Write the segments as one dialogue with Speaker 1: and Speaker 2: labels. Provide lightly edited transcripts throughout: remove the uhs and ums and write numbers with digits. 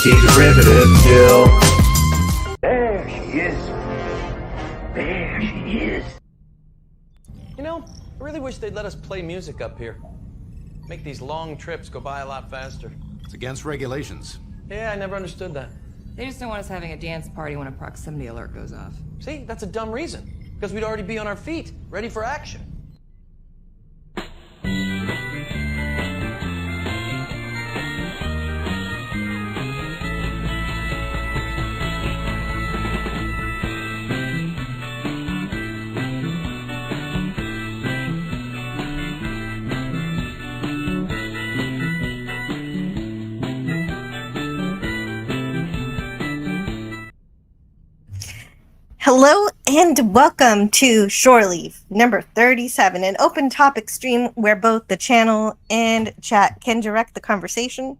Speaker 1: keep it riveted still.
Speaker 2: There she is. There she is.
Speaker 3: You know, I really wish they'd let us play music up here. Make these long trips go by a lot faster.
Speaker 4: It's against regulations.
Speaker 3: Yeah, I never understood that.
Speaker 5: They just don't want us having a dance party when a proximity alert goes off.
Speaker 3: See, that's a dumb reason. Because we'd already be on our feet, ready for action.
Speaker 6: Hello and welcome to Shore Leave number 37, an open topic stream where both the channel and chat can direct the conversation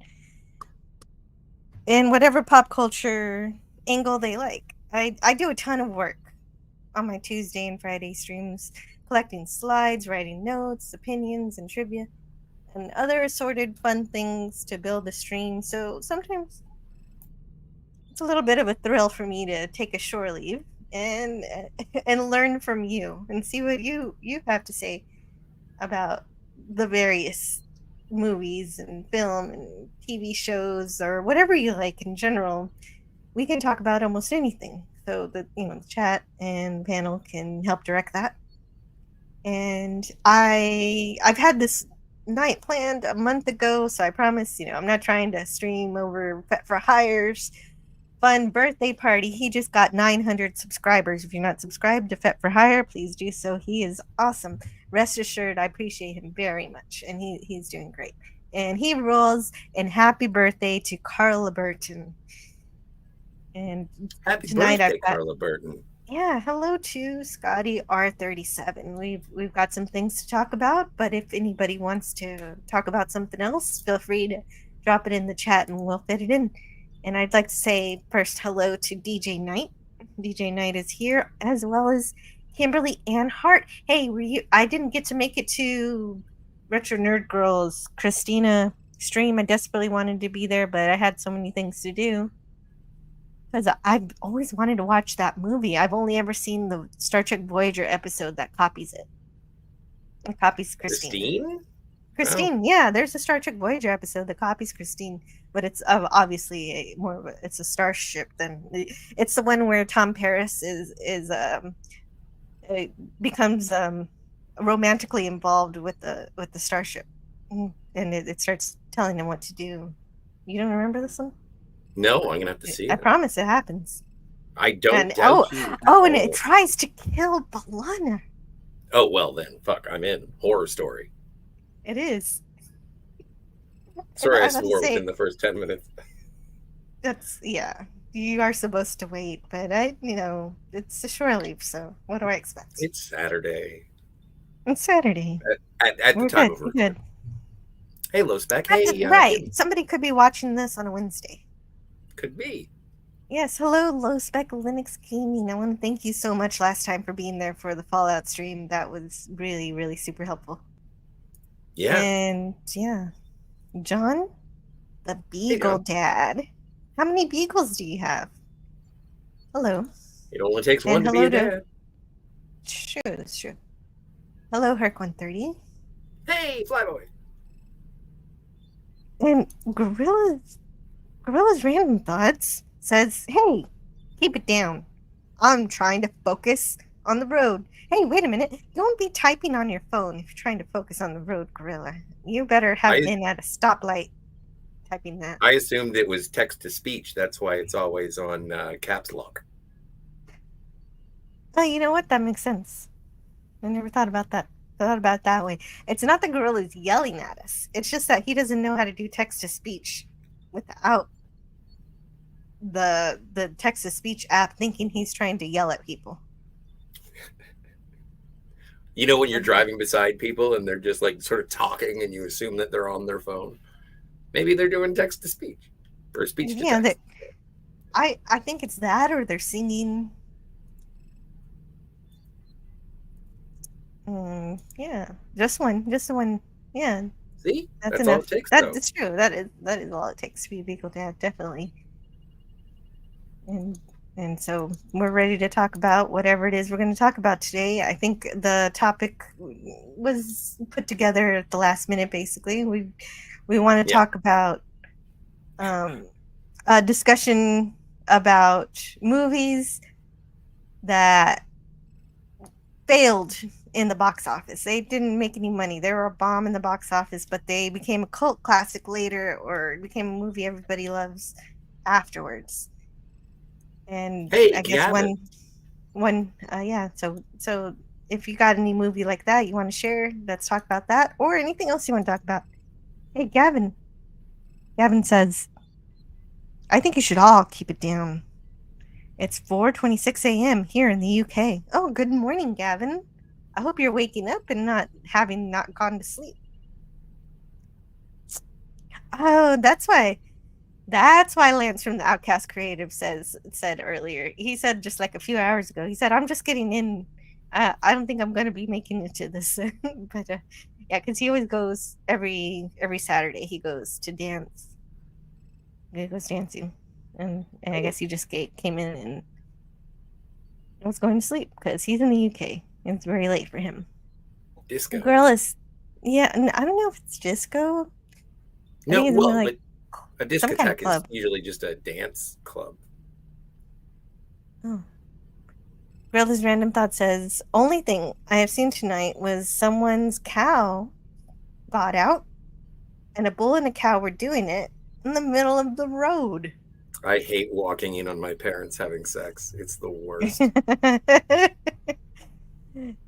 Speaker 6: in whatever pop culture angle they like. I do a ton of work on my Tuesday and Friday streams, collecting slides, writing notes, opinions, and trivia, and other assorted fun things to build the stream. So sometimes it's a little bit of a thrill for me to take a shore leave and learn from you and see what you have to say about the various movies and film and TV shows or whatever you like in general. We can talk about almost anything, so that the chat and panel can help direct that. And I've had this night planned a month ago, so I promise I'm not trying to stream over Pet for Hire's fun birthday party. He just got 900 subscribers. If you're not subscribed to Fet for Hire, please do so. He is awesome. Rest assured, I appreciate him very much, and he's doing great. And he rules. And happy birthday to Carla Burton. And
Speaker 7: happy
Speaker 6: tonight
Speaker 7: birthday, Carla Burton.
Speaker 6: Yeah, hello to Scotty R37. We've got some things to talk about, but if anybody wants to talk about something else, feel free to drop it in the chat and we'll fit it in. And I'd like to say first hello to DJ Knight. DJ Knight is here, as well as Kimberly Ann Hart. Hey, I didn't get to make it to Retro Nerd Girls Christina stream. I desperately wanted to be there, but I had so many things to do. Because I've always wanted to watch that movie. I've only ever seen the Star Trek Voyager episode that copies it. It copies Christine? Christine, oh. Yeah, there's a Star Trek Voyager episode that copies Christine, but it's obviously it's a starship. It's the one where Tom Paris becomes romantically involved with the starship, and it starts telling him what to do. You don't remember this one?
Speaker 7: No, I'm gonna have to see it.
Speaker 6: I promise it happens.
Speaker 7: I don't.
Speaker 6: And it tries to kill B'Elanna.
Speaker 7: Oh well, then fuck, I'm in. Horror story.
Speaker 6: It is.
Speaker 7: Sorry, I swore within the first 10 minutes.
Speaker 6: Yeah. You are supposed to wait, but it's a shore leave, so what do I expect?
Speaker 7: It's Saturday.
Speaker 6: It's Saturday.
Speaker 7: At the time of recording. Hey, Low Spec. Hey,
Speaker 6: right. Somebody could be watching this on a Wednesday.
Speaker 7: Could be.
Speaker 6: Yes. Hello, Low Spec Linux Gaming. I want to thank you so much last time for being there for the Fallout stream. That was really, really super helpful.
Speaker 7: Yeah.
Speaker 6: And John, the Beagle Dad. How many beagles do you have? Hello.
Speaker 7: It only takes one to be a dad.
Speaker 6: Sure, that's true. Hello, Herc130.
Speaker 7: Hey, Flyboy.
Speaker 6: And Gorilla's Random Thoughts says, "Hey, keep it down. I'm trying to focus on the road." Hey, wait a minute. Don't be typing on your phone if you're trying to focus on the road, Gorilla. You better have been at a stoplight typing that.
Speaker 7: I assumed it was text-to-speech. That's why it's always on caps lock.
Speaker 6: Oh, you know what? That makes sense. I never thought about that. Thought about it that way. It's not the Gorilla's yelling at us. It's just that he doesn't know how to do text-to-speech without the text-to-speech app thinking he's trying to yell at people.
Speaker 7: You know when you're driving beside people and they're just like sort of talking and you assume that they're on their phone? Maybe they're doing text-to-speech or speech to text.
Speaker 6: I think it's that, or they're singing. Yeah, just one. Yeah.
Speaker 7: See, that's all it takes.
Speaker 6: That's true. That is all it takes to be a Beagle Dad, definitely. And so we're ready to talk about whatever it is we're going to talk about today. I think the topic was put together at the last minute. Basically, we want to talk about a discussion about movies that failed in the box office. They didn't make any money. They were a bomb in the box office, but they became a cult classic later, or became a movie everybody loves afterwards. And
Speaker 7: Hey,
Speaker 6: I guess
Speaker 7: Gavin.
Speaker 6: So if you got any movie like that you want to share, let's talk about that, or anything else you want to talk about. Hey, Gavin. Gavin says, I think you should all keep it down. It's 4:26 a.m. here in the UK. Oh, good morning, Gavin. I hope you're waking up and not gone to sleep. Oh, that's why Lance from the Outcast Creative said earlier. He said just like a few hours ago. He said, "I'm just getting in. I don't think I'm going to be making it to this." But yeah, because he always goes every Saturday. He goes to dance. He goes dancing, and I guess he just came in and was going to sleep because he's in the UK. And it's very late for him.
Speaker 7: Disco.
Speaker 6: The girl is, yeah. And I don't know if it's disco.
Speaker 7: No,
Speaker 6: it's
Speaker 7: well,
Speaker 6: more like
Speaker 7: but a
Speaker 6: some kind of
Speaker 7: discotheque is
Speaker 6: club.
Speaker 7: usually just a dance club.
Speaker 6: Oh. Grill's Random Thought says, only thing I have seen tonight was someone's cow got out, and a bull and a cow were doing it in the middle of the road.
Speaker 7: I hate walking in on my parents having sex. It's the worst.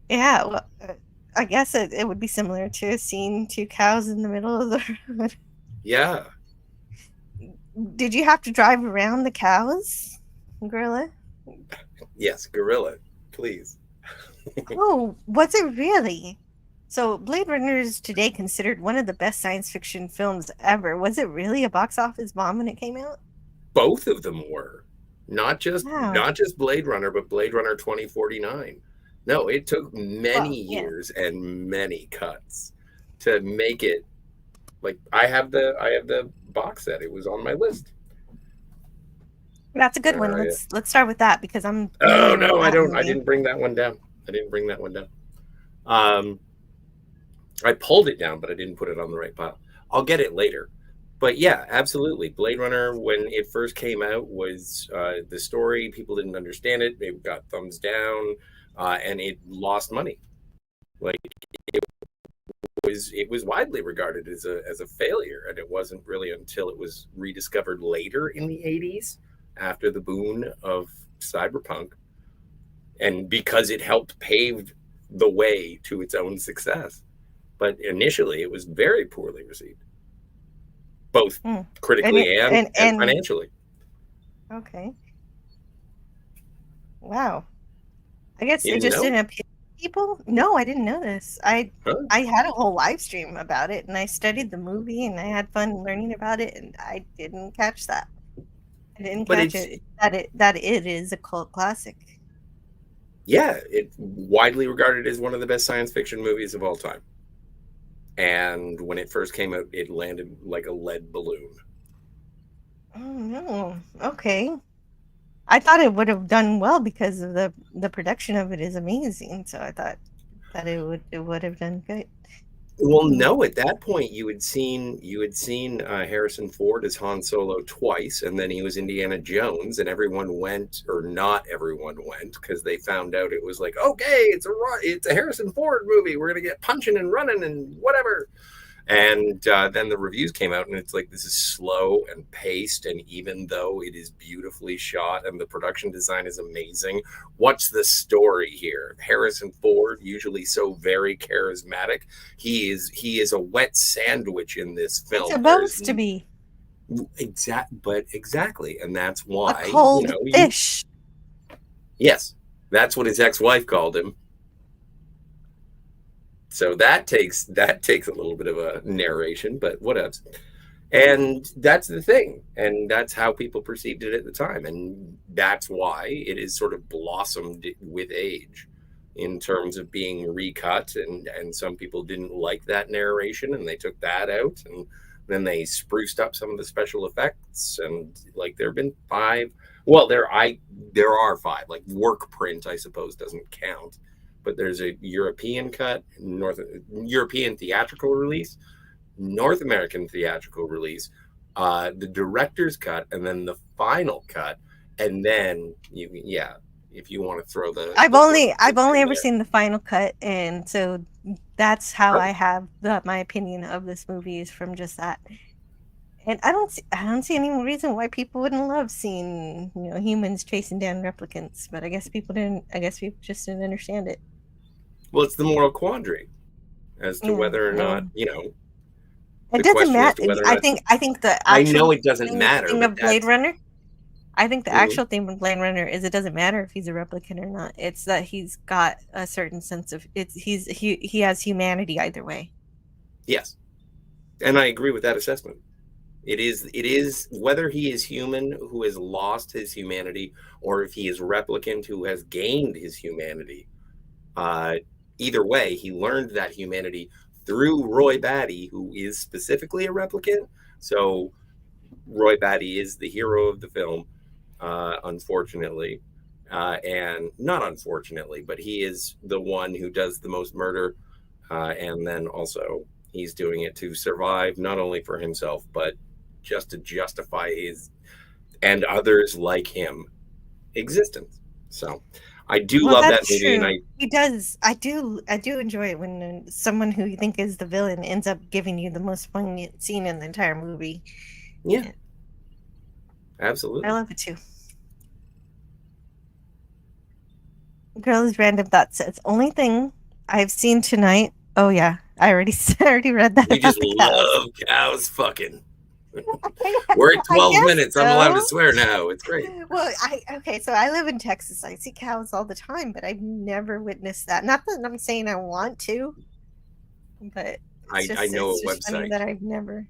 Speaker 6: Yeah, well, I guess it would be similar to seeing two cows in the middle of the road.
Speaker 7: Yeah.
Speaker 6: Did you have to drive around the cows, Gorilla?
Speaker 7: Yes, gorilla, please.
Speaker 6: Oh, was it really? So Blade Runner is today considered one of the best science fiction films ever. Was it really a box office bomb when it came out?
Speaker 7: Both of them were. Not just
Speaker 6: Wow.
Speaker 7: Blade Runner, but Blade Runner 2049. No, it took many years and many cuts to make it. Like I have the box set. It was on my list.
Speaker 6: That's a good one. Let's start with that because I'm.
Speaker 7: Oh no, I don't. I didn't bring that one down. I pulled it down, but I didn't put it on the right pile. I'll get it later. But yeah, absolutely. Blade Runner, when it first came out, was the story. People didn't understand it. They got thumbs down, and it lost money. Like it was widely regarded as a failure, and it wasn't really until it was rediscovered later in the 80s, after the boon of cyberpunk, and because it helped pave the way to its own success. But initially, it was very poorly received, both critically and financially.
Speaker 6: Okay. Wow. I guess it just didn't appeal to people. No, I didn't know this. I had a whole live stream about it, and I studied the movie, and I had fun learning about it, and I didn't catch that. I didn't catch it that it is a cult classic.
Speaker 7: Yeah, it's widely regarded as one of the best science fiction movies of all time. And when it first came out, it landed like a lead balloon.
Speaker 6: Oh no. Okay. I thought it would have done well because of the production of it is amazing. So I thought that it would have done good.
Speaker 7: Well, no, at that point you had seen Harrison Ford as Han Solo twice, and then he was Indiana Jones, and everyone went, or not everyone went, because they found out it was like, okay, it's a Harrison Ford movie. We're gonna get punching and running and whatever. And then the reviews came out, and it's like, this is slow and paced, and even though it is beautifully shot and the production design is amazing, what's the story here? Harrison Ford, usually so very charismatic, he is a wet sandwich in this film.
Speaker 6: It's supposed to be.
Speaker 7: Exactly, and that's why
Speaker 6: a cold fish.
Speaker 7: Yes, that's what his ex-wife called him. So that takes a little bit of a narration, but what else? And that's the thing, and that's how people perceived it at the time, and that's why it is sort of blossomed with age in terms of being recut, and some people didn't like that narration, and they took that out, and Then they spruced up some of the special effects, and like there have been 5. Well, there are 5. Like work print, I suppose, doesn't count, but there's a European cut, European theatrical release, North American theatrical release, the director's cut, and then the final cut, and then if you want to throw the
Speaker 6: I've only ever
Speaker 7: there.
Speaker 6: seen the final cut, and so that's how I have my opinion of this movie is from just that. And I don't see any reason why people wouldn't love seeing humans chasing down replicants, but I guess people just didn't understand it.
Speaker 7: Well, it's the moral quandary as to whether or not
Speaker 6: It doesn't matter. I think the actual
Speaker 7: I know it doesn't matter.
Speaker 6: Thing of Blade Runner. I think the actual theme of Blade Runner is it doesn't matter if he's a replicant or not. It's that he's got a certain sense of he has humanity either way.
Speaker 7: Yes, and I agree with that assessment. It is whether he is human who has lost his humanity, or if he is replicant who has gained his humanity. Either way, he learned that humanity through Roy Batty, who is specifically a replicant. So Roy Batty is the hero of the film, unfortunately, and not unfortunately, but he is the one who does the most murder, and then also he's doing it to survive, not only for himself, but just to justify his and others like him existence. So I do love that movie.
Speaker 6: True.
Speaker 7: And
Speaker 6: he does. I do enjoy it when someone who you think is the villain ends up giving you the most poignant scene in the entire movie.
Speaker 7: Yeah. Absolutely.
Speaker 6: I love it too. Girl's Random Thought says, only thing I've seen tonight. Oh yeah, I already read that.
Speaker 7: We just love cows fucking. We're at 12 minutes. So. I'm allowed to swear now. It's great.
Speaker 6: Well, so I live in Texas. I see cows all the time, but I've never witnessed that. Not that I'm saying I want to, but
Speaker 7: I know a website
Speaker 6: that I've never.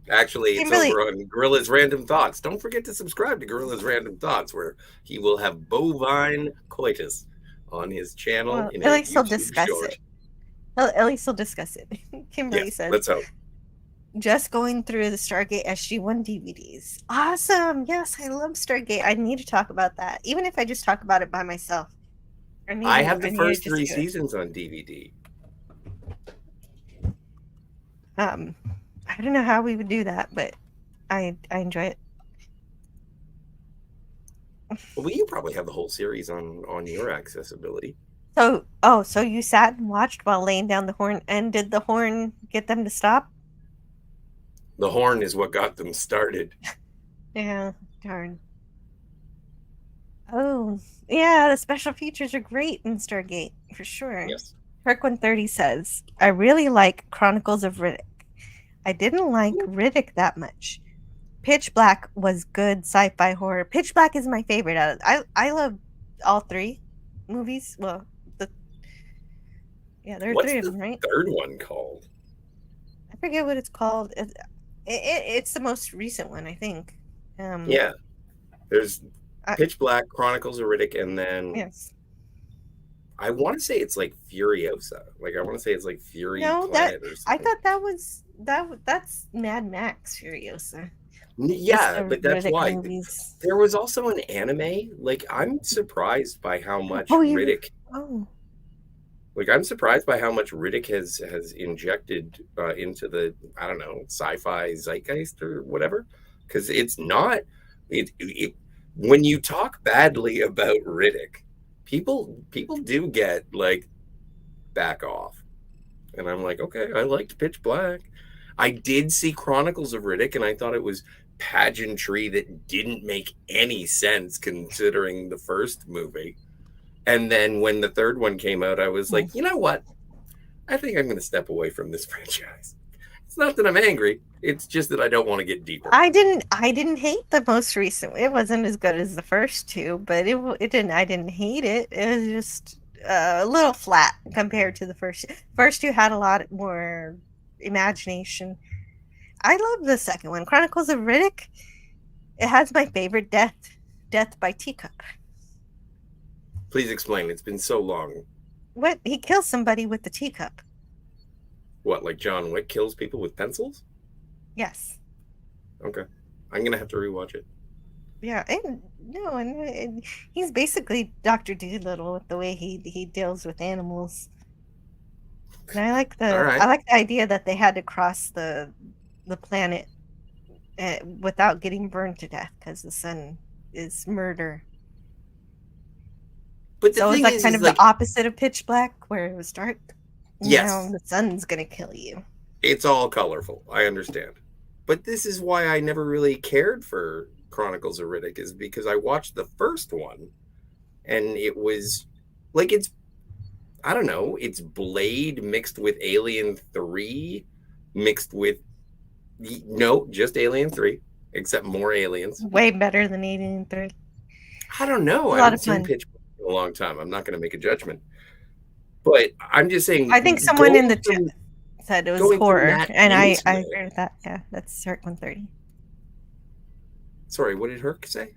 Speaker 7: Actually, it's over on Gorilla's Random Thoughts. Don't forget to subscribe to Gorilla's Random Thoughts, where he will have bovine coitus on his channel.
Speaker 6: Well, at least he'll discuss it. At least he'll discuss it. Kimberly said,
Speaker 7: let's hope.
Speaker 6: Just going through the Stargate SG-1 DVDs. Awesome. Yes, I love Stargate. I need to talk about that, even if I just talk about it by myself.
Speaker 7: I have the first 3 seasons on DVD.
Speaker 6: I don't know how we would do that, but I enjoy it.
Speaker 7: Well, you probably have the whole series on your accessibility.
Speaker 6: So you sat and watched while laying down the horn, and did the horn get them to stop?
Speaker 7: The horn is what got them started.
Speaker 6: Yeah, darn. Oh, yeah, the special features are great in Stargate, for sure.
Speaker 7: Yes.
Speaker 6: Herc130 says, I really like Chronicles of Riddick. I didn't like Riddick that much. Pitch Black was good sci-fi horror. Pitch Black is my favorite. I love all 3 movies. Well, there are 3 of them, right?
Speaker 7: What's the third one called?
Speaker 6: I forget what it's called. It's the most recent one, I think.
Speaker 7: Yeah. There's Pitch Black, Chronicles of Riddick, and then
Speaker 6: yes.
Speaker 7: I want to say it's like Furiosa. Like I want to say it's like Fury Planet or something.
Speaker 6: I thought that was that's Mad Max Furiosa.
Speaker 7: Yeah, but that's Riddick why movies. There was also an anime. Like I'm surprised by how much Riddick.
Speaker 6: Oh.
Speaker 7: Like I'm surprised by how much Riddick has injected into the sci-fi zeitgeist or whatever, because it's not. When you talk badly about Riddick, people do get like back off, and I'm like, okay, I liked Pitch Black. I did see Chronicles of Riddick, and I thought it was pageantry that didn't make any sense considering the first movie. And then when the third one came out, I was like, you know what? I think I'm going to step away from this franchise. It's not that I'm angry. It's just that I don't want to get deeper.
Speaker 6: I didn't hate the most recent. It wasn't as good as the first 2, but it didn't. I didn't hate it. It was just a little flat compared to the first. First 2 had a lot more imagination. I love the second one, Chronicles of Riddick. It has my favorite death by teacup.
Speaker 7: Please explain. It's been so long.
Speaker 6: What? He kills somebody with the teacup.
Speaker 7: What, like John Wick kills people with pencils?
Speaker 6: Yes.
Speaker 7: Okay. I'm going to have to rewatch it.
Speaker 6: Yeah, and he's basically Dr. Doolittle with the way he deals with animals. And I like
Speaker 7: All right.
Speaker 6: the idea that they had to cross the planet without getting burned to death because the sun is murder.
Speaker 7: But the
Speaker 6: So it's
Speaker 7: thing
Speaker 6: like
Speaker 7: is,
Speaker 6: kind
Speaker 7: is
Speaker 6: of
Speaker 7: like,
Speaker 6: the opposite of Pitch Black, where it was dark.
Speaker 7: Yes.
Speaker 6: Now the sun's gonna kill you.
Speaker 7: it's all colorful. I understand. But this is why I never really cared for Chronicles of Riddick, is because I watched the first one and it was like, I don't know, it's Blade mixed with Alien 3 mixed with, no, just Alien 3, except more aliens.
Speaker 6: Way better than Alien 3.
Speaker 7: I don't know.
Speaker 6: A
Speaker 7: I
Speaker 6: lot
Speaker 7: haven't
Speaker 6: of
Speaker 7: seen
Speaker 6: fun.
Speaker 7: Pitch Black in a long time. I'm not going to make a judgment. But I'm just saying.
Speaker 6: I think someone in the chat
Speaker 7: going
Speaker 6: said it was
Speaker 7: going from
Speaker 6: horror,
Speaker 7: that
Speaker 6: and I
Speaker 7: into it-
Speaker 6: agree with that. Yeah, that's Herc 130.
Speaker 7: Sorry, what did Herc say?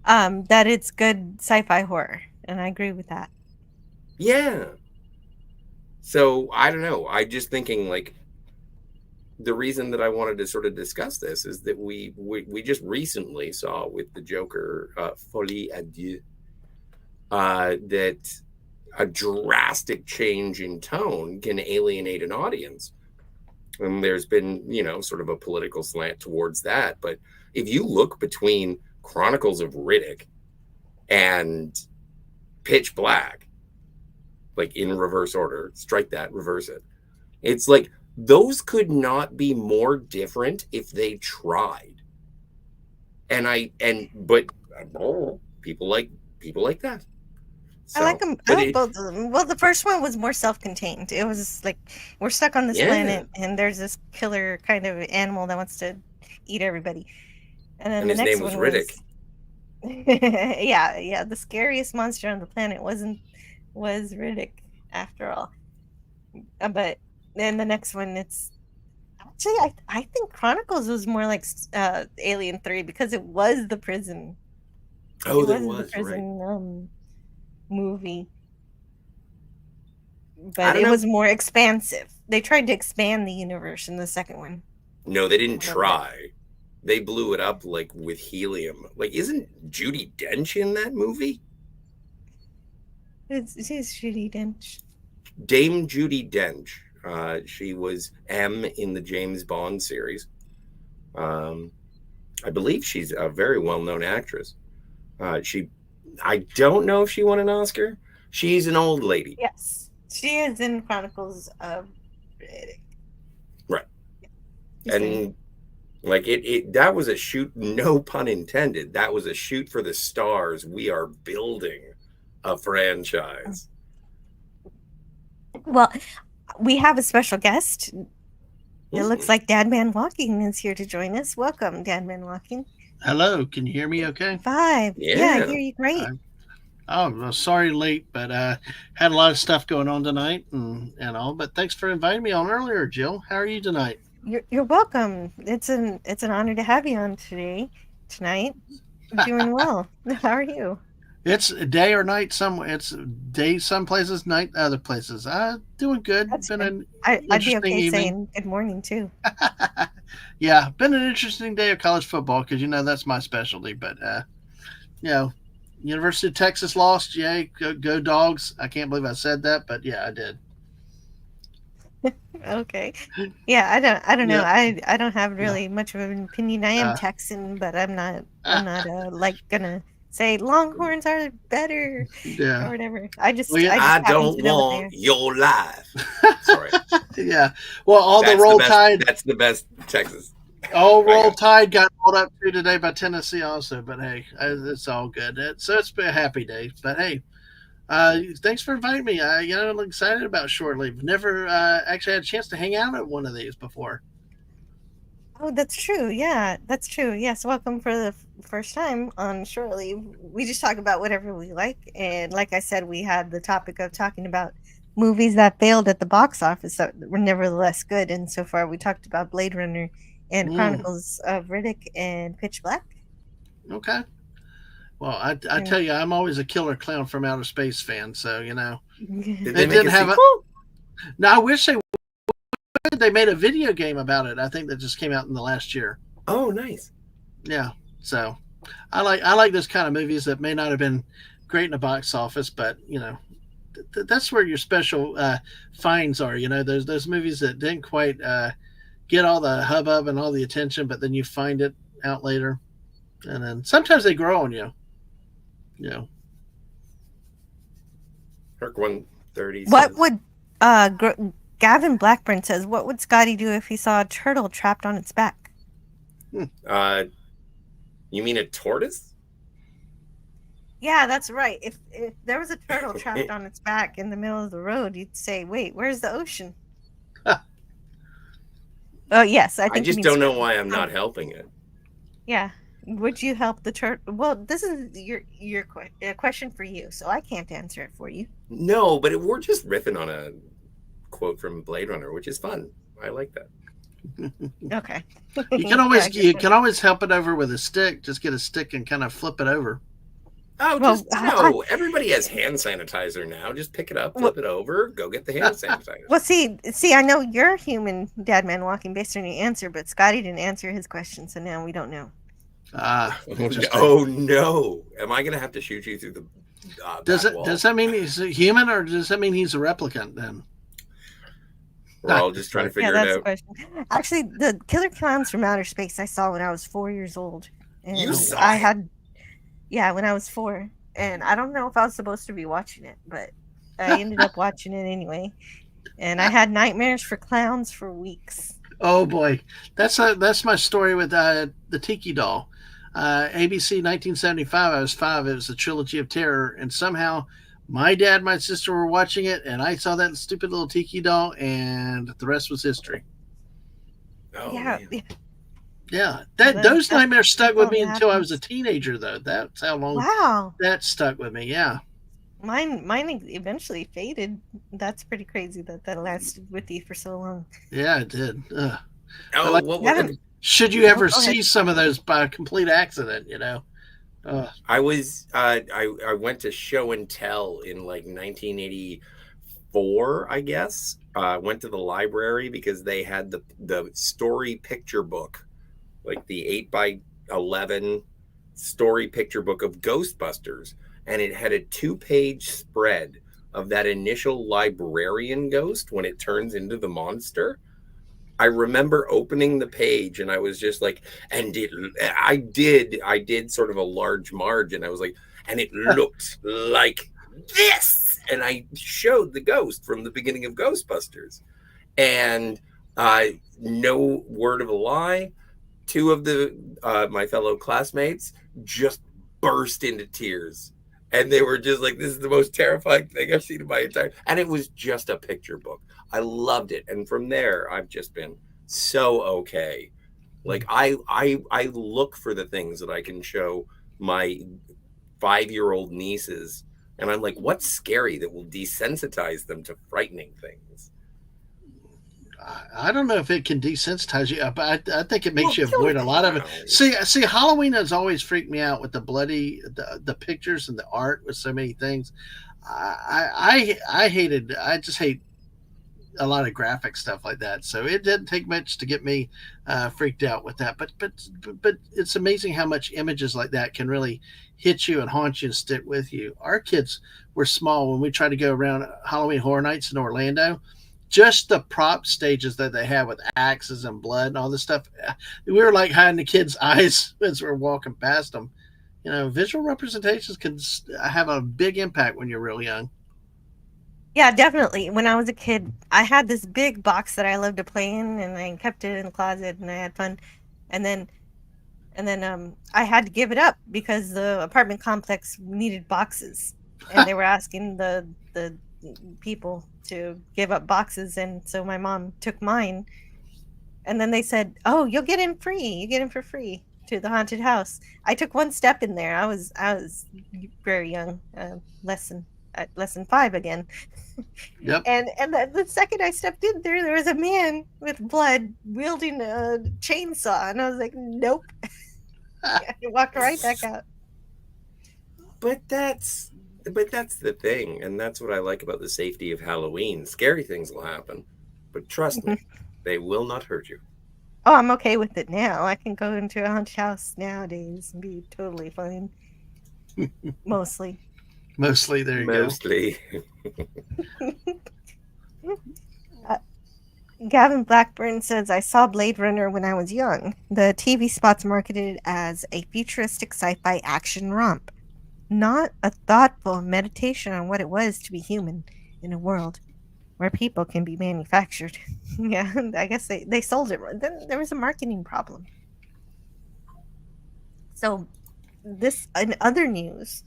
Speaker 6: That it's good sci-fi horror, and I agree with that.
Speaker 7: Yeah. So I don't know. I just thinking like the reason that I wanted to sort of discuss this is that we just recently saw with the Joker, Folie à Deux, that a drastic change in tone can alienate an audience. And there's been, sort of a political slant towards that. But if you look between Chronicles of Riddick and Pitch Black, like in reverse order, strike that, reverse it. It's like those could not be more different if they tried. But people like that.
Speaker 6: I like them. I
Speaker 7: but
Speaker 6: like
Speaker 7: it-
Speaker 6: both of them. Well, the first one was more self-contained. It was like we're stuck on this
Speaker 7: Yeah.
Speaker 6: planet, and there's this killer kind of animal that wants to eat everybody. And then
Speaker 7: And
Speaker 6: the
Speaker 7: his
Speaker 6: next
Speaker 7: name was
Speaker 6: one
Speaker 7: Riddick.
Speaker 6: yeah. The scariest monster on the planet was Riddick, after all. But then the next one, it's actually I think Chronicles was more like Alien 3 because it was the prison.
Speaker 7: Oh,
Speaker 6: It
Speaker 7: that
Speaker 6: the
Speaker 7: was right.
Speaker 6: prison movie,
Speaker 7: I
Speaker 6: but
Speaker 7: don't
Speaker 6: it
Speaker 7: know.
Speaker 6: was more expansive. They tried to expand the universe in the second one.
Speaker 7: No, they didn't
Speaker 6: Love
Speaker 7: try. They blew it up like with helium. Like, isn't Judi Dench in that movie?
Speaker 6: It's Judi Dench.
Speaker 7: Dame Judi Dench. She was M in the James Bond series. I believe she's a very well-known actress. I don't know if she won an Oscar. She's an old lady.
Speaker 6: Yes, she is in Chronicles of Riddick.
Speaker 7: Right.
Speaker 6: She's in-
Speaker 7: And like that was a shoot, no pun intended. That was a shoot for the stars. We are building a franchise.
Speaker 6: well, we have a special guest. It looks like Dadman Walking is here to join us. Welcome, Dadman Walking.
Speaker 8: Hello, can you hear me okay?
Speaker 6: 5.
Speaker 7: Yeah.
Speaker 6: I hear you great.
Speaker 8: Oh, well, sorry late, but had a lot of stuff going on tonight and all. But thanks for inviting me on earlier, Jill. How are you tonight?
Speaker 6: You're welcome. It's an honor to have you on tonight. I'm doing well. How are you?
Speaker 8: It's day or night somewhere. It's day some places, night other places. Doing good.
Speaker 6: That's
Speaker 8: Been
Speaker 6: good.
Speaker 8: an
Speaker 6: I'd be
Speaker 8: interesting
Speaker 6: okay
Speaker 8: evening.
Speaker 6: saying good morning too.
Speaker 8: Yeah, been an interesting day of college football because that's my specialty. But University of Texas lost. Yay, go Dogs! I can't believe I said that, but yeah, I did.
Speaker 6: Okay. Yeah, I don't know.
Speaker 8: Yeah.
Speaker 6: I don't have really much of an opinion. I am Texan, but I'm not like gonna say Longhorns are better or
Speaker 8: Yeah,
Speaker 6: whatever. I just
Speaker 8: Well, yeah,
Speaker 7: I
Speaker 6: happen
Speaker 7: don't
Speaker 6: to know what they
Speaker 7: want your life. Sorry.
Speaker 8: yeah. Well, all
Speaker 7: That's
Speaker 8: the Roll
Speaker 7: best,
Speaker 8: Tide.
Speaker 7: That's the best Texas.
Speaker 8: Oh,
Speaker 7: Right
Speaker 8: Roll
Speaker 7: on.
Speaker 8: Tide got rolled up to today by Tennessee also, but hey, it's all good. So it's been a happy day. But hey, thanks for inviting me. I'm excited about Short Leave. Never actually had a chance to hang out at one of these before.
Speaker 6: Oh, that's true. Yeah, that's true. Yes, welcome for the first time on Short Leave. We just talk about whatever we like, and like I said, we had the topic of talking about movies that failed at the box office that were nevertheless good. And so far, we talked about Blade Runner and Chronicles of Riddick and Pitch Black.
Speaker 8: Okay. Well, I tell you, I'm always a Killer Clown from Outer Space fan, so
Speaker 7: Did
Speaker 8: It
Speaker 7: they make
Speaker 8: didn't
Speaker 7: a
Speaker 8: have a-
Speaker 7: sequel?
Speaker 8: Now I wish they They made a video game about it. I think that just came out in the last year.
Speaker 7: Oh, nice.
Speaker 8: Yeah. So I like those kind of movies that may not have been great in the box office, but that's where your special finds are. Those movies that didn't quite get all the hubbub and all the attention, but then you find it out later, and then sometimes they grow on you.
Speaker 7: Herc 130.
Speaker 6: What
Speaker 7: says-
Speaker 6: would Gavin Blackburn says? What would Scotty do if he saw a turtle trapped on its back?
Speaker 7: You mean a tortoise?
Speaker 6: Yeah, that's right. If there was a turtle trapped on its back in the middle of the road, you'd say, "Wait, where's the ocean?" Oh yes, I think.
Speaker 7: I just
Speaker 6: he means
Speaker 7: don't know why I'm not helping it.
Speaker 6: Yeah, would you help the turtle? Well, this is your question for you, so I can't answer it for you.
Speaker 7: No, but we're just riffing on a quote from Blade Runner, which is fun. I like that.
Speaker 6: Okay.
Speaker 8: You can always help it over with a stick. Just get a stick and kind of flip it over.
Speaker 7: Oh,
Speaker 6: Well,
Speaker 7: no. Everybody has hand sanitizer now. Just pick it up, flip it over, go get the hand sanitizer.
Speaker 6: Well, see, I know you're human, Dad Man Walking, based on your answer, but Scotty didn't answer his question, so now we don't know.
Speaker 7: Oh no! Am I gonna have to shoot you through the?
Speaker 8: Does
Speaker 7: back wall?
Speaker 8: that mean he's a human, or does that mean he's a replicant then?
Speaker 7: We're all just trying to
Speaker 6: Yeah,
Speaker 7: figure
Speaker 6: that's
Speaker 7: it
Speaker 6: the
Speaker 7: out.
Speaker 6: question. Actually, the Killer Clowns from Outer Space I saw when I was 4 years old. And
Speaker 7: You saw
Speaker 6: I
Speaker 7: it?
Speaker 6: had, yeah, when I was 4. And I don't know if I was supposed to be watching it, but I ended up watching it anyway. And I had nightmares for clowns for weeks.
Speaker 8: Oh boy, that's my story with the Tiki Doll. ABC 1975. I was 5. It was a trilogy of terror, and somehow my dad, my sister were watching it, and I saw that stupid little Tiki Doll, and the rest was history.
Speaker 7: Oh,
Speaker 6: yeah,
Speaker 7: man.
Speaker 8: Yeah,
Speaker 6: Well,
Speaker 8: those
Speaker 6: that's
Speaker 8: nightmares stuck with
Speaker 6: what
Speaker 8: me until I was a
Speaker 6: happens.
Speaker 8: teenager, though. That's how long
Speaker 6: Wow.
Speaker 8: that stuck with me. Yeah.
Speaker 6: Mine eventually faded. That's pretty crazy that lasted with you for so long.
Speaker 8: Yeah, it did. Ugh.
Speaker 7: Oh,
Speaker 8: like-
Speaker 7: what
Speaker 6: Haven't-
Speaker 7: was
Speaker 8: Should you ever
Speaker 6: Go ahead.
Speaker 8: see some of those by complete accident,
Speaker 7: I was I went to show and tell in like 1984, I guess. Went to the library because they had the story picture book, like the 8x11 story picture book of Ghostbusters, and it had a 2-page spread of that initial librarian ghost when it turns into the monster. I remember opening the page and I was just like, I did sort of a large margin. I was like, and it looked like this. And I showed the ghost from the beginning of Ghostbusters. And no word of a lie, 2 of my fellow classmates just burst into tears. And they were just like, this is the most terrifying thing I've seen in my entire... And it was just a picture book. I loved it. And from there, I've just been so okay. Like, I look for the things that I can show my 5-year-old nieces. And I'm like, what's scary that will desensitize them to frightening things?
Speaker 8: I don't know if it can desensitize you, but I think it makes you
Speaker 7: Well,
Speaker 8: avoid a lot of it.
Speaker 7: no.
Speaker 8: See, Halloween has always freaked me out with the bloody, the pictures and the art with so many things. I just hate a lot of graphic stuff like that. So it didn't take much to get me freaked out with that. But it's amazing how much images like that can really hit you and haunt you and stick with you. Our kids were small when we tried to go around Halloween Horror Nights in Orlando. Just the prop stages that they have with axes and blood and all this stuff. We were like hiding the kids' eyes as we're walking past them. Visual representations can have a big impact when you're real young.
Speaker 6: Yeah, definitely. When I was a kid, I had this big box that I loved to play in, and I kept it in the closet, and I had fun. And then I had to give it up because the apartment complex needed boxes, and they were asking the people to give up boxes, and so my mom took mine. And then they said, "Oh, you'll get in free. You get in for free to the haunted house." I took one step in there. I was very young, less than 5 again.
Speaker 8: Yep.
Speaker 6: And the second I stepped in there was a man with blood wielding a chainsaw, and I was like, "Nope." I walked right back out.
Speaker 7: But that's the thing, and that's what I like about the safety of Halloween. Scary things will happen, but trust me, They will not hurt you.
Speaker 6: Oh, I'm okay with it now. I can go into a haunted house nowadays and be totally fine. Mostly.
Speaker 8: Mostly, there you
Speaker 7: Mostly.
Speaker 6: Gavin Blackburn says, I saw Blade Runner when I was young. The TV spot's marketed as a futuristic sci-fi action romp, not a thoughtful meditation on what it was to be human in a world where people can be manufactured. Yeah, I guess they sold it. Then there was a marketing problem. So, this in other news,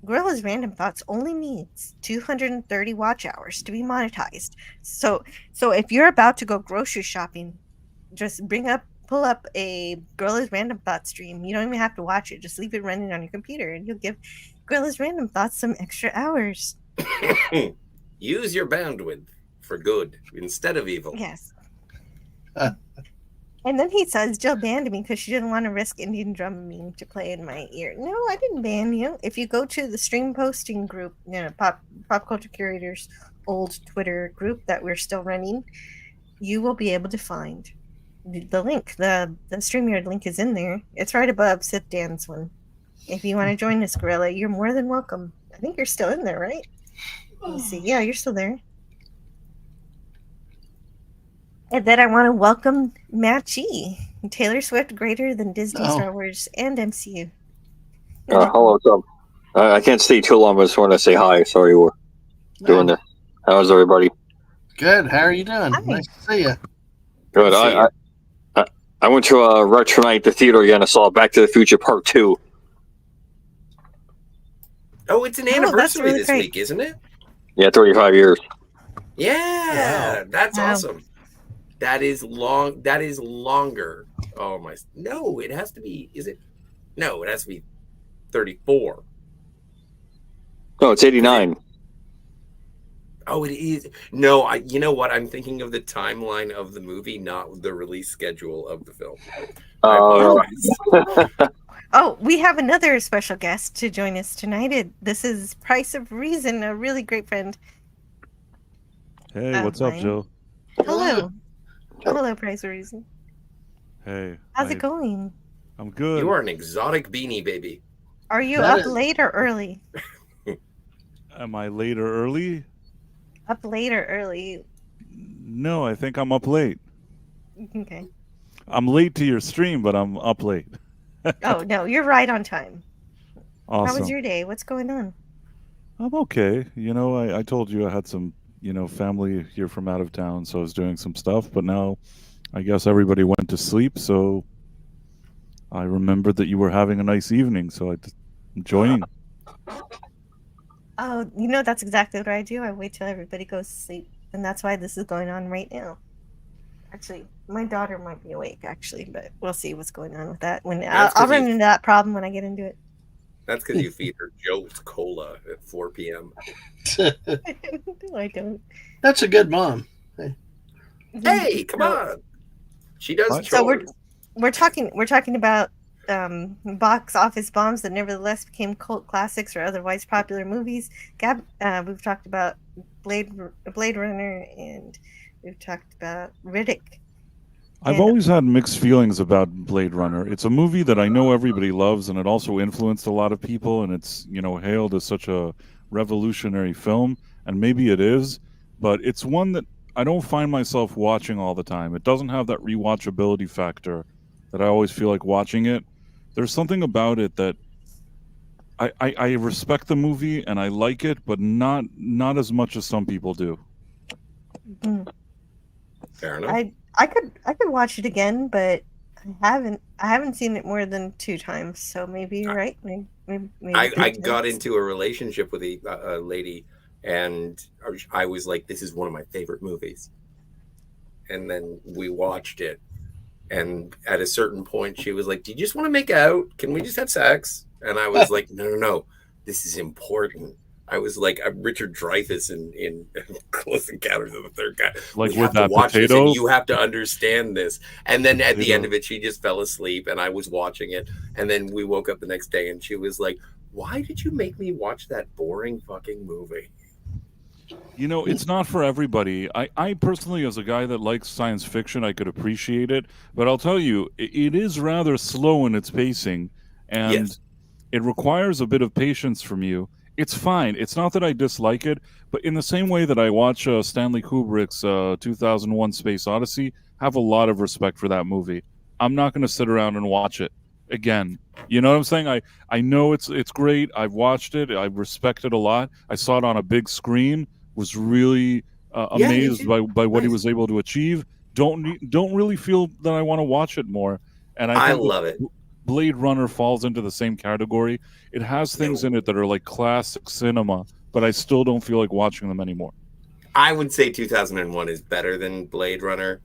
Speaker 6: Gorilla's Random Thoughts only needs 230 watch hours to be monetized. So if you're about to go grocery shopping, just pull up a Gorilla's Random Thoughts stream. You don't even have to watch it. Just leave it running on your computer, and you'll give Gorilla's Random Thoughts some extra hours.
Speaker 7: Use your bandwidth for good instead of evil.
Speaker 6: Yes. And then he says Jill banned me because she didn't want to risk Indian drumming to play in my ear. No, I didn't ban you. If you go to the stream posting group, Pop Culture Curators old Twitter group that we're still running, you will be able to find the link. The StreamYard link is in there. It's right above Sith Dan's one. If you want to join us, Gorilla, you're more than welcome. I think you're still in there, right? Let me see. Yeah, you're still there. And then I want to welcome Matt G. Taylor Swift greater than Disney, Star Wars, and MCU.
Speaker 9: Hello, what's up? I can't stay too long, but I just want to say hi. Sorry we're doing this. How's everybody?
Speaker 8: Good. How are you doing?
Speaker 6: Hi.
Speaker 8: Nice to see you.
Speaker 9: Good. I went to a retro night at the theater again. I saw Back to the Future Part 2.
Speaker 7: Oh, it's an anniversary this week, isn't it?
Speaker 9: Yeah, 35 years.
Speaker 7: Yeah, that's
Speaker 6: Wow.
Speaker 7: awesome. That is long. That is longer. Oh my! No, it has to be. Is it? No, it has to be 34.
Speaker 9: No, it's 89.
Speaker 7: Oh, it is. No, you know what? I'm thinking of the timeline of the movie, not the release schedule of the film. I apologize.
Speaker 6: Oh, we have another special guest to join us tonight. This is Price of Reason, a really great friend.
Speaker 10: Hey, what's up,
Speaker 6: mine.
Speaker 10: Joe?
Speaker 6: Hello. Hello, Price of Reason.
Speaker 10: Hey.
Speaker 6: How's it going?
Speaker 10: I'm good.
Speaker 7: You are an exotic beanie baby.
Speaker 6: Are you up late or early?
Speaker 10: Am I late or early?
Speaker 6: Up late or early?
Speaker 10: No, I think I'm up late.
Speaker 6: Okay.
Speaker 10: I'm late to your stream, but I'm up late.
Speaker 6: Oh, no, you're right on time.
Speaker 10: Awesome.
Speaker 6: How was your day? What's going on?
Speaker 10: I'm okay. You know, I told you I had some, family here from out of town, so I was doing some stuff, but now I guess everybody went to sleep, so I remembered that you were having a nice evening, so I'm joining.
Speaker 6: Oh, that's exactly what I do. I wait till everybody goes to sleep, and that's why this is going on right now. Actually, my daughter might be awake, actually, but we'll see what's going on with that. I'll run into that problem when I get into it.
Speaker 7: That's because you feed her Jolt Cola at 4 p.m.
Speaker 6: No, I don't.
Speaker 8: That's a good mom.
Speaker 7: Hey, come on. She does chores.
Speaker 6: So we're talking about box office bombs that nevertheless became cult classics or otherwise popular movies. We've talked about Blade Runner, and we've talked about Riddick.
Speaker 10: I've always had mixed feelings about Blade Runner. It's a movie that I know everybody loves, and it also influenced a lot of people, and it's, hailed as such a revolutionary film, and maybe it is, but it's one that I don't find myself watching all the time. It doesn't have that rewatchability factor that I always feel like watching it. There's something about it that I respect the movie and I like it, but not as much as some people do.
Speaker 7: Fair enough.
Speaker 6: I could watch it again, but I haven't seen it more than 2 times, so maybe you're right. Maybe
Speaker 7: I got into a relationship with a lady, and I was like, this is one of my favorite movies. And then we watched it, and at a certain point she was like, do you just want to make out? Can we just have sex? And I was like, no, this is important. I was like, I'm Richard Dreyfuss in Close Encounters of the Third Kind.
Speaker 10: Like
Speaker 7: we
Speaker 10: with
Speaker 7: have
Speaker 10: that
Speaker 7: to watch
Speaker 10: potato?
Speaker 7: this, and you have to understand this. And then at the end of it, she just fell asleep, and I was watching it. And then we woke up the next day, and she was like, why did you make me watch that boring fucking movie?
Speaker 10: You know, it's not for everybody. I personally, as a guy that likes science fiction, I could appreciate it. But I'll tell you, it is rather slow in its pacing, and
Speaker 7: Yes.
Speaker 10: it requires a bit of patience from you. It's fine. It's not that I dislike it, but in the same way that I watch Stanley Kubrick's 2001 Space Odyssey, I have a lot of respect for that movie. I'm not going to sit around and watch it again. You know what I'm saying? I know it's great. I've watched it. I respect it a lot. I saw it on a big screen. Was really
Speaker 7: Yeah, me
Speaker 10: amazed
Speaker 7: too.
Speaker 10: by what he
Speaker 7: Nice.
Speaker 10: was able to achieve. Don't really feel that I want to watch it more. And I
Speaker 7: I
Speaker 10: think that
Speaker 7: love it.
Speaker 10: Blade Runner falls into the same category. It has things in it that are like classic cinema, but I still don't feel like watching them anymore.
Speaker 7: I would say 2001 is better than Blade Runner,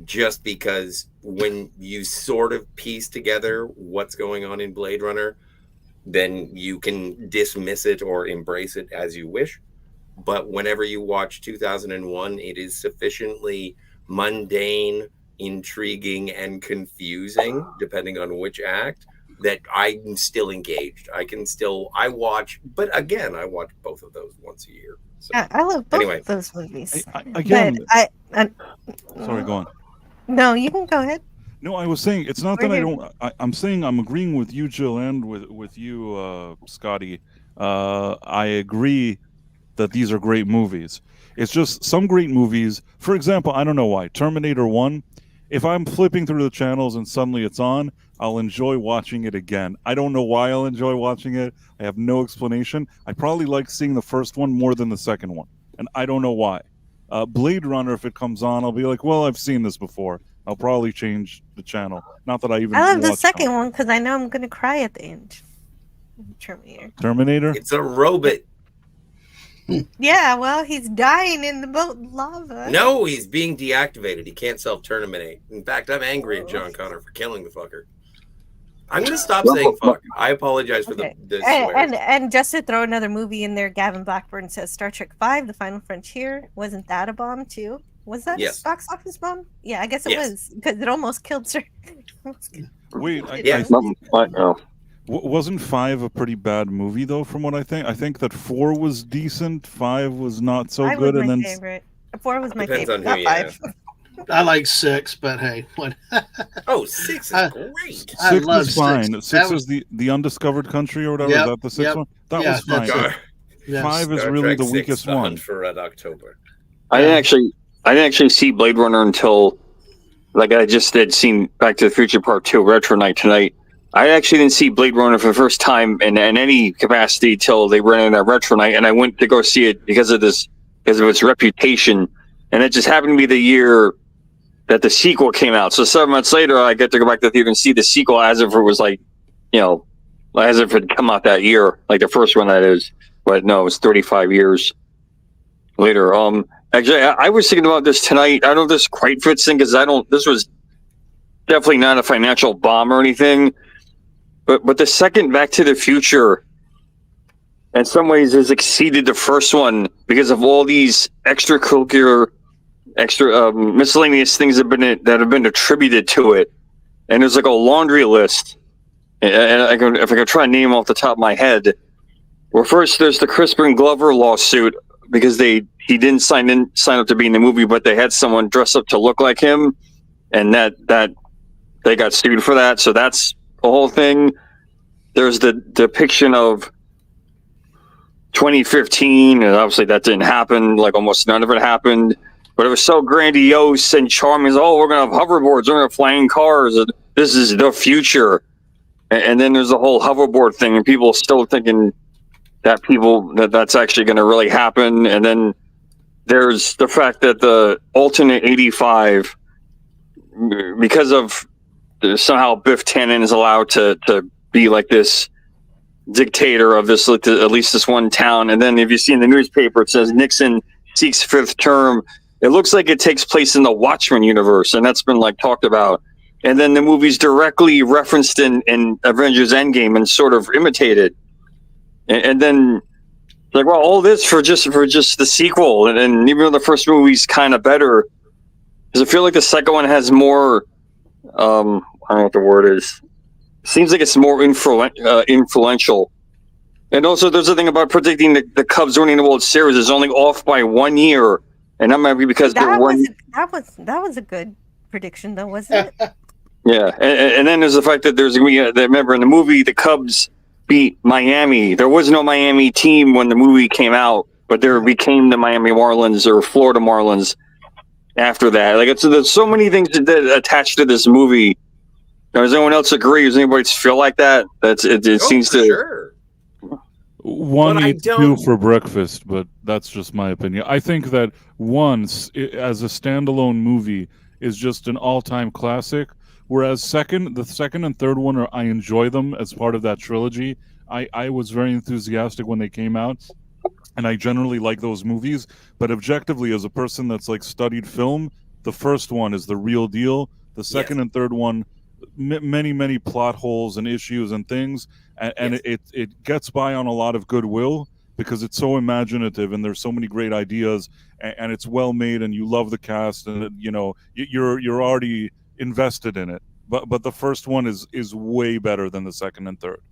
Speaker 7: just because when you sort of piece together what's going on in Blade Runner, then you can dismiss it or embrace it as you wish. But whenever you watch 2001, it is sufficiently mundane, intriguing, and confusing, depending on which act, that I'm still engaged. I watch, but again, I watch both of those once a year. So,
Speaker 6: I love both
Speaker 7: anyway.
Speaker 6: of those movies.
Speaker 10: Again,
Speaker 6: but
Speaker 10: sorry, go on.
Speaker 6: No, you can go ahead.
Speaker 10: No, I was saying it's not
Speaker 6: We're
Speaker 10: that I
Speaker 6: here.
Speaker 10: don't. I'm saying I'm agreeing with you, Jill, and with you, Scotty. I agree that these are great movies. It's just some great movies. For example, I don't know why Terminator 1. If I'm flipping through the channels and suddenly it's on, I'll enjoy watching it again. I don't know why I'll enjoy watching it. I have no explanation. I probably like seeing the first one more than the second one, and I don't know why. Blade Runner, if it comes on, I'll be like, well, I've seen this before. I'll probably change the channel. Not that I even
Speaker 6: I love the
Speaker 10: watch
Speaker 6: second one because I know I'm gonna cry at the end.
Speaker 10: Terminator.
Speaker 7: It's a robot.
Speaker 6: Yeah, well, he's dying in the boat lava.
Speaker 7: No, he's being deactivated. He can't self-terminate. In fact, I'm angry at John Connor for killing the fucker. I'm going to stop saying fuck. I apologize for the swears.
Speaker 6: And just to throw another movie in there, Gavin Blackburn says Star Trek V: The Final Frontier. Wasn't that a bomb too? Was that
Speaker 7: Yes.
Speaker 6: a box office bomb? Yeah, I guess it
Speaker 7: Yes.
Speaker 6: was because it almost killed Sir.
Speaker 10: Wait, wasn't 5 a pretty bad movie though? From what I think that 4 was decent. 5 was not so
Speaker 6: Five
Speaker 10: good,
Speaker 6: was
Speaker 10: and
Speaker 6: my
Speaker 10: then
Speaker 6: favorite. 4 was my
Speaker 7: Depends
Speaker 6: favorite.
Speaker 7: on who
Speaker 6: Not
Speaker 7: you
Speaker 6: 5.
Speaker 8: I like 6, but hey, what?
Speaker 7: Oh, 6 is great.
Speaker 8: I
Speaker 10: 6
Speaker 8: love
Speaker 10: is fine.
Speaker 8: 6.
Speaker 10: 6
Speaker 8: That
Speaker 10: is the undiscovered country or whatever.
Speaker 8: Yep,
Speaker 10: Is that the 6th
Speaker 8: yep.
Speaker 10: one? That
Speaker 8: Yeah,
Speaker 10: was fine.
Speaker 8: that's it. Yes.
Speaker 10: 5 is
Speaker 7: Star
Speaker 10: really
Speaker 7: Trek
Speaker 10: the
Speaker 7: 6,
Speaker 10: weakest
Speaker 7: The
Speaker 10: one.
Speaker 7: Hunt for Red October.
Speaker 9: I didn't actually see Blade Runner until, like, I just did seen Back to the Future Part 2 Retro Night tonight. I actually didn't see Blade Runner for the first time in any capacity till they ran in that Retro Night, and I went to go see it because of its reputation, and it just happened to be the year that the sequel came out. So 7 months later, I get to go back to the theater and see the sequel as if it was like, as if it had come out that year, like the first one that is. But no, it was 35 years later. Actually, I was thinking about this tonight. I don't know if this quite fits in because this was definitely not a financial bomb or anything. But the second Back to the Future, in some ways, has exceeded the first one because of all these extracurricular, miscellaneous things that have been attributed to it, and there's like a laundry list. And if I can try and name off the top of my head, well, first there's the Crispin Glover lawsuit because he didn't sign up to be in the movie, but they had someone dress up to look like him, and that they got sued for that. So that's the whole thing. There's the depiction of 2015, and obviously that didn't happen. Like almost none of it happened, but it was so grandiose and charming. We're gonna have hoverboards, we're gonna have flying cars. This is the future. And then there's the whole hoverboard thing, and people still thinking that's actually going to really happen. And then there's the fact that the alternate 85, because of somehow Biff Tannen is allowed to be like this dictator of this, at least this one town. And then if you see in the newspaper, it says Nixon seeks 5th term. It looks like it takes place in the Watchmen universe, and that's been like talked about. And then the movie's directly referenced in Avengers Endgame and sort of imitated. And then, like, well, all this for just the sequel. And even though the first movie's kind of better, because I feel like the second one has more, I don't know what the word is. Seems like it's more influential And also, there's a thing about predicting the Cubs winning the World Series is only off by 1 year, and that might be because
Speaker 6: that was a good prediction, though, wasn't it?
Speaker 9: Yeah, and then there's the fact that there's gonna be. Remember in the movie, the Cubs beat Miami. There was no Miami team when the movie came out, but there became the Miami Marlins or Florida Marlins after that. Like there's so many things that attached to this movie. Does anyone else agree? Does anybody feel like that? It seems to.
Speaker 7: Sure.
Speaker 10: One eats two for breakfast, but that's just my opinion. I think that Once, as a standalone movie, is just an all-time classic. Whereas the second and third one, I enjoy them as part of that trilogy. I was very enthusiastic when they came out, and I generally like those movies. But objectively, as a person that's like studied film, the first one is the real deal. The second and third one, many plot holes and issues and things, and it gets by on a lot of goodwill because it's so imaginative and there's so many great ideas, and it's well made, and you love the cast, and you're already invested in it. But the first one is way better than the second and third.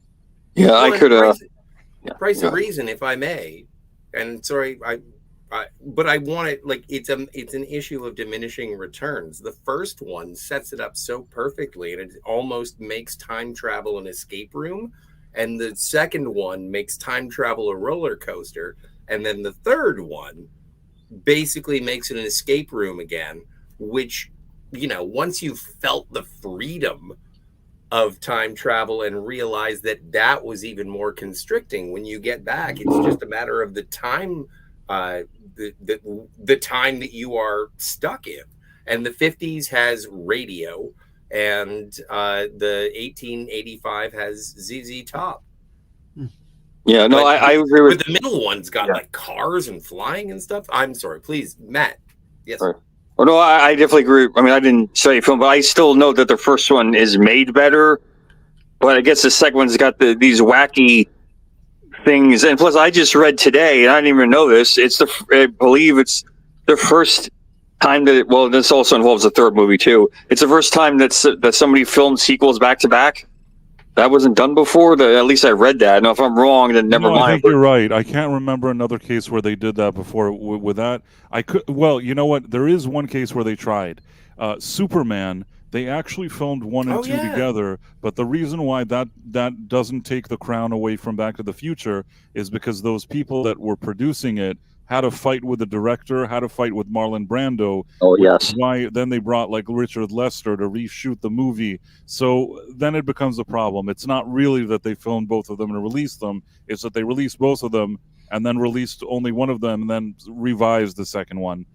Speaker 9: Yeah,
Speaker 7: well,
Speaker 9: I could.
Speaker 7: Price of Reason, if I may, and sorry, but I want it like it's an issue of diminishing returns. The first one sets it up so perfectly, and it almost makes time travel an escape room, and the second one makes time travel a roller coaster, and then the third one basically makes it an escape room again, which, once you've felt the freedom of time travel and realize that was even more constricting, when you get back, it's just a matter of the time, the time that you are stuck in. And the 50s has radio, and the 1885 has ZZ Top.
Speaker 9: Yeah, no, I agree with.
Speaker 7: But the middle one's got like cars and flying and stuff. I'm sorry, please, Matt. Yes.
Speaker 9: Right. Oh, no, I definitely agree. I mean, I didn't study film, but I still know that the first one is made better. But I guess the second one's got these wacky things. And plus, I just read today, and I didn't even know this. I believe it's the first time that this also involves the third movie, too. It's the first time that somebody filmed sequels back to back. That wasn't done before. At least I read that. Now, if I'm wrong, then never mind.
Speaker 10: I think you're right. I can't remember another case where they did that before. With that, I could. Well, you know what? There is one case where they tried. Superman. They actually filmed 1 and 2 together. But the reason why that doesn't take the crown away from Back to the Future is because those people that were producing it had a fight with the director, had a fight with Marlon Brando.
Speaker 9: Oh, yes.
Speaker 10: Why then they brought like Richard Lester to reshoot the movie. So then it becomes a problem. It's not really that they filmed both of them and released them. It's that they released both of them and then released only one of them and then revised the second one.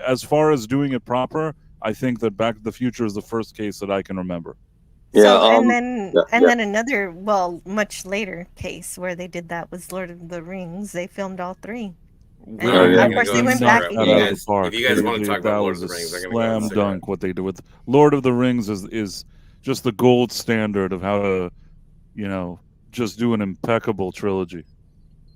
Speaker 10: As far as doing it proper, I think that Back to the Future is the first case that I can remember.
Speaker 6: Yeah, and then another, much later case where they did that was Lord of the Rings. They filmed all 3. Of course, they went back.
Speaker 7: If you guys want to talk about Lord of the Rings,
Speaker 10: I'm going to go dunk. What they do with Lord of the Rings is just the gold standard of how to, just do an impeccable trilogy.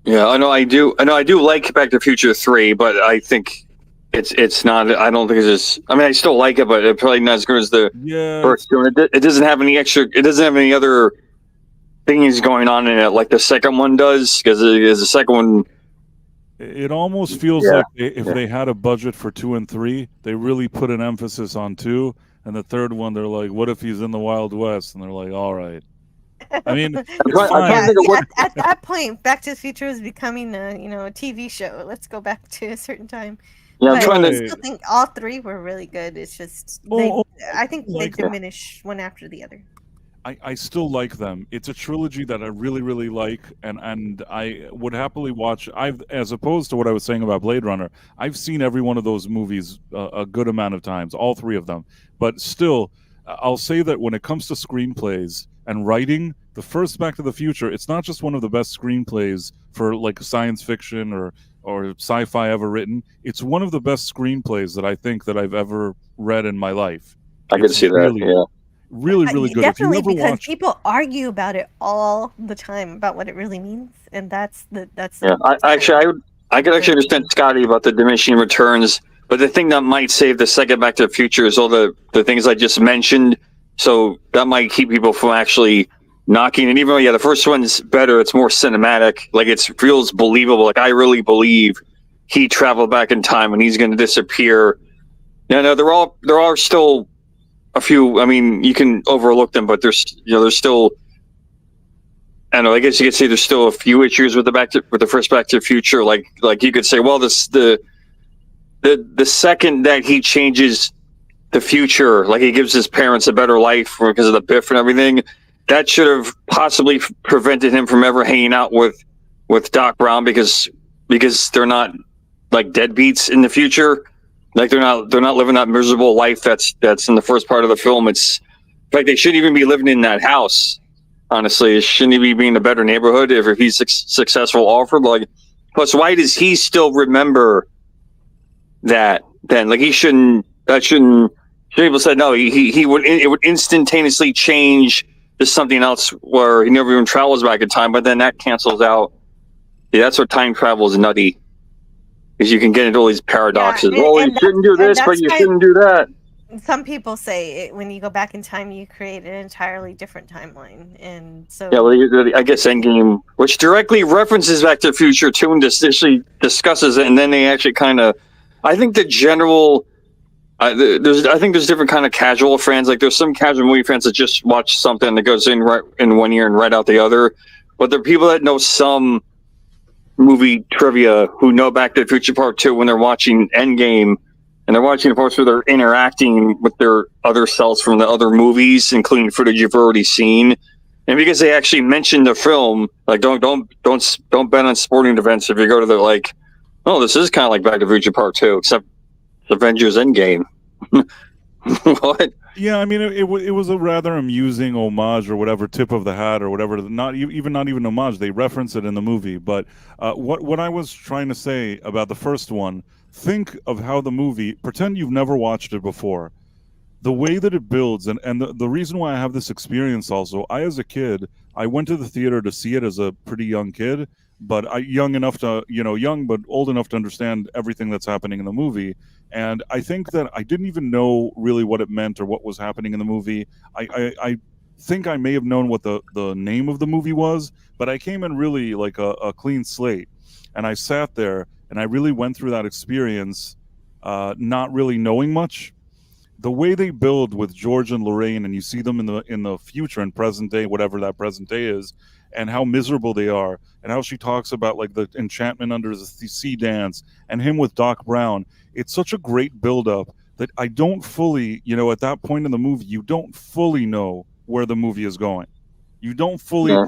Speaker 9: Yeah, I know. I do like Back to the Future 3, but I think it's not. I don't think it's just. I mean, I still like it, but it's probably not as good as the first two. It doesn't have any extra. It doesn't have any other things going on in it like the second one does, because the second one.
Speaker 10: It almost feels like if they had a budget for 2 and 3, they really put an emphasis on 2, and the third one they're like, "What if he's in the Wild West?" And they're like, "All right." I mean,
Speaker 6: at that point, Back to the Future was becoming a TV show. Let's go back to a certain time.
Speaker 9: Yeah,
Speaker 6: I still think all 3 were really good. It's just I think they diminish one after the other.
Speaker 10: I still like them. It's a trilogy that I really, really like, and I would happily watch. As opposed to what I was saying about Blade Runner, I've seen every one of those movies a good amount of times, all 3 of them. But still, I'll say that when it comes to screenplays and writing, the first Back to the Future, it's not just one of the best screenplays for like science fiction or sci-fi ever written. It's one of the best screenplays that I think that I've ever read in my life.
Speaker 9: I can see that. Yeah.
Speaker 10: Really, really good.
Speaker 6: Definitely, because people argue about it all the time about what it really means, and that's.
Speaker 9: Yeah, I could actually understand Scotty about the diminishing returns, but the thing that might save the second Back to the Future is all the things I just mentioned. So that might keep people from actually knocking. And even though, yeah, the first one's better, it's more cinematic. Like, it feels believable. Like, I really believe he traveled back in time and he's going to disappear. No, there are still a few. I mean, you can overlook them, but there's still. I don't know. I guess you could say there's still a few issues with the first Back to the Future. Like you could say, well, the second that he changes the future, like he gives his parents a better life because of the Biff and everything, that should have possibly prevented him from ever hanging out with Doc Brown because they're not like deadbeats in the future. Like they're not living that miserable life that's in the first part of the film. It's in fact they shouldn't even be living in that house. Honestly, shouldn't he be in a better neighborhood if he's successful offered? Like, plus, why does he still remember that? Then, like, he shouldn't. That shouldn't. People said no. He would. It would instantaneously change to something else where he never even travels back in time. But then that cancels out. Yeah, that's what time travel is nutty. Because you can get into all these paradoxes.
Speaker 6: Yeah,
Speaker 9: you shouldn't do this, but you shouldn't do that.
Speaker 6: Some people say when you go back in time, you create an entirely different timeline, and so
Speaker 9: yeah. Well, I guess Endgame, which directly references Back to the Future too, and actually discusses it, and then they actually kind of, I think the general, I think there's different kind of casual fans. Like there's some casual movie fans that just watch something that goes in right in one ear and right out the other, but there are people that know some movie trivia who know Back to the Future Part 2 when they're watching Endgame. And they're watching the parts where they're interacting with their other selves from the other movies, including footage you've already seen. And because they actually mentioned the film, like don't bet on sporting events if you go to the like, oh, this is kind of like Back to the Future Part 2, except Avengers Endgame. What?
Speaker 10: Yeah, I mean, it was a rather amusing homage or whatever, tip of the hat or whatever. Not even homage. They reference it in the movie. But what I was trying to say about the first one. Think of how the movie, pretend you've never watched it before. The way that it builds, and the reason why I have this experience also, as a kid, I went to the theater to see it as a pretty young kid, but young but old enough to understand everything that's happening in the movie. And I think that I didn't even know really what it meant or what was happening in the movie. I think I may have known what the name of the movie was, but I came in really like a clean slate. And I sat there and I really went through that experience not really knowing much. The way they build with George and Lorraine, and you see them in the future and present day, whatever that present day is, and how miserable they are, and how she talks about like the enchantment under the sea dance, and him with Doc Brown. It's such a great build-up that I don't fully, at that point in the movie, you don't fully know where the movie is going. You don't fully... Yeah.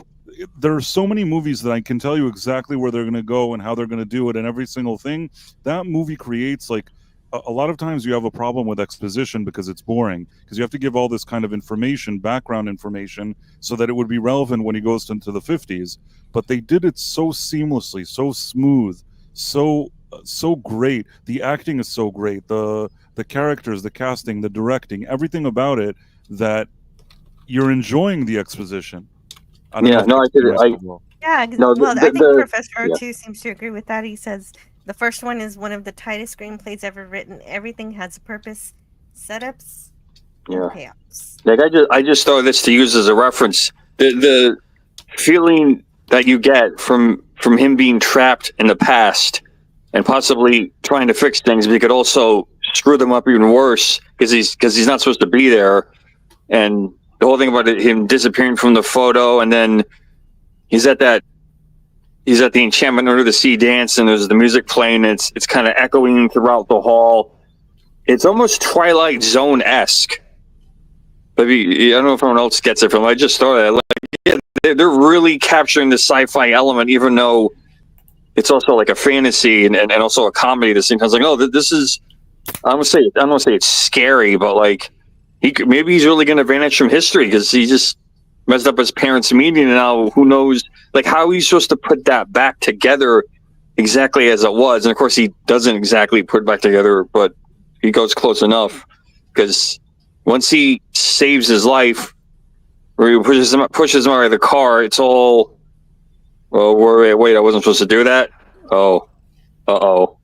Speaker 10: There are so many movies that I can tell you exactly where they're going to go and how they're going to do it and every single thing. That movie creates like a lot of times you have a problem with exposition because it's boring, because you have to give all this kind of information, background information, so that it would be relevant when he goes into the 50s. But they did it so seamlessly, so smooth, so great. The acting is so great. The characters, the casting, the directing, everything about it, that you're enjoying the exposition.
Speaker 6: I think Professor R2 seems to agree with that. He says the first one is one of the tightest screenplays ever written. Everything has a purpose, setups, and payouts.
Speaker 9: Like I just throw this to use as a reference. The feeling that you get from him being trapped in the past and possibly trying to fix things, but he could also screw them up even worse because he's not supposed to be there. And the whole thing about him disappearing from the photo, and then he's at the enchantment under the sea dance, and there's the music playing. And it's kind of echoing throughout the hall. It's almost Twilight Zone-esque. Maybe I don't know if anyone else gets it from. I just thought that they're really capturing the sci-fi element, even though it's also like a fantasy and also a comedy at the same time. It's like, no, this is. I don't want to say it's scary, but like. Maybe he's really going to vanish from history because he just messed up his parents' meeting, and now who knows, like how he's supposed to put that back together exactly as it was. And of course, he doesn't exactly put it back together, but he goes close enough because once he saves his life, or he pushes him out of the car, it's all. Well, wait, I wasn't supposed to do that. Oh, uh-oh.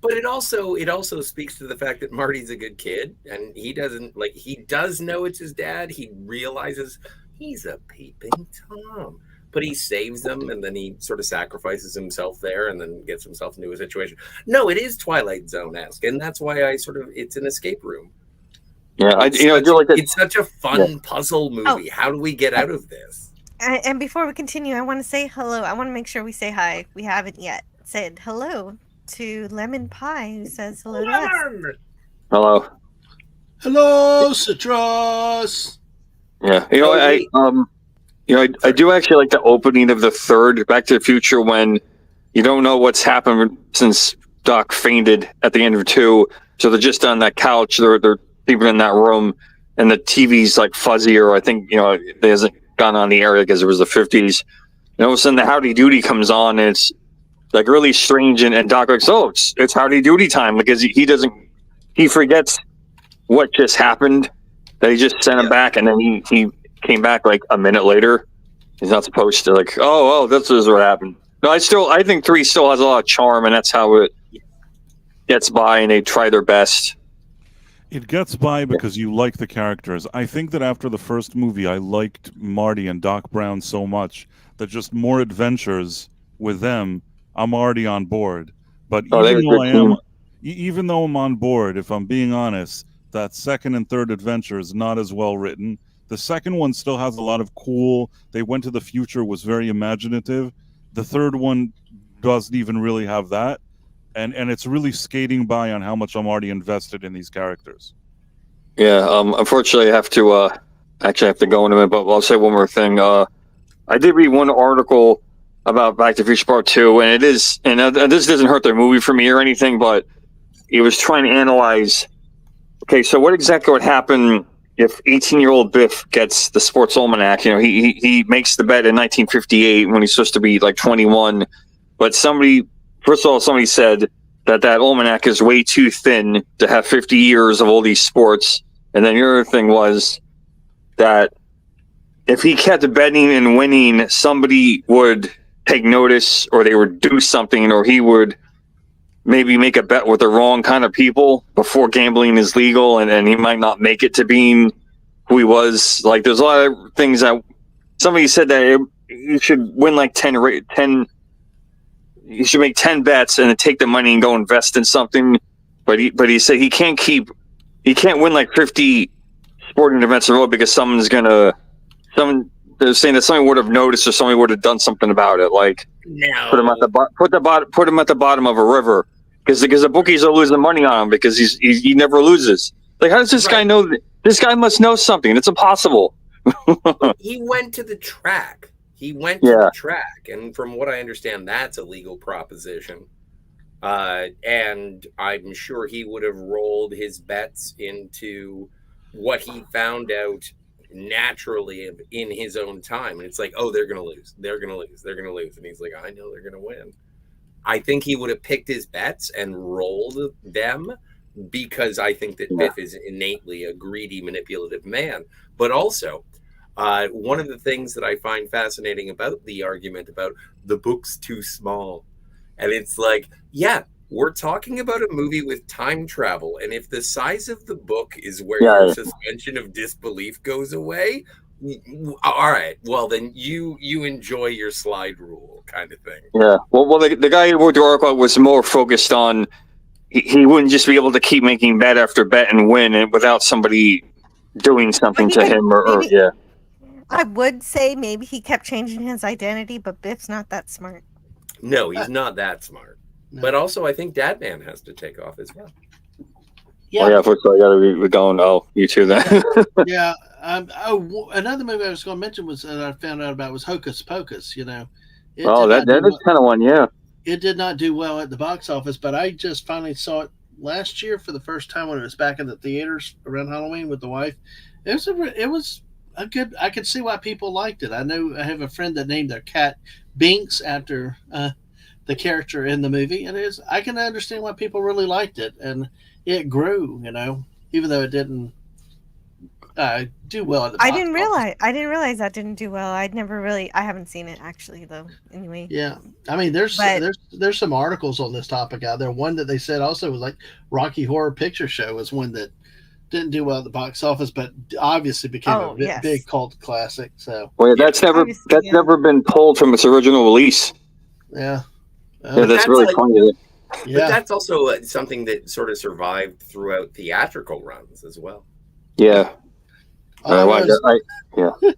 Speaker 7: But it also speaks to the fact that Marty's a good kid, and he does know it's his dad. He realizes he's a peeping Tom. But he saves them, and then he sort of sacrifices himself there, and then gets himself into a situation. No, it is Twilight Zone-esque, and that's why it's an escape room.
Speaker 9: Yeah, I do like that.
Speaker 7: It's such a fun puzzle movie. How do we get out of this?
Speaker 6: And before we continue, I want to say hello. I want to make sure we say hi. We haven't yet said hello to Lemon Pie, who says hello to us.
Speaker 9: Hello.
Speaker 8: Hello, Citrus.
Speaker 9: Yeah, I do actually like the opening of the third Back to the Future when you don't know what's happened since Doc fainted at the end of 2. So they're just on that couch. They're even in that room, and the TV's like fuzzier. I think it hasn't gone on the air because it was the 50s. And all of a sudden, the Howdy Doody comes on, and it's like really strange. And Doc goes, "Oh, it's Howdy Doody time," because he forgets what just happened. That he just sent him back, and then he came back like a minute later. He's not supposed to this is what happened. No, I think 3 still has a lot of charm, and that's how it gets by, and they try their best.
Speaker 10: It gets by because you like the characters. I think that after the first movie, I liked Marty and Doc Brown so much that just more adventures with them, I'm already on board. But even though I'm on board, if I'm being honest, that second and third adventure is not as well written. The second one still has a lot of cool. They went to the future, was very imaginative. The third one doesn't even really have that. And it's really skating by on how much I'm already invested in these characters.
Speaker 9: Yeah, unfortunately, I have to go in a minute, but I'll say one more thing. I did read one article about Back to the Future Part 2, and this doesn't hurt the movie for me or anything, but he was trying to analyze, okay, so what exactly would happen if 18-year-old Biff gets the Sports Almanac? He makes the bet in 1958 when he's supposed to be like 21, but somebody said that almanac is way too thin to have 50 years of all these sports. And then the other thing was that if he kept betting and winning, somebody would take notice, or they would do something, or he would maybe make a bet with the wrong kind of people before gambling is legal, and he might not make it to being who he was. Like, there's a lot of things that somebody said that you should win like 10 you should make 10 bets and then take the money and go invest in something. But he said he can't win like 50 sporting events in a row because they're saying that somebody would have noticed or somebody would have done something about it. Like, put him at the bottom of a river because the bookies are losing money on him because he never loses. Like, how does this guy know? This guy must know something. It's impossible.
Speaker 7: He went to the track. The track, and from what I understand, that's a legal proposition. And I'm sure he would have rolled his bets into what he found out naturally in his own time. And it's like, oh, they're going to lose. They're going to lose. They're going to lose. And he's like, I know they're going to win. I think he would have picked his bets and rolled them because I think that Biff is innately a greedy, manipulative man. But also, one of the things that I find fascinating about the argument about the book's too small, and it's like, yeah, we're talking about a movie with time travel, and if the size of the book is where your suspension of disbelief goes away, all right, well then you enjoy your slide rule kind of thing.
Speaker 9: Yeah, well, the guy who wrote the article was more focused on he wouldn't just be able to keep making bet after bet and win it without somebody doing something to him or yeah.
Speaker 6: I would say maybe he kept changing his identity, but Biff's not that smart.
Speaker 7: No, he's not that smart. No. But also, I think Dadman has to take off as well.
Speaker 9: Yeah, first of all, I got to be going. Oh, you too then.
Speaker 8: Yeah. Another movie I was going to mention was that I found out about was Hocus Pocus. That is
Speaker 9: kind of one. Yeah.
Speaker 8: It did not do well at the box office, but I just finally saw it last year for the first time when it was back in the theaters around Halloween with the wife. It was a good. I could see why people liked it. I know I have a friend that named their cat Binks after the character in the movie, and I can understand why people really liked it, and it grew. Even though it didn't do well at the box
Speaker 6: I didn't realize that didn't do well. I haven't seen it actually though. Anyway.
Speaker 8: Yeah, I mean, there's some articles on this topic out there. One that they said also was like Rocky Horror Picture Show was one that didn't do well at the box office, but obviously became
Speaker 6: Oh,
Speaker 8: a
Speaker 6: yes.
Speaker 8: big cult classic. So
Speaker 9: Well, yeah, that's
Speaker 6: Obviously, yeah.
Speaker 9: never been pulled from its original release.
Speaker 8: yeah,
Speaker 9: Yeah,
Speaker 7: But
Speaker 9: that's
Speaker 7: that's
Speaker 9: really
Speaker 7: like-
Speaker 9: funny. That,
Speaker 7: But
Speaker 8: yeah.
Speaker 7: that's also something that sort of survived throughout theatrical runs as well.
Speaker 9: yeah.
Speaker 8: All I know is-
Speaker 9: yeah.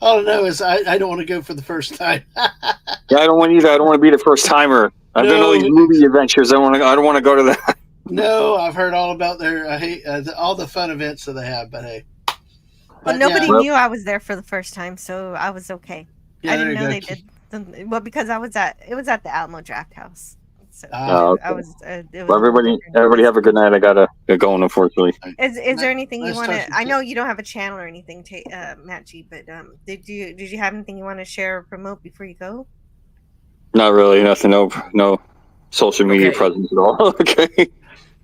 Speaker 8: all I know is I don't want to go for the first time.
Speaker 9: Yeah, I don't want either. I don't want to be the first timer. I've done all
Speaker 8: No.
Speaker 9: these movie adventures. I don't want to go to that.
Speaker 8: No, I've heard all about their. I hate all the fun events that they have, but hey.
Speaker 6: But nobody knew I was there for the first time, so I was okay.
Speaker 8: Yeah,
Speaker 6: I
Speaker 8: there
Speaker 6: didn't
Speaker 8: you
Speaker 6: know
Speaker 8: go.
Speaker 6: they did. Well, because it was at the Alamo Draft House. So
Speaker 8: Oh,
Speaker 9: okay.
Speaker 6: I was. It was
Speaker 9: Well, everybody have a good night. I gotta get going, unfortunately.
Speaker 6: Is there anything you
Speaker 8: Nice
Speaker 6: want
Speaker 8: talking
Speaker 6: to? I
Speaker 8: to
Speaker 6: know you don't have a channel or anything, Matt G. But did you have anything you want to share or promote before you go?
Speaker 9: Not really. Nothing. No social media
Speaker 7: Okay.
Speaker 9: presence at all. Okay.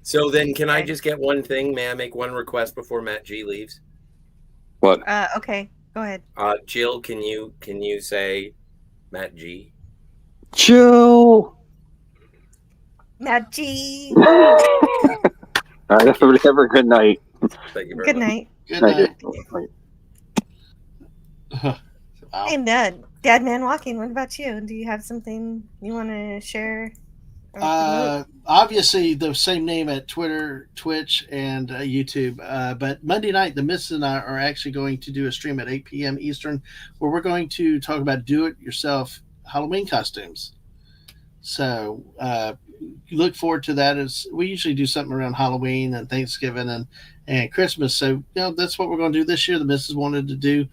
Speaker 7: So then, can I just get one thing? May I make one request before Matt G leaves?
Speaker 9: What?
Speaker 6: Okay, go ahead.
Speaker 7: Jill, can you say Matt G?
Speaker 9: Jill.
Speaker 6: Matt G.
Speaker 9: All right. Everybody have a good night.
Speaker 7: Thank you very
Speaker 6: Good
Speaker 7: much.
Speaker 6: night.
Speaker 8: Good
Speaker 9: Thank
Speaker 8: night.
Speaker 9: you.
Speaker 8: Wow.
Speaker 6: And Dad Man Walking. What about you? Do you have something you want to share? or promote?
Speaker 8: Obviously the same name at Twitter, Twitch, and YouTube. But Monday night, the Missus and I are actually going to do a stream at 8 p.m. Eastern, where we're going to talk about do-it-yourself Halloween costumes. So you look forward to that. As we usually do something around Halloween and Thanksgiving and Christmas. So that's what we're going to do this year. The Missus wanted to do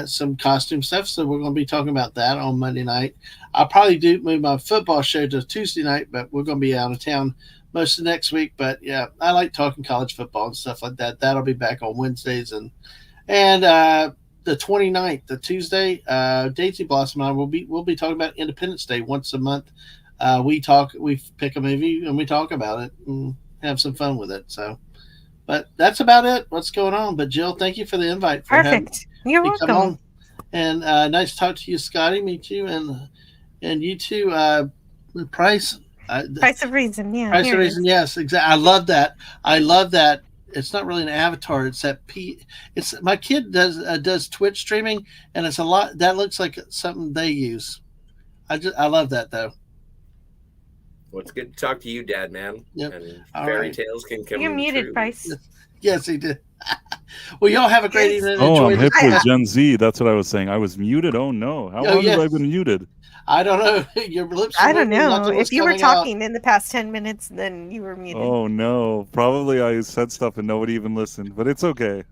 Speaker 8: some costume stuff, so we're going to be talking about that on Monday night. I'll probably move my football show to Tuesday night, but we're going to be out of town most of next week. But yeah, I like talking college football and stuff like that. That'll be back on Wednesdays and the 29th, the Tuesday, Daisy Blossom and I we'll be talking about Independence Day once a month. We pick a movie and we talk about it and have some fun with it. So, but that's about it. What's going on? But Jill, thank you for the invite.
Speaker 6: Perfect. You're
Speaker 8: Come
Speaker 6: welcome.
Speaker 8: on. And nice to talk to you, Scotty. Me too, and you too, Price.
Speaker 6: Price of Reason. Yeah.
Speaker 8: Price
Speaker 6: here
Speaker 8: of
Speaker 6: it
Speaker 8: Reason.
Speaker 6: is.
Speaker 8: Yes, exactly. I love that. It's not really an avatar. It's that It's my kid does Twitch streaming, and it's a lot. That looks like something they use. I love that though.
Speaker 7: Well, it's good to talk to you, Dad, man.
Speaker 8: Yep.
Speaker 7: And
Speaker 8: All
Speaker 7: fairy
Speaker 8: right.
Speaker 7: tales can come
Speaker 6: You're muted,
Speaker 7: true.
Speaker 6: Price.
Speaker 8: Yes, he did. Well, y'all have a great evening.
Speaker 10: Oh,
Speaker 8: Enjoy
Speaker 10: I'm hip
Speaker 8: the-
Speaker 10: with Gen Z. That's what I was saying. I was muted. Oh no! How
Speaker 8: Oh,
Speaker 10: long
Speaker 8: yes.
Speaker 10: have I been muted?
Speaker 8: I don't know. Your lips. are
Speaker 6: I don't
Speaker 8: moving,
Speaker 6: know.
Speaker 8: nothing was
Speaker 6: If you were
Speaker 8: coming out.
Speaker 6: talking in the past 10 minutes, then you were muted.
Speaker 10: Oh no! Probably I said stuff and nobody even listened, but it's okay.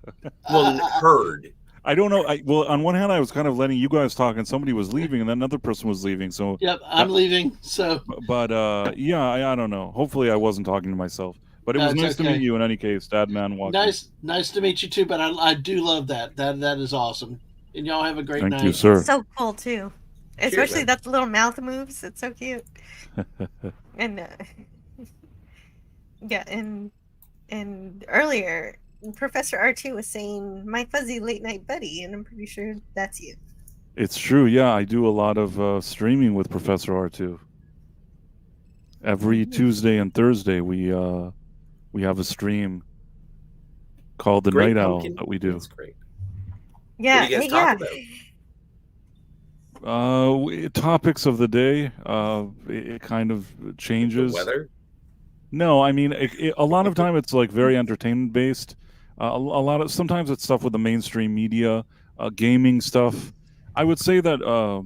Speaker 7: Well, heard.
Speaker 10: I don't know. Well, on one hand, I was kind of letting you guys talk, and somebody was leaving, and then another person was leaving. So,
Speaker 8: Yep, I'm leaving. So
Speaker 10: but yeah, I don't know. Hopefully, I wasn't talking to myself. But it was
Speaker 8: That's
Speaker 10: nice to
Speaker 8: okay.
Speaker 10: meet you in any case, Dad Man Walking.
Speaker 8: nice to meet you too. But I do love that. That is awesome. And y'all have a great
Speaker 10: Thank
Speaker 8: night.
Speaker 10: you, sir.
Speaker 6: So cool, too. Especially
Speaker 7: man.
Speaker 6: that little mouth moves. It's so cute. And, yeah, and earlier, Professor R2 was saying, my fuzzy late night buddy, and I'm pretty sure that's you.
Speaker 10: It's true. Yeah, I do a lot of streaming with Professor R2. Every Tuesday and Thursday, we have a stream called the
Speaker 7: Great
Speaker 10: Night Owl
Speaker 7: pumpkin.
Speaker 10: that we do.
Speaker 7: That's great.
Speaker 6: Yeah,
Speaker 7: What do you guys
Speaker 6: yeah.
Speaker 7: talk about?
Speaker 10: Topics of the day. It kind of changes.
Speaker 7: The weather?
Speaker 10: No, I mean a lot of time it's like very entertainment based. A lot of sometimes it's stuff with the mainstream media, gaming stuff. I would say that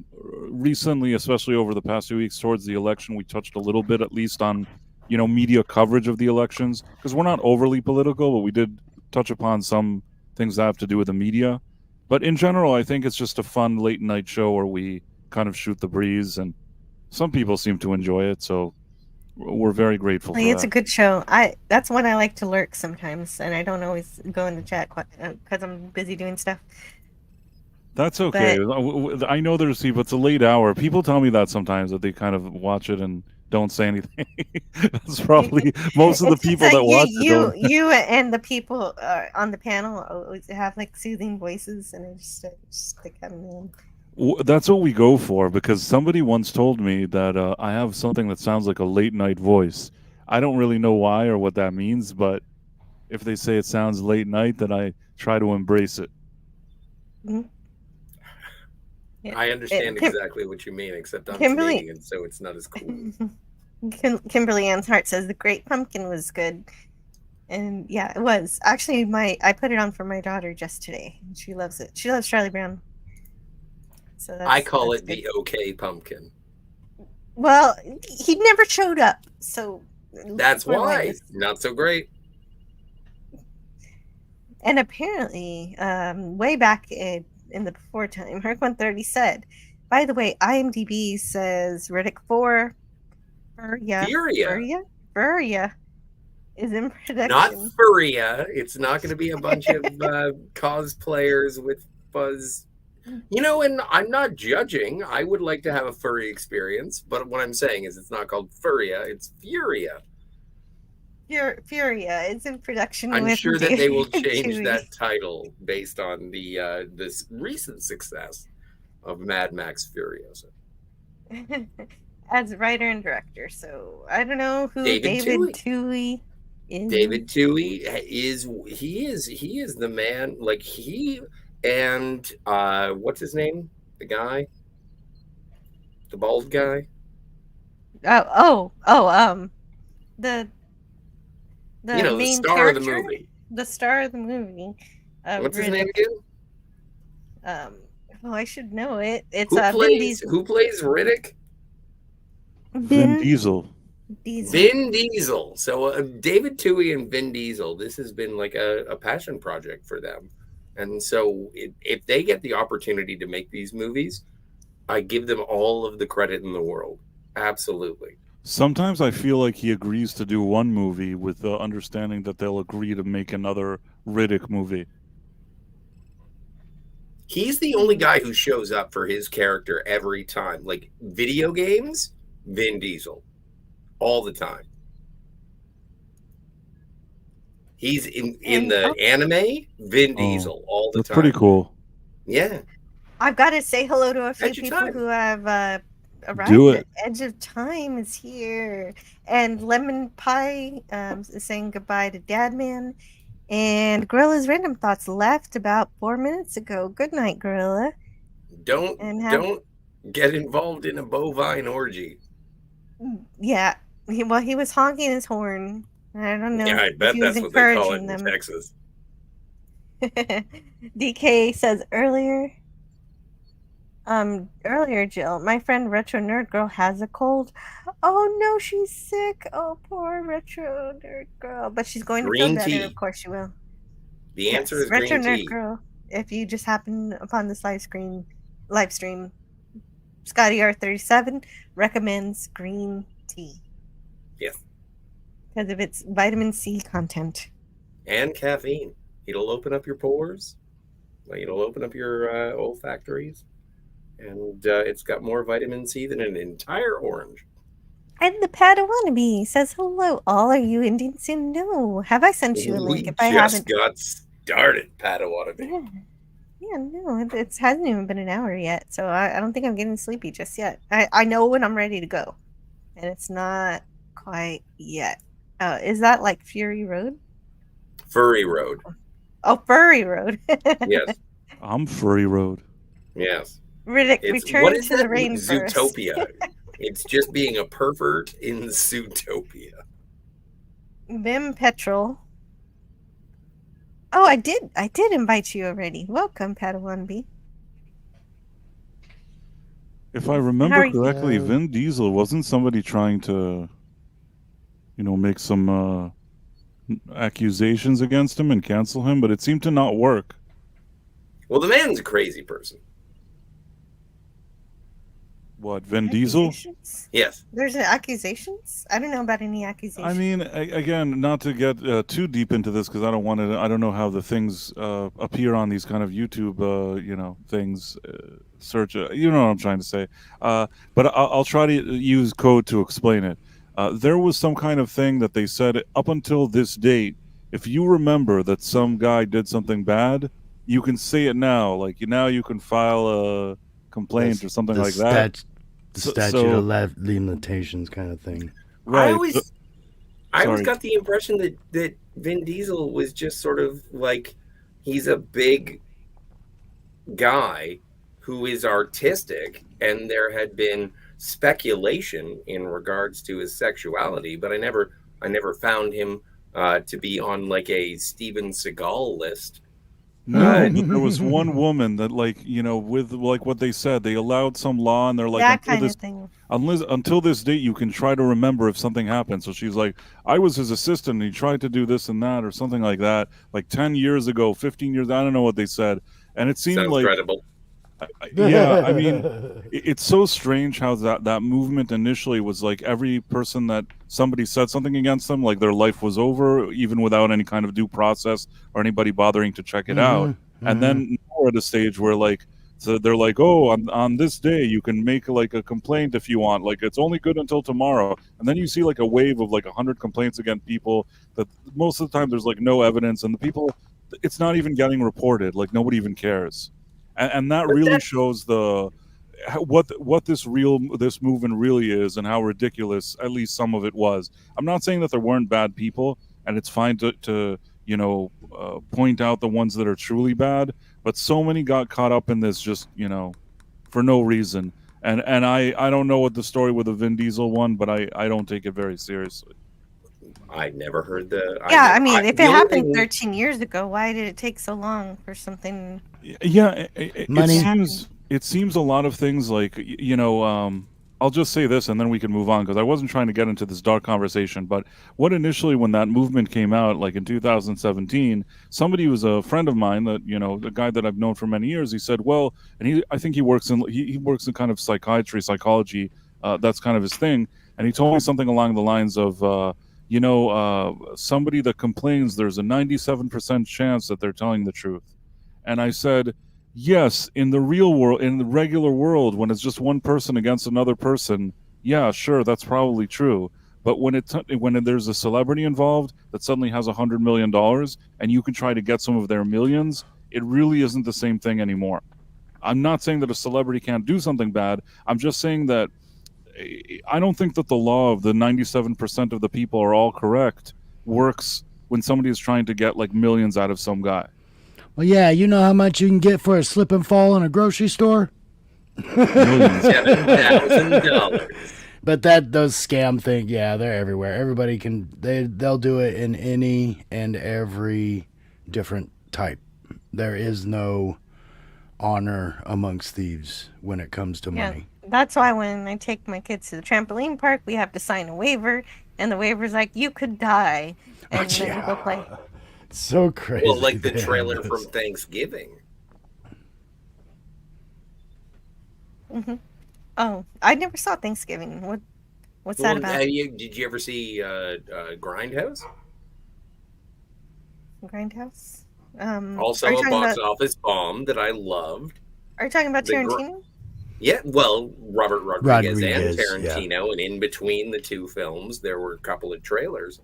Speaker 10: recently, especially over the past 2 weeks towards the election, we touched a little bit at least on media coverage of the elections because we're not overly political, but we did touch upon some things that have to do with the media. But in general, I think it's just a fun late night show where we kind of shoot the breeze, and some people seem to enjoy it. So we're very grateful for
Speaker 6: It's
Speaker 10: that.
Speaker 6: a good show. That's when I like to lurk sometimes, and I don't always go in the chat because I'm busy doing stuff.
Speaker 10: That's okay. I know there's people. It's a late hour. People tell me that sometimes that they kind of watch it and don't say anything. That's probably most of the
Speaker 6: It's just
Speaker 10: people that watch it.
Speaker 6: you
Speaker 10: Don't.
Speaker 6: you and the people on the panel always have like soothing voices, and I just stick them in.
Speaker 10: That's what we go for because somebody once told me that I have something that sounds like a late night voice. I don't really know why or what that means, but if they say it sounds late night, then I try to embrace it.
Speaker 7: I understand
Speaker 6: Kim-
Speaker 7: exactly what you mean, except I'm
Speaker 6: Kimberly-
Speaker 7: Canadian, so it's not as cool.
Speaker 6: Kimberly Ann's Heart says the Great Pumpkin was good. And yeah, it was. Actually, I put it on for my daughter just today. She loves it. She loves Charlie Brown. So
Speaker 7: I call
Speaker 6: that's
Speaker 7: it
Speaker 6: good.
Speaker 7: the OK Pumpkin.
Speaker 6: Well, he never showed up, so
Speaker 7: That's
Speaker 6: we're
Speaker 7: why.
Speaker 6: like-
Speaker 7: Not so great.
Speaker 6: And apparently, way back in the before time, Herc 130 said, by the way, IMDb says Riddick 4, Furia is in production.
Speaker 7: Not Furia. It's not going to be a bunch of cosplayers with fuzz. You know, and I'm not judging. I would like to have a furry experience, but what I'm saying is it's not called Furia, it's Furia.
Speaker 6: Furia is in production.
Speaker 7: I'm
Speaker 6: with
Speaker 7: sure that they will
Speaker 6: David
Speaker 7: change
Speaker 6: Twohy.
Speaker 7: that title based on the this recent success of Mad Max Furiosa.
Speaker 6: as writer and director. So I don't know who
Speaker 7: David
Speaker 6: Twohy is.
Speaker 7: David Twohy is the man. Like he and what's his name? The guy, the bald guy.
Speaker 6: The
Speaker 7: You know, the
Speaker 6: main
Speaker 7: star of the
Speaker 6: character?
Speaker 7: movie.
Speaker 6: The star of the movie.
Speaker 7: What's his
Speaker 6: Riddick.
Speaker 7: name again?
Speaker 6: I should know it. It's
Speaker 7: Who
Speaker 6: Vin
Speaker 7: plays
Speaker 6: Diesel.
Speaker 7: who plays Riddick?
Speaker 10: Vin Diesel.
Speaker 7: Vin Diesel. So David Twohy and Vin Diesel. This has been like a passion project for them, and so if they get the opportunity to make these movies, I give them all of the credit in the world. Absolutely.
Speaker 10: Sometimes I feel like he agrees to do one movie with the understanding that they'll agree to make another Riddick movie.
Speaker 7: He's the only guy who shows up for his character every time. Like video games, Vin Diesel. All the time. He's in the anime, Vin Diesel, all the
Speaker 10: That's
Speaker 7: time.
Speaker 10: pretty cool.
Speaker 7: Yeah.
Speaker 6: I've got to say hello to a few
Speaker 7: Edge of
Speaker 6: people
Speaker 7: Time.
Speaker 6: who have arrived.
Speaker 10: Do it.
Speaker 6: Edge of Time is here, and Lemon Pie is saying goodbye to Dadman, and Gorilla's Random Thoughts left about 4 minutes ago. Good night, Gorilla.
Speaker 7: Don't get involved in a bovine orgy.
Speaker 6: Yeah, he was honking his horn. I don't know.
Speaker 7: Yeah, I
Speaker 6: if
Speaker 7: bet
Speaker 6: he was
Speaker 7: that's what they call it
Speaker 6: encouraging
Speaker 7: in
Speaker 6: them.
Speaker 7: Texas.
Speaker 6: DK says earlier, Jill, my friend Retro Nerd Girl has a cold. Oh no, she's sick. Oh, poor Retro Nerd Girl. But she's going to feel
Speaker 7: Green
Speaker 6: better.
Speaker 7: tea.
Speaker 6: Of course she will.
Speaker 7: The answer is
Speaker 6: Retro
Speaker 7: green
Speaker 6: Nerd
Speaker 7: tea.
Speaker 6: Girl. If you just happen upon this live stream, Scotty R37 recommends green tea
Speaker 7: Yes.
Speaker 6: because of its vitamin C content.
Speaker 7: And caffeine. It'll open up your pores. It'll open up your olfactories. And it's got more vitamin C than an entire orange.
Speaker 6: And the Padawannabe says hello. All are you Indians in? No. Have I sent you a link?
Speaker 7: We
Speaker 6: If I
Speaker 7: just
Speaker 6: haven't,
Speaker 7: got started, Padawannabe.
Speaker 6: yeah, no, it hasn't even been an hour yet, so I don't think I'm getting sleepy just yet. I know when I'm ready to go, and it's not quite yet. Is that like Fury Road?
Speaker 7: Furry Road.
Speaker 6: Oh, Furry Road.
Speaker 7: Yes.
Speaker 10: I'm Furry Road.
Speaker 7: Yes.
Speaker 6: Riddick,
Speaker 7: It's,
Speaker 6: return
Speaker 7: what is
Speaker 6: to the
Speaker 7: that?
Speaker 6: rainforest.
Speaker 7: Zootopia. It's just being a pervert in Zootopia.
Speaker 6: Vim Petrol. Oh, I did invite you already. Welcome, Padawan B.
Speaker 10: If I
Speaker 6: How
Speaker 10: remember
Speaker 6: are you?
Speaker 10: correctly, Vin Diesel wasn't somebody trying to, make some accusations against him and cancel him, but it seemed to not work.
Speaker 7: Well, the man's a crazy person.
Speaker 10: What, Vin Diesel?
Speaker 6: Accusations?
Speaker 7: Yes.
Speaker 6: There's accusations? I don't know about any accusations.
Speaker 10: I mean, again, not to get too deep into this because I don't know how the things appear on these kind of YouTube, things. Search, you know what I'm trying to say. But I'll try to use code to explain it. There was some kind of thing that they said up until this date. If you remember that some guy did something bad, you can say it now. Like now, you can file a complaint or something like that.
Speaker 11: The statute of limitations kind of thing.
Speaker 10: Right.
Speaker 7: I always got the impression that Vin Diesel was just sort of like, he's a big guy who is artistic, and there had been speculation in regards to his sexuality, but I never found him to be on like a Steven Seagal list.
Speaker 10: No, but there was one woman that, like, you know, with like what they said, they allowed some law, and they're like,
Speaker 6: That kind of thing.
Speaker 10: until this date, you can try to remember if something happened. So she's like, I was his assistant, and he tried to do this and that, or something like that, like 10 years ago, 15 years. I don't know what they said, and it seemed
Speaker 7: Sounds
Speaker 10: like
Speaker 7: credible.
Speaker 10: yeah, I mean, it's so strange how that movement initially was like every person that somebody said something against them, like their life was over, even without any kind of due process or anybody bothering to check it out. And then now we're at a stage where like, so they're like, oh, on this day you can make like a complaint if you want, like it's only good until tomorrow. And then you see like a wave of like 100 complaints against people that most of the time there's like no evidence, and the people, it's not even getting reported, like nobody even cares. And that really shows what this movement really is, and how ridiculous at least some of it was. I'm not saying that there weren't bad people, and it's fine to you know, point out the ones that are truly bad, but so many got caught up in this just, you know, for no reason. And I don't know what the story with the Vin Diesel one, but I don't take it very seriously.
Speaker 7: I never heard the.
Speaker 6: Yeah, I mean, if it happened 13 years ago, why did it take so long for something?
Speaker 10: Yeah,
Speaker 11: Money.
Speaker 10: it seems a lot of things like, you know, I'll just say this and then we can move on, because I wasn't trying to get into this dark conversation, but what initially, when that movement came out, like in 2017, somebody was a friend of mine that, you know, the guy that I've known for many years, he said, well, and I think he works in kind of psychology, that's kind of his thing, and he told me something along the lines of, you know, somebody that complains, there's a 97% chance that they're telling the truth. And I said, yes, in the real world, in the regular world, when it's just one person against another person, yeah, sure, that's probably true. But when there's a celebrity involved that suddenly has $100 million and you can try to get some of their millions, it really isn't the same thing anymore. I'm not saying that a celebrity can't do something bad. I'm just saying that I don't think that the law of the 97% of the people are all correct works when somebody is trying to get like millions out of some guy.
Speaker 11: Well, yeah, you know how much you can get for a slip and fall in a grocery store?
Speaker 7: $7,000.
Speaker 11: But those scam thing, yeah, they're everywhere. Everybody they'll do it in any and every different type. There is no honor amongst thieves when it comes to money.
Speaker 6: That's why when I take my kids to the trampoline park, we have to sign a waiver, and the waiver's like, you could die, and then you go play.
Speaker 11: So crazy.
Speaker 7: Well, like the trailer from Thanksgiving.
Speaker 6: Mm-hmm. Oh, I never saw Thanksgiving. What's that about?
Speaker 7: Did you ever see Grindhouse?
Speaker 6: Grindhouse?
Speaker 7: Also a box office bomb that I loved.
Speaker 6: Are you talking about Tarantino?
Speaker 7: Yeah, well, Robert Rodriguez and Tarantino,
Speaker 11: yeah.
Speaker 7: and in between the two films, there were a couple of trailers.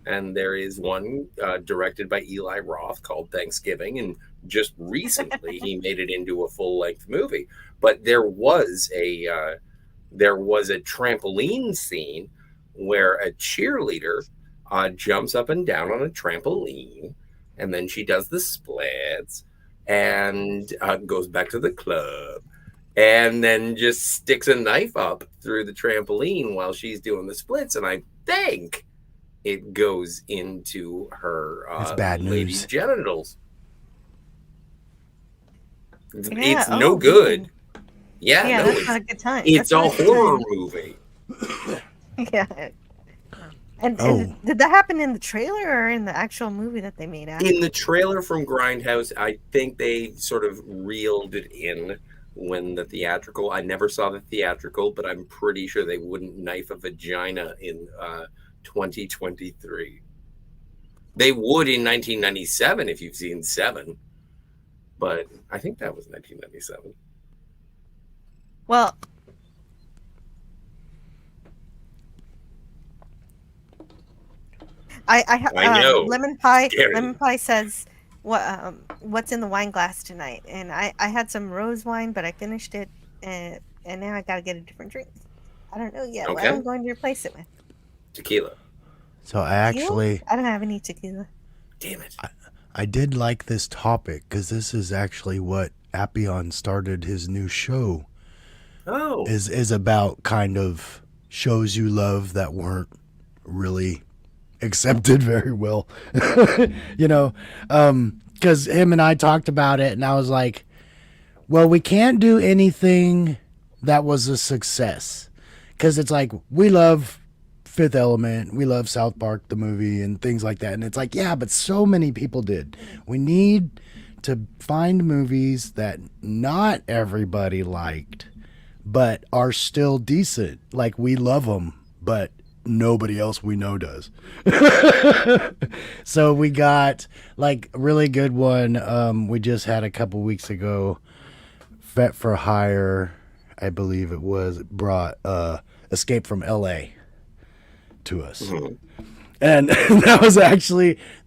Speaker 7: And there is one directed by Eli Roth called Thanksgiving, and just recently he made it into a full-length movie. But there was a trampoline scene where a cheerleader jumps up and down on a trampoline, and then she does the splits and goes back to the club, and then just sticks a knife up through the trampoline while she's doing the splits. And I think it goes into her lady's genitals. It's no good. Yeah, no,
Speaker 6: that's not a good time.
Speaker 7: It's a horror movie.
Speaker 6: Yeah. And did that happen in the trailer or in the actual movie that they made out?
Speaker 7: In the trailer from Grindhouse, I think they sort of reeled it in when the theatrical. I never saw the theatrical, but I'm pretty sure they wouldn't knife a vagina in 2023. They would in 1997 if you've seen Seven, but I think that was 1997.
Speaker 6: Well, I know. Lemon Pie. Scary. Lemon Pie says, what's in the wine glass tonight? And I had some rose wine, but I finished it, and now I gotta get a different drink. I don't know yet what I'm going to replace it with.
Speaker 7: Tequila.
Speaker 11: So I don't
Speaker 6: have any tequila.
Speaker 7: Damn it.
Speaker 11: I did like this topic because this is actually what Appian started his new show.
Speaker 7: Oh.
Speaker 11: Is about kind of shows you love that weren't really accepted very well. You know, because him and I talked about it, and I was like, well, we can't do anything that was a success. Because it's like, we love Fifth Element, we love South Park, the movie, and things like that. And it's like, yeah, but so many people did. We need to find movies that not everybody liked, but are still decent. Like, we love them, but nobody else we know does. So we got, like, a really good one we just had a couple weeks ago. Vet for Hire, I believe it was, brought Escape from L.A. to us. Mm-hmm. And that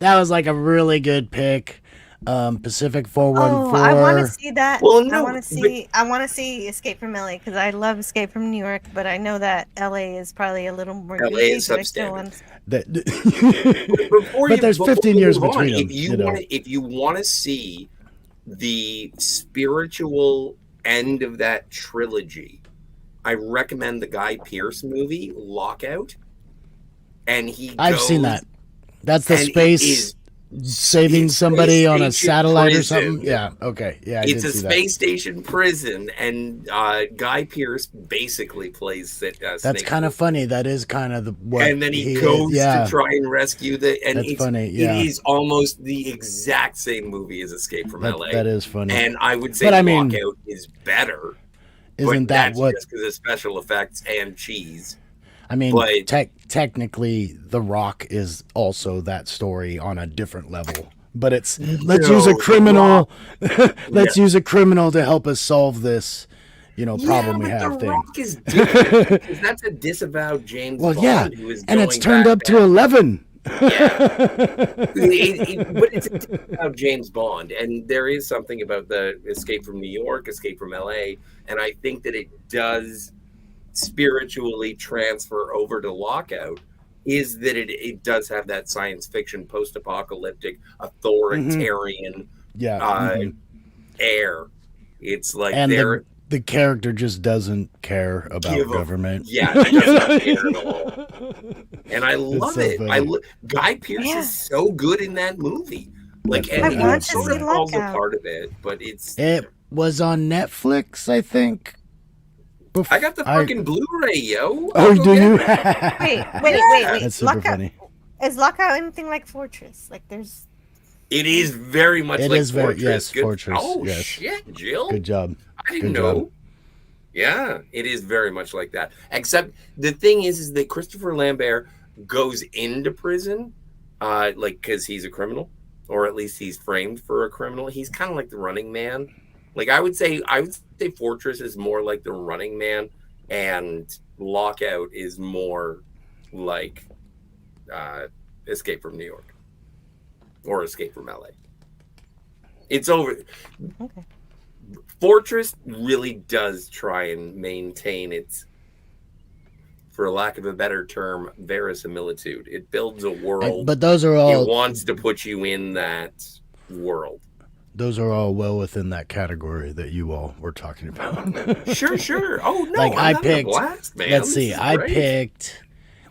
Speaker 11: was like a really good pick. Pacific 414.
Speaker 6: Oh, I want to see that.
Speaker 7: Well, no,
Speaker 6: I want to see Escape from LA because I love Escape from New York, but I know that LA is probably a little more.
Speaker 7: LA is substandard.
Speaker 11: But there's 15 years between them.
Speaker 7: If you want to see the spiritual end of that trilogy, I recommend the Guy Pearce movie Lockout. And I've
Speaker 11: seen that. That's the space saving somebody on a satellite prison. Or something. Yeah. Okay. Yeah.
Speaker 7: It's a space station prison, and Guy Pearce basically plays it.
Speaker 11: That's kind of funny. That is kind of what.
Speaker 7: And then he goes to try and rescue And
Speaker 11: that's funny. Yeah.
Speaker 7: It is almost the exact same movie as Escape from LA.
Speaker 11: That is funny.
Speaker 7: And I would say Lockout is better.
Speaker 11: Isn't that what?
Speaker 7: Just because of special effects and cheese.
Speaker 11: I mean, technically, The Rock is also that story on a different level. But it's let's use a criminal. Let's use a criminal to help us solve this, problem we have.
Speaker 7: The Rock is different because that's a disavowed James Bond. Who is
Speaker 11: and it's turned up to 11.
Speaker 7: Yeah, but it's a disavowed James Bond, and there is something about the Escape from New York, Escape from LA, and I think that it does spiritually transfer over to Lockout is that it does have that science fiction post-apocalyptic authoritarian air. It's like
Speaker 11: the character just doesn't care about government.
Speaker 7: Yeah, he doesn't care at all. And I love it. Guy Pearce is so good in that movie. Like, and it sort of falls a part of it, but it
Speaker 11: was on Netflix, I think.
Speaker 7: I got the fucking Blu-ray, yo.
Speaker 11: Oh, do you?
Speaker 6: Wait.
Speaker 11: That's super funny.
Speaker 6: Is Lockout anything like Fortress? Like, there's.
Speaker 7: It is very much like Fortress.
Speaker 11: Yes, Fortress.
Speaker 7: Oh,
Speaker 11: yes.
Speaker 7: Shit, Jill.
Speaker 11: Good job.
Speaker 7: I didn't know. Yeah, it is very much like that. Except the thing is that Christopher Lambert goes into prison, because he's a criminal, or at least he's framed for a criminal. He's kind of like the Running Man. Like, I would say Fortress is more like the Running Man, and Lockout is more like Escape from New York or Escape from LA. It's over. Okay. Fortress really does try and maintain its, for lack of a better term, verisimilitude. It builds a world.
Speaker 11: But those are all.
Speaker 7: It wants to put you in that world.
Speaker 11: Those are all well within that category that you all were talking about.
Speaker 7: Sure. Oh, no.
Speaker 11: Like, I picked.
Speaker 7: Blast, man.
Speaker 11: Let's see.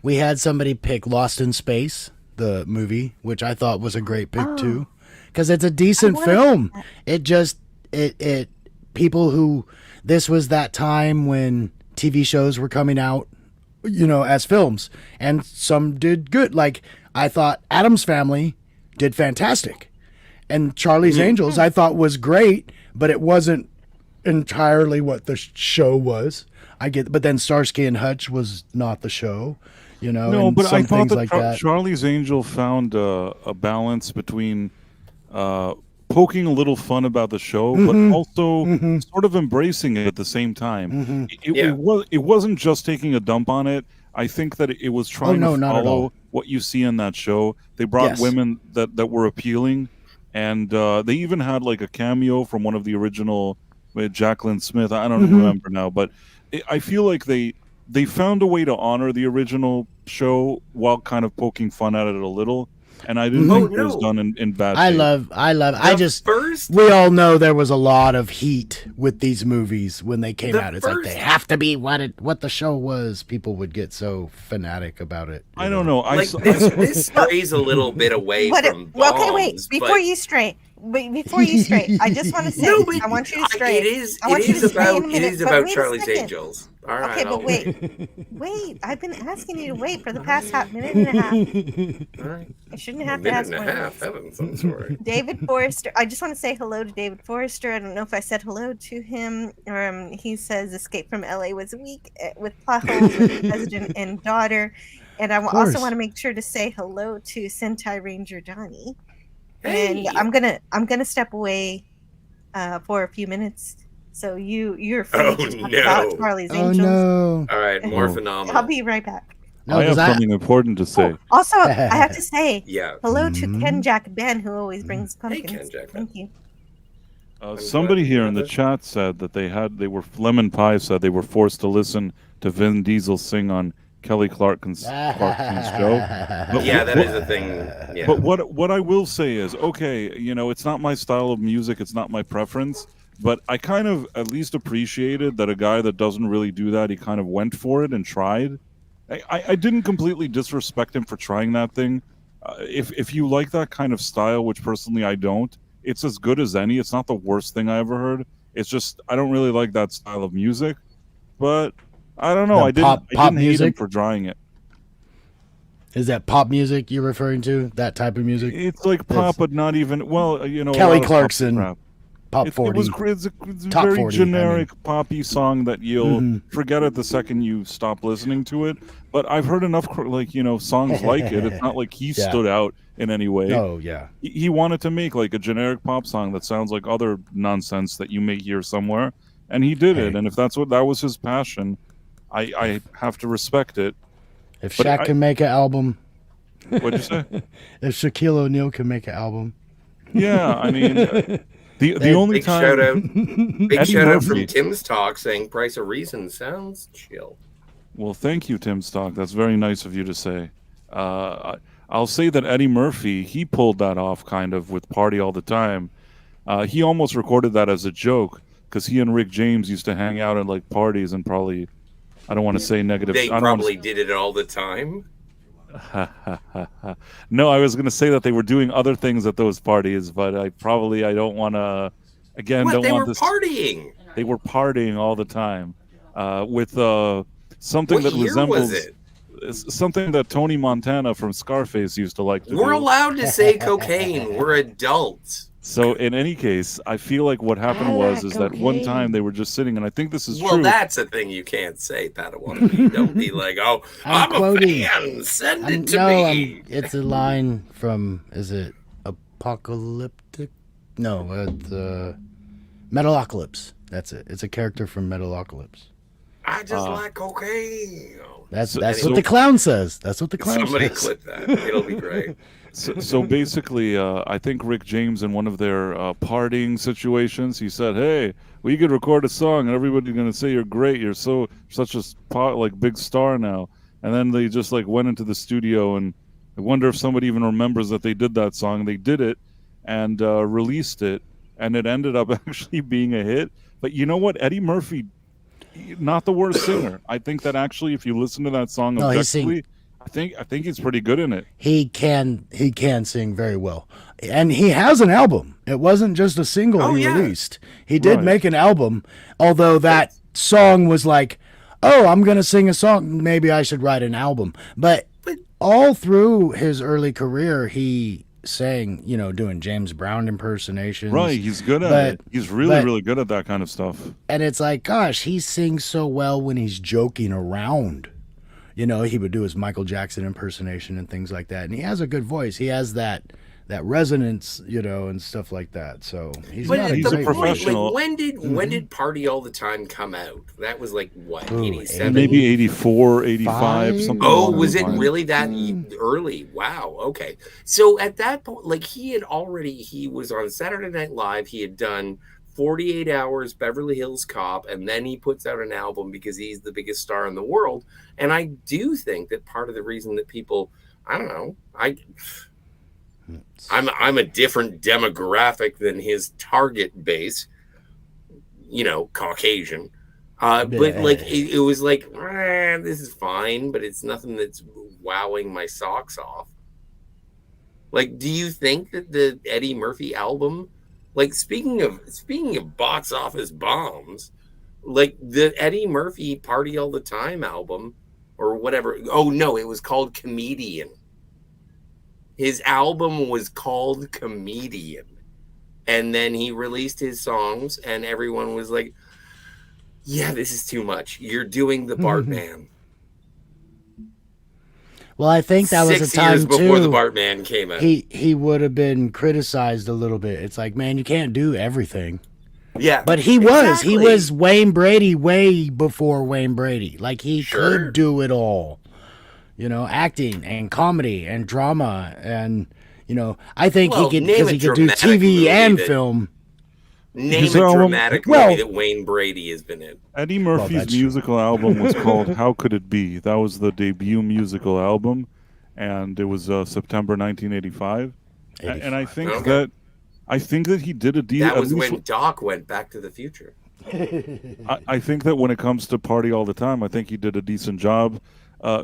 Speaker 11: We had somebody pick Lost in Space, the movie, which I thought was a great pick too. Because it's a decent film. It people who. This was that time when TV shows were coming out, as films. And some did good. Like, I thought Addams Family did fantastic. And Charlie's Angels, I thought, was great, but it wasn't entirely what the show was. But then Starsky and Hutch was not the show,
Speaker 10: No, but I thought
Speaker 11: that
Speaker 10: Charlie's Angel found a balance between poking a little fun about the show, but also sort of embracing it at the same time. It wasn't just taking a dump on it. I think that it was trying to follow what you see in that show. They brought women that were appealing. And they even had like a cameo from one of the original with Jacqueline Smith. I don't remember now, but I feel like they found a way to honor the original show while kind of poking fun at it a little. and I didn't think it was done in bad shape.
Speaker 11: We all know there was a lot of heat with these movies when they came out. It's like they have to be what the show was. People would get so fanatic about it.
Speaker 10: I don't know.
Speaker 7: This strays a little bit away from bombs.
Speaker 6: Okay, wait. Before you stray, I just want to say, I want you to stray.
Speaker 7: It is about Charlie's Angels. All right.
Speaker 6: Okay, but wait. I've been asking you to wait for the past minute and a half.
Speaker 7: All right.
Speaker 6: I shouldn't have to ask.
Speaker 7: Minute and a half. Heavens, I'm sorry.
Speaker 6: David Forrester. I just want to say hello to David Forrester. I don't know if I said hello to him. He says Escape from LA was a week with plot holes with the president and daughter. And I also want to make sure to say hello to Sentai Ranger Donnie.
Speaker 7: Hey.
Speaker 6: And I'm gonna step away for a few minutes. So you're free to talk about Charlie's Angels.
Speaker 11: No.
Speaker 7: All right, more phenomenal.
Speaker 6: I'll be right back.
Speaker 10: I have something important to say.
Speaker 6: Also, I have to say hello to
Speaker 11: Mm-hmm.
Speaker 6: Ken Jack Ben, who always brings pumpkins.
Speaker 7: Hey, Ken Jack
Speaker 6: Thank you.
Speaker 10: Somebody here in the chat said that Lemon Pie said they were forced to listen to Vin Diesel sing on Kelly Clarkson's show. But
Speaker 7: that is a thing. Yeah.
Speaker 10: But what I will say is, okay, it's not my style of music, it's not my preference, but I kind of at least appreciated that a guy that doesn't really do that, he kind of went for it and tried. I didn't completely disrespect him for trying that thing. If you like that kind of style, which personally I don't, it's as good as any. It's not the worst thing I ever heard. It's just I don't really like that style of music, but I don't know. I didn't hate him for trying it.
Speaker 11: Is that pop music you're referring to? That type of music?
Speaker 10: It's like pop, but not even. Well,
Speaker 11: Kelly Clarkson, pop 40.
Speaker 10: It's a
Speaker 11: Top
Speaker 10: very
Speaker 11: 40,
Speaker 10: generic poppy song that you'll forget it the second you stop listening to it. But I've heard enough, songs like it. It's not like he stood out in any way.
Speaker 11: Oh yeah.
Speaker 10: He wanted to make like a generic pop song that sounds like other nonsense that you may hear somewhere, and he did it. And if that was his passion, I have to respect it.
Speaker 11: If Shaq can make an album,
Speaker 10: what'd you say?
Speaker 11: If Shaquille O'Neal can make an album,
Speaker 10: yeah, I mean, the only time.
Speaker 7: Big shout out from Tim's Talk saying "Price of Reason" sounds chill.
Speaker 10: Well, thank you, Tim's Talk. That's very nice of you to say. I'll say that Eddie Murphy, he pulled that off kind of with "Party All the Time." He almost recorded that as a joke because he and Rick James used to hang out at like parties and probably. I don't want to say negative.
Speaker 7: They probably did it all the time.
Speaker 10: No, I was going to say that they were doing other things at those parties, but I don't want to. Again,
Speaker 7: what?
Speaker 10: Don't
Speaker 7: they
Speaker 10: want
Speaker 7: were
Speaker 10: this.
Speaker 7: Partying.
Speaker 10: They were partying all the time with something
Speaker 7: what
Speaker 10: that
Speaker 7: year
Speaker 10: resembles
Speaker 7: was it?
Speaker 10: Something that Tony Montana from Scarface used to like to do.
Speaker 7: We're allowed to say cocaine. We're adults.
Speaker 10: So in any case, I feel like what happened was that one time they were just sitting, and I think this is true.
Speaker 7: Well, that's a thing you can't say, Padawan. Don't be like, oh, I'm
Speaker 11: quoting.
Speaker 7: a fan. Send it to me.
Speaker 11: It's a line from, is it Apocalyptic? No, Metalocalypse. That's it. It's a character from Metalocalypse.
Speaker 7: I just like cocaine.
Speaker 11: That's what the clown says. That's what the clown
Speaker 7: Somebody
Speaker 11: says.
Speaker 7: clip that. It'll be great.
Speaker 10: So basically, I think Rick James in one of their partying situations, he said, "Hey, we could record a song, and everybody's gonna say you're great. You're such a big star now." And then they just like went into the studio, and I wonder if somebody even remembers that they did that song. They did it and released it, and it ended up actually being a hit. But you know what, Eddie Murphy, not the worst singer. I think that actually, if you listen to that song objectively. I think he's pretty good in it.
Speaker 11: He can sing very well, and he has an album. It wasn't just a single he released. He did make an album, although that song was like, oh, I'm gonna sing a song. Maybe I should write an album. But all through his early career, he sang, doing James Brown impersonations.
Speaker 10: Right, he's good at it. He's really good at that kind of stuff.
Speaker 11: And it's like, gosh, he sings so well when he's joking around. He would do his Michael Jackson impersonation and things like that. And he has a good voice. He has that resonance, and stuff like that. So he's a
Speaker 10: professional.
Speaker 7: Like, when did Party All the Time come out? That was like what, 87?
Speaker 10: Maybe 84, 85, something.
Speaker 7: Oh, was it really that early? Wow. Okay. So at that point, like he was on Saturday Night Live. He had done 48 Hours, Beverly Hills Cop, and then he puts out an album because he's the biggest star in the world. And I do think that part of the reason that people, I don't know, I'm a different demographic than his target base, Caucasian. But like it was like, this is fine, but it's nothing that's wowing my socks off. Like, do you think that the Eddie Murphy album, like speaking of box office bombs, like the Eddie Murphy Party All the Time album or whatever? Oh no, it was called Comedian. His album was called Comedian. And then he released his songs and everyone was like, yeah, this is too much. You're doing the Bartman.
Speaker 11: Well, I think that was
Speaker 7: 6
Speaker 11: a time
Speaker 7: years before
Speaker 11: too.
Speaker 7: the Bartman came out.
Speaker 11: He would have been criticized a little bit. It's like, man, you can't do everything.
Speaker 7: Yeah.
Speaker 11: But he was Wayne Brady way before Wayne Brady. Like he could do it all. Acting and comedy and drama and I think he could because he could do TV and film.
Speaker 7: Name a dramatic movie that Wayne Brady has been in.
Speaker 10: Eddie Murphy's musical album was called How Could It Be? That was the debut musical album, and it was September 1985. And I think that he did a deal.
Speaker 7: That was when Doc went Back to the Future.
Speaker 10: I think that when it comes to Party All the Time, I think he did a decent job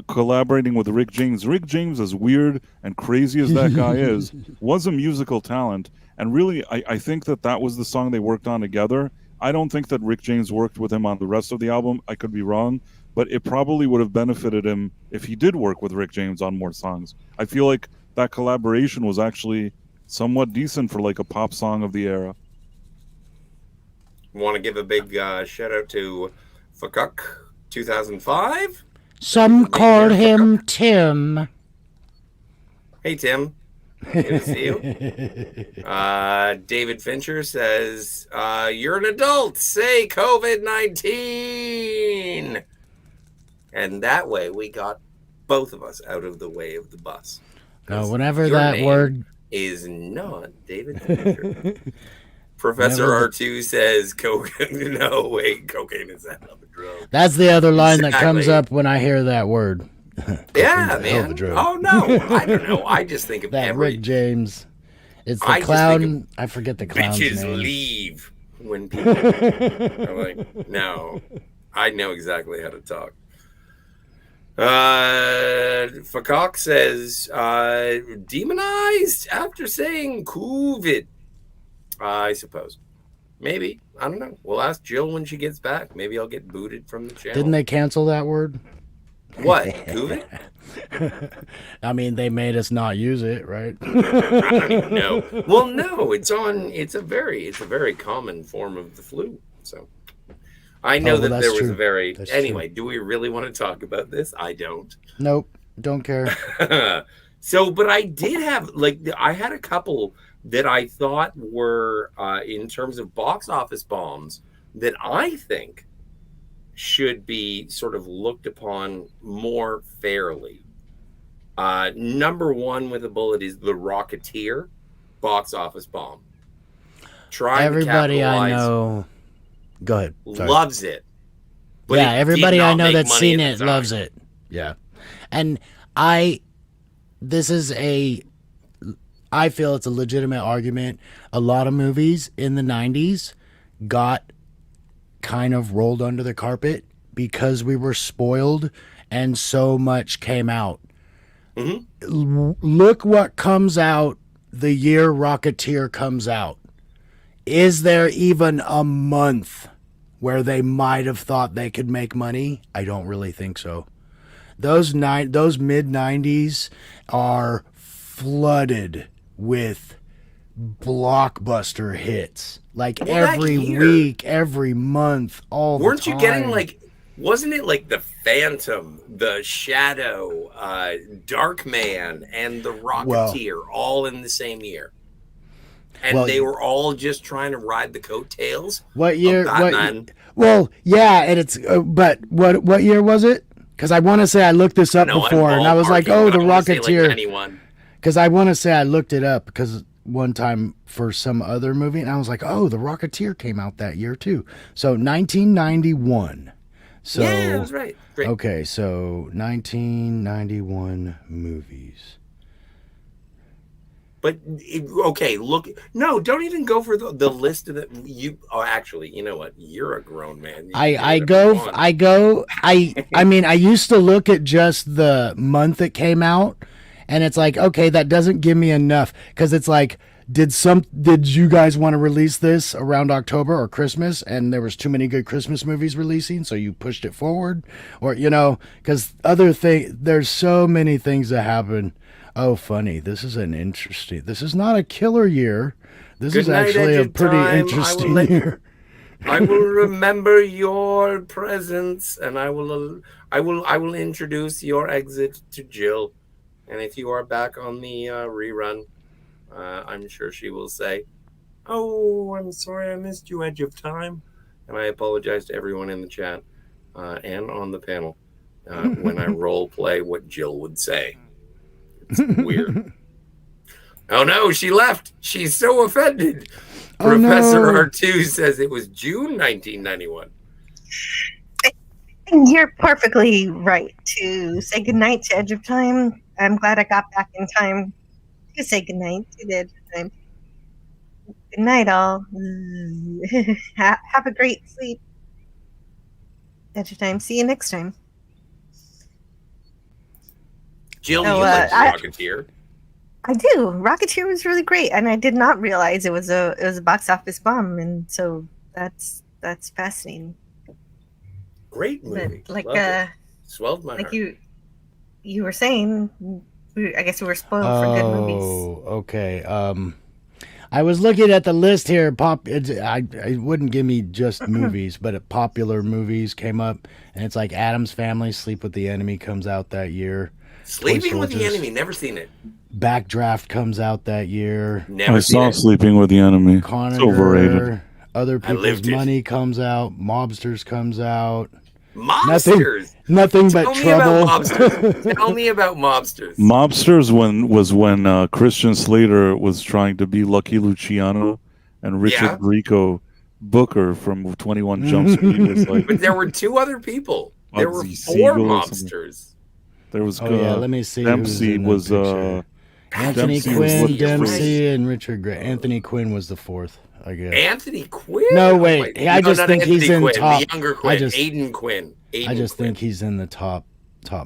Speaker 10: collaborating with Rick James. Rick James, as weird and crazy as that guy is, was a musical talent. And really, I think that was the song they worked on together. I don't think that Rick James worked with him on the rest of the album. I could be wrong, but it probably would have benefited him if he did work with Rick James on more songs. I feel like that collaboration was actually somewhat decent for like a pop song of the era.
Speaker 7: Want to give a big shout out to Fakuk 2005.
Speaker 11: Some called him Tim.
Speaker 7: Hey, Tim. Good to see you. David Fincher says, you're an adult. Say COVID-19. And that way we got both of us out of the way of the bus.
Speaker 11: Whenever that word
Speaker 7: is not David Fincher. Professor R2 says cocaine. No, wait, cocaine is that of a drug.
Speaker 11: That's the other line that comes up when I hear that word.
Speaker 7: Yeah, man. Oh no, I don't know. I just think of
Speaker 11: that Rick James. It's the clown. I forget the clown's
Speaker 7: bitches
Speaker 11: name.
Speaker 7: Leave when people are like, no, I know exactly how to talk. Fakok says, demonized after saying COVID. I suppose. Maybe. I don't know. We'll ask Jill when she gets back. Maybe I'll get booted from the channel.
Speaker 11: Didn't they cancel that word?
Speaker 7: What? COVID?
Speaker 11: I mean, they made us not use it, right?
Speaker 7: I don't even know. Well, no, it's a very common form of the flu. So I know that there was a very
Speaker 11: that's
Speaker 7: anyway,
Speaker 11: true.
Speaker 7: Do we really want to talk about this? I don't.
Speaker 11: Nope. Don't care.
Speaker 7: So, but I did have I had a couple that I thought were in terms of box office bombs that I think should be sort of looked upon more fairly. Number one with a bullet is The Rocketeer, box office bomb.
Speaker 11: Everybody I know. Go ahead. Sorry.
Speaker 7: Loves it.
Speaker 11: But yeah, everybody I know that's seen it loves it. Yeah. And I feel it's a legitimate argument. A lot of movies in the 90s got kind of rolled under the carpet because we were spoiled and so much came out. Mm-hmm. Look what comes out the year Rocketeer comes out. Is there even a month where they might have thought they could make money? I don't really think so. Those mid-90s are flooded with blockbuster hits. Every week, every month, all the time.
Speaker 7: Weren't you getting wasn't it like The Phantom, The Shadow, Darkman, and The Rocketeer all in the same year? And they were all just trying to ride the coattails.
Speaker 11: What year? Well, yeah, and it's but what year was it? Because I want to say I looked this up before, and I was like, "Oh, The Rocketeer." Because I want to say I looked it up because one time for some other movie, and I was like, "Oh, The Rocketeer came out that year too." So 1991. So
Speaker 7: yeah, that's right. Great.
Speaker 11: Okay, so 1991 movies.
Speaker 7: But okay, look. No, don't even go for the list of the you. Oh, actually, you know what? You're a grown man.
Speaker 11: I mean, I used to look at just the month it came out, and it's like, okay, that doesn't give me enough, because it's like, did you guys want to release this around October or Christmas, and there was too many good Christmas movies releasing, so you pushed it forward, or because there's so many things that happen. Oh, funny. This is not a killer year. This is actually a pretty interesting year.
Speaker 7: I will remember your presence, and I will introduce your exit to Jill. And if you are back on the rerun, I'm sure she will say, "Oh, I'm sorry I missed you, Edge of Time," and I apologize to everyone in the chat and on the panel when I role play what Jill would say. It's weird. Oh no, she left. She's so offended. Professor R2 says it was June 1991.
Speaker 6: You're perfectly right to say goodnight to Edge of Time. I'm glad I got back in time to say goodnight to the Edge of Time. Good night, all. Have a great sleep. Edge of Time. See you next time.
Speaker 7: Jill, you like Rocketeer?
Speaker 6: I do. Rocketeer was really great, and I did not realize it was a box office bomb, and so that's fascinating.
Speaker 7: Great movie.
Speaker 6: But, like
Speaker 7: swelled my heart.
Speaker 6: You were saying, I guess we were spoiled for good movies.
Speaker 11: Oh, okay. I was looking at the list here. It wouldn't give me just movies, but popular movies came up, and it's like Addams Family, Sleep with the Enemy comes out that year.
Speaker 7: Sleeping with the Enemy, never seen it.
Speaker 11: Backdraft comes out that year.
Speaker 10: I saw Sleeping with the Enemy. It's overrated.
Speaker 11: Other People's Money comes out. Mobsters comes out.
Speaker 7: Mobsters.
Speaker 11: Nothing but trouble.
Speaker 7: Tell me about Mobsters.
Speaker 10: Mobsters was when Christian Slater was trying to be Lucky Luciano, and Richard Grieco Booker from 21 Jump Street was like.
Speaker 7: But there were two other people. There were four mobsters.
Speaker 10: There was.
Speaker 11: Let me see.
Speaker 10: Dempsey was.
Speaker 11: Anthony Quinn, Dempsey, and Richard Gray. Anthony Quinn was the fourth, I guess.
Speaker 7: Anthony Quinn?
Speaker 11: No, wait. I just think he's in top.
Speaker 7: The younger Quinn. Aiden Quinn.
Speaker 11: I just think he's in the top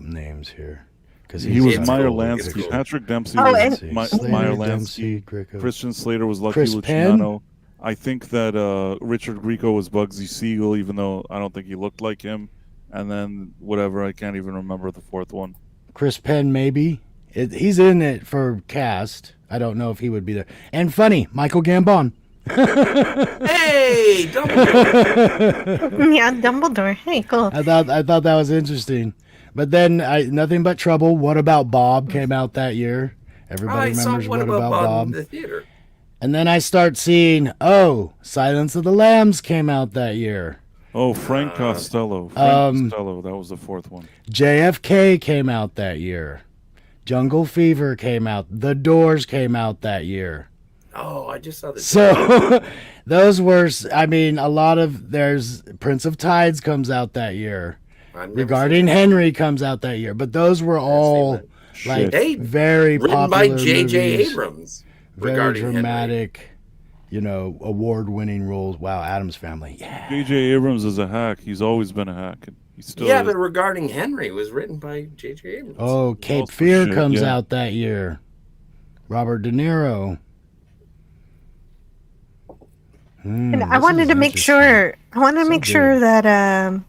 Speaker 11: names here. Because
Speaker 10: he was Meyer Lansky. Patrick Dempsey was Meyer Lansky. Christian Slater was Lucky Luciano. I think that Richard Grieco was Bugsy Siegel, even though I don't think he looked like him. And then whatever, I can't even remember the fourth one.
Speaker 11: Chris Penn, maybe. He's in it for cast. I don't know if he would be there. And funny, Michael Gambon.
Speaker 7: Hey, Dumbledore.
Speaker 6: Yeah, Dumbledore. Hey, cool.
Speaker 11: I thought that was interesting. But then Nothing But Trouble. What About Bob came out that year. Everybody remembers What About Bob
Speaker 7: in the theater.
Speaker 11: And then I start seeing, Silence of the Lambs came out that year.
Speaker 10: Oh, Frank Costello. Costello, that was the fourth one.
Speaker 11: JFK came out that year. Jungle Fever came out. The Doors came out that year.
Speaker 7: Oh, I just saw this.
Speaker 11: So those were, there's Prince of Tides comes out that year. Regarding Henry comes out that year. But those were all very
Speaker 7: written
Speaker 11: popular
Speaker 7: by J.J.
Speaker 11: movies.
Speaker 7: Abrams.
Speaker 11: Very dramatic, award-winning roles. Wow, Addams Family. Yeah.
Speaker 10: J.J. Abrams is a hack. He's always been a hack. He still is.
Speaker 7: But Regarding Henry was written by J.J. Abrams.
Speaker 11: Oh, Cape Fear comes out that year. Robert De Niro.
Speaker 6: And I wanted to make sure. That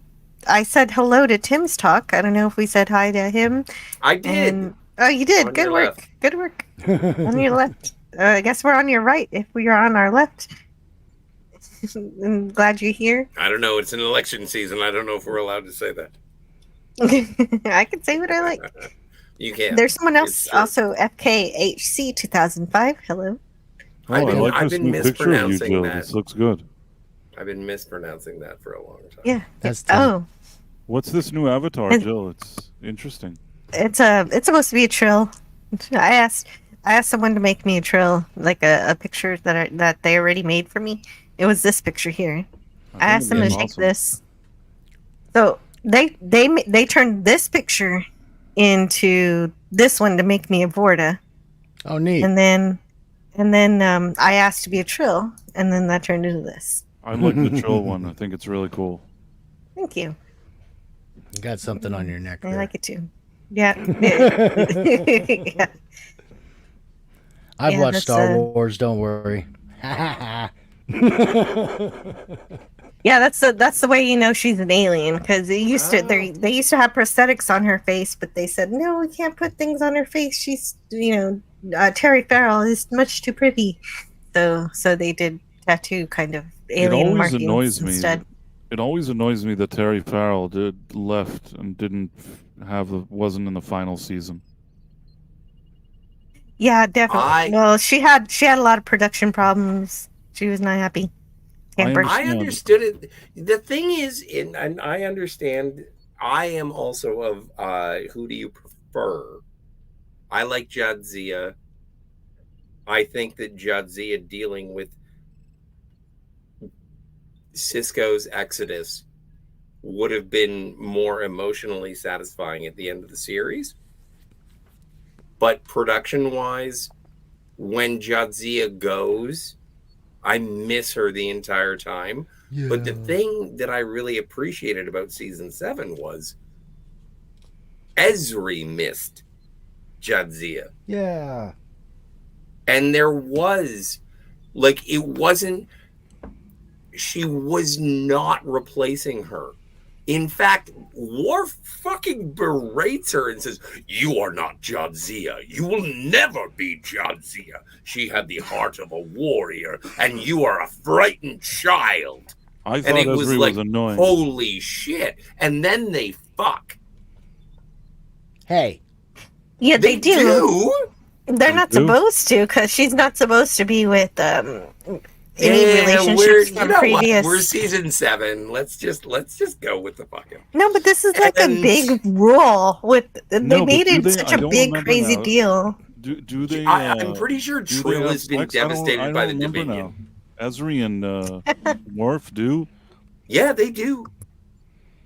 Speaker 6: I said hello to Tim's talk. I don't know if we said hi to him.
Speaker 7: I did.
Speaker 6: You did. Good work.
Speaker 7: Left.
Speaker 6: Good work. On your left. I guess we're on your right if we are on our left. I'm glad you're here.
Speaker 7: I don't know. It's an election season. I don't know if we're allowed to say that.
Speaker 6: I can say what I like.
Speaker 7: You can.
Speaker 6: There's someone else also, FKHC 2005. Hello.
Speaker 7: I've been mispronouncing
Speaker 10: Jill.
Speaker 7: that.
Speaker 10: This looks good.
Speaker 7: I've been mispronouncing that for a long time.
Speaker 6: Yeah.
Speaker 11: That's
Speaker 10: What's this new avatar, Jill? It's interesting.
Speaker 6: It's supposed to be a trill. I asked someone to make me a trill, like a picture that they already made for me. It was this picture here. I asked them to take this. So they turned this picture into this one to make me a Vorta.
Speaker 11: Oh, neat.
Speaker 6: And then And then I asked to be a Trill, and then that turned into this.
Speaker 10: I like the Trill one. I think it's really cool.
Speaker 6: Thank you.
Speaker 11: You got something on your neck.
Speaker 6: I
Speaker 11: there.
Speaker 6: like it too. Yeah. Yeah.
Speaker 11: I've
Speaker 6: Yeah,
Speaker 11: watched
Speaker 6: that's,
Speaker 11: Star Wars. Don't worry.
Speaker 6: Yeah, that's the way you know she's an alien, because they used to have prosthetics on her face, but they said no, we can't put things on her face. She's Terry Farrell is much too pretty, so they did tattoo kind of alien markings instead.
Speaker 10: It always annoys me that Terry Farrell left and wasn't in the final season.
Speaker 6: Yeah, definitely. Well, she had a lot of production problems. She was not happy.
Speaker 7: I understood it. The thing is, and I understand. I am also of who do you prefer? I like Jadzia. I think that Jadzia dealing with Sisko's exodus would have been more emotionally satisfying at the end of the series. But production-wise, when Jadzia goes, I miss her the entire time. Yeah. But the thing that I really appreciated about season 7 was Ezri missed Jadzia.
Speaker 11: Yeah.
Speaker 7: And there was, she was not replacing her. In fact, Worf fucking berates her and says, "You are not Jadzia. You will never be Jadzia. She had the heart of a warrior, and you are a frightened child."
Speaker 10: I thought Ezri was annoying.
Speaker 7: Holy shit. And then they fuck.
Speaker 11: Hey.
Speaker 6: Yeah, they do. They're not supposed to, because she's not supposed to be with any relationships from previous.
Speaker 7: We're season 7. Let's just go with the fucking.
Speaker 6: No, but this is like a big rule. They made it such a big, crazy deal.
Speaker 10: Do they?
Speaker 7: I'm pretty sure Trill has been devastated by the Dominion.
Speaker 10: Ezri and Worf do.
Speaker 7: Yeah, they do.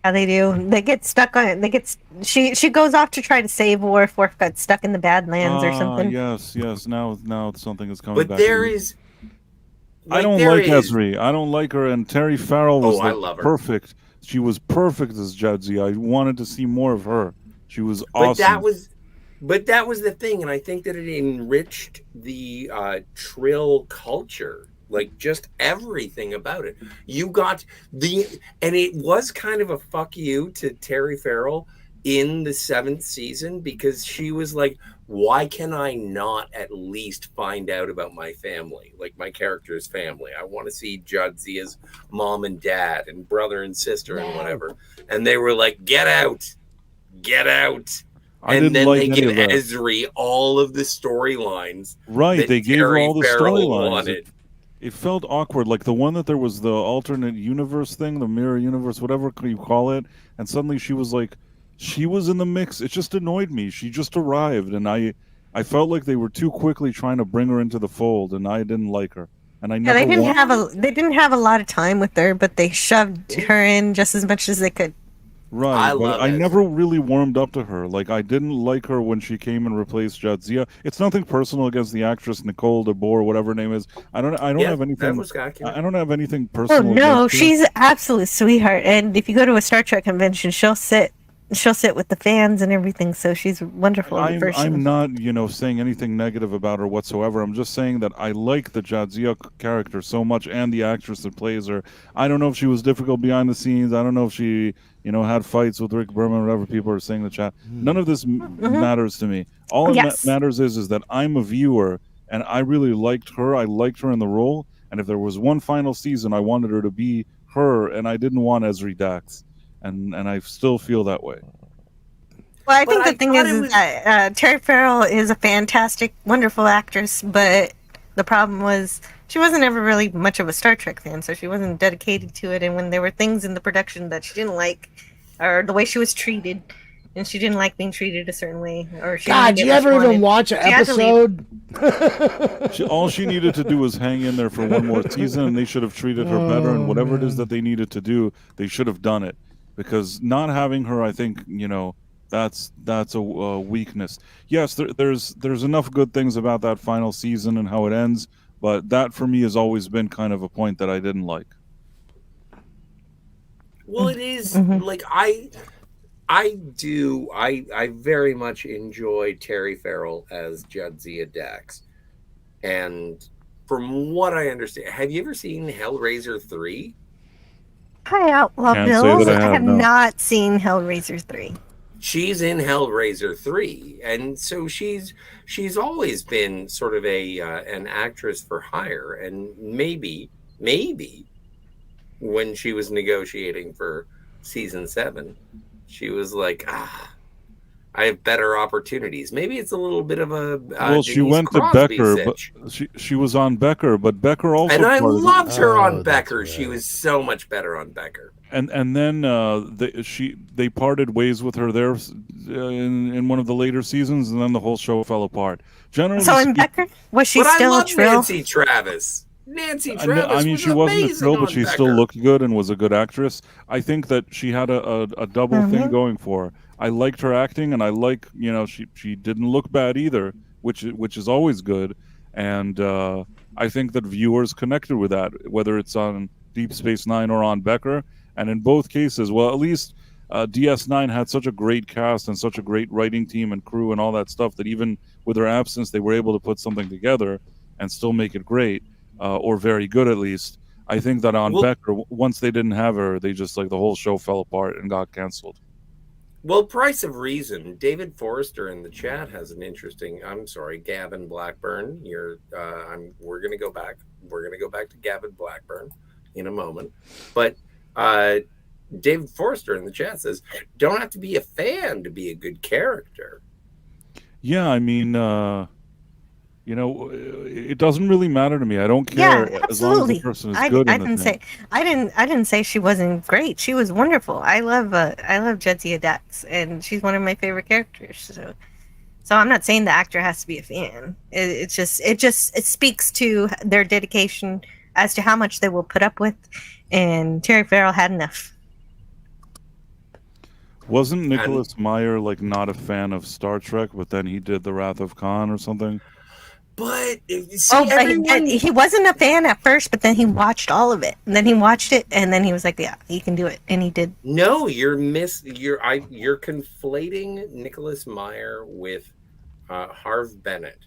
Speaker 6: Yeah, they do. They get stuck on it. She goes off to try to save Worf. Worf got stuck in the Badlands or something.
Speaker 10: Yes. Now something is coming back.
Speaker 7: But there is.
Speaker 10: I don't like Ezri. I don't like her. And Terry Farrell was perfect. She was perfect as Jadzia. I wanted to see more of her. She was awesome.
Speaker 7: But that was the thing, and I think that it enriched the Trill culture. Like, just everything about it. You got and it was kind of a fuck you to Terry Farrell in the 7th season, because she was like, why can I not at least find out about my family? Like, my character's family. I want to see Jadzia's mom and dad and brother and sister and whatever. And they were like, get out. And then they give Ezri all of the storylines.
Speaker 10: Right, they gave her all the storylines. It felt awkward, like the one that there was the alternate universe thing, the mirror universe, whatever you call it, and suddenly she was like, she was in the mix. It just annoyed me. She just arrived, and I felt like they were too quickly trying to bring her into the fold, and I didn't like her. And I never.
Speaker 6: They didn't have a lot of time with her, but they shoved her in just as much as they could.
Speaker 10: Right, but I never really warmed up to her. Like, I didn't like her when she came and replaced Jadzia. It's nothing personal against the actress Nicole DeBoer, whatever her name is. I don't have anything. I don't have anything personal.
Speaker 6: Oh no, she's an absolute sweetheart. And if you go to a Star Trek convention, she'll sit with the fans and everything. So she's wonderful in person.
Speaker 10: I'm not, saying anything negative about her whatsoever. I'm just saying that I like the Jadzia character so much, and the actress that plays her. I don't know if she was difficult behind the scenes. I don't know if she, had fights with Rick Berman, whatever people are saying in the chat. None of this matters to me. All it matters is that I'm a viewer, and I really liked her. I liked her in the role. And if there was one final season, I wanted her to be her, and I didn't want Ezri Dax. And I still feel that way.
Speaker 6: Well, I think the thing is that Terry Farrell is a fantastic, wonderful actress, but the problem was she wasn't ever really much of a Star Trek fan, so she wasn't dedicated to it. And when there were things in the production that she didn't like, or the way she was treated, and she didn't like being treated a certain way, or she
Speaker 11: God, you ever even watch an episode?
Speaker 10: All she needed to do was hang in there for one more season, and they should have treated her better. And whatever it is that they needed to do, they should have done it. Because not having her, I think, That's a weakness. Yes, there's enough good things about that final season and how it ends, but that for me has always been kind of a point that I didn't like.
Speaker 7: Well, it is
Speaker 6: Mhm.
Speaker 7: like I very much enjoy Terry Farrell as Jadzia Dax. And from what I understand, have you ever seen Hellraiser 3?
Speaker 6: Hi, Outlaw
Speaker 10: Can't say
Speaker 6: Bill.
Speaker 10: that I
Speaker 6: I
Speaker 10: have,
Speaker 6: have
Speaker 10: no.
Speaker 6: not seen Hellraiser 3.
Speaker 7: She's in Hellraiser 3, and so she's always been sort of a an actress for hire, and maybe when she was negotiating for season 7, she was like, I have better opportunities. Maybe it's a little bit of a
Speaker 10: Well, she
Speaker 7: Denise
Speaker 10: went to
Speaker 7: Crosby
Speaker 10: Becker,
Speaker 7: sitch.
Speaker 10: but she was on Becker, but Becker also
Speaker 7: And I
Speaker 10: part of the-
Speaker 7: loved her
Speaker 11: Oh,
Speaker 7: on
Speaker 11: that's
Speaker 7: Becker. She
Speaker 11: right.
Speaker 7: was so much better on Becker.
Speaker 10: and then they parted ways with her there in one of the later seasons, and then the whole show fell apart. Generally,
Speaker 6: So in
Speaker 10: speaking,
Speaker 6: Becker, was she
Speaker 7: But I
Speaker 6: still a
Speaker 7: love
Speaker 6: Trill?
Speaker 7: Nancy Travis. Nancy Travis
Speaker 10: I mean,
Speaker 7: was
Speaker 10: she wasn't a
Speaker 7: amazing
Speaker 10: Trill, but
Speaker 7: on
Speaker 10: she still
Speaker 7: Becker.
Speaker 10: looked good and was a good actress. I think that she had a double thing
Speaker 6: Mhm.
Speaker 10: going for her. I liked her acting, and I like, she didn't look bad either, which is always good. And I think that viewers connected with that, whether it's on Deep Space Nine or on Becker. And in both cases, well, at least DS9 had such a great cast and such a great writing team and crew and all that stuff that even with her absence, they were able to put something together and still make it great, or very good at least. I think that on
Speaker 7: Well-
Speaker 10: Becker, once they didn't have her, they just the whole show fell apart and got canceled.
Speaker 7: Well, Price of Reason. David Forrester in the chat has an interesting. I'm sorry, Gavin Blackburn. We're gonna go back. We're gonna go back to Gavin Blackburn in a moment. But David Forrester in the chat says, "Don't have to be a fan to be a good character."
Speaker 10: Yeah, I mean, it doesn't really matter to me. I don't
Speaker 6: Yeah,
Speaker 10: care as long as the
Speaker 6: absolutely.
Speaker 10: person is
Speaker 6: I
Speaker 10: good in
Speaker 6: didn't
Speaker 10: the thing.
Speaker 6: say I didn't say she wasn't great. She was wonderful. I love Jadzia Dax, and she's one of my favorite characters. So I'm not saying the actor has to be a fan. It speaks to their dedication as to how much they will put up with, and Terry Farrell had enough.
Speaker 10: Wasn't Nicholas Meyer not a fan of Star Trek, but then he did The Wrath of Khan or something?
Speaker 7: But see,
Speaker 6: But
Speaker 7: everyone.
Speaker 6: he wasn't a fan at first, but then he watched all of it, and then he watched it, and then he was like, "Yeah, he can do it," and he did.
Speaker 7: No, you're conflating Nicholas Meyer with Harv Bennett.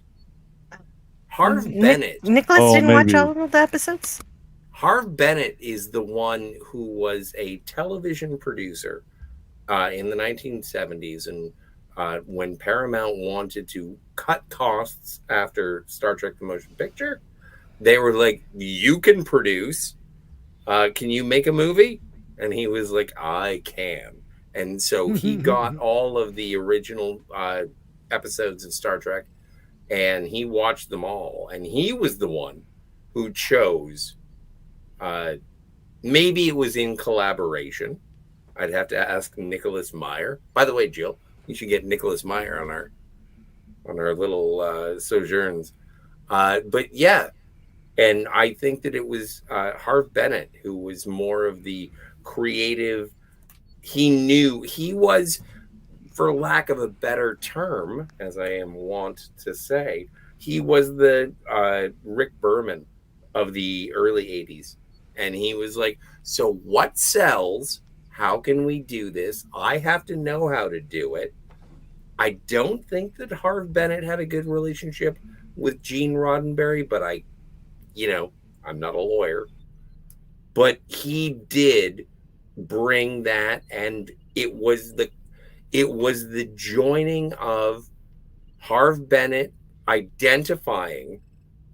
Speaker 7: Harv Bennett.
Speaker 6: Nicholas
Speaker 10: Oh,
Speaker 6: didn't watch
Speaker 10: maybe.
Speaker 6: all of the episodes.
Speaker 7: Harv Bennett is the one who was a television producer in the 1970s, and when Paramount wanted to cut costs after Star Trek: The Motion Picture, they were like, "You can produce. Can you make a movie?" And he was like, "I can." And so he got all of the original episodes of Star Trek, and he watched them all. And he was the one who chose. Maybe it was in collaboration. I'd have to ask Nicholas Meyer. By the way, Jill, you should get Nicholas Meyer on our little sojourns. But yeah, and I think that it was Harv Bennett who was more of the creative. He was, for lack of a better term, as I am wont to say, he was the Rick Berman of the early 80s. And he was like, so what sells? How can we do this? I have to know how to do it. I don't think that Harv Bennett had a good relationship with Gene Roddenberry, but I'm not a lawyer. But he did bring that, and it was the joining of Harv Bennett identifying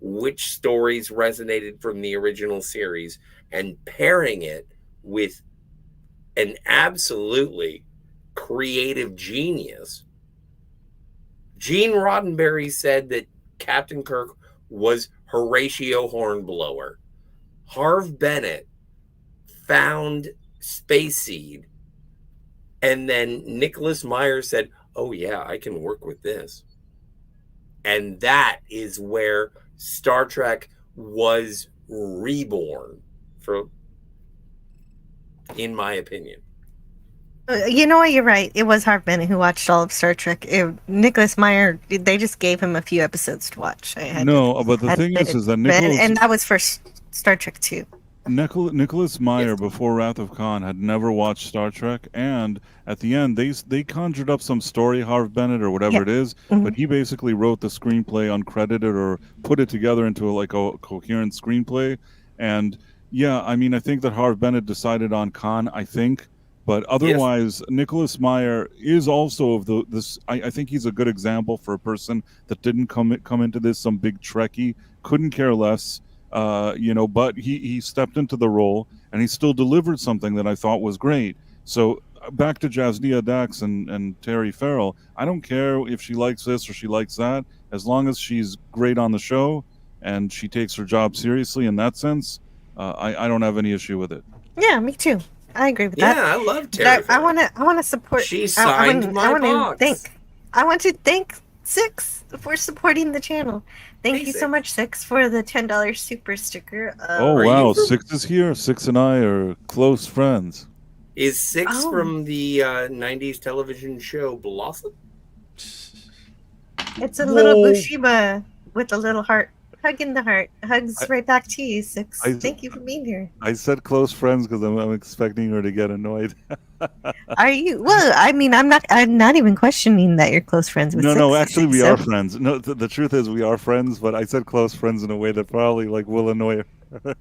Speaker 7: which stories resonated from the original series and pairing it with an absolutely creative genius. Gene Roddenberry said that Captain Kirk was Horatio Hornblower. Harv Bennett found Space Seed, and then Nicholas Meyer said, "Oh yeah, I can work with this." And that is where Star Trek was reborn, in my opinion.
Speaker 6: You know what? You're right. It was Harv Bennett who watched all of Star Trek. Nicholas Meyer, they just gave him a few episodes to watch.
Speaker 10: No, but the thing is that Nicholas
Speaker 6: and that was for Star Trek 2.
Speaker 10: Nicholas Meyer before Wrath of Khan had never watched Star Trek, and at the end they conjured up some story, Harv Bennett or whatever it is, but he basically wrote the screenplay uncredited or put it together into a coherent screenplay. And yeah, I mean, I think that Harv Bennett decided on Khan, I think, but otherwise Nicholas Meyer is also of this. I think he's a good example for a person that didn't come into this some big Trekkie, couldn't care less. But he stepped into the role and he still delivered something that I thought was great. So back to Jasnia Dax and Terry Farrell. I don't care if she likes this or she likes that, as long as she's great on the show and she takes her job seriously in that sense. I don't have any issue with it.
Speaker 6: Yeah, me too. I agree with that.
Speaker 7: Yeah, I love Terry
Speaker 6: Farrell. I want to support.
Speaker 7: She signed my box.
Speaker 6: I want to thank Six for supporting the channel. Thank you so much, Six, for the $10 super sticker.
Speaker 10: Oh wow, Six is here. Six and I are close friends.
Speaker 7: Is Six from the 90s television show Blossom?
Speaker 6: It's a little Bushiba with a little heart. Hugging the heart. Hugs right back to you, Six. Thank you for being here.
Speaker 10: I said close friends because I'm expecting her to get annoyed.
Speaker 6: Are you? Well, I mean, I'm not even questioning that you're close friends with Six.
Speaker 10: No, actually we are friends. No, the truth is we are friends, but I said close friends in a way that probably will annoy her.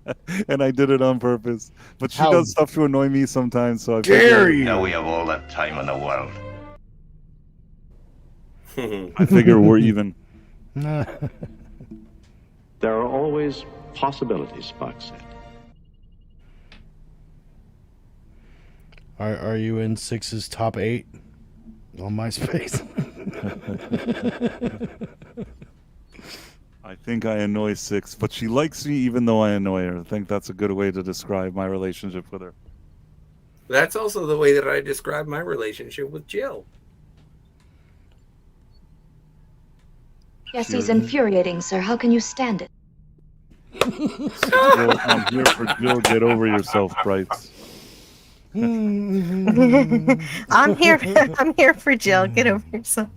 Speaker 10: And I did it on purpose. But she does stuff to annoy me sometimes, so I
Speaker 2: Gary! Now we have all that time in the world.
Speaker 10: I figure we're even.
Speaker 12: There are always possibilities, Spock said.
Speaker 11: Are you in Six's top 8 on MySpace?
Speaker 10: I think I annoy Six, but she likes me even though I annoy her. I think that's a good way to describe my relationship with her.
Speaker 7: That's also the way that I describe my relationship with Jill.
Speaker 13: Yes, he's infuriating, sir. How can you stand it?
Speaker 10: Jill, I'm here for Jill. Get over yourself, Bryce.
Speaker 6: I'm here for Jill. Get over yourself.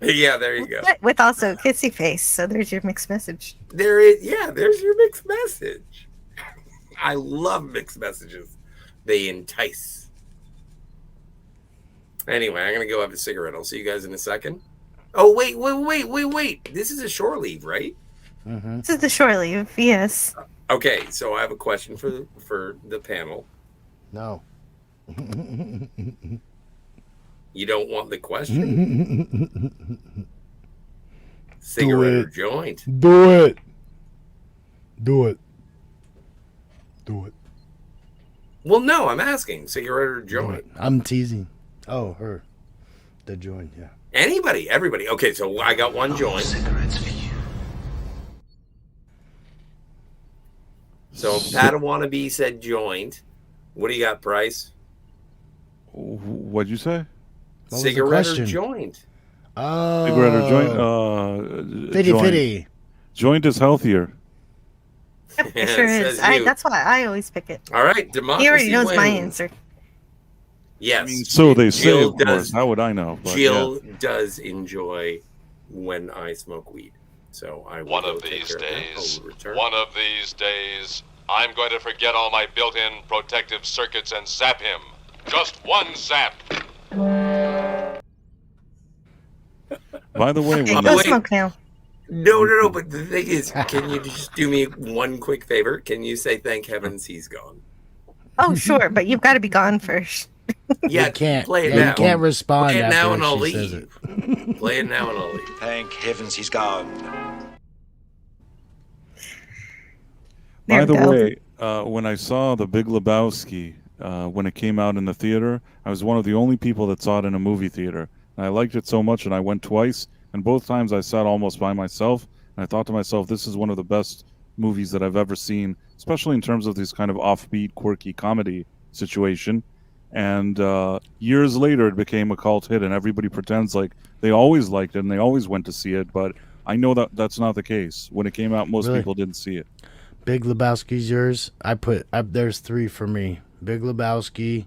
Speaker 7: Yeah, there you go.
Speaker 6: With also kissy face. So there's your mixed message.
Speaker 7: There's your mixed message. I love mixed messages. They entice. Anyway, I'm gonna go have a cigarette. I'll see you guys in a second. Oh, wait. This is a shore leave, right?
Speaker 11: Mm-hmm.
Speaker 6: This is the shore leave, yes.
Speaker 7: Okay, so I have a question for the panel.
Speaker 11: No.
Speaker 7: You don't want the question? Cigarette or joint?
Speaker 11: Do it.
Speaker 7: Well, no, I'm asking. Cigarette or joint?
Speaker 11: I'm teasing. Oh, her. The joint, yeah.
Speaker 7: Anybody, everybody. Okay, so I got one joint.
Speaker 2: Cigarettes for you.
Speaker 7: So Padawannabe said joint. What do you got, Bryce?
Speaker 10: What'd you say?
Speaker 7: Cigarette or joint?
Speaker 11: Oh.
Speaker 10: Cigarette or joint?
Speaker 11: Fitty.
Speaker 10: Joint is healthier.
Speaker 6: Yep, it sure is. That's why I always pick it.
Speaker 7: All right, democracy
Speaker 6: He already knows
Speaker 7: wins.
Speaker 6: my answer.
Speaker 7: Yes.
Speaker 10: I mean, so they say,
Speaker 7: Jill
Speaker 10: of course. How would I know? But,
Speaker 7: Jill does enjoy when I smoke weed. So I will
Speaker 14: One of these days, I'm going to forget all my built-in protective circuits and zap him. Just one zap.
Speaker 10: By the way,
Speaker 6: Go smoke now.
Speaker 7: No. But the thing is, can you just do me one quick favor? Can you say thank heavens he's gone?
Speaker 6: Oh, sure, but you've got to be gone first.
Speaker 7: Yeah,
Speaker 11: you can't.
Speaker 7: Play it
Speaker 11: You
Speaker 7: now.
Speaker 11: can't respond.
Speaker 7: Play it
Speaker 11: after
Speaker 7: now and I'll
Speaker 11: she says
Speaker 7: leave.
Speaker 11: it.
Speaker 7: Play it now and I'll leave.
Speaker 1: Thank heavens he's gone.
Speaker 10: By the way, when I saw The Big Lebowski, when it came out in the theater, I was one of the only people that saw it in a movie theater. And I liked it so much, and I went twice, and both times I sat almost by myself, and I thought to myself, this is one of the best movies that I've ever seen, especially in terms of this kind of offbeat, quirky comedy situation. And years later, it became a cult hit, and everybody pretends like they always liked it and they always went to see it, but I know that that's not the case. When it came out, most
Speaker 11: Really?
Speaker 10: people didn't see it.
Speaker 11: Big Lebowski's yours. There's 3 for me. Big Lebowski,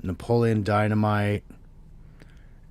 Speaker 11: Napoleon Dynamite,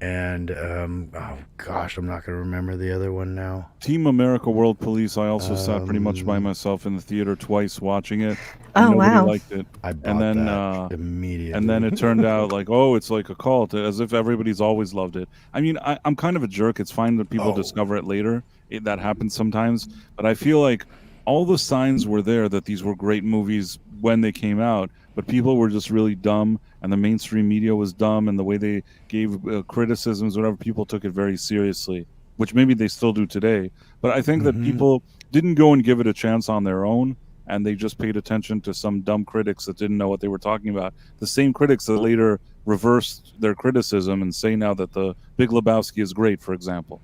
Speaker 11: and oh gosh, I'm not gonna remember the other one now.
Speaker 10: Team America World Police. I also sat pretty much by myself in the theater twice watching it.
Speaker 6: Oh,
Speaker 10: Nobody
Speaker 6: wow.
Speaker 10: liked it.
Speaker 11: I bought
Speaker 10: and then
Speaker 11: that immediately.
Speaker 10: and then it turned out like, oh, it's like a cult, as if everybody's always loved it. I mean, I'm kind of a jerk. It's fine that people discover it later. That happens sometimes, but I feel like all the signs were there that these were great movies when they came out, but people were just really dumb, and the mainstream media was dumb, and the way they gave criticisms, whatever, people took it very seriously, which maybe they still do today. But I think that people didn't go and give it a chance on their own, and they just paid attention to some dumb critics that didn't know what they were talking about. The same critics that later reversed their criticism and say now that the Big Lebowski is great, for example.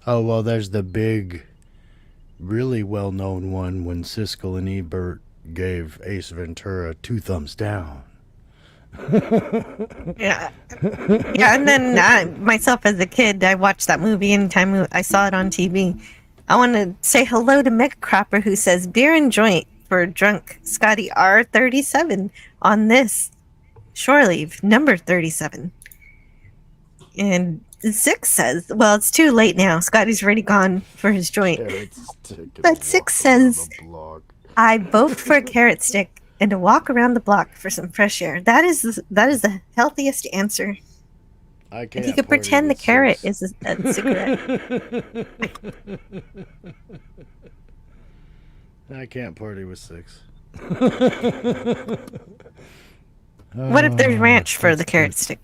Speaker 11: Oh, well, there's the big, really well-known one when Siskel and Ebert gave Ace Ventura 2 thumbs down.
Speaker 6: Yeah. Yeah, and then myself as a kid, I watched that movie anytime I saw it on TV. I want to say hello to Mick Cropper, who says, beer and joint for drunk Scotty R37 on this shore leave, number 37. And 6 says, well, it's too late now. Scotty's already gone for his joint. But 6 says, I vote for a carrot stick and to walk around the block for some fresh air. That is the healthiest answer.
Speaker 11: I can't.
Speaker 6: If you could pretend the carrot is a cigarette.
Speaker 11: I can't party with 6.
Speaker 6: What if there's ranch for the carrot stick?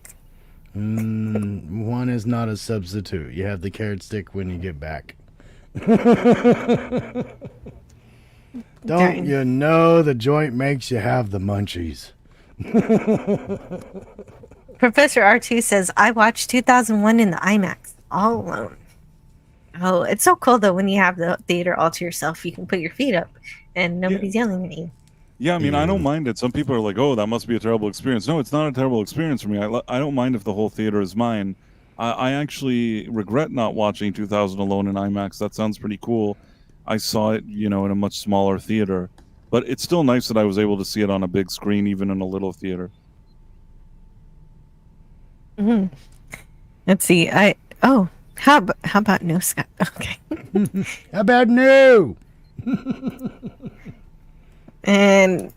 Speaker 11: One is not a substitute. You have the carrot stick when you get back. Don't you know the joint makes you have the munchies?
Speaker 6: Professor R2 says, I watched 2001 in the IMAX all alone. Oh, it's so cool though when you have the theater all to yourself. You can put your feet up and nobody's yelling at you.
Speaker 10: Yeah, I mean, I don't mind it. Some people are like, oh, that must be a terrible experience. No, it's not a terrible experience for me. I don't mind if the whole theater is mine. I actually regret not watching 2000 Alone in IMAX. That sounds pretty cool. I saw it, in a much smaller theater. But it's still nice that I was able to see it on a big screen, even in a little theater.
Speaker 6: Mm-hmm. Let's see. How about no, Scott? Okay.
Speaker 11: How about no?
Speaker 6: And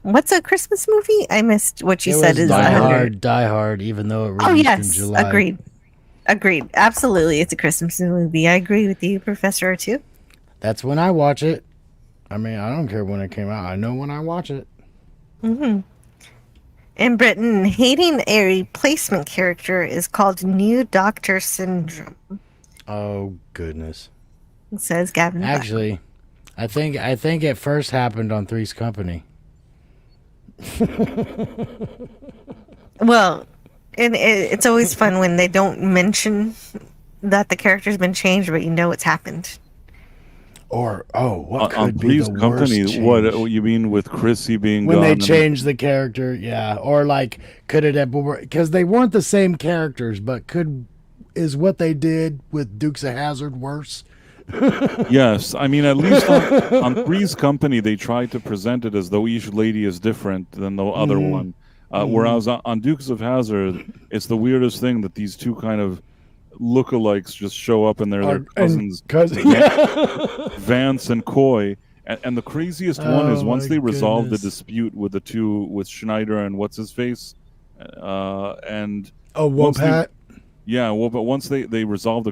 Speaker 6: what's a Christmas movie? I missed what you said. Is
Speaker 11: Die Hard, even though it released in July.
Speaker 6: Agreed. Absolutely, it's a Christmas movie. I agree with you, Professor R2.
Speaker 11: That's when I watch it. I mean, I don't care when it came out. I know when I watch it.
Speaker 6: Mm-hmm. In Britain, hating a replacement character is called New Doctor Syndrome.
Speaker 11: Oh goodness!
Speaker 6: It says Gavin.
Speaker 11: Actually, I think it first happened on Three's Company.
Speaker 6: Well, it's always fun when they don't mention that the character's been changed, but you know it's happened.
Speaker 11: Or what could
Speaker 10: on
Speaker 11: be
Speaker 10: Three's
Speaker 11: the
Speaker 10: Company?
Speaker 11: worst change?
Speaker 10: What you mean with Chrissy being
Speaker 11: when
Speaker 10: gone?
Speaker 11: they changed the character? Yeah, or like could it have? Because they weren't the same characters, but is what they did with Dukes of Hazzard worse?
Speaker 10: Yes, I mean, at least on Three's Company, they tried to present it as though each lady is different than the other one. Whereas on Dukes of Hazzard, it's the weirdest thing that these two kind of lookalikes just show up and they're their cousins, Vance and Coy. And the craziest one is once they resolve the dispute with the two, with Schneider and what's his face, and
Speaker 11: Wopat.
Speaker 10: Yeah, well, but once they resolve the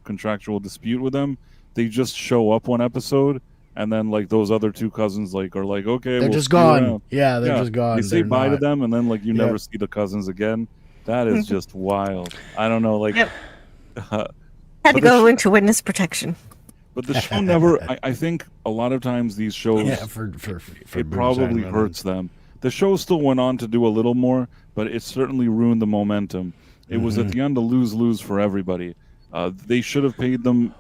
Speaker 10: contractual dispute with them, they just show up one episode, and then like those other two cousins are like, okay,
Speaker 11: they're just gone. Yeah, they're just gone.
Speaker 10: They say bye to them, and then you
Speaker 11: Yeah.
Speaker 10: never see the cousins again. That is just wild. I don't know,
Speaker 6: Yep. Had to go into witness protection.
Speaker 10: But the show never. I think a lot of times these shows,
Speaker 11: for
Speaker 10: it probably hurts them. The show still went on to do a little more, but it certainly ruined the momentum. It was at the end a lose-lose for everybody. They should have paid them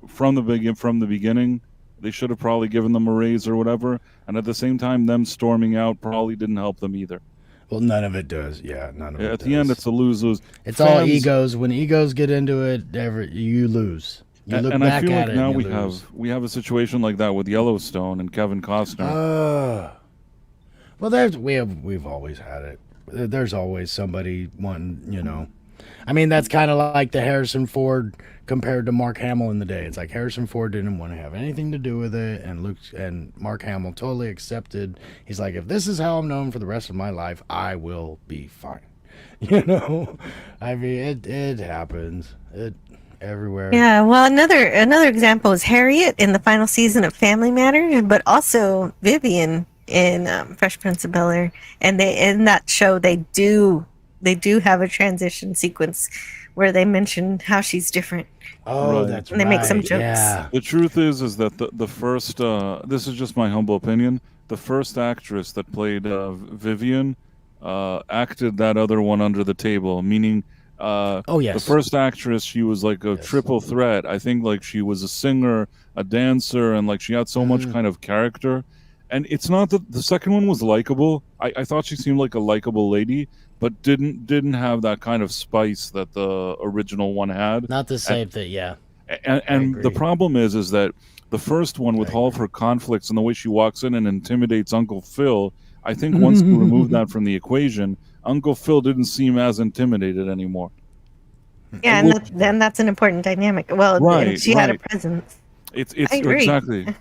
Speaker 10: from the beginning. They should have probably given them a raise or whatever. And at the same time, them storming out probably didn't help them either.
Speaker 11: Well, none of it does. Yeah, none of it.
Speaker 10: At the end, it's a lose-lose.
Speaker 11: It's all egos. When egos get into it, you lose. You look
Speaker 10: and
Speaker 11: back
Speaker 10: I feel
Speaker 11: at
Speaker 10: like
Speaker 11: it
Speaker 10: now
Speaker 11: and you lose.
Speaker 10: we have a situation like that with Yellowstone and Kevin Costner.
Speaker 11: Well, we've always had it. There's always somebody wanting, I mean, that's kind of like the Harrison Ford compared to Mark Hamill in the day. It's like Harrison Ford didn't want to have anything to do with it, and Mark Hamill totally accepted. He's like, if this is how I'm known for the rest of my life, I will be fine. I mean, it happens. Everywhere.
Speaker 6: Yeah, well, another example is Harriet in the final season of Family Matters, but also Vivian in Fresh Prince of Bel-Air, and in that show they do have a transition sequence where they mention how she's different.
Speaker 11: Oh,
Speaker 10: Right.
Speaker 11: that's
Speaker 6: And they make some jokes.
Speaker 11: Yeah.
Speaker 10: The truth is that the first, this is just my humble opinion, the first actress that played Vivian acted that other one under the table, meaning
Speaker 11: Oh, yes.
Speaker 10: the first actress, she was like a triple threat. I think like she was a singer, a dancer, and like she had so much kind of character. And it's not that the second one was likable. I thought she seemed like a likable lady, but didn't have that kind of spice that the original one had.
Speaker 11: Not the same thing, yeah.
Speaker 10: And the problem is that the first one, with all of her conflicts and the way she walks in and intimidates Uncle Phil, I think once you remove that from the equation, Uncle Phil didn't seem as intimidated anymore.
Speaker 6: Yeah, and then that's an important dynamic. Well, and she had a presence.
Speaker 10: It's
Speaker 6: I agree.
Speaker 10: exactly.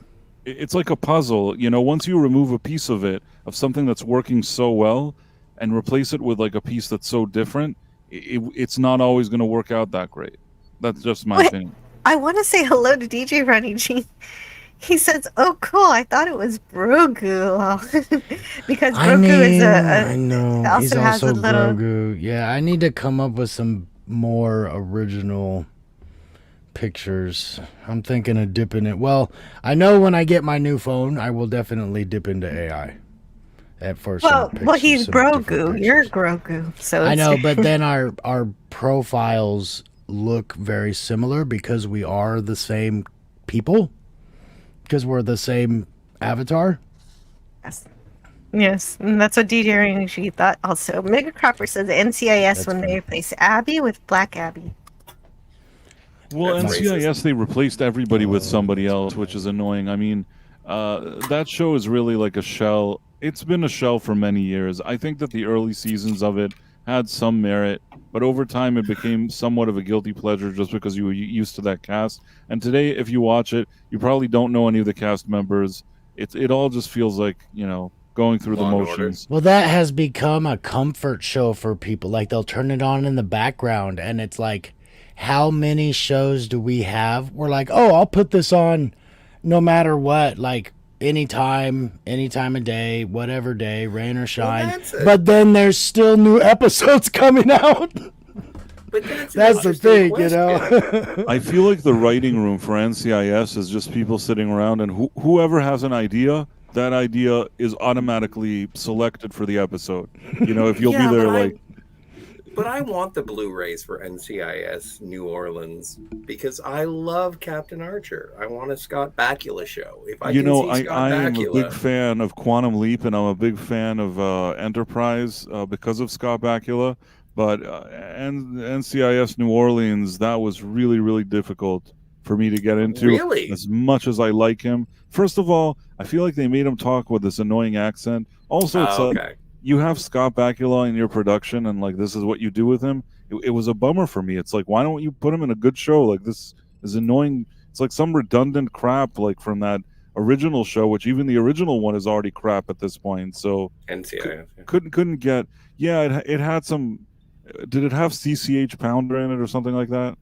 Speaker 10: It's like a puzzle, once you remove a piece of it, of something that's working so well, and replace it with like a piece that's so different, it's not always going to work out that great. That's just my opinion.
Speaker 6: I want to say hello to DJ Ronnie G. He says, "Oh, cool! I thought it was Grogu," because Grogu is
Speaker 11: I know.
Speaker 6: also
Speaker 11: He's
Speaker 6: has
Speaker 11: also
Speaker 6: a little.
Speaker 11: Grogu. Yeah, I need to come up with some more original pictures. I'm thinking of dipping it. Well, I know when I get my new phone, I will definitely dip into AI. At first,
Speaker 6: Well, he's Grogu. You're Grogu, so
Speaker 11: I know, but then our profiles look very similar because we are the same people. Because we're the same avatar.
Speaker 6: Yes, and that's what DJ Ronnie G thought. Also, Mega Cropper says NCIS when they replace Abby with Black Abby.
Speaker 10: Well, NCIS, they replaced everybody with somebody else, which is annoying. I mean, that show is really like a shell. It's been a shell for many years. I think that the early seasons of it had some merit, but over time it became somewhat of a guilty pleasure just because you were used to that cast. And today, if you watch it, you probably don't know any of the cast members. It all just feels like, going through the motions.
Speaker 11: Well, that has become a comfort show for people. Like, they'll turn it on in the background, and it's like, how many shows do we have? We're like, oh, I'll put this on no matter what, like anytime of day, whatever day, rain or shine. But then there's still new episodes coming out.
Speaker 7: But
Speaker 11: that's the thing,
Speaker 10: I feel like the writing room for NCIS is just people sitting around, and whoever has an idea, that idea is automatically selected for the episode. If you'll be there,
Speaker 7: But I want the Blu-rays for NCIS New Orleans because I love Captain Archer. I want a Scott Bakula show. If I can see Scott
Speaker 10: I am a
Speaker 7: Bakula,
Speaker 10: big fan of Quantum Leap, and I'm a big fan of Enterprise because of Scott Bakula. But NCIS New Orleans, that was really, really difficult for me to get into.
Speaker 7: Really?
Speaker 10: As much as I like him. First of all, I feel like they made him talk with this annoying accent. Also, it's like, you have Scott Bakula in your production, and like this is what you do with him. It was a bummer for me. It's like, why don't you put him in a good show? Like, this is annoying. It's like some redundant crap like from that original show, which even the original one is already crap at this point. So
Speaker 7: NCIS
Speaker 10: couldn't get. Yeah, it had some. Did it have CCH Pounder in it or something like that?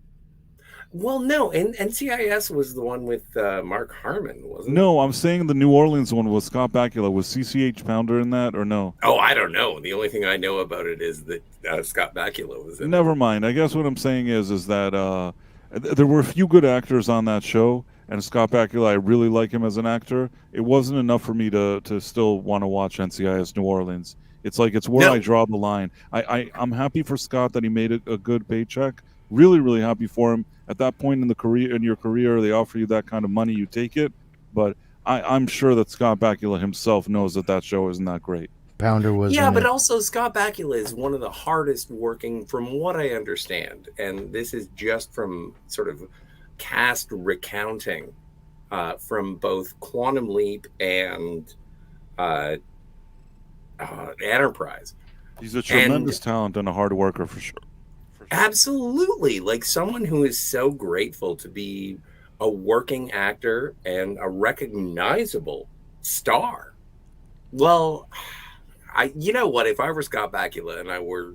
Speaker 7: Well, no, and NCIS was the one with Mark Harmon, wasn't it?
Speaker 10: No, I'm saying the New Orleans one was Scott Bakula. Was CCH Pounder in that or no?
Speaker 7: Oh, I don't know. The only thing I know about it is that Scott Bakula was in it.
Speaker 10: Never mind. I guess what I'm saying is that there were a few good actors on that show, and Scott Bakula, I really like him as an actor. It wasn't enough for me to still want to watch NCIS New Orleans. It's like it's where I draw the line. I'm happy for Scott that he made a good paycheck. Really, really happy for him. At that point in your career, they offer you that kind of money, you take it. But I'm sure that Scott Bakula himself knows that show isn't that great.
Speaker 11: Pounder was
Speaker 7: but also Scott Bakula is one of the hardest working, from what I understand, and this is just from sort of cast recounting from both Quantum Leap and Enterprise.
Speaker 10: He's a tremendous talent and a hard worker for sure.
Speaker 7: Absolutely. Like someone who is so grateful to be a working actor and a recognizable star. Well, you know what? If I were Scott Bakula and I were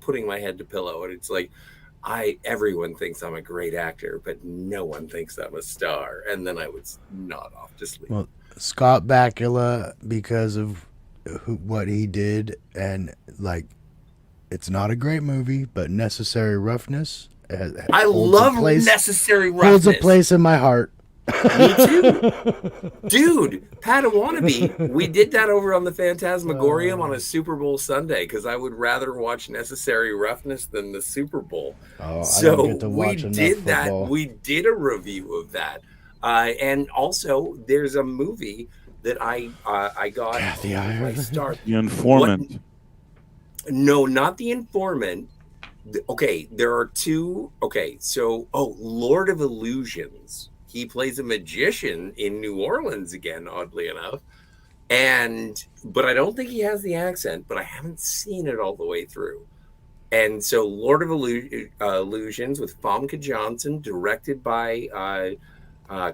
Speaker 7: putting my head to pillow, and it's like, everyone thinks I'm a great actor, but no one thinks I'm a star. And then I would nod off to sleep.
Speaker 11: Well, Scott Bakula, because of what he did, and like, it's not a great movie, but Necessary Roughness.
Speaker 7: I love Necessary Roughness.
Speaker 11: Holds a place in my heart.
Speaker 7: Me too. Dude, Padawannabe, we did that over on the Phantasmagorium on a Super Bowl Sunday because I would rather watch Necessary Roughness than the Super Bowl. So we did that. We did a review of that. And also, there's a movie that I got.
Speaker 11: Kathy Ireland.
Speaker 10: The Informant.
Speaker 7: No, not The Informant. Okay, there are two. Okay, so, Lord of Illusions. He plays a magician in New Orleans again, oddly enough. But I don't think he has the accent, but I haven't seen it all the way through. And so Lord of Illusions with Famke Johnson, directed by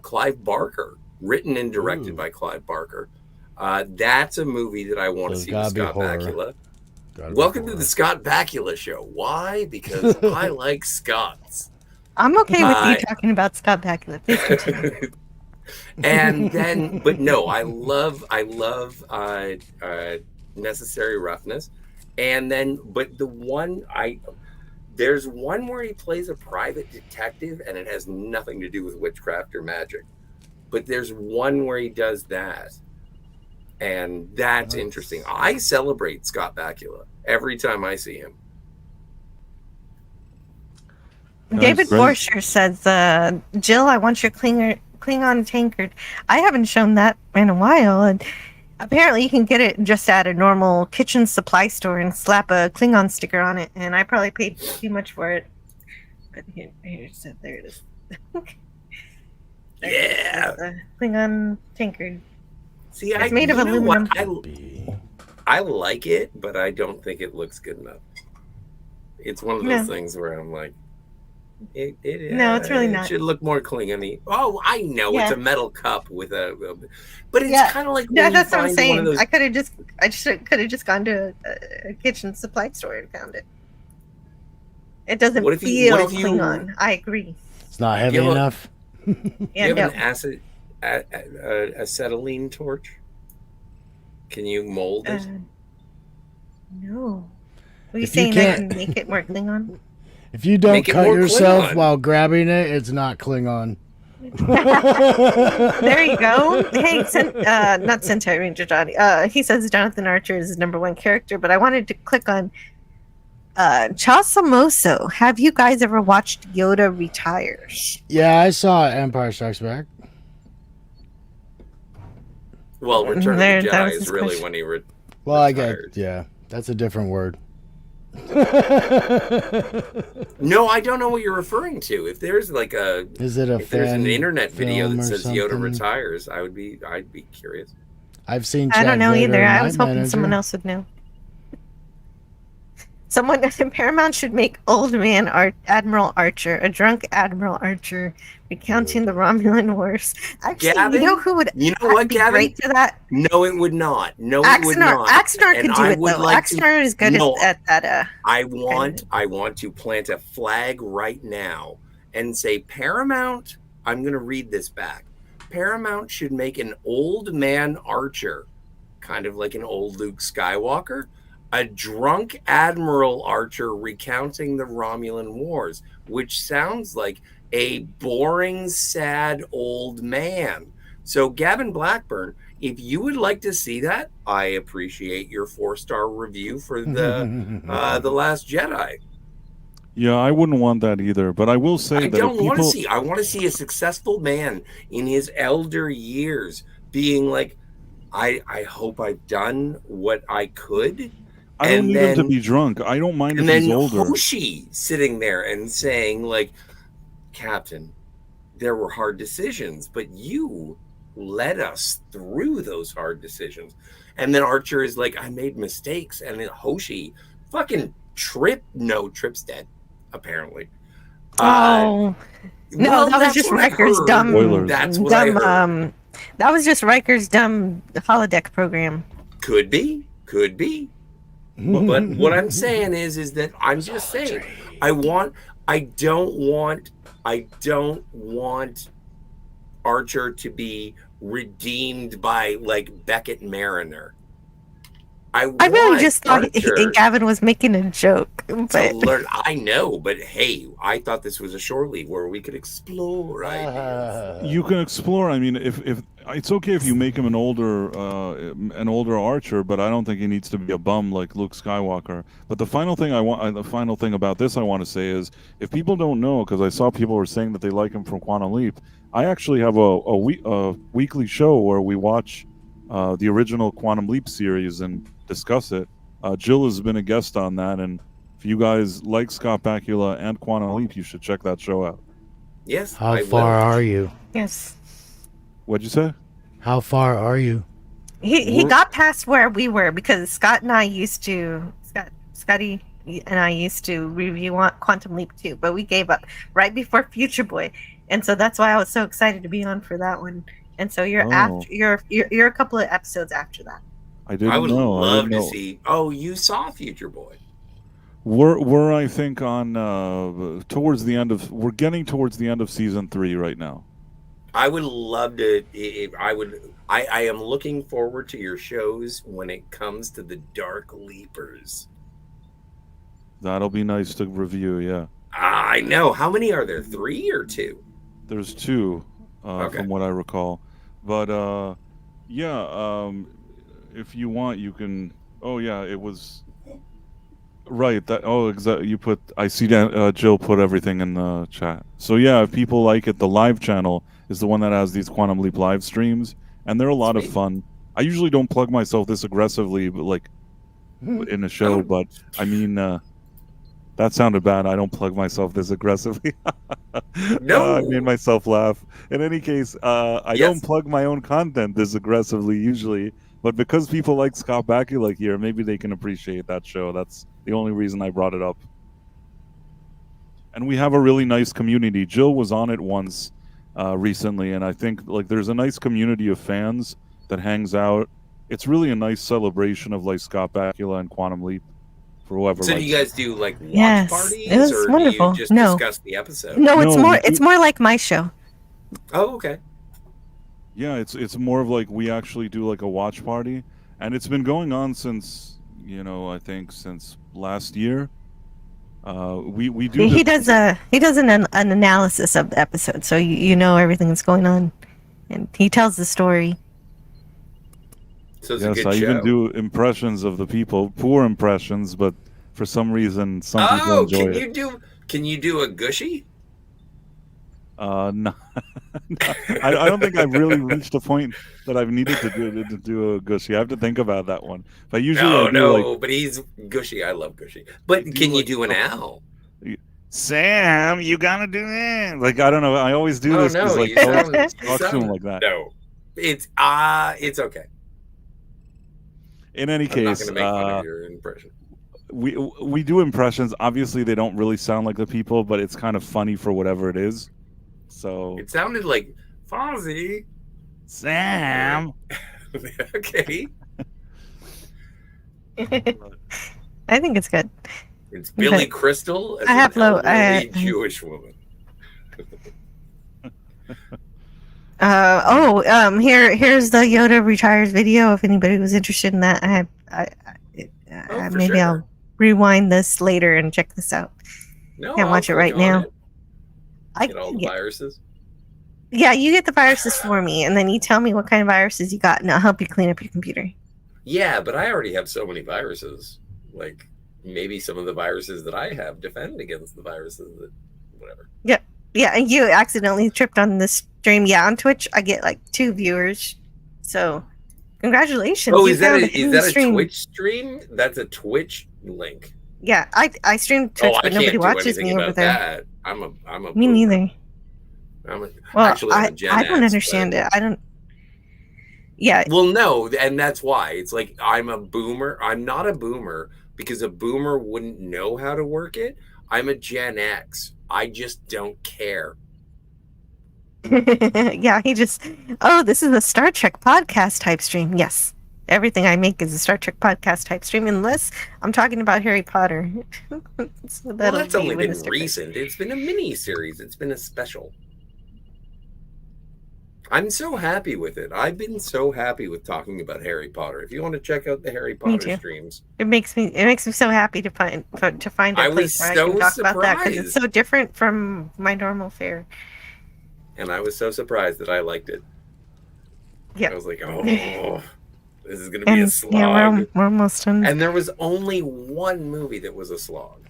Speaker 7: Clive Barker, written and directed by Clive Barker. That's a movie that I want to see with Scott Bakula. Welcome to the Scott Bakula Show. Why? Because I like Scots.
Speaker 6: I'm okay with you talking about Scott Bakula. Please continue.
Speaker 7: And then, but no, I love Necessary Roughness. And then, but there's one where he plays a private detective, and it has nothing to do with witchcraft or magic. But there's one where he does that. And that's interesting. I celebrate Scott Bakula every time I see him.
Speaker 6: David Borscher says, Jill, I want your Klingon tankard. I haven't shown that in a while, and apparently you can get it just at a normal kitchen supply store and slap a Klingon sticker on it, and I probably paid too much for it. But there it is.
Speaker 7: Yeah.
Speaker 6: Klingon tankard.
Speaker 7: See,
Speaker 6: it's made of aluminum.
Speaker 7: I like it, but I don't think it looks good enough. It's one of those things where I'm like,
Speaker 6: it's really not.
Speaker 7: It should look more Klingon-y. Oh, I know it's a metal cup with but it's kind of like
Speaker 6: that's what I'm saying. I could have just gone to a kitchen supply store and found it. It doesn't feel Klingon. I agree.
Speaker 11: It's not heavy enough.
Speaker 7: Do you have an acetylene torch? Can you mold it?
Speaker 6: No. Are you saying I can make it more Klingon?
Speaker 11: If you don't cut yourself while grabbing it, it's not Klingon.
Speaker 6: There you go. Hey, not Sentai Ranger Johnny. He says Jonathan Archer is his #1 character, but I wanted to click on Chasamoso. Have you guys ever watched Yoda Retires?
Speaker 11: Yeah, I saw Empire Strikes Back.
Speaker 7: Well, Return of the Jedi is really when he retired.
Speaker 11: That's a different word.
Speaker 7: No, I don't know what you're referring to. If there's like
Speaker 11: there's
Speaker 7: an internet video that says Yoda retires, I'd be curious.
Speaker 11: I've seen.
Speaker 6: I don't know either. I was hoping someone else would know. Someone in Paramount should make old man Admiral Archer, a drunk Admiral Archer, recounting the Romulan Wars. Actually,
Speaker 7: Gavin,
Speaker 6: you know who would
Speaker 7: be great
Speaker 6: for that?
Speaker 7: No, it would not. No, it would not.
Speaker 6: Axanar could do it though. Axanar is good at that.
Speaker 7: I want to plant a flag right now and say Paramount. I'm going to read this back. Paramount should make an old man Archer, kind of like an old Luke Skywalker. A drunk Admiral Archer recounting the Romulan Wars, which sounds like a boring, sad old man. So, Gavin Blackburn, if you would like to see that, I appreciate your 4-star review for the Last Jedi.
Speaker 10: Yeah, I wouldn't want that either. But I will say that
Speaker 7: I want to see a successful man in his elder years being like, I hope I've done what I could.
Speaker 10: I don't need him to be drunk. I don't mind if he's older.
Speaker 7: And then Hoshi sitting there and saying, like, Captain, there were hard decisions, but you led us through those hard decisions. And then Archer is like, I made mistakes. And then Hoshi fucking Trip's dead, apparently.
Speaker 6: No,
Speaker 7: well,
Speaker 6: that was just Riker's dumb.
Speaker 10: Spoilers.
Speaker 7: That's what I heard.
Speaker 6: That was just Riker's dumb holodeck program.
Speaker 7: Could be. But what I'm saying is that I'm just saying, I don't want Archer to be redeemed by like Beckett Mariner. I
Speaker 6: really just thought Gavin was making a joke. But
Speaker 7: I know, but hey, I thought this was a shore leave where we could explore ideas.
Speaker 10: You can explore. I mean, if it's okay if you make him an older Archer, but I don't think he needs to be a bum like Luke Skywalker. But the final thing about this I want to say is, if people don't know, because I saw people were saying that they like him from Quantum Leap, I actually have a weekly show where we watch the original Quantum Leap series and discuss it. Jill has been a guest on that, and if you guys like Scott Bakula and Quantum Leap, you should check that show out.
Speaker 7: Yes.
Speaker 11: How far are you?
Speaker 6: Yes.
Speaker 10: What'd you say?
Speaker 11: How far are you?
Speaker 6: He got past where we were because Scotty and I used to review Quantum Leap too, but we gave up right before Future Boy, and so that's why I was so excited to be on for that one. And so you're a couple of episodes after that.
Speaker 10: I didn't
Speaker 7: I would
Speaker 10: know.
Speaker 7: love to see. Oh, you saw Future Boy.
Speaker 10: We're I think on towards the end of. We're getting towards the end of season 3 right now.
Speaker 7: I would love to. I am looking forward to your shows when it comes to the Dark Leapers.
Speaker 10: That'll be nice to review. Yeah.
Speaker 7: I know. How many are there? 3 or 2?
Speaker 10: There's 2, from what I recall. But if you want, you can. Oh yeah, it was. Right. That. Oh, exactly. You put. I see that Jill put everything in the chat. So yeah, if people like it, the live channel is the one that has these Quantum Leap live streams, and they're a lot of fun. I usually don't plug myself this aggressively, but like in a show. But I mean, that sounded bad. I don't plug myself this aggressively.
Speaker 7: No,
Speaker 10: I made myself laugh. In any case, I don't plug my own content this aggressively usually. But because people like Scott Bakula here, maybe they can appreciate that show. That's the only reason I brought it up. And we have a really nice community. Jill was on it once recently, and I think like there's a nice community of fans that hangs out. It's really a nice celebration of like Scott Bakula and Quantum Leap for whoever.
Speaker 7: So do you guys do like watch
Speaker 6: Yes,
Speaker 7: parties,
Speaker 6: it was
Speaker 7: or
Speaker 6: wonderful.
Speaker 7: do you just
Speaker 6: No.
Speaker 7: discuss the episode?
Speaker 6: No,
Speaker 10: No,
Speaker 6: it's more like my show.
Speaker 7: Oh, okay.
Speaker 10: Yeah, it's more of like we actually do like a watch party, and it's been going on since I think since last year. We do.
Speaker 6: He does an analysis of the episode, so you know everything that's going on, and he tells the story.
Speaker 7: So it's
Speaker 10: Yes,
Speaker 7: a good
Speaker 10: I
Speaker 7: show.
Speaker 10: even do impressions of the people, poor impressions, but for some reason some people enjoy it.
Speaker 7: Can you do a Gushy?
Speaker 10: No, I don't think I've really reached a point that I've needed to do a Gushy. I have to think about that one. But usually I do
Speaker 7: but he's Gushy. I love Gushy. But can you do an Al?
Speaker 10: Sam, you gotta do it. Like I don't know. I always do this because like talk to him like that.
Speaker 7: No, it's okay.
Speaker 10: In any
Speaker 7: I'm
Speaker 10: case,
Speaker 7: not gonna make fun of your impression.
Speaker 10: we do impressions. Obviously, they don't really sound like the people, but it's kind of funny for whatever it is. So
Speaker 7: It sounded like Fozzie.
Speaker 10: Sam.
Speaker 7: Okay.
Speaker 6: I think it's good.
Speaker 7: It's Billy
Speaker 6: Okay.
Speaker 7: Crystal as
Speaker 6: I have
Speaker 7: an
Speaker 6: low-
Speaker 7: elderly Jewish woman.
Speaker 6: Here's the Yoda retires video. If anybody was interested in that,
Speaker 7: for
Speaker 6: maybe
Speaker 7: sure.
Speaker 6: I'll rewind this later and check this out.
Speaker 7: No,
Speaker 6: Can't watch it
Speaker 7: I'll
Speaker 6: right
Speaker 7: click on
Speaker 6: now.
Speaker 7: it.
Speaker 6: I
Speaker 7: Get all the viruses.
Speaker 6: Yeah, you get the viruses for me, and then you tell me what kind of viruses you got, and I'll help you clean up your computer.
Speaker 7: Yeah, but I already have so many viruses. Like maybe some of the viruses that I have defend against the viruses that whatever.
Speaker 6: Yeah, and you accidentally tripped on the stream. Yeah, on Twitch, I get like 2 viewers. So, congratulations.
Speaker 7: Oh,
Speaker 6: you
Speaker 7: is that
Speaker 6: found
Speaker 7: a,
Speaker 6: a hidden
Speaker 7: is that a
Speaker 6: stream.
Speaker 7: Twitch stream? That's a Twitch link.
Speaker 6: Yeah, I stream Twitch,
Speaker 7: I
Speaker 6: but
Speaker 7: can't
Speaker 6: nobody
Speaker 7: do
Speaker 6: watches
Speaker 7: anything
Speaker 6: me over
Speaker 7: about
Speaker 6: there.
Speaker 7: that. I'm a
Speaker 6: Me neither.
Speaker 7: I'm a,
Speaker 6: Well,
Speaker 7: actually, I'm a Gen
Speaker 6: I don't
Speaker 7: X,
Speaker 6: understand
Speaker 7: but
Speaker 6: it. I don't. Yeah.
Speaker 7: Well, no, and that's why it's like I'm a boomer. I'm not a boomer because a boomer wouldn't know how to work it. I'm a Gen X. I just don't care.
Speaker 6: Yeah, he just, oh, this is a Star Trek podcast type stream. Yes. Everything I make is a Star Trek podcast type stream, unless I'm talking about Harry Potter. So
Speaker 7: Well,
Speaker 6: that'll
Speaker 7: that's
Speaker 6: be
Speaker 7: only
Speaker 6: when
Speaker 7: been
Speaker 6: it's different.
Speaker 7: recent. It's been a mini series. It's been a special. I'm so happy with it. I've been so happy with talking about Harry Potter. If you want to check out the Harry Potter
Speaker 6: too.
Speaker 7: streams,
Speaker 6: It makes me so happy to find a
Speaker 7: I
Speaker 6: place
Speaker 7: was
Speaker 6: where I
Speaker 7: so
Speaker 6: can talk about that because it's
Speaker 7: surprised.
Speaker 6: so different from my normal fare.
Speaker 7: and I was so surprised that I liked it.
Speaker 6: Yeah.
Speaker 7: I was like, oh, this is going to be a
Speaker 6: And
Speaker 7: slog.
Speaker 6: yeah, we're almost done.
Speaker 7: And there was only one movie that was a slog,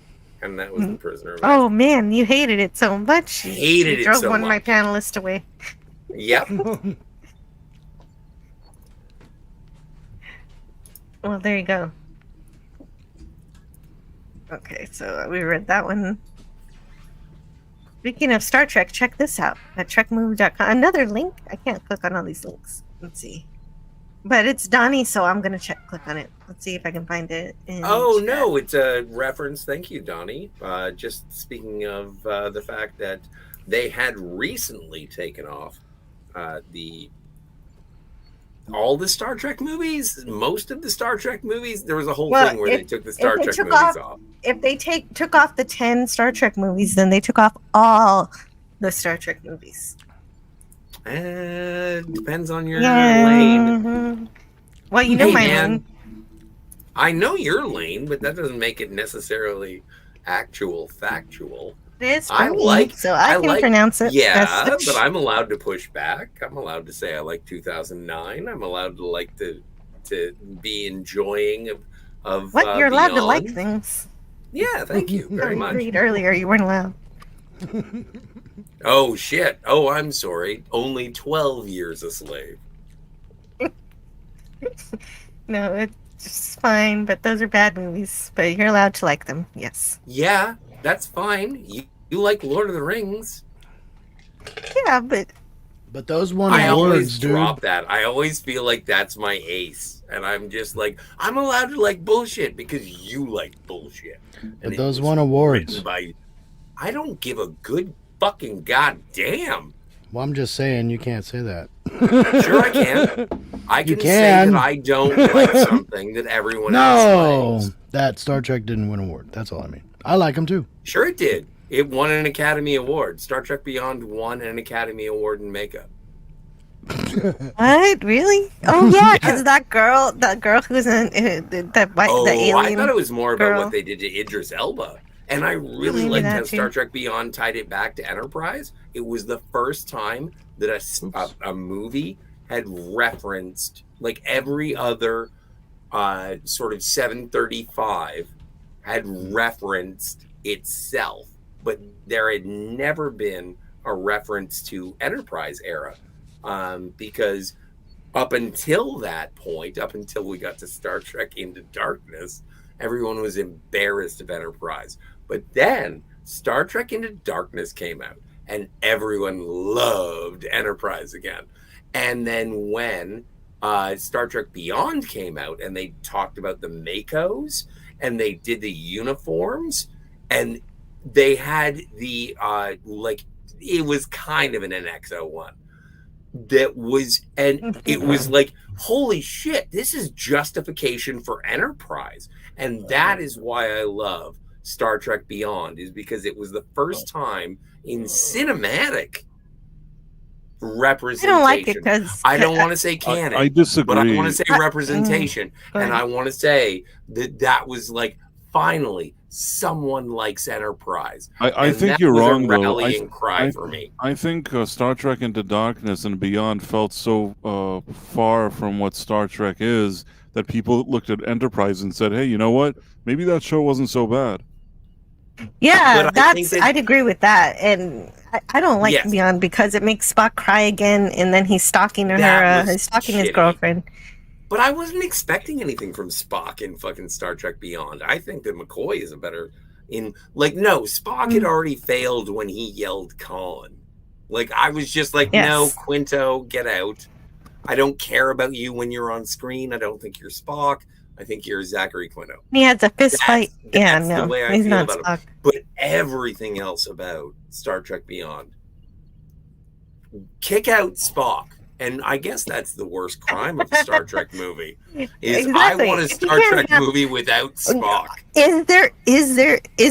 Speaker 7: and that was The Prisoner of Azkaban.
Speaker 6: Oh man, you hated it so much.
Speaker 7: Hated
Speaker 6: you
Speaker 7: it
Speaker 6: drove
Speaker 7: so
Speaker 6: one of my
Speaker 7: much.
Speaker 6: panelists away.
Speaker 7: Yep.
Speaker 6: Well, there you go. Okay, so we read that one. Speaking of Star Trek, check this out at trekmovie.com. Another link. I can't click on all these links. Let's see. But it's Donnie, so I'm gonna click on it. Let's see if I can find it.
Speaker 7: Oh no, it's a reference. Thank you, Donnie. Just speaking of the fact that they had recently taken off all the Star Trek movies, most of the Star Trek movies. There was a whole thing where they took the Star Trek movies off.
Speaker 6: If they took off the 10 Star Trek movies, then they took off all the Star Trek movies.
Speaker 7: Depends on your
Speaker 6: Yeah.
Speaker 7: lane.
Speaker 6: Mhm. Well, you know
Speaker 7: Hey,
Speaker 6: my
Speaker 7: man,
Speaker 6: lane.
Speaker 7: I know your lane, but that doesn't make it necessarily factual.
Speaker 6: It is for
Speaker 7: I
Speaker 6: me,
Speaker 7: like,
Speaker 6: so I can pronounce it.
Speaker 7: Yeah,
Speaker 6: as such.
Speaker 7: but I'm allowed to push back. I'm allowed to say I like 2009. I'm allowed to like to be enjoying of
Speaker 6: What? You're allowed to like
Speaker 7: Beyond.
Speaker 6: things.
Speaker 7: Yeah, thank you very
Speaker 6: You
Speaker 7: much.
Speaker 6: agreed earlier you weren't allowed.
Speaker 7: Oh shit. Oh, I'm sorry. Only 12 years a slave.
Speaker 6: No, it's fine, but those are bad movies. But you're allowed to like them. Yes.
Speaker 7: Yeah, that's fine. You like Lord of the Rings.
Speaker 6: Yeah, but
Speaker 11: those won
Speaker 7: I always
Speaker 11: awards, dude.
Speaker 7: drop that. I always feel like that's my ace. And I'm just like, I'm allowed to like bullshit because you like bullshit.
Speaker 11: But
Speaker 7: it
Speaker 11: those
Speaker 7: was
Speaker 11: won awards.
Speaker 7: written by- I don't give a good fucking goddamn.
Speaker 11: Well, I'm just saying you can't say that.
Speaker 7: Sure I can. I
Speaker 11: You
Speaker 7: can say
Speaker 11: can.
Speaker 7: that I don't like something that everyone else
Speaker 11: No,
Speaker 7: likes.
Speaker 11: that Star Trek didn't win an award. That's all I mean. I like them too.
Speaker 7: Sure it did. It won an Academy Award. Star Trek Beyond won an Academy Award in makeup.
Speaker 6: what? Really? Oh yeah, because that girl who's in the alien.
Speaker 7: I thought it was more about
Speaker 6: girl.
Speaker 7: what they did to Idris Elba. And I really
Speaker 6: Maybe
Speaker 7: liked
Speaker 6: that
Speaker 7: how
Speaker 6: too.
Speaker 7: Star Trek Beyond tied it back to Enterprise. It was the first time that a movie had referenced, like every other sort of 735 had referenced itself, but there had never been a reference to Enterprise era. Because up until that point, up until we got to Star Trek Into Darkness, everyone was embarrassed of Enterprise. But then Star Trek Into Darkness came out, and everyone loved Enterprise again. And then when Star Trek Beyond came out, and they talked about the Makos, and they did the uniforms, and they had the it was kind of an NX-01. That was, and it was like, holy shit, this is justification for Enterprise. And that is why I love Star Trek Beyond, is because it was the first time in cinematic representation.
Speaker 6: I don't like it because
Speaker 7: I don't want to say canon.
Speaker 10: I disagree.
Speaker 7: But I want to say representation.
Speaker 6: Go ahead.
Speaker 7: And I want to say that was like, finally, someone likes Enterprise.
Speaker 10: I
Speaker 7: And
Speaker 10: think
Speaker 7: that
Speaker 10: you're
Speaker 7: was
Speaker 10: wrong,
Speaker 7: a
Speaker 10: though.
Speaker 7: rallying cry for me.
Speaker 10: I think Star Trek Into Darkness and Beyond felt so far from what Star Trek is that people looked at Enterprise and said, hey, you know what? Maybe that show wasn't so bad.
Speaker 6: Yeah,
Speaker 7: But I think that-
Speaker 6: I'd agree with that, and I don't like
Speaker 7: Yes.
Speaker 6: Beyond because it makes Spock cry again, and then he's stalking her.
Speaker 7: That was
Speaker 6: He's stalking his
Speaker 7: shitty.
Speaker 6: girlfriend.
Speaker 7: But I wasn't expecting anything from Spock in fucking Star Trek Beyond. I think that McCoy is a better no, Spock had already failed when he yelled Khan. Like, I was just like,
Speaker 6: Yes.
Speaker 7: no, Quinto, get out. I don't care about you when you're on screen. I don't think you're Spock. I think you're Zachary Quinto.
Speaker 6: He has a fist fight. Yeah,
Speaker 7: That's
Speaker 6: no,
Speaker 7: the way I
Speaker 6: he's
Speaker 7: feel
Speaker 6: not
Speaker 7: about
Speaker 6: Spock.
Speaker 7: him. But everything else about Star Trek Beyond, kick out Spock. And I guess that's the worst crime of a Star Trek movie. Is
Speaker 6: Exactly.
Speaker 7: I want a
Speaker 6: If you
Speaker 7: Star
Speaker 6: can't
Speaker 7: Trek
Speaker 6: have-
Speaker 7: movie without Spock.
Speaker 6: Is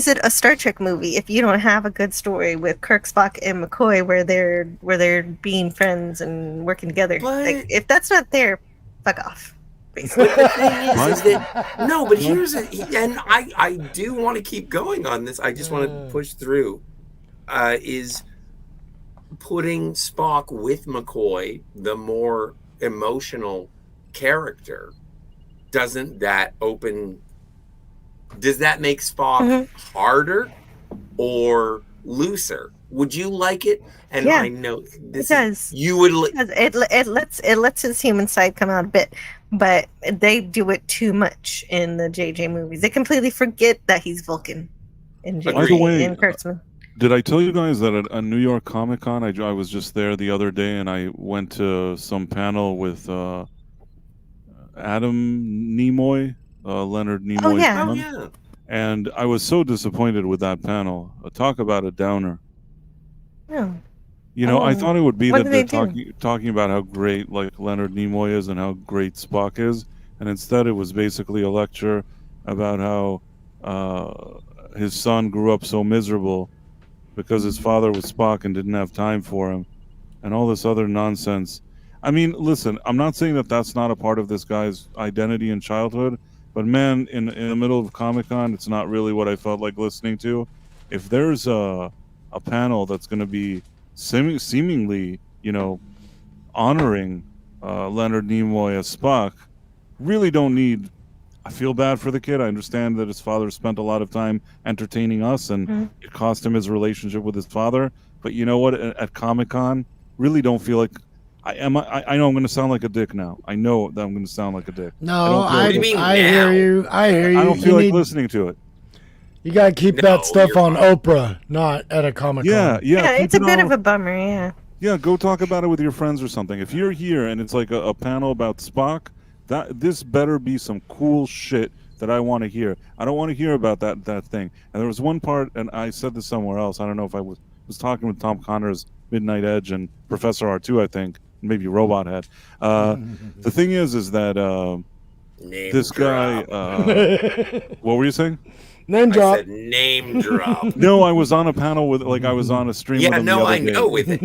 Speaker 6: it a Star Trek movie if you don't have a good story with Kirk, Spock, and McCoy where they're being friends and working together? Like, if that's not there, fuck off. Basically.
Speaker 7: But the thing is that no, but and I do want to keep going on this. I just want to push through. Is putting Spock with McCoy, the more emotional character, does that make Spock harder or looser? Would you like it? And
Speaker 6: Yeah,
Speaker 7: I know this
Speaker 6: it does.
Speaker 7: You would
Speaker 6: Because it lets his human side come out a bit, but they do it too much in the JJ movies. They completely forget that he's Vulcan in
Speaker 10: By the
Speaker 6: JJ
Speaker 10: way,
Speaker 6: in Kurtzman.
Speaker 10: Did I tell you guys that at a New York Comic Con, I was just there the other day, and I went to some panel with Adam Nimoy, Leonard Nimoy's
Speaker 6: yeah.
Speaker 10: son.
Speaker 7: yeah.
Speaker 10: And I was so disappointed with that panel. Talk about a downer.
Speaker 6: Oh.
Speaker 10: You know, I thought it would be
Speaker 6: What
Speaker 10: that
Speaker 6: did
Speaker 10: they're
Speaker 6: they do?
Speaker 10: talking about how great like Leonard Nimoy is and how great Spock is, and instead it was basically a lecture about how his son grew up so miserable because his father was Spock and didn't have time for him, and all this other nonsense. I mean, listen, I'm not saying that that's not a part of this guy's identity and childhood, but man, in the middle of Comic-Con, it's not really what I felt like listening to. If there's a panel that's going to be seemingly, you know, honoring Leonard Nimoy as Spock, really don't need. I feel bad for the kid. I understand that his father spent a lot of time entertaining us, and it cost him his relationship with his father. But you know what? At Comic-Con, really don't feel like I know I'm going to sound like a dick now. I know that I'm going to sound like a dick.
Speaker 11: No,
Speaker 7: What do you mean
Speaker 11: I
Speaker 7: now?
Speaker 11: hear you. I hear you.
Speaker 10: I don't
Speaker 11: You
Speaker 10: feel like
Speaker 11: need-
Speaker 10: listening to it.
Speaker 11: You gotta keep
Speaker 7: No,
Speaker 11: that stuff
Speaker 7: you're
Speaker 11: on
Speaker 7: right.
Speaker 11: Oprah, not at a Comic Con.
Speaker 10: Yeah,
Speaker 6: Yeah,
Speaker 10: keep
Speaker 6: it's a
Speaker 10: it
Speaker 6: bit
Speaker 10: on-
Speaker 6: of a bummer. Yeah.
Speaker 10: Yeah, go talk about it with your friends or something. If you're here and it's like a panel about Spock, this better be some cool shit that I want to hear. I don't want to hear about that thing. And there was one part, and I said this somewhere else. I don't know if I was talking with Tom Connor's Midnight Edge and Professor R2, I think, maybe Robot Head. The thing is that
Speaker 7: Name
Speaker 10: this guy.
Speaker 7: drop.
Speaker 10: What were you saying?
Speaker 11: Name
Speaker 7: I
Speaker 11: drop.
Speaker 7: said name drop.
Speaker 10: No, I was on a panel with, I was on a stream.
Speaker 7: Yeah,
Speaker 10: with him
Speaker 7: no,
Speaker 10: the other
Speaker 7: I
Speaker 10: day.
Speaker 7: know with it.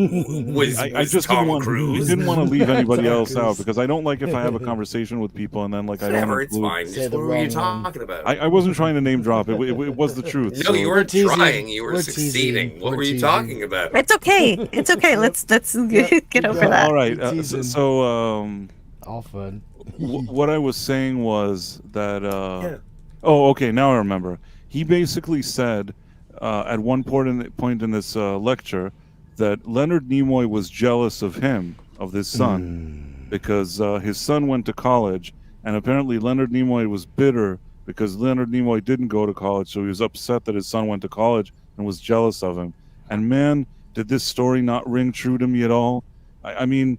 Speaker 7: Was
Speaker 10: I just
Speaker 7: Tom
Speaker 10: didn't
Speaker 7: Cruise.
Speaker 10: want to leave anybody else out because I don't like if I have a conversation with people and then I don't
Speaker 7: Whatever, it's
Speaker 10: include.
Speaker 7: fine.
Speaker 11: Say
Speaker 7: Just
Speaker 11: the
Speaker 7: what were you
Speaker 11: wrong one.
Speaker 7: talking about?
Speaker 10: I wasn't trying to name drop it. It was the truth.
Speaker 7: No,
Speaker 10: so-
Speaker 7: you weren't
Speaker 11: teasing.
Speaker 7: trying. You were
Speaker 11: We're
Speaker 7: succeeding.
Speaker 11: teasing.
Speaker 7: What
Speaker 11: We're
Speaker 7: were you
Speaker 11: teasing.
Speaker 7: talking about?
Speaker 6: It's okay. It's okay. Let's get over that.
Speaker 10: All right.
Speaker 11: Teasing.
Speaker 10: So
Speaker 11: All fun.
Speaker 10: what I was saying was that. Oh, okay. Now I remember. He basically said at one point in this lecture that Leonard Nimoy was jealous of him, of his son, because his son went to college, and apparently Leonard Nimoy was bitter because Leonard Nimoy didn't go to college, so he was upset that his son went to college and was jealous of him. And man, did this story not ring true to me at all? I mean,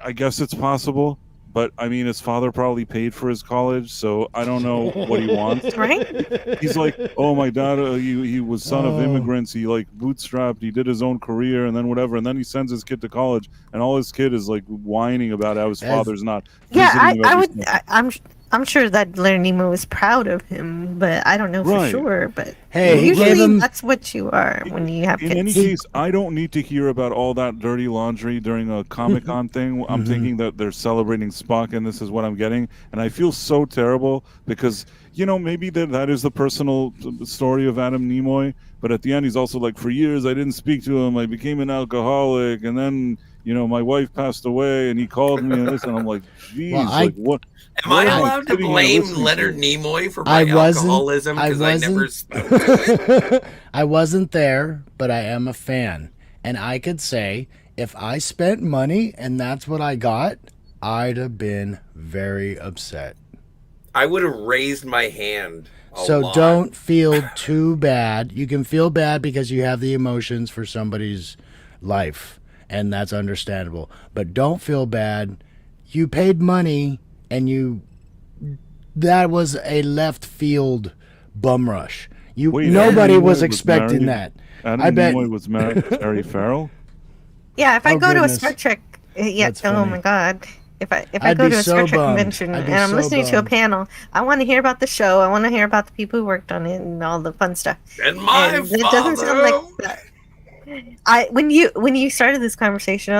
Speaker 10: I guess it's possible. But I mean, his father probably paid for his college, so I don't know what he wants.
Speaker 6: Right?
Speaker 10: He's like, oh, my dad, he was son of immigrants. He like bootstrapped. He did his own career, and then whatever. And then he sends his kid to college, and all his kid is like whining about how his father's not.
Speaker 6: Yeah,
Speaker 10: visiting him
Speaker 6: I
Speaker 10: every
Speaker 6: would.
Speaker 10: semester.
Speaker 6: I'm sure that Leonard Nimoy was proud of him, but I don't know for
Speaker 10: Right.
Speaker 6: sure. But
Speaker 11: Hey, he
Speaker 6: usually
Speaker 11: gave him-
Speaker 6: that's what you are when you have
Speaker 10: In
Speaker 6: kids.
Speaker 10: any case, I don't need to hear about all that dirty laundry during a Comic-Con thing. I'm thinking that they're celebrating Spock, and this is what I'm getting. And I feel so terrible because, you know, maybe that is the personal story of Adam Nimoy. But at the end, he's also like, for years, I didn't speak to him. I became an alcoholic. And then, you know, my wife passed away, and he called me and this. And I'm like, geez,
Speaker 11: Well,
Speaker 10: like, what?
Speaker 7: Am I
Speaker 10: what am
Speaker 7: allowed to
Speaker 10: sitting here
Speaker 7: blame
Speaker 10: listening to?
Speaker 7: Leonard Nimoy for
Speaker 11: I
Speaker 7: my
Speaker 11: wasn't-
Speaker 7: alcoholism?
Speaker 11: I
Speaker 7: Because I never
Speaker 11: wasn't-
Speaker 7: spoke.
Speaker 11: I wasn't there, but I am a fan. And I could say, if I spent money and that's what I got, I'd have been very upset.
Speaker 7: I would have raised my hand.
Speaker 11: So
Speaker 7: lot.
Speaker 11: don't feel too bad. You can feel bad because you have the emotions for somebody's life, and that's understandable. But don't feel bad you paid money and that was a left field bum rush. Nobody was expecting that.
Speaker 10: Adam Nimoy was married to Terry Farrell.
Speaker 6: Yeah, if I go to a
Speaker 11: goodness.
Speaker 6: Star Trek,
Speaker 11: That's
Speaker 6: oh
Speaker 11: funny.
Speaker 6: my God. If I
Speaker 11: I'd
Speaker 6: go
Speaker 11: be
Speaker 6: to a
Speaker 11: so
Speaker 6: Star Trek
Speaker 11: bummed.
Speaker 6: convention
Speaker 11: I'd be
Speaker 6: and I'm
Speaker 11: so
Speaker 6: listening to a
Speaker 11: bummed.
Speaker 6: panel, I want to hear about the show. I want to hear about the people who worked on it and all the fun stuff.
Speaker 7: And my
Speaker 6: And it doesn't sound like that. When you started this conversation,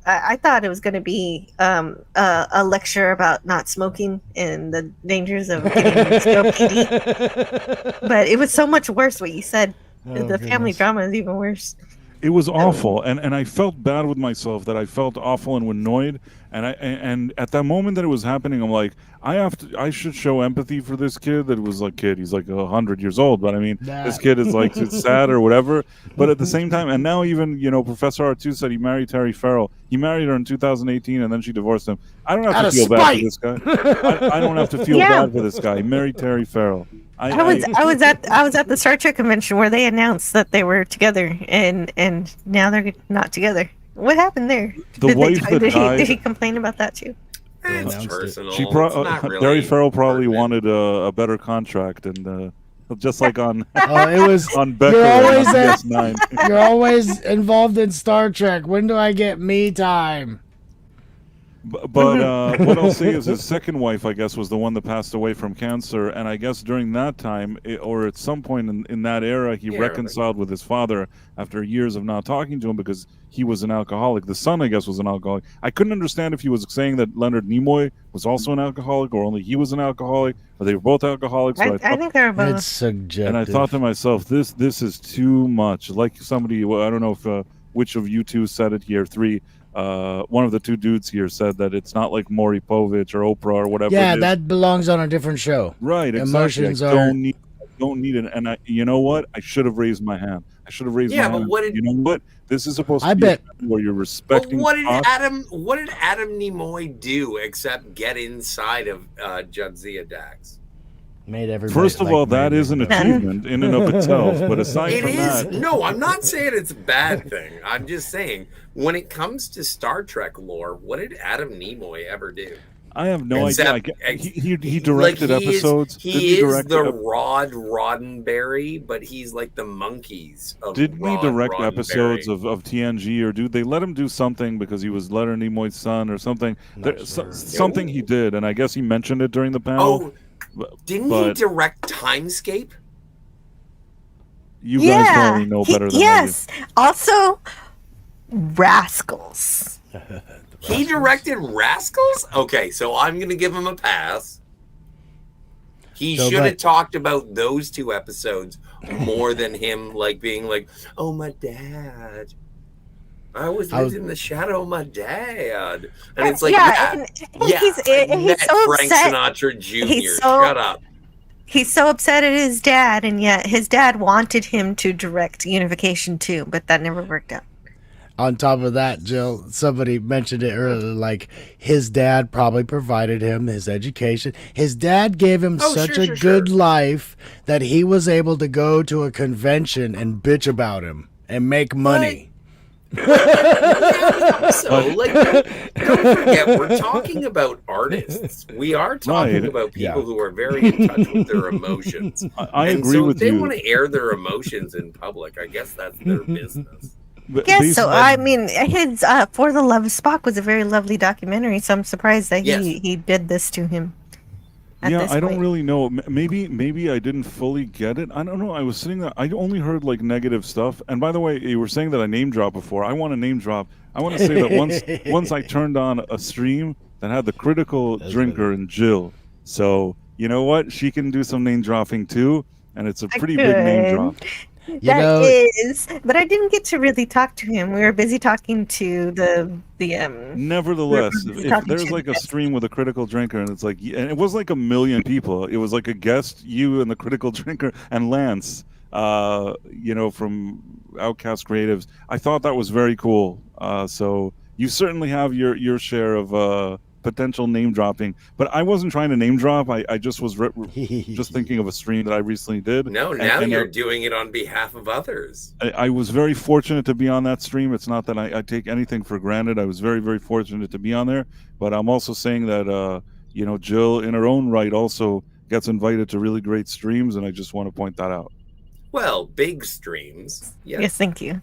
Speaker 6: I thought it was going to be a lecture about not smoking and the dangers of getting COPD. But it was so much worse what you said. The family drama is even worse.
Speaker 10: It was awful, and I felt bad with myself that I felt awful and annoyed. And at that moment that it was happening, I'm like, I should show empathy for this kid. That was like he's like 100 years old, but I mean, this kid is like it's sad or whatever. But at the same time, and now even Professor R2 said he married Terry Farrell. He married her in 2018, and then she divorced him. I don't have to feel bad for this guy. I don't have to feel bad for this guy. He married Terry Farrell.
Speaker 6: I was at the Star Trek convention where they announced that they were together, and now they're not together. What happened there?
Speaker 10: The wife that died.
Speaker 6: Did he complain about that too?
Speaker 7: It's personal.
Speaker 10: Terry Farrell probably wanted a better contract, and just like on
Speaker 11: it was
Speaker 10: on Becker
Speaker 11: you're always
Speaker 10: on DS9.
Speaker 11: You're always involved in Star Trek. When do I get me time?
Speaker 10: But what I'll say is his second wife, I guess, was the one that passed away from cancer. And I guess during that time, or at some point in that era, he reconciled with his father after years of not talking to him because he was an alcoholic. The son, I guess, was an alcoholic. I couldn't understand if he was saying that Leonard Nimoy was also an alcoholic or only he was an alcoholic or they were both alcoholics.
Speaker 6: I think they were both.
Speaker 11: It's subjective.
Speaker 10: And I thought to myself, this is too much. Like somebody, I don't know if which of you two said it here, three. One of the two dudes here said that it's not like Maury Povich or Oprah or whatever.
Speaker 11: Yeah, that belongs on a different show.
Speaker 10: Right, exactly.
Speaker 11: Emotions
Speaker 10: I
Speaker 11: are.
Speaker 10: don't need it. And you know what? I should have raised my hand. I should have raised my hand. You know what? This is supposed to be where you're respecting.
Speaker 7: But what did Adam Nimoy do except get inside of Jadzia Dax?
Speaker 11: Made everybody.
Speaker 10: First of all, that is an achievement in and of itself. But aside from that,
Speaker 7: no, I'm not saying it's a bad thing. I'm just saying when it comes to Star Trek lore, what did Adam Nimoy ever do?
Speaker 10: I have no idea. He directed episodes.
Speaker 7: He is the Rod Roddenberry, but he's like the monkeys of
Speaker 10: Didn't he direct
Speaker 7: Roddenberry.
Speaker 10: episodes of TNG, or they let him do something because he was Leonard Nimoy's son or something? Something he did, and I guess he mentioned it during the panel.
Speaker 7: Didn't he direct Timescape?
Speaker 10: You guys probably know better than
Speaker 6: Yes. Also, Rascals.
Speaker 7: He directed Rascals? Okay, so I'm going to give him a pass. He should have talked about those two episodes more than him being like, oh, my dad. I always lived in the shadow of my dad. And it's like,
Speaker 6: he's so
Speaker 7: Frank
Speaker 6: upset.
Speaker 7: Sinatra Jr. Shut up.
Speaker 6: He's so upset at his dad, and yet his dad wanted him to direct Unification 2, but that never worked out.
Speaker 11: On top of that, Jill, somebody mentioned it earlier, like his dad probably provided him his education. His dad gave him such a good life that he was able to go to a convention and bitch about him and make money.
Speaker 7: So, don't forget, we're talking about artists. We are talking about people who are very in touch with their emotions.
Speaker 10: I agree with
Speaker 7: you. If they
Speaker 10: you.
Speaker 7: want to air their emotions in public, I guess that's their business.
Speaker 6: Yes, so I mean, his For the Love of Spock was a very lovely documentary, so I'm surprised that he did this to him.
Speaker 10: Yeah, I don't really know. Maybe I didn't fully get it. I don't know. I was sitting there. I only heard negative stuff. And by the way, you were saying that I name drop before. I want to name drop. I want to say that once I turned on a stream that had the Critical Drinker and Jill. So you know what? She can do some name dropping too, and it's a pretty big name drop.
Speaker 6: But I didn't get to really talk to him. We were busy talking to the
Speaker 10: Nevertheless, if there's a stream with a Critical Drinker, and it's and it was 1 million people. It was a guest, you and the Critical Drinker and Lance, from Outcast Creatives. I thought that was very cool. So you certainly have your share of potential name dropping, but I wasn't trying to name drop. I just was just thinking of a stream that I recently did.
Speaker 7: No, now you're doing it on behalf of others.
Speaker 10: I was very fortunate to be on that stream. It's not that I take anything for granted. I was very, very fortunate to be on there. But I'm also saying that, Jill, in her own right, also gets invited to really great streams, and I just want to point that out.
Speaker 7: Well, big streams.
Speaker 6: Yes, thank you.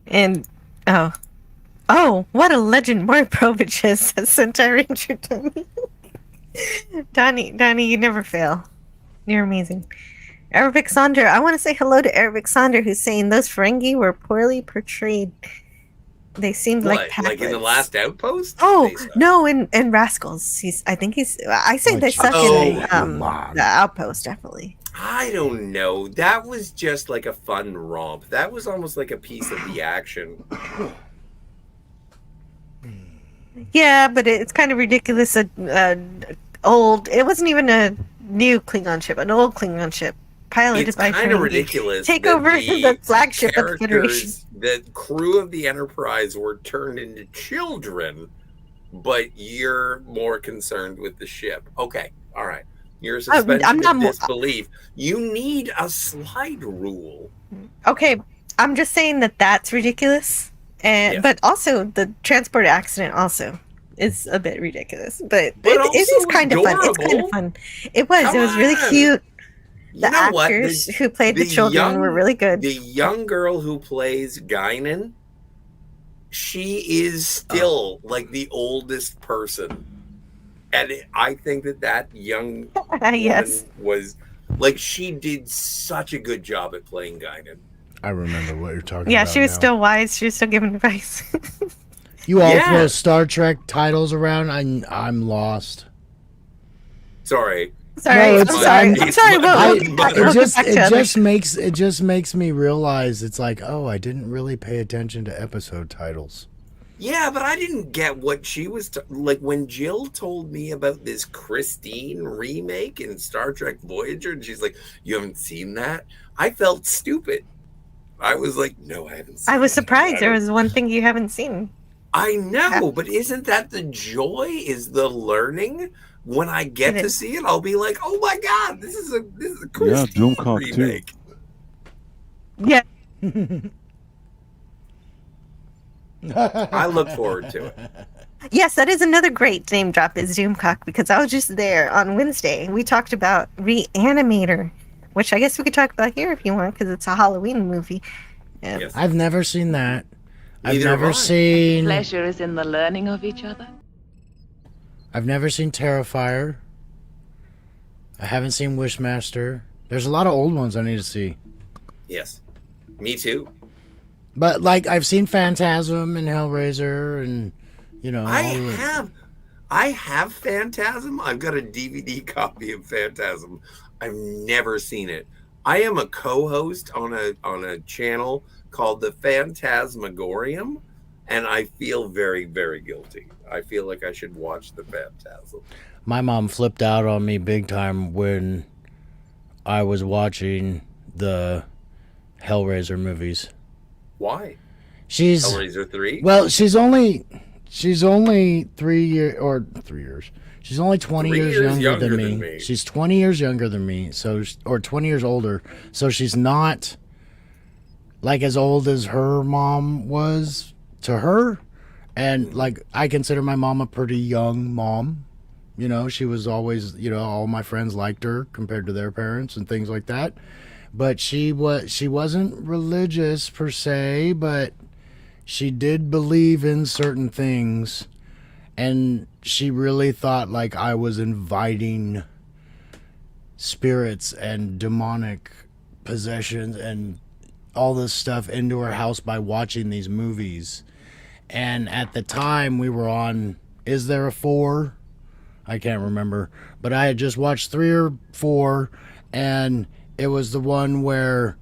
Speaker 6: And, what a legend Maury Povich has, says Sentai Ranger Donnie. Donnie, you never fail. You're amazing. Arabic Sandra, I want to say hello to Arabic Sandra, who's saying those Ferengi were poorly portrayed. They seemed like
Speaker 7: like in the last Outpost?
Speaker 6: Oh no, in Rascals. I think they suck in the Outpost, definitely.
Speaker 7: I don't know. That was just like a fun romp. That was almost like a piece of the action.
Speaker 6: Yeah, but it's kind of ridiculous. Old. It wasn't even a new Klingon ship. An old Klingon ship piloted by.
Speaker 7: It's kind of ridiculous.
Speaker 6: Take over the flagship of the Federation.
Speaker 7: The crew of the Enterprise were turned into children, but you're more concerned with the ship. Okay, all right. You're suspended of disbelief. You need a slide rule.
Speaker 6: Okay, I'm just saying that's ridiculous. But also the transport accident also is a bit ridiculous. But it is kind of fun. It's kind of fun. It was really cute. The actors who played the children were really good.
Speaker 7: The young girl who plays Guinan, she is still like the oldest person. And I think that young woman was like, she did such a good job at playing Guinan.
Speaker 11: I remember what you're talking about.
Speaker 6: Yeah, she was still wise. She was still giving advice.
Speaker 11: You all throw Star Trek titles around. I'm lost.
Speaker 7: Sorry.
Speaker 6: Sorry.
Speaker 11: I'm sorry.
Speaker 6: It
Speaker 11: it just makes me realize it's like, oh, I didn't really pay attention to episode titles.
Speaker 7: Yeah, but I didn't get what she was like when Jill told me about this Christine remake in Star Trek Voyager, and she's like, "You haven't seen that?" I felt stupid. I was like, "No, I haven't seen
Speaker 6: I was surprised. There was one thing you haven't seen.
Speaker 7: I know, but isn't that the joy? Is the learning? When I get to see it, I'll be like, "Oh my god, this is a Christine remake."
Speaker 6: Yeah.
Speaker 7: I look forward to it.
Speaker 6: Yes, that is another great name drop is Doomcock, because I was just there on Wednesday. We talked about Reanimator, which I guess we could talk about here if you want, because it's a Halloween movie.
Speaker 11: Yes. I've never seen that. I've never seen.
Speaker 15: Pleasure is in the learning of each other.
Speaker 11: I've never seen Terrifier. I haven't seen Wishmaster. There's a lot of old ones I need to see.
Speaker 7: Yes, me too.
Speaker 11: But like I've seen Phantasm and Hellraiser, and
Speaker 7: I have Phantasm. I've got a DVD copy of Phantasm. I've never seen it. I am a co-host on a channel called the Phantasmagorium, and I feel very, very guilty. I feel like I should watch the Phantasm.
Speaker 11: My mom flipped out on me big time when I was watching the Hellraiser movies.
Speaker 7: Why?
Speaker 11: She's
Speaker 7: Hellraiser 3?
Speaker 11: Well, she's only 3 years. She's only 20 years younger than me. She's 20 years younger than me, or 20 years older. So she's not like as old as her mom was to her. And like I consider my mom a pretty young mom. She was always, all my friends liked her compared to their parents and things like that. But she wasn't religious per se, but she did believe in certain things, and she really thought like I was inviting spirits and demonic possessions and all this stuff into her house by watching these movies. And at the time we were on, is there a 4? I can't remember, but I had just watched 3 or 4, and it was the one where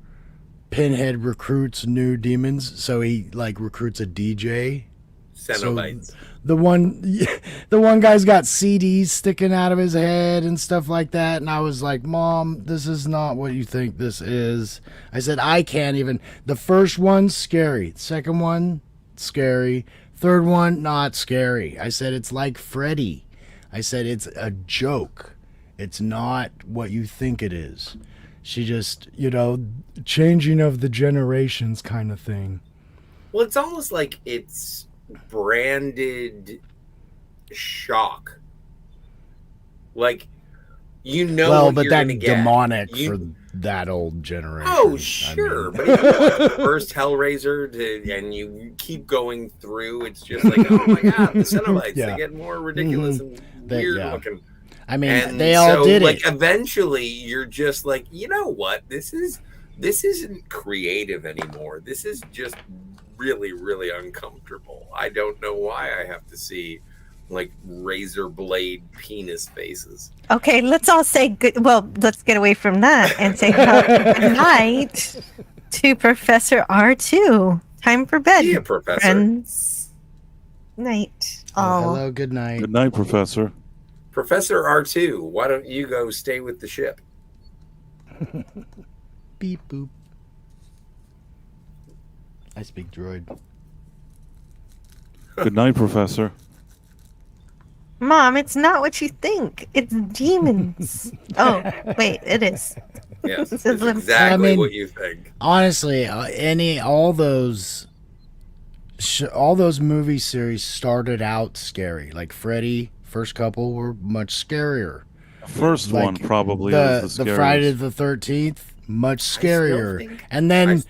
Speaker 11: Pinhead recruits new demons, so he like recruits a DJ.
Speaker 7: Cenobites.
Speaker 11: So the one guy's got CDs sticking out of his head and stuff like that, and I was like, "Mom, this is not what you think this is." I said, "I can't even." The first one's scary. The second one, scary. third one, not scary. I said it's like Freddy. I said it's a joke. It's not what you think it is. She just, changing of the generations kind of thing.
Speaker 7: Well, it's almost like it's branded shock. Like,
Speaker 11: well,
Speaker 7: what
Speaker 11: but
Speaker 7: you're
Speaker 11: that
Speaker 7: gonna get.
Speaker 11: demonic for that old generation.
Speaker 7: Oh, sure. But if you watch the first Hellraiser and you keep going through, it's just like, oh my God, the Cenobites, they get more ridiculous and weird looking.
Speaker 11: I mean,
Speaker 7: and
Speaker 11: they all did it.
Speaker 7: Eventually, you're just like, you know what? This isn't creative anymore. This is just really, really uncomfortable. I don't know why I have to see like razor blade penis faces.
Speaker 6: Okay, let's all say good. Well, let's get away from that and say good night to Professor R2. Time for bed.
Speaker 7: Yeah, Professor.
Speaker 6: Friends. Night.
Speaker 11: Oh, hello, good night.
Speaker 10: Good night, Professor.
Speaker 7: Professor R2, why don't you go stay with the ship?
Speaker 11: Beep boop. I speak droid.
Speaker 10: Good night, Professor.
Speaker 6: Mom, it's not what you think. It's demons. Oh, wait, it is.
Speaker 7: Yes, it's exactly what you think.
Speaker 11: Honestly, all those movie series started out scary. Like Freddy, first couple were much scarier.
Speaker 10: First one probably
Speaker 11: the
Speaker 10: is the
Speaker 11: Friday the 13th, much scarier. And then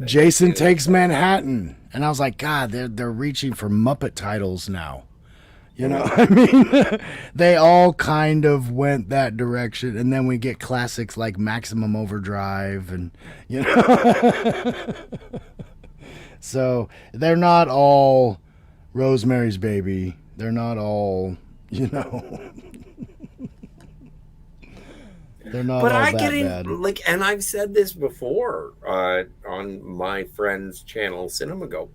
Speaker 11: Jason Takes Manhattan, and I was like, God, they're reaching for Muppet titles now. I mean, they all kind of went that direction, and then we get classics like Maximum Overdrive, and so they're not all Rosemary's Baby. They're not all, They're not
Speaker 7: But
Speaker 11: all
Speaker 7: I
Speaker 11: that
Speaker 7: get in,
Speaker 11: bad.
Speaker 7: and I've said this before on my friend's channel, CinemaGo,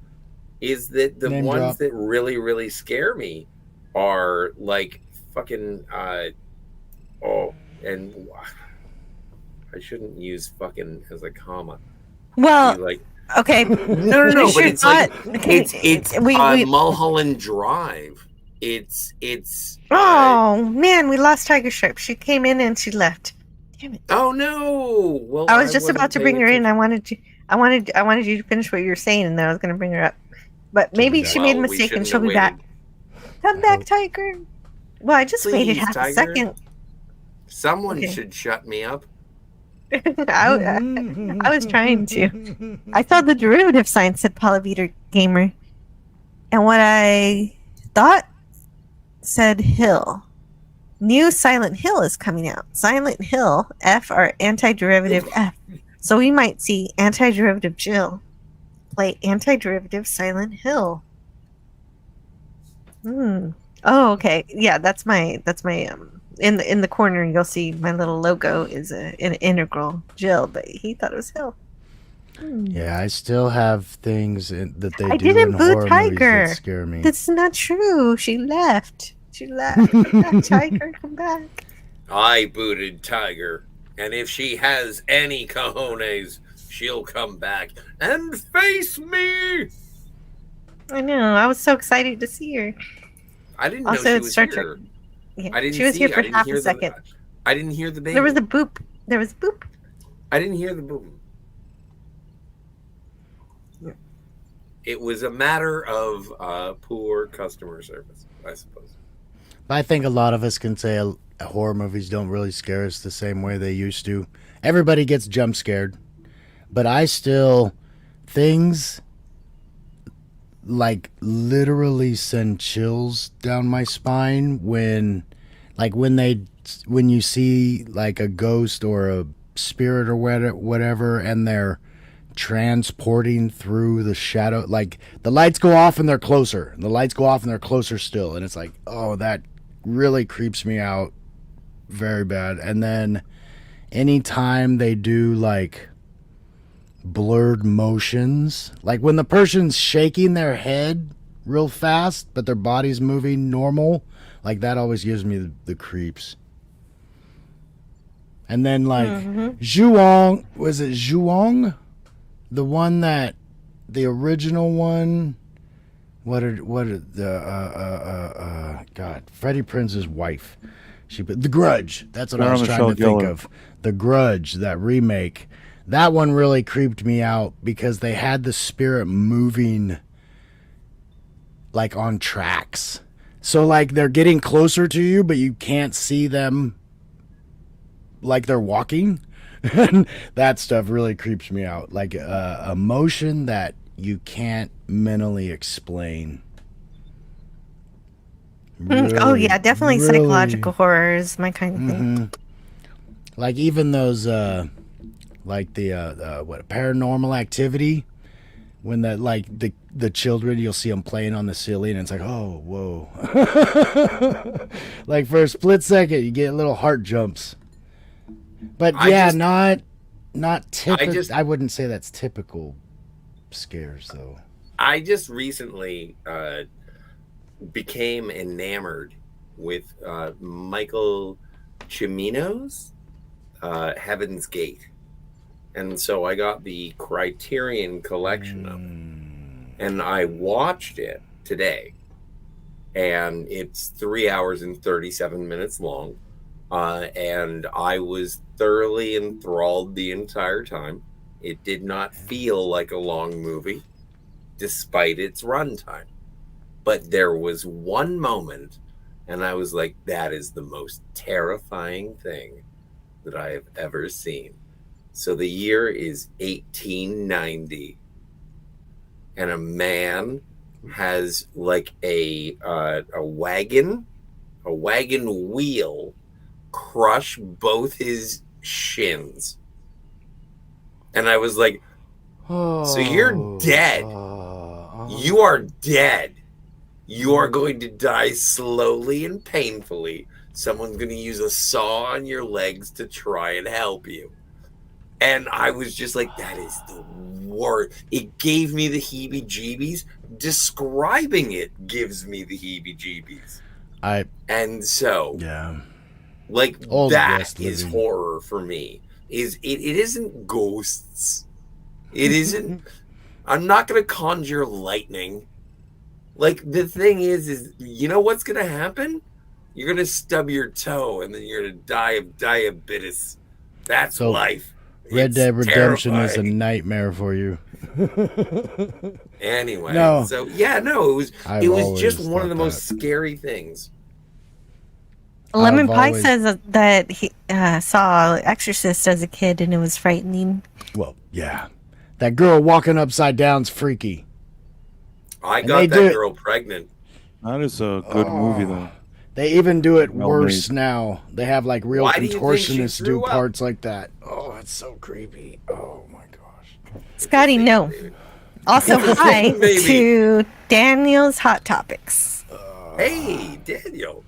Speaker 7: is that the
Speaker 11: Name
Speaker 7: ones
Speaker 11: drop.
Speaker 7: that really, really scare me are like fucking and I shouldn't use fucking as a comma.
Speaker 6: Well,
Speaker 7: Like,
Speaker 6: okay.
Speaker 7: no, but it's like it's Mulholland Drive. It's
Speaker 6: Oh man, we lost Tiger Sharp. She came in and she left. Damn it.
Speaker 7: Oh no. Well,
Speaker 6: I was just about to bring her in. I wanted you to finish what you were saying, and then I was going to bring her up. But maybe she made a mistake and she'll be back. Come back, Tiger. Well, I just waited half a second.
Speaker 7: Someone should shut me up.
Speaker 6: I was trying to. I saw the derivative sign said Polybeater Gamer, and what I thought said Hill. New Silent Hill is coming out. Silent Hill F or antiderivative F. So we might see antiderivative Jill play antiderivative Silent Hill. Oh, okay. Yeah, that's my in the corner you'll see my little logo is an integral Jill, but he thought it was Hill.
Speaker 11: Yeah, I still have things that they
Speaker 6: I
Speaker 11: do
Speaker 6: didn't
Speaker 11: in
Speaker 6: boot
Speaker 11: horror
Speaker 6: Tiger.
Speaker 11: movies that scare me.
Speaker 6: That's not true. She left. Come back, Tiger. Come back.
Speaker 7: I booted Tiger, and if she has any cojones, she'll come back and face me.
Speaker 6: I know. I was so excited to see her.
Speaker 7: I didn't
Speaker 6: Also,
Speaker 7: know she
Speaker 6: it's
Speaker 7: was
Speaker 6: Star
Speaker 7: here.
Speaker 6: Trek. Yeah,
Speaker 7: I didn't
Speaker 6: she was
Speaker 7: see,
Speaker 6: here for
Speaker 7: I didn't
Speaker 6: half
Speaker 7: hear
Speaker 6: a second.
Speaker 7: I didn't hear the baby.
Speaker 6: There was a boop. There was a boop.
Speaker 7: I didn't hear the boom. It was a matter of poor customer service, I suppose.
Speaker 11: I think a lot of us can say horror movies don't really scare us the same way they used to. Everybody gets jump scared, but I still things like literally send chills down my spine when you see like a ghost or a spirit or whatever, and they're transporting through the shadow. Like the lights go off and they're closer, and the lights go off and they're closer still, and it's like, oh, that really creeps me out very bad. And then anytime they do like blurred motions, like when the person's shaking their head real fast but their body's moving normal, like that always gives me the creeps. And then like Zhuang, was it Zhuang? The one that the original one what did the God, Freddie Prinze's wife? The Grudge. That's what I was trying to think of. The Grudge, that remake. That one really creeped me out because they had the spirit moving like on tracks. So like they're getting closer to you, but you can't see them like they're walking. That stuff really creeps me out. Like a motion that you can't mentally explain.
Speaker 6: Oh yeah, definitely psychological horror is my kind of thing.
Speaker 11: Like even those like the Paranormal Activity, when the children, you'll see them playing on the ceiling and it's like, oh whoa. Like for a split second you get little heart jumps. But not typical. I wouldn't say that's typical scares though.
Speaker 7: I just recently became enamored with Michael Cimino's Heaven's Gate. And so I got the Criterion collection of it. And I watched it today. And it's 3 hours and 37 minutes long. And I was thoroughly enthralled the entire time. It did not feel like a long movie, despite its runtime. But there was one moment, and I was like, that is the most terrifying thing that I have ever seen. So the year is 1890. And a man has like a wagon wheel crush both his shins. And I was like, so you're dead. You are dead. You are going to die slowly and painfully. Someone's going to use a saw on your legs to try and help you. And I was just like, that is the worst. It gave me the heebie-jeebies. Describing it gives me the heebie-jeebies. And so, like, that is horror for me. It isn't ghosts. It isn't. I'm not going to conjure lightning. Like, the thing is you know what's going to happen? You're going to stub your toe and then you're going to die of diabetes. That's life.
Speaker 11: Red Dead Redemption is a nightmare for you.
Speaker 7: Anyway,
Speaker 11: No.
Speaker 7: So it was just one of the most scary things.
Speaker 6: Lemon Pie says that he saw Exorcist as a kid and it was frightening.
Speaker 11: Well, yeah. That girl walking upside down's freaky.
Speaker 7: I got that girl pregnant.
Speaker 10: That is a good movie, though.
Speaker 11: They even do it
Speaker 10: Well
Speaker 11: worse
Speaker 10: made.
Speaker 11: now. They have like real
Speaker 7: Why do you think she
Speaker 11: contortionists do
Speaker 7: threw up?
Speaker 11: parts like that. Oh, it's so creepy. Oh my gosh.
Speaker 6: Scotty, no. Also, hi
Speaker 7: Maybe.
Speaker 6: to Daniel's Hot Topics.
Speaker 7: Hey, Daniel.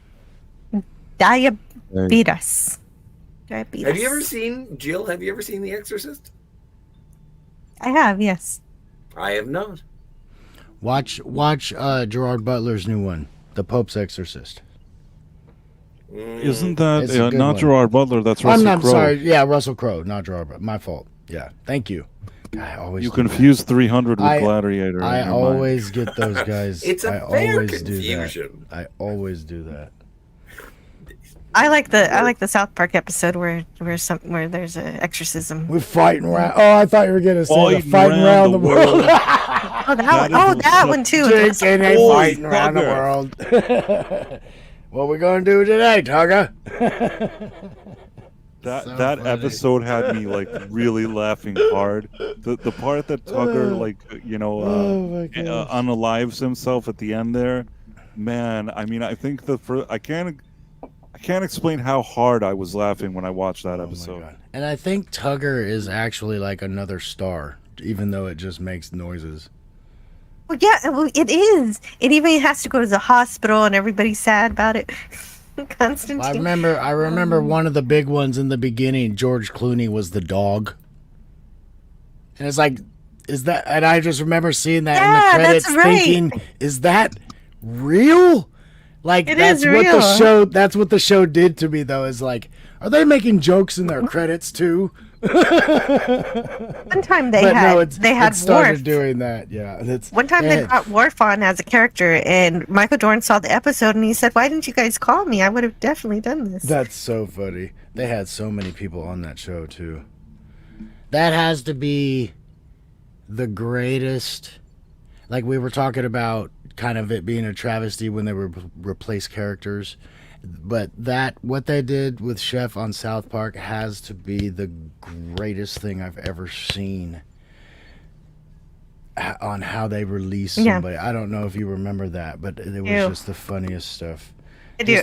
Speaker 6: Diabetes.
Speaker 7: Have you ever seen, Jill, have you ever seen The Exorcist?
Speaker 6: I have, yes.
Speaker 7: I have not.
Speaker 11: Watch Gerard Butler's new one, The Pope's Exorcist.
Speaker 10: Isn't that
Speaker 11: It's a good
Speaker 10: not
Speaker 11: one.
Speaker 10: Gerard Butler? That's Russell
Speaker 11: I'm
Speaker 10: Crowe.
Speaker 11: sorry. Yeah, Russell Crowe, not Gerard Butler. My fault. Yeah, thank you. I always
Speaker 10: You
Speaker 11: do that.
Speaker 10: confuse 300 with
Speaker 11: I-
Speaker 10: Gladiator. in
Speaker 11: I
Speaker 10: your mind.
Speaker 11: always get those guys.
Speaker 7: It's a
Speaker 11: I
Speaker 7: fair
Speaker 11: always
Speaker 7: confusion.
Speaker 11: do that. I always do that.
Speaker 6: I like the South Park episode where there's an exorcism.
Speaker 11: We're fighting around. Oh, I thought you were gonna say the fighting around the world.
Speaker 6: Oh, that one too.
Speaker 11: Jake and they
Speaker 10: Holy
Speaker 11: fighting around the
Speaker 10: bugger.
Speaker 11: world. What we gonna do today, Tugger?
Speaker 10: That
Speaker 11: So
Speaker 10: that
Speaker 11: funny.
Speaker 10: episode had me like really laughing hard. The part that Tugger
Speaker 11: Oh my gosh.
Speaker 10: unalives himself at the end there, man. I mean, I think I can't explain how hard I was laughing when I watched that episode.
Speaker 11: And I think Tugger is actually like another star, even though it just makes noises.
Speaker 6: Well, yeah, it is. It even has to go to the hospital, and everybody's sad about it. Constantine.
Speaker 11: I remember one of the big ones in the beginning. George Clooney was the dog, and it's like, is that? And I just remember seeing that in the credits,
Speaker 6: that's right.
Speaker 11: thinking, is that real? Like
Speaker 6: It
Speaker 11: that's
Speaker 6: is
Speaker 11: what the
Speaker 6: real.
Speaker 11: show. That's what the show did to me, though. Is like, are they making jokes in their credits too?
Speaker 6: One time they
Speaker 11: But
Speaker 6: had
Speaker 11: no,
Speaker 6: they had
Speaker 11: it started
Speaker 6: Worf.
Speaker 11: doing that. Yeah, and it's
Speaker 6: One time they brought Worf on as a character, and Michael Dorn saw the episode, and he said, "Why didn't you guys call me? I would have definitely done this."
Speaker 11: That's so funny. They had so many people on that show too. That has to be the greatest. Like we were talking about, kind of it being a travesty when they were replaced characters, but what they did with Chef on South Park has to be the greatest thing I've ever seen. On how they release somebody. I don't know if you remember that, but it was just the funniest stuff.
Speaker 6: I do.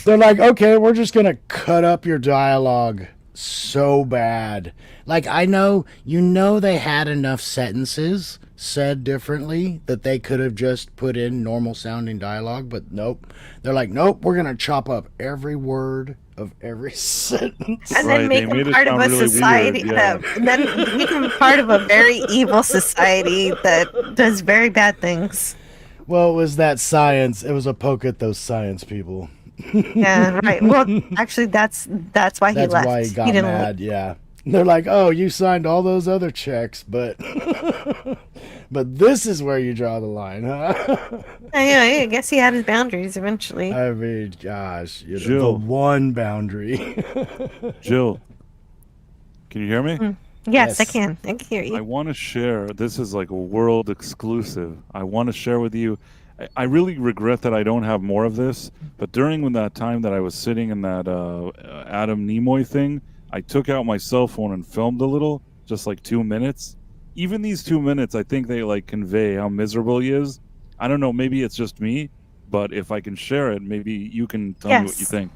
Speaker 11: They're like, okay, we're just gonna cut up your dialogue so bad. Like I know, they had enough sentences said differently that they could have just put in normal sounding dialogue, but nope. They're like, nope, we're gonna chop up every word of every sentence
Speaker 6: and then make them part of a society. And then make them part of a very evil society that does very bad things.
Speaker 11: Well, it was that science. It was a poke at those science people.
Speaker 6: Yeah, right. Well, actually, that's why he left.
Speaker 11: That's why he got mad. Yeah, they're like, "Oh, you signed all those other checks, but but this is where you draw the line, huh?"
Speaker 6: Yeah, I guess he had his boundaries eventually.
Speaker 11: I mean, gosh, the one boundary.
Speaker 10: Jill, can you hear me?
Speaker 6: Yes, I can hear you.
Speaker 10: I want to share. This is like a world exclusive. I want to share with you. I really regret that I don't have more of this, but during that time that I was sitting in that Adam Nimoy thing, I took out my cell phone and filmed a little, just like 2 minutes. Even these 2 minutes, I think they like convey how miserable he is. I don't know, maybe it's just me, but if I can share it, maybe you can tell me what you think.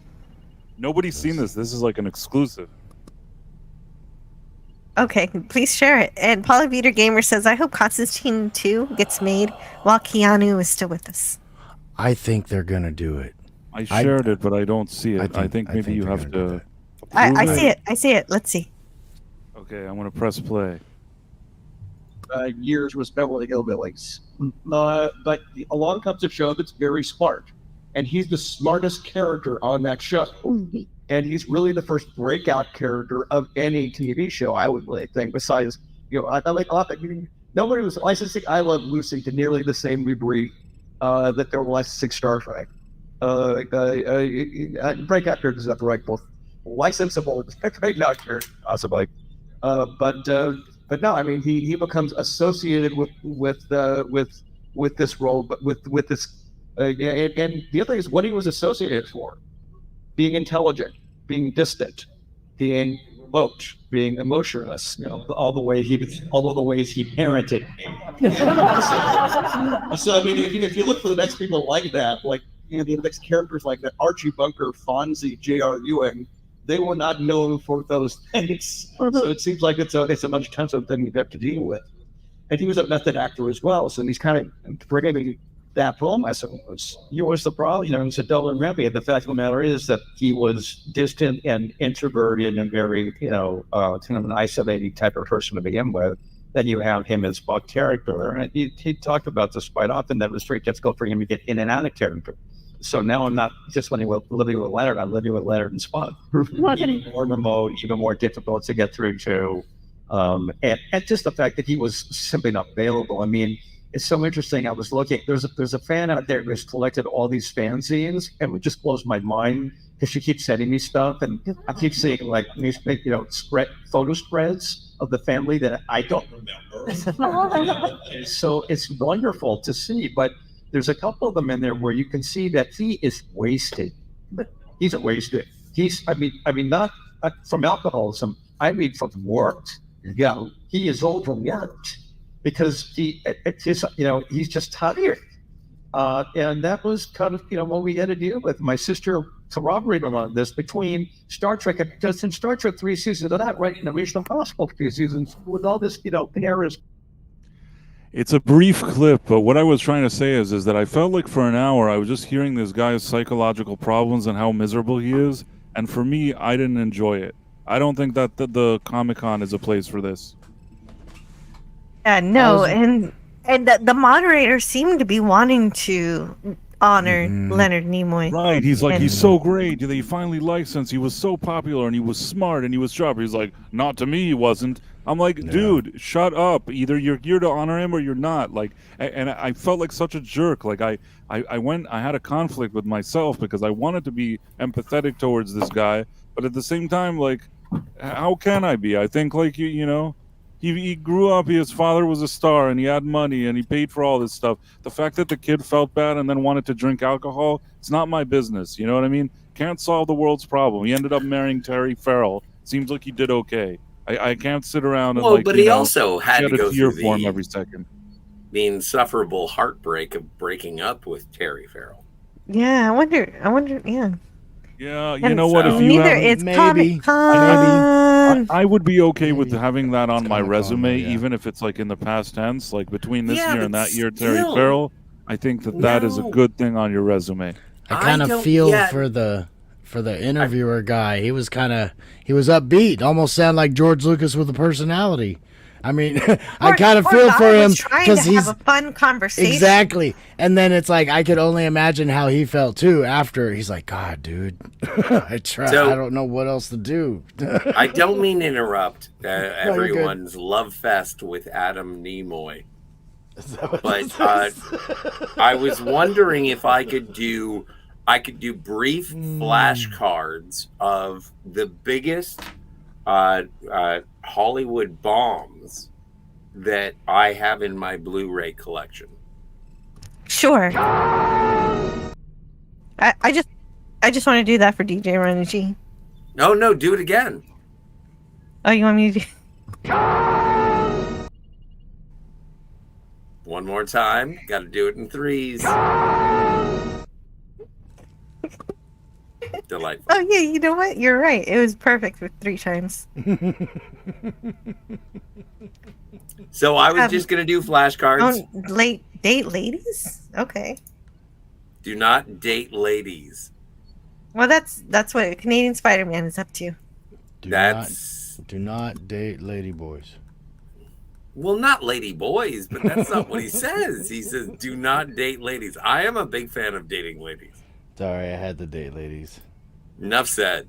Speaker 10: Nobody's seen this. This is like an exclusive.
Speaker 6: Okay, please share it. And Polybeater Gamer says, I hope Constantine 2 gets made while Keanu is still with us.
Speaker 11: I think they're going to do it.
Speaker 10: I shared it, but I don't see it. I think maybe you have to...
Speaker 6: I see it. I see it. Let's see.
Speaker 10: Okay, I'm going to press play.
Speaker 16: Years was Beverly Hillbillies. But along comes a show that's very smart. And he's the smartest character on that show. And he's really the first breakout character of any TV show, I would really think, besides, nobody was licensing I Love Lucy to nearly the same degree that they were licensing Star Trek. Breakout characters is not the right, both licensable breakout characters, possibly. But no, I mean, he becomes associated with this role, but with this, and the other thing is what he was associated for. Being intelligent, being distant, being remote, being emotionless, all the ways he parented me. So I mean, if you look for the next people like that, like the next characters like that, Archie Bunker, Fonzie, J.R. Ewing, they were not known for those things. So it seems like it's a much tougher thing you have to deal with. And he was a method actor as well, so he's kind of bringing that film, I suppose. Was the problem, it's a double remedy. The fact of the matter is that he was distant and introverted and very, kind of an isolating type of person to begin with. Then you have him as Buck character. And he talked about this quite often, that it was very difficult for him to get in and out of character. So now I'm not just living with Leonard, I'm living with Leonard and Spock. Even more remote, even more difficult to get through to. And just the fact that he was simply not available. I mean, it's so interesting. I was looking. There's a fan out there who's collected all these fanzines, and it just blows my mind because she keeps sending me stuff, and I keep seeing like photo spreads of the family that I don't remember. So it's wonderful to see. But there's a couple of them in there where you can see that he is wasted. He's wasted. I mean, not from alcoholism. I mean, from work. Yeah, he is overworked. Because he's just tired. And that was kind of, what we had to deal with. My sister corroborated on this between Star Trek, and just in Star Trek 3 seasons of that, right in the Mission Impossible 3 seasons, with all this, errors.
Speaker 10: It's a brief clip, but what I was trying to say is that I felt like for an hour I was just hearing this guy's psychological problems and how miserable he is. And for me, I didn't enjoy it. I don't think that the Comic-Con is a place for this.
Speaker 6: No, and the moderator seemed to be wanting to honor Leonard Nimoy.
Speaker 10: Right. He's like,
Speaker 6: And-
Speaker 10: he's so great. They finally licensed. He was so popular and he was smart and he was sharp. He's like, not to me, he wasn't. I'm like, dude, shut up. Either you're here to honor him or you're not. Like, and I felt like such a jerk. Like I had a conflict with myself because I wanted to be empathetic towards this guy, but at the same time, like, how can I be? I think like you know, he grew up. His father was a star and he had money and he paid for all this stuff. The fact that the kid felt bad and then wanted to drink alcohol, it's not my business. You know what I mean? Can't solve the world's problem. He ended up marrying Terry Farrell. Seems like he did okay. I can't sit around and
Speaker 7: Well, but he also had to go
Speaker 10: tear
Speaker 7: through
Speaker 10: for him
Speaker 7: the
Speaker 10: every second.
Speaker 7: insufferable heartbreak of breaking up with Terry Farrell.
Speaker 6: Yeah, I wonder. Yeah.
Speaker 10: Yeah, you
Speaker 6: And
Speaker 10: know what? If you
Speaker 6: neither
Speaker 10: haven't-
Speaker 6: it's Comic-Con.
Speaker 10: I would be okay with having that on my resume, even if it's like in the past tense, like between this
Speaker 7: Yeah,
Speaker 10: year and
Speaker 7: but
Speaker 10: that year, Terry
Speaker 7: still.
Speaker 10: Farrell. I think that is a
Speaker 7: No.
Speaker 10: good thing on your resume.
Speaker 11: I kind of
Speaker 7: don't
Speaker 11: feel
Speaker 7: yet.
Speaker 11: for the interviewer guy. He was upbeat, almost sound like George Lucas with a personality. I mean, I kind of
Speaker 6: Poor
Speaker 11: feel
Speaker 6: guy
Speaker 11: for him
Speaker 6: was trying
Speaker 11: because
Speaker 6: to
Speaker 11: he's
Speaker 6: have a fun conversation.
Speaker 11: exactly. And then it's like I could only imagine how he felt too after. He's like, God, dude, I tried.
Speaker 7: So-
Speaker 11: I don't know what else to do.
Speaker 7: I don't mean to interrupt
Speaker 11: you're good.
Speaker 7: everyone's love fest with Adam Nimoy, but I was wondering if I could do brief flashcards of the biggest Hollywood bombs that I have in my Blu-ray collection.
Speaker 6: Sure. I just want to do that for DJ Ronnie G.
Speaker 7: No, do it again.
Speaker 6: Oh, you want me to do?
Speaker 7: One more time. Got to do it in threes. Delightful.
Speaker 6: Oh yeah, you know what? You're right. It was perfect with 3 times.
Speaker 7: So I was just going to do flashcards.
Speaker 6: Date ladies? Okay.
Speaker 7: Do not date ladies.
Speaker 6: Well, that's what Canadian Spider-Man is up to.
Speaker 11: Do not date lady boys.
Speaker 7: Well, not lady boys, but that's not what he says. He says, do not date ladies. I am a big fan of dating ladies.
Speaker 11: Sorry, I had to date ladies.
Speaker 7: Enough said.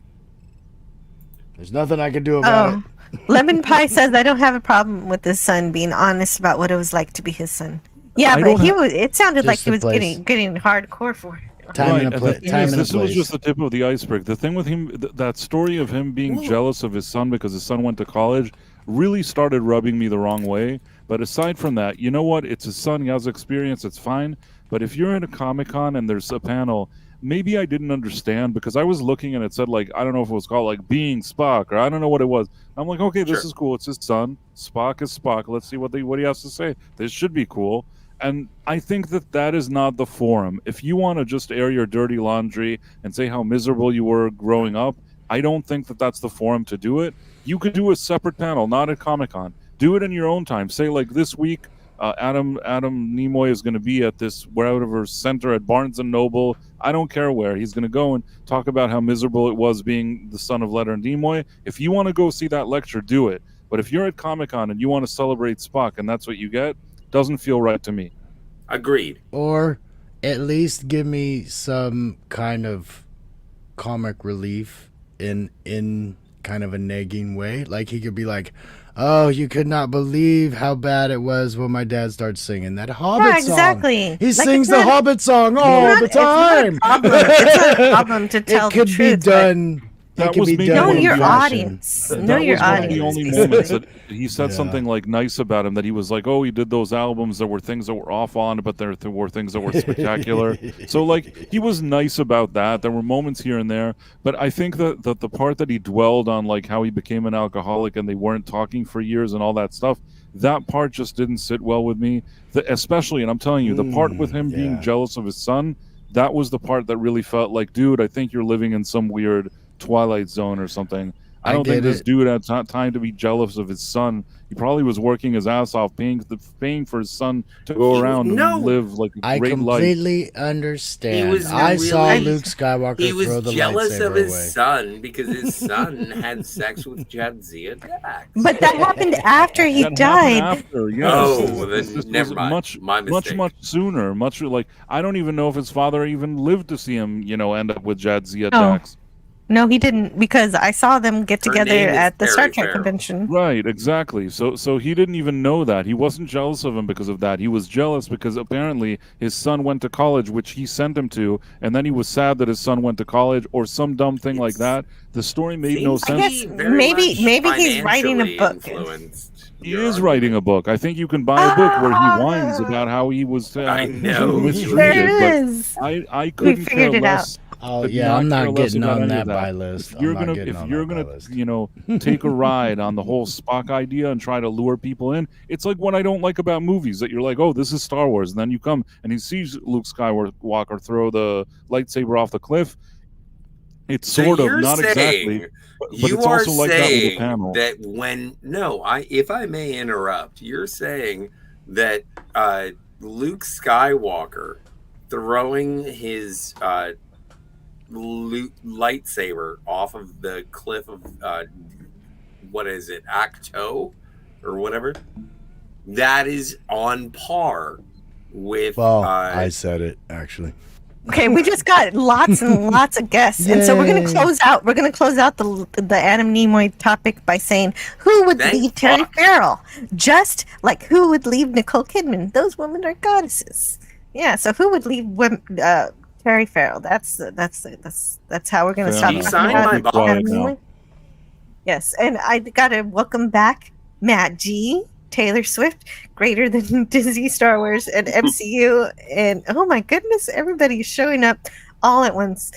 Speaker 11: There's nothing I can do about it.
Speaker 6: Lemon Pie says I don't have a problem with his son being honest about what it was like to be his son. Yeah,
Speaker 10: I
Speaker 6: but
Speaker 10: don't
Speaker 6: he
Speaker 10: have-
Speaker 6: was. It sounded like
Speaker 11: Just
Speaker 6: he
Speaker 11: the
Speaker 6: was
Speaker 11: place.
Speaker 6: getting hardcore for it.
Speaker 11: Time and a
Speaker 10: and
Speaker 11: pla-
Speaker 10: the thing
Speaker 11: time
Speaker 10: is,
Speaker 11: and a
Speaker 10: this was
Speaker 11: place.
Speaker 10: just the tip of the iceberg. The thing with him, that story of him being jealous of his son because his son went to college, really started rubbing me the wrong way. But aside from that, you know what? It's his son. He has experience. It's fine. But if you're in a Comic-Con and there's a panel, maybe I didn't understand because I was looking and it said like, I don't know if it was called like Being Spock or I don't know what it was. I'm like, okay, this
Speaker 7: Sure.
Speaker 10: is cool. It's his son. Spock is Spock. Let's see what he has to say. This should be cool. And I think that is not the forum. If you want to just air your dirty laundry and say how miserable you were growing up, I don't think that's the forum to do it. You could do a separate panel, not at Comic-Con. Do it in your own time. Say like this week, Adam Nimoy is going to be at this wherever center at Barnes and Noble. I don't care where. He's going to go and talk about how miserable it was being the son of Leonard Nimoy. If you want to go see that lecture, do it. But if you're at Comic-Con and you want to celebrate Spock and that's what you get, doesn't feel right to me.
Speaker 7: Agreed.
Speaker 11: Or at least give me some kind of comic relief in kind of a nagging way. Like he could be like, oh, you could not believe how bad it was when my dad started singing that Hobbit
Speaker 6: Yeah,
Speaker 11: song.
Speaker 6: exactly.
Speaker 11: He
Speaker 6: Like,
Speaker 11: sings
Speaker 6: it's
Speaker 11: the
Speaker 6: not-
Speaker 11: Hobbit song all the time.
Speaker 6: It's not a problem to tell
Speaker 11: It could
Speaker 6: the
Speaker 11: be
Speaker 6: truth. but
Speaker 11: done.
Speaker 10: That
Speaker 11: It can
Speaker 10: was
Speaker 11: be
Speaker 10: maybe
Speaker 11: done
Speaker 6: know
Speaker 10: one
Speaker 11: in
Speaker 10: of
Speaker 6: your
Speaker 10: the
Speaker 11: passion.
Speaker 6: audience.
Speaker 10: That
Speaker 6: Know
Speaker 10: was
Speaker 6: your
Speaker 10: one of
Speaker 6: audience.
Speaker 10: the only
Speaker 6: basically.
Speaker 10: moments that he said
Speaker 11: Yeah.
Speaker 10: something like nice about him, that he was like, oh, he did those albums that were things that were off on, but there were things that were spectacular. So like he was nice about that. There were moments here and there, but I think that the part that he dwelled on, like how he became an alcoholic and they weren't talking for years and all that stuff, that part just didn't sit well with me. Especially, and I'm telling you, the part with him being
Speaker 11: yeah.
Speaker 10: jealous of his son, that was the part that really felt like, dude, I think you're living in some weird Twilight Zone or something. I
Speaker 11: I
Speaker 10: don't think
Speaker 11: get
Speaker 10: this
Speaker 11: it.
Speaker 10: dude had time to be jealous of his son. He probably was working his ass off, paying for his son to go around and live like a
Speaker 11: I
Speaker 10: great life.
Speaker 11: completely understand.
Speaker 7: He was
Speaker 11: I saw
Speaker 7: really-
Speaker 11: Luke Skywalker
Speaker 7: He was
Speaker 11: throw the
Speaker 7: jealous of
Speaker 11: lightsaber
Speaker 7: his
Speaker 11: away.
Speaker 7: son because his son had sex with Jadzia Dax.
Speaker 6: But that happened after he
Speaker 10: That happened
Speaker 6: died.
Speaker 10: after, yes.
Speaker 7: Oh,
Speaker 10: This
Speaker 7: then
Speaker 10: was
Speaker 7: never mind.
Speaker 10: Much,
Speaker 7: My mistake.
Speaker 10: much sooner. Much like I don't even know if his father even lived to see him, end up with Jadzia
Speaker 6: No.
Speaker 10: Dax.
Speaker 6: No, he didn't, because I saw them get
Speaker 10: Her
Speaker 6: together
Speaker 10: name is
Speaker 6: at the Star
Speaker 10: Terry
Speaker 6: Trek
Speaker 10: Farrell.
Speaker 6: convention.
Speaker 10: Right, exactly. So he didn't even know that. He wasn't jealous of him because of that. He was jealous because apparently his son went to college, which he sent him to, and then he was sad that his son went to college or some dumb thing like that. The story made no
Speaker 6: I
Speaker 10: sense.
Speaker 6: guess maybe he's writing a book.
Speaker 10: He is writing a book. I think you can buy a book where he whines about how he was
Speaker 7: know.
Speaker 10: mistreated.
Speaker 6: There
Speaker 10: but
Speaker 6: is.
Speaker 10: I couldn't care
Speaker 6: figured it out.
Speaker 10: less.
Speaker 11: Oh
Speaker 10: could
Speaker 11: yeah, I'm
Speaker 10: care
Speaker 11: not
Speaker 10: less
Speaker 11: getting
Speaker 10: about
Speaker 11: on
Speaker 10: any
Speaker 11: that
Speaker 10: of
Speaker 11: buy list.
Speaker 10: If you're
Speaker 11: I'm not
Speaker 10: gonna,
Speaker 11: getting
Speaker 10: if
Speaker 11: on
Speaker 10: you're
Speaker 11: that
Speaker 10: gonna,
Speaker 11: buy list.
Speaker 10: take a ride on the whole Spock idea and try to lure people in, it's like what I don't like about movies. That you're like, oh, this is Star Wars, and then you come and he sees Luke Skywalker throw the lightsaber off the cliff. It's
Speaker 7: So
Speaker 10: sort of
Speaker 7: you're
Speaker 10: not
Speaker 7: saying-
Speaker 10: exactly, but
Speaker 7: you
Speaker 10: it's
Speaker 7: are
Speaker 10: also like that with the
Speaker 7: saying
Speaker 10: panel.
Speaker 7: that when if I may interrupt, you're saying that Luke Skywalker throwing his lightsaber off of the cliff of what is it, Acto or whatever, that is on par with
Speaker 11: Well, I said it actually.
Speaker 6: Okay, we just got lots and lots of guests, and so we're gonna
Speaker 11: Yay.
Speaker 6: close out. We're gonna close out the Adam Nimoy topic by saying, who would
Speaker 7: Thank
Speaker 6: leave Terry Farrell? Just like who would leave Nicole Kidman? Those women are goddesses. Yeah, so who would leave Terry Farrell? That's how we're gonna
Speaker 10: Yeah,
Speaker 6: stop
Speaker 7: He
Speaker 6: talking
Speaker 7: signed
Speaker 6: about
Speaker 7: my
Speaker 6: Adam
Speaker 7: box.
Speaker 6: Nimoy. Yes, and I gotta welcome back Matt G, Taylor Swift, greater than Disney, Star Wars, and MCU, and oh my goodness, everybody's showing up all at once.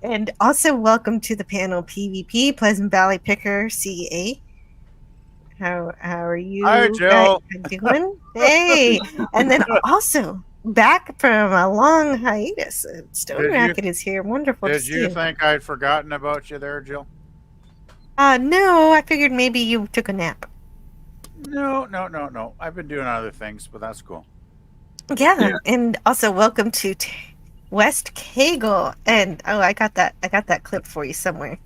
Speaker 6: And also welcome to the panel PvP, Pleasant Valley Picker CA. How are you
Speaker 17: Hi, Jill.
Speaker 6: guys doing? Hey, and then also back from a long hiatus, Stone
Speaker 17: Did you-
Speaker 6: Racket is here. Wonderful to
Speaker 17: Did
Speaker 6: see
Speaker 17: you
Speaker 6: you.
Speaker 17: think I'd forgotten about you there, Jill?
Speaker 6: No, I figured maybe you took a nap.
Speaker 17: No. I've been doing other things, but that's cool.
Speaker 6: Yeah, and also welcome to West Kegel. And oh, I got that clip for you somewhere.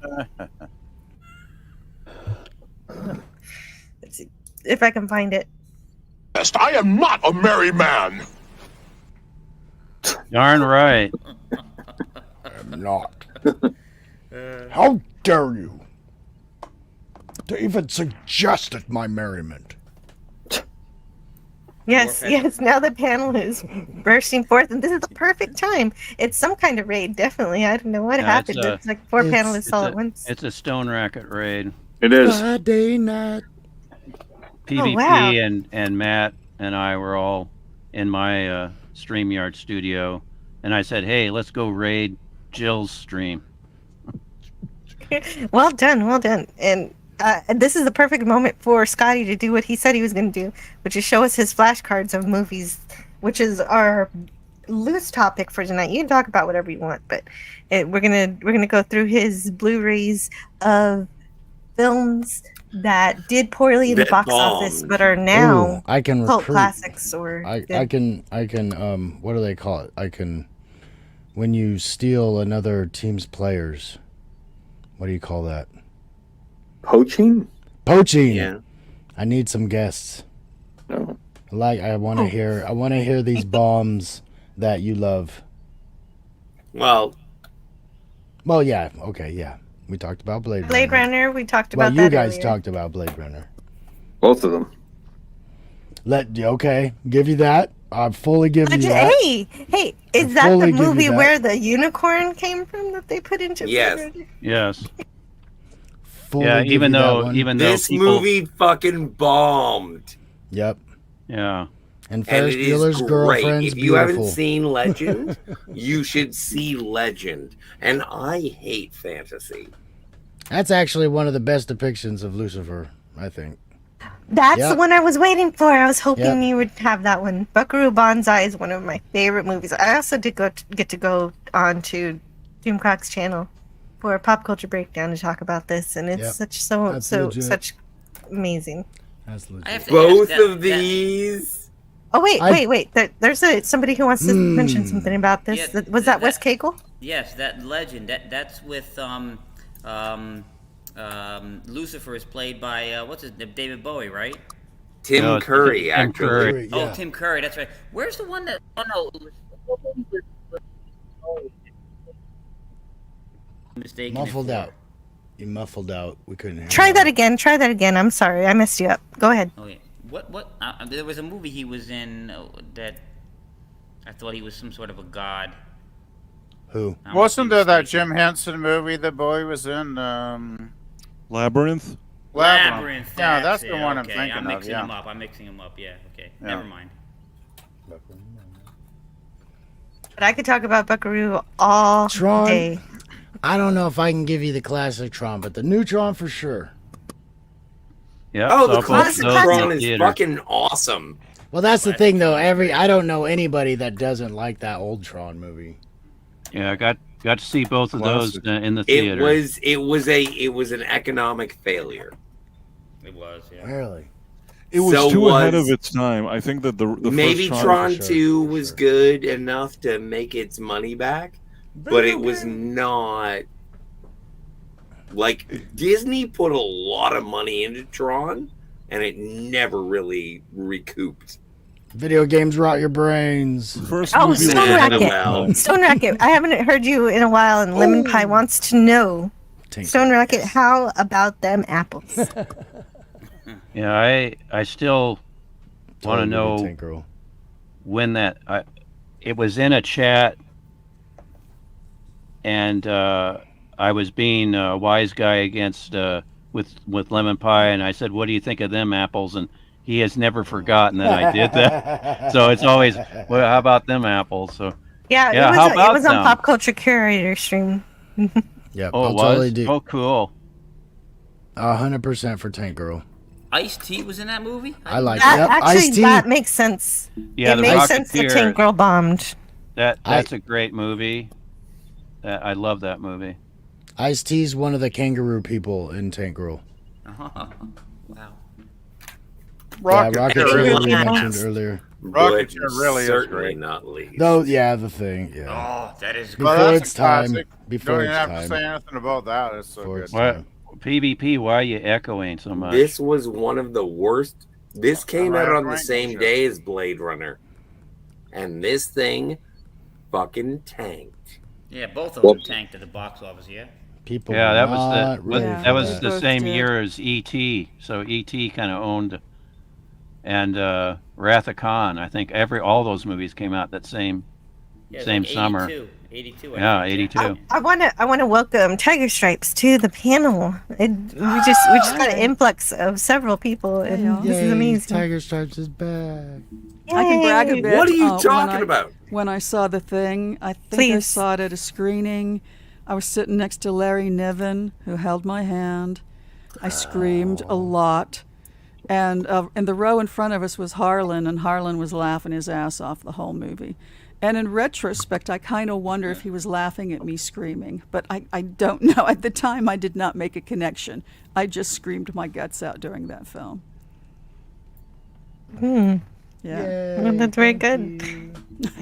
Speaker 6: Let's see if I can find it.
Speaker 18: I am not a merry man.
Speaker 19: Darn right.
Speaker 11: I'm not. How dare you to even suggest at my merriment?
Speaker 6: Yes, yes. Now the panel is bursting forth, and this is the perfect time. It's some kind of raid, definitely. I don't know what
Speaker 19: Yeah,
Speaker 6: happened.
Speaker 19: it's a-
Speaker 6: It's like four
Speaker 11: it's-
Speaker 6: panelists all at once.
Speaker 19: It's a Stone Racket raid.
Speaker 9: It is.
Speaker 11: Friday night.
Speaker 19: PvP
Speaker 6: wow.
Speaker 19: and Matt and I were all in my StreamYard studio, and I said, "Hey, let's go raid Jill's stream."
Speaker 6: Well done, well done. And this is the perfect moment for Scotty to do what he said he was going to do, which is show us his flashcards of movies, which is our loose topic for tonight. You can talk about whatever you want, but we're gonna go through his Blu-rays of films that did poorly in the
Speaker 7: That
Speaker 6: box office,
Speaker 7: bombed.
Speaker 6: but are now
Speaker 11: Ooh, I can
Speaker 6: cult
Speaker 11: recruit.
Speaker 6: classics. Or
Speaker 11: I can what do they call it? I can, when you steal another team's players, what do you call that?
Speaker 9: Poaching?
Speaker 11: Poaching.
Speaker 7: Yeah.
Speaker 11: I need some guests.
Speaker 9: No.
Speaker 11: I want to hear these bombs that you love.
Speaker 7: Well,
Speaker 11: Yeah, okay, yeah. We talked about Blade
Speaker 6: Blade
Speaker 11: Runner.
Speaker 6: Runner. We talked
Speaker 11: Well,
Speaker 6: about
Speaker 11: you
Speaker 6: that
Speaker 11: guys
Speaker 6: earlier.
Speaker 11: talked about Blade Runner.
Speaker 9: Both of them.
Speaker 11: Okay, give you that. I fully give you that.
Speaker 6: Hey, is that
Speaker 11: fully
Speaker 6: the
Speaker 11: give you
Speaker 6: movie
Speaker 11: that.
Speaker 6: where the unicorn came from that they put into
Speaker 7: Yes.
Speaker 6: Blade Runner?
Speaker 19: Yes.
Speaker 11: Fully
Speaker 19: Yeah.
Speaker 11: give
Speaker 19: Even
Speaker 11: you that
Speaker 19: though
Speaker 11: one.
Speaker 7: this
Speaker 19: people,
Speaker 7: movie fucking bombed.
Speaker 11: Yep.
Speaker 19: yeah.
Speaker 11: And
Speaker 7: And
Speaker 11: Ferris
Speaker 7: it is
Speaker 11: Bueller's
Speaker 7: great.
Speaker 11: girlfriend's
Speaker 7: If you haven't
Speaker 11: beautiful.
Speaker 7: seen Legend, you should see Legend. And I hate fantasy.
Speaker 11: That's actually one of the best depictions of Lucifer, I think.
Speaker 6: That's
Speaker 11: Yep.
Speaker 6: the one I was waiting for. I was hoping
Speaker 11: Yep.
Speaker 6: you would have that one. Buckaroo Banzai is one of my favorite movies. I also did get to go on to Doomcock's channel for a pop culture breakdown to talk about this, and it's
Speaker 11: Yep. That's
Speaker 6: such amazing.
Speaker 11: That's legit.
Speaker 20: I have to
Speaker 7: Both
Speaker 20: ask that-
Speaker 7: of these.
Speaker 6: Oh wait! There's somebody who wants to mention something about this.
Speaker 20: Yeah,
Speaker 6: Was that Wes Cagle?
Speaker 20: Yes, that legend. That's with Lucifer is played by what's his name? David Bowie, right?
Speaker 7: Tim
Speaker 19: No,
Speaker 7: Curry,
Speaker 19: Tim
Speaker 7: actually.
Speaker 19: Curry.
Speaker 20: Oh, Tim Curry. That's right. Where's the one that? Oh no. Mistaken.
Speaker 11: Muffled out. You muffled out. We couldn't hear
Speaker 6: Try
Speaker 11: you.
Speaker 6: that again. Try that again. I'm sorry, I messed you up. Go ahead.
Speaker 20: Okay. What? There was a movie he was in that I thought he was some sort of a god.
Speaker 11: Who?
Speaker 17: Wasn't there that Jim Henson movie that Bowie was in?
Speaker 10: Labyrinth.
Speaker 20: Labyrinth.
Speaker 17: Yeah, that's the one I'm
Speaker 20: okay.
Speaker 17: thinking
Speaker 20: I'm
Speaker 17: of.
Speaker 20: mixing
Speaker 17: Yeah.
Speaker 20: them up. I'm mixing them up. Yeah. Okay.
Speaker 17: Yeah.
Speaker 20: Never mind.
Speaker 6: But I could talk about Buckaroo all
Speaker 11: Tron.
Speaker 6: day.
Speaker 11: I don't know if I can give you the classic Tron, but the new Tron for sure.
Speaker 19: Yeah.
Speaker 7: Oh,
Speaker 19: saw
Speaker 7: the
Speaker 19: both
Speaker 7: classic
Speaker 19: of those in
Speaker 7: Tron
Speaker 19: the
Speaker 7: is
Speaker 19: theater.
Speaker 7: fucking awesome.
Speaker 11: Well, that's the thing, though. I don't know anybody that doesn't like that old Tron movie.
Speaker 19: Yeah, I got to see both of those
Speaker 10: Classic.
Speaker 19: in the
Speaker 7: It
Speaker 19: theater.
Speaker 7: was an economic failure.
Speaker 20: It was. Yeah.
Speaker 11: Really?
Speaker 10: It was
Speaker 7: So
Speaker 10: too ahead
Speaker 7: was-
Speaker 10: of its time. I think that the
Speaker 7: Maybe
Speaker 10: first
Speaker 7: Tron
Speaker 11: for sure,
Speaker 7: 2
Speaker 11: for
Speaker 7: was
Speaker 11: sure.
Speaker 7: good enough to make its money back, but it was not. Like, Disney put a lot of money into Tron, and it never really recouped.
Speaker 11: Video games rot your brains.
Speaker 10: First
Speaker 6: Oh,
Speaker 10: movie
Speaker 6: Stone
Speaker 10: was
Speaker 7: Racket.
Speaker 6: Racket. Stone Racket. I haven't heard you in a while, and Lemon Pie wants to know.
Speaker 11: Tinker.
Speaker 6: Stone Racket, how about them apples?
Speaker 19: Yeah, I still want to
Speaker 11: Totally
Speaker 19: know
Speaker 11: Tank Girl.
Speaker 19: when it was in a chat, and I was being a wise guy against with Lemon Pie, and I said, "What do you think of them apples?" And he has never forgotten that I did that. So it's always, well, how about them apples? So
Speaker 6: Yeah,
Speaker 19: Yeah,
Speaker 6: it
Speaker 19: how
Speaker 6: was, it
Speaker 19: about
Speaker 6: was on
Speaker 19: them?
Speaker 6: Pop Culture Curator stream.
Speaker 11: Yep,
Speaker 19: oh,
Speaker 11: I'll
Speaker 19: it was.
Speaker 11: totally do.
Speaker 19: Oh, cool.
Speaker 11: 100% for Tank Girl.
Speaker 20: Ice-T was in that movie?
Speaker 11: I like
Speaker 6: That,
Speaker 11: Yep,
Speaker 6: actually,
Speaker 11: Ice-T.
Speaker 6: that makes sense.
Speaker 19: Yeah,
Speaker 6: it
Speaker 19: the
Speaker 6: makes sense that
Speaker 19: Rocketeer.
Speaker 6: Tank Girl bombed.
Speaker 19: That's a great movie. I love that movie.
Speaker 11: Ice-T's one of the kangaroo people in Tank Girl.
Speaker 20: Wow.
Speaker 11: Rocketeer we mentioned earlier.
Speaker 7: But
Speaker 17: Rocketeer really is
Speaker 7: certainly
Speaker 17: great.
Speaker 7: not least.
Speaker 11: Though, yeah, the thing, yeah.
Speaker 20: Oh, that is
Speaker 11: Before
Speaker 17: Well, that's
Speaker 11: its
Speaker 17: a
Speaker 11: time.
Speaker 17: classic.
Speaker 11: Before
Speaker 17: Don't
Speaker 11: its
Speaker 17: even have to
Speaker 11: time.
Speaker 17: say anything about that. It's so
Speaker 11: Before
Speaker 17: good.
Speaker 11: its
Speaker 19: What?
Speaker 11: time.
Speaker 19: PvP, why are you echoing so much?
Speaker 7: This was one of the worst. This came out on the same
Speaker 17: Sure.
Speaker 7: day as Blade Runner, and this thing fucking tanked.
Speaker 20: Yeah, both of them tanked at the box office, yeah?
Speaker 11: People
Speaker 19: Yeah, that was
Speaker 11: not
Speaker 19: the
Speaker 11: ready
Speaker 19: that
Speaker 11: for
Speaker 19: was
Speaker 11: that.
Speaker 19: the
Speaker 5: Both
Speaker 19: same
Speaker 5: did.
Speaker 19: year as ET. So ET kind of owned, and Wrath of Khan. I think all those movies came out that same
Speaker 20: Yeah, it was
Speaker 19: same
Speaker 20: like
Speaker 19: summer.
Speaker 20: 82, I
Speaker 19: Yeah,
Speaker 20: think,
Speaker 19: 82.
Speaker 6: I wanna welcome Tiger Stripes to the panel. We just got an influx of several people, and this is
Speaker 11: Yay,
Speaker 6: amazing.
Speaker 11: Tiger Stripes is back.
Speaker 5: I can brag a
Speaker 6: Yay.
Speaker 5: bit.
Speaker 7: What are you
Speaker 5: when
Speaker 7: talking
Speaker 5: I-
Speaker 7: about?
Speaker 5: When I saw The Thing, I think I
Speaker 6: Please.
Speaker 5: saw it at a screening. I was sitting next to Larry Niven, who held my hand. I screamed a lot. And in the row in front of us was Harlan, and Harlan was laughing his ass off the whole movie. And in retrospect, I kind of wonder if he was laughing at me screaming. But I don't know. At the time, I did not make a connection. I just screamed my guts out during that film. Yeah.
Speaker 6: Well, that's very good.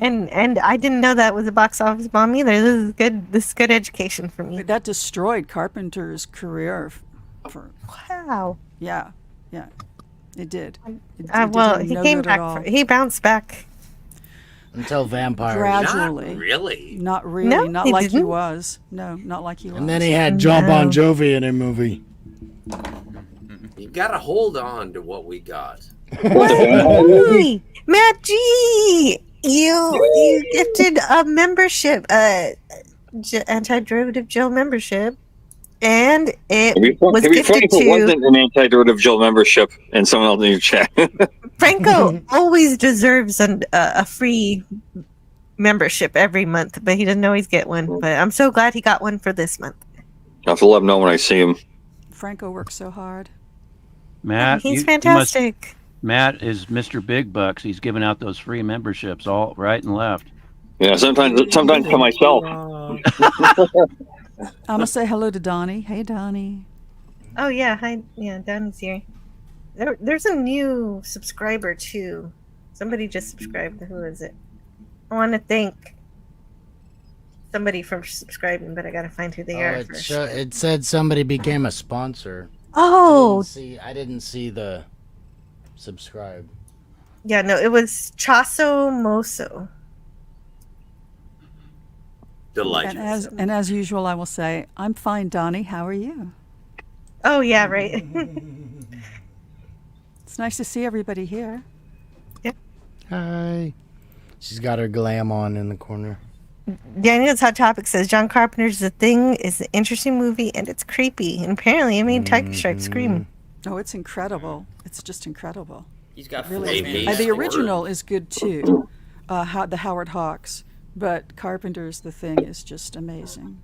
Speaker 6: And I didn't know that was a box office bomb either. This is good. This is good education for me.
Speaker 5: That destroyed Carpenter's career.
Speaker 6: Wow.
Speaker 5: Yeah, it did.
Speaker 6: Well, he came back. He bounced back.
Speaker 11: Until vampires.
Speaker 5: Gradually.
Speaker 7: Not really.
Speaker 5: Not really.
Speaker 6: No,
Speaker 5: not
Speaker 6: he
Speaker 5: like he
Speaker 6: didn't.
Speaker 5: was. No, not like he was.
Speaker 11: And then he had John Bon Jovi in a movie.
Speaker 7: You gotta hold on to what we got.
Speaker 6: Hey, Matt G, you gifted a membership, Anti-Derivative Joe membership, and it was
Speaker 9: It'd be funny
Speaker 6: gifted
Speaker 9: if it
Speaker 6: to
Speaker 9: wasn't an anti-derivative Jill membership and someone else in your chat.
Speaker 6: Franco. Always deserves a free membership every month, but he doesn't always get one. But I'm so glad he got one for this month.
Speaker 9: I'll have to let him know when I see him.
Speaker 5: Franco works so hard.
Speaker 19: Matt,
Speaker 6: He's
Speaker 19: you
Speaker 6: fantastic.
Speaker 19: Matt is Mr. Big Bucks. He's giving out those free memberships all right and left.
Speaker 9: Yeah, sometimes to myself.
Speaker 5: I'm gonna say hello to Donnie. Hey, Donnie.
Speaker 6: Oh yeah, hi. Yeah, Donnie's here. There's a new subscriber too. Somebody just subscribed. Who is it? I want to thank somebody for subscribing, but I gotta find who they are first.
Speaker 11: It said somebody became a sponsor.
Speaker 6: Oh,
Speaker 11: I didn't see the subscribe.
Speaker 6: yeah, no, it was Chaso Moso.
Speaker 7: Delightful.
Speaker 5: And as usual, I will say, I'm fine, Donnie. How are you?
Speaker 6: Oh yeah, right.
Speaker 5: It's nice to see everybody here.
Speaker 11: Hi. She's got her glam on in the corner.
Speaker 6: Daniel's Hot Topic says John Carpenter's The Thing is an interesting movie and it's creepy. And apparently it made Tiger Stripe scream.
Speaker 5: Oh, it's incredible. It's just incredible.
Speaker 20: He's got
Speaker 5: really.
Speaker 20: full
Speaker 5: The original is good too. The Howard Hawks, but Carpenter's The Thing is just amazing.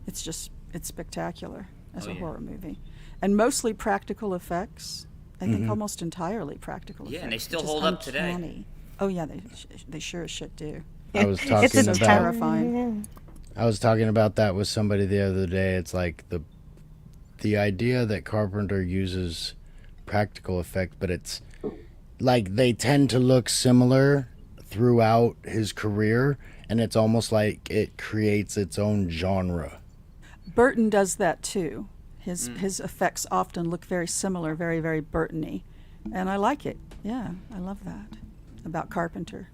Speaker 5: It's spectacular as a horror movie, and mostly practical effects. I think almost entirely practical effects.
Speaker 20: Yeah, and they still
Speaker 5: which is
Speaker 20: hold up today.
Speaker 5: uncanny. Oh yeah, they sure as shit do.
Speaker 11: I was talking
Speaker 5: It's so
Speaker 11: about
Speaker 5: terrifying.
Speaker 11: I was talking about that with somebody the other day. It's like the idea that Carpenter uses practical effect, but it's like they tend to look similar throughout his career, and it's almost like it creates its own genre.
Speaker 5: Burton does that too. His effects often look very similar, very, very Burton-y. And I like it. Yeah, I love that about Carpenter.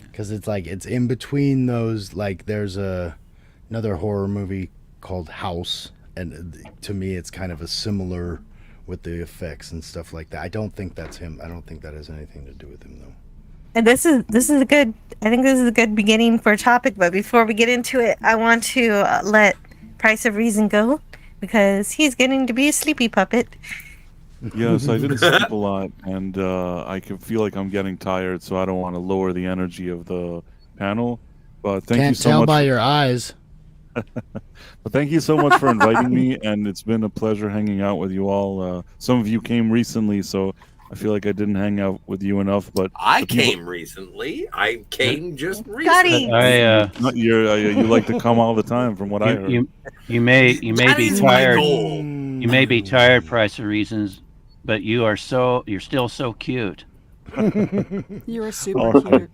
Speaker 11: Because it's like, it's in between those, like there's another horror movie called House, and to me it's kind of a similar with the effects and stuff like that. I don't think that's him. I don't think that has anything to do with him though.
Speaker 6: And this is a good. I think this is a good beginning for a topic. But before we get into it, I want to let Price of Reason go because he's getting to be a sleepy puppet.
Speaker 10: Yes, I didn't sleep a lot, and I can feel like I'm getting tired, so I don't want to lower the energy of the panel. But thank you so
Speaker 11: Can't tell
Speaker 10: much.
Speaker 11: by your eyes.
Speaker 10: But thank you so much for inviting me, and it's been a pleasure hanging out with you all. Some of you came recently, so I feel like I didn't hang out with you enough. But
Speaker 7: I came recently. I came just recently.
Speaker 10: You like to come all the time, from what I heard.
Speaker 19: You may be tired. You may be tired, Price of Reasons, but you're still so cute.
Speaker 5: You're super cute.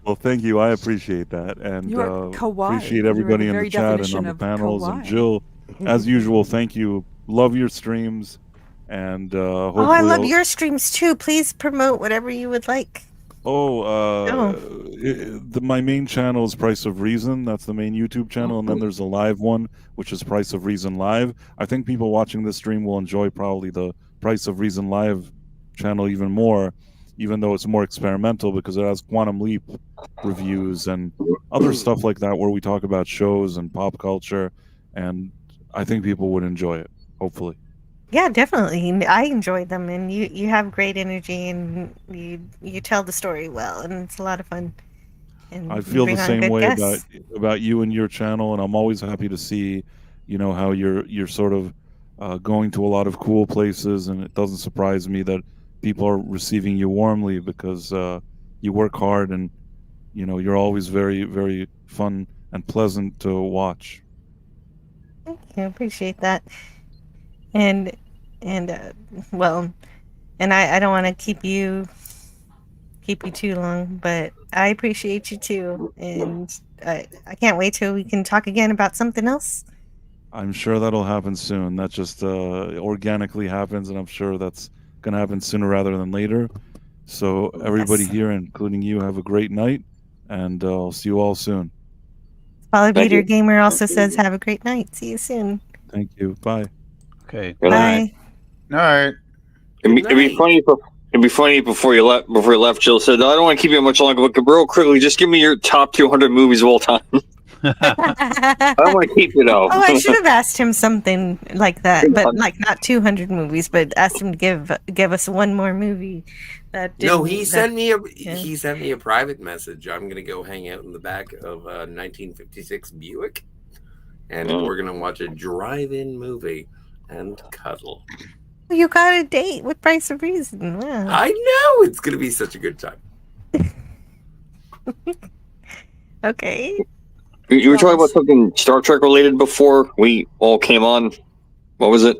Speaker 10: Well, thank you. I appreciate that, and
Speaker 5: You are kawaii.
Speaker 10: appreciate everybody
Speaker 5: You are the
Speaker 10: in
Speaker 5: very
Speaker 10: the chat and
Speaker 5: definition
Speaker 10: on the
Speaker 5: of
Speaker 10: panels. And
Speaker 5: kawaii.
Speaker 10: Jill, as usual, thank you. Love your streams, and hopefully
Speaker 6: Oh, I love your streams too. Please promote whatever you would like.
Speaker 10: My main channel is Price of Reason. That's the main YouTube channel, and then there's a live one, which is Price of Reason Live. I think people watching this stream will enjoy probably the Price of Reason Live channel even more, even though it's more experimental because it has Quantum Leap reviews and other stuff like that where we talk about shows and pop culture, and I think people would enjoy it, hopefully.
Speaker 6: Yeah, definitely. I enjoy them, and you have great energy, and you tell the story well, and it's a lot of fun. And
Speaker 10: I
Speaker 6: you
Speaker 10: feel the
Speaker 6: bring on
Speaker 10: same
Speaker 6: good
Speaker 10: way
Speaker 6: guests.
Speaker 10: about you and your channel, and I'm always happy to see, how you're sort of going to a lot of cool places, and it doesn't surprise me that people are receiving you warmly because you work hard, and you're always very, very fun and pleasant to watch.
Speaker 6: Thank you. I appreciate that. And I don't want to keep you too long, but I appreciate you too, and I can't wait till we can talk again about something else.
Speaker 10: I'm sure that'll happen soon. That just organically happens, and I'm sure that's going to happen sooner rather than later. So everybody here, including you, have a great night, and I'll see you all soon.
Speaker 6: Polybeater Gamer also says, "Have a great night. See you soon."
Speaker 10: Thank you. Bye.
Speaker 19: Okay.
Speaker 6: Bye.
Speaker 17: All right.
Speaker 9: It'd be funny. It'd be funny before you left. Jill said, "I don't want to keep you much longer, but real quickly, just give me your top 200 movies of all time." I don't want to keep you though.
Speaker 6: Oh, I should have asked him something like that, but like not 200 movies, but asked him to give us one more movie.
Speaker 7: No, he sent me a private message. I'm gonna go hang out in the back of a 1956 Buick, and we're gonna watch a drive-in movie and cuddle.
Speaker 6: You got a date with Price of Reason. Wow.
Speaker 7: I know it's gonna be such a good time.
Speaker 6: Okay.
Speaker 9: You were talking about something Star Trek related before we all came on. What was it?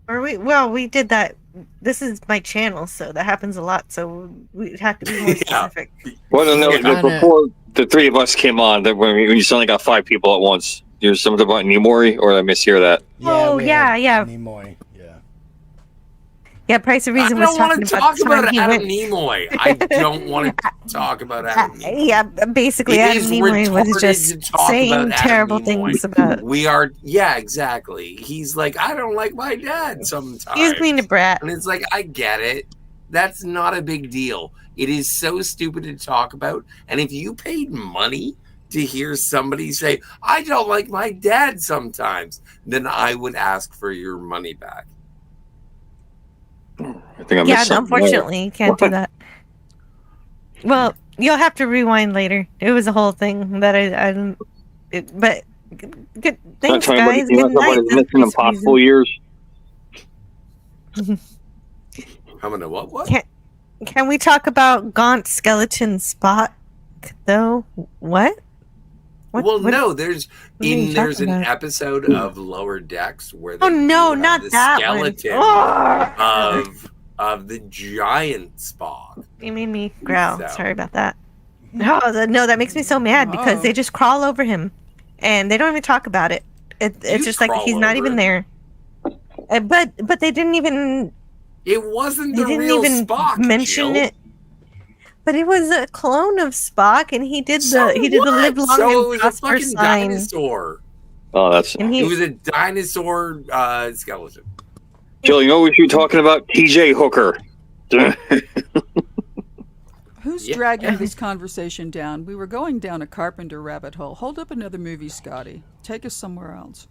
Speaker 6: We did that. This is my channel, so that happens a lot. So we have to be more specific.
Speaker 9: Well, no, before the three of us came on, that when you suddenly got 5 people at once. There's something about Nimoy, or did I mishear that?
Speaker 6: Yeah.
Speaker 11: Nimoy.
Speaker 6: Yeah, Price of Reason
Speaker 7: I
Speaker 6: was
Speaker 7: don't
Speaker 6: talking
Speaker 7: want to
Speaker 6: about
Speaker 7: talk about
Speaker 6: he
Speaker 7: Adam
Speaker 6: went.
Speaker 7: Nimoy. I don't want to talk about Adam Nimoy.
Speaker 6: Yeah, basically,
Speaker 7: It
Speaker 6: Adam
Speaker 7: is
Speaker 6: Nimoy was
Speaker 7: retarded
Speaker 6: just
Speaker 7: to talk
Speaker 6: saying
Speaker 7: about Adam
Speaker 6: terrible
Speaker 7: Nimoy.
Speaker 6: things about.
Speaker 7: Yeah, exactly. He's like, I don't like my dad sometimes.
Speaker 6: He was being a brat.
Speaker 7: And it's like, I get it. That's not a big deal. It is so stupid to talk about. And if you paid money to hear somebody say, I don't like my dad sometimes, then I would ask for your money back.
Speaker 9: I think I missed something.
Speaker 6: Unfortunately, you can't do that. Well, you'll have to rewind later. It was a whole thing that but good. Thanks, guys. Good night.
Speaker 9: Mission Impossible years.
Speaker 7: I'm gonna what?
Speaker 6: Can we talk about Gaunt Skeleton Spock, though? What?
Speaker 7: No, there's an
Speaker 6: talking about?
Speaker 7: episode of Lower Decks where
Speaker 6: Oh no,
Speaker 7: have
Speaker 6: not
Speaker 7: the
Speaker 6: that
Speaker 7: skeleton
Speaker 6: one.
Speaker 7: of the giant Spock.
Speaker 6: You made me growl.
Speaker 7: So-
Speaker 6: Sorry about that. No, that makes me so mad because they just crawl over him, and they don't even talk about it. It's just like
Speaker 7: crawl
Speaker 6: he's not
Speaker 7: over
Speaker 6: even
Speaker 7: him.
Speaker 6: there. But they didn't even.
Speaker 7: It wasn't
Speaker 6: They
Speaker 7: the
Speaker 6: didn't
Speaker 7: real
Speaker 6: even
Speaker 7: Spock.
Speaker 6: mention
Speaker 7: Jill.
Speaker 6: it. But it was a clone of Spock, and he did
Speaker 7: So
Speaker 6: the
Speaker 7: what?
Speaker 6: live long
Speaker 7: So it
Speaker 6: and
Speaker 7: was a
Speaker 6: prosper
Speaker 7: fucking
Speaker 6: sign.
Speaker 7: dinosaur.
Speaker 9: Oh, that's.
Speaker 6: And
Speaker 7: It was a dinosaur skeleton.
Speaker 9: Jill, you know what you're talking about? TJ Hooker.
Speaker 5: Who's dragging this conversation down? We were going down a Carpenter rabbit hole. Hold up another movie, Scotty. Take us somewhere else.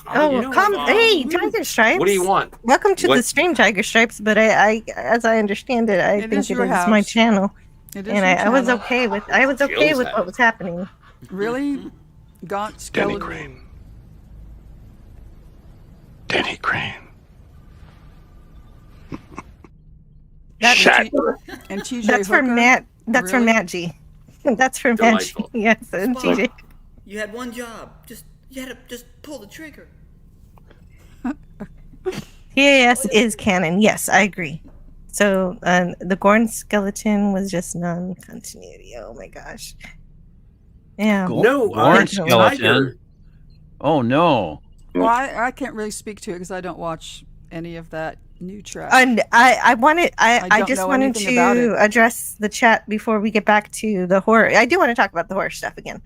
Speaker 6: Hey, Tiger Stripes.
Speaker 7: What do you want?
Speaker 6: Welcome to the
Speaker 7: What-
Speaker 6: stream, Tiger Stripes. But I, as I understand it, I
Speaker 5: It
Speaker 6: think
Speaker 5: is
Speaker 6: it
Speaker 5: your
Speaker 6: is
Speaker 5: house.
Speaker 6: my channel,
Speaker 5: It is
Speaker 6: and
Speaker 5: your
Speaker 6: I was
Speaker 5: channel.
Speaker 6: okay with
Speaker 7: Jill's
Speaker 6: what
Speaker 7: house.
Speaker 6: was happening.
Speaker 5: Really? Gaunt skeleton.
Speaker 18: Denny Crane.
Speaker 5: And TJ
Speaker 6: That's for
Speaker 5: Hooker?
Speaker 6: Matt. That's for
Speaker 5: Really?
Speaker 6: Matt G. That's for Matt G.
Speaker 7: Delightful.
Speaker 6: Yes, and TJ.
Speaker 3: You had one job. You had to just pull the trigger.
Speaker 6: TAS is canon. Yes, I agree. So the Gorn skeleton was just non-continuity. Oh my gosh. Yeah.
Speaker 19: Gorn skeleton. Oh no.
Speaker 5: Well, I can't really speak to it because I don't watch any of that new track.
Speaker 6: And I
Speaker 5: don't
Speaker 6: just
Speaker 5: know
Speaker 6: wanted
Speaker 5: anything about
Speaker 6: to
Speaker 5: it.
Speaker 6: address the chat before we get back to the horror. I do want to talk about the horror stuff again.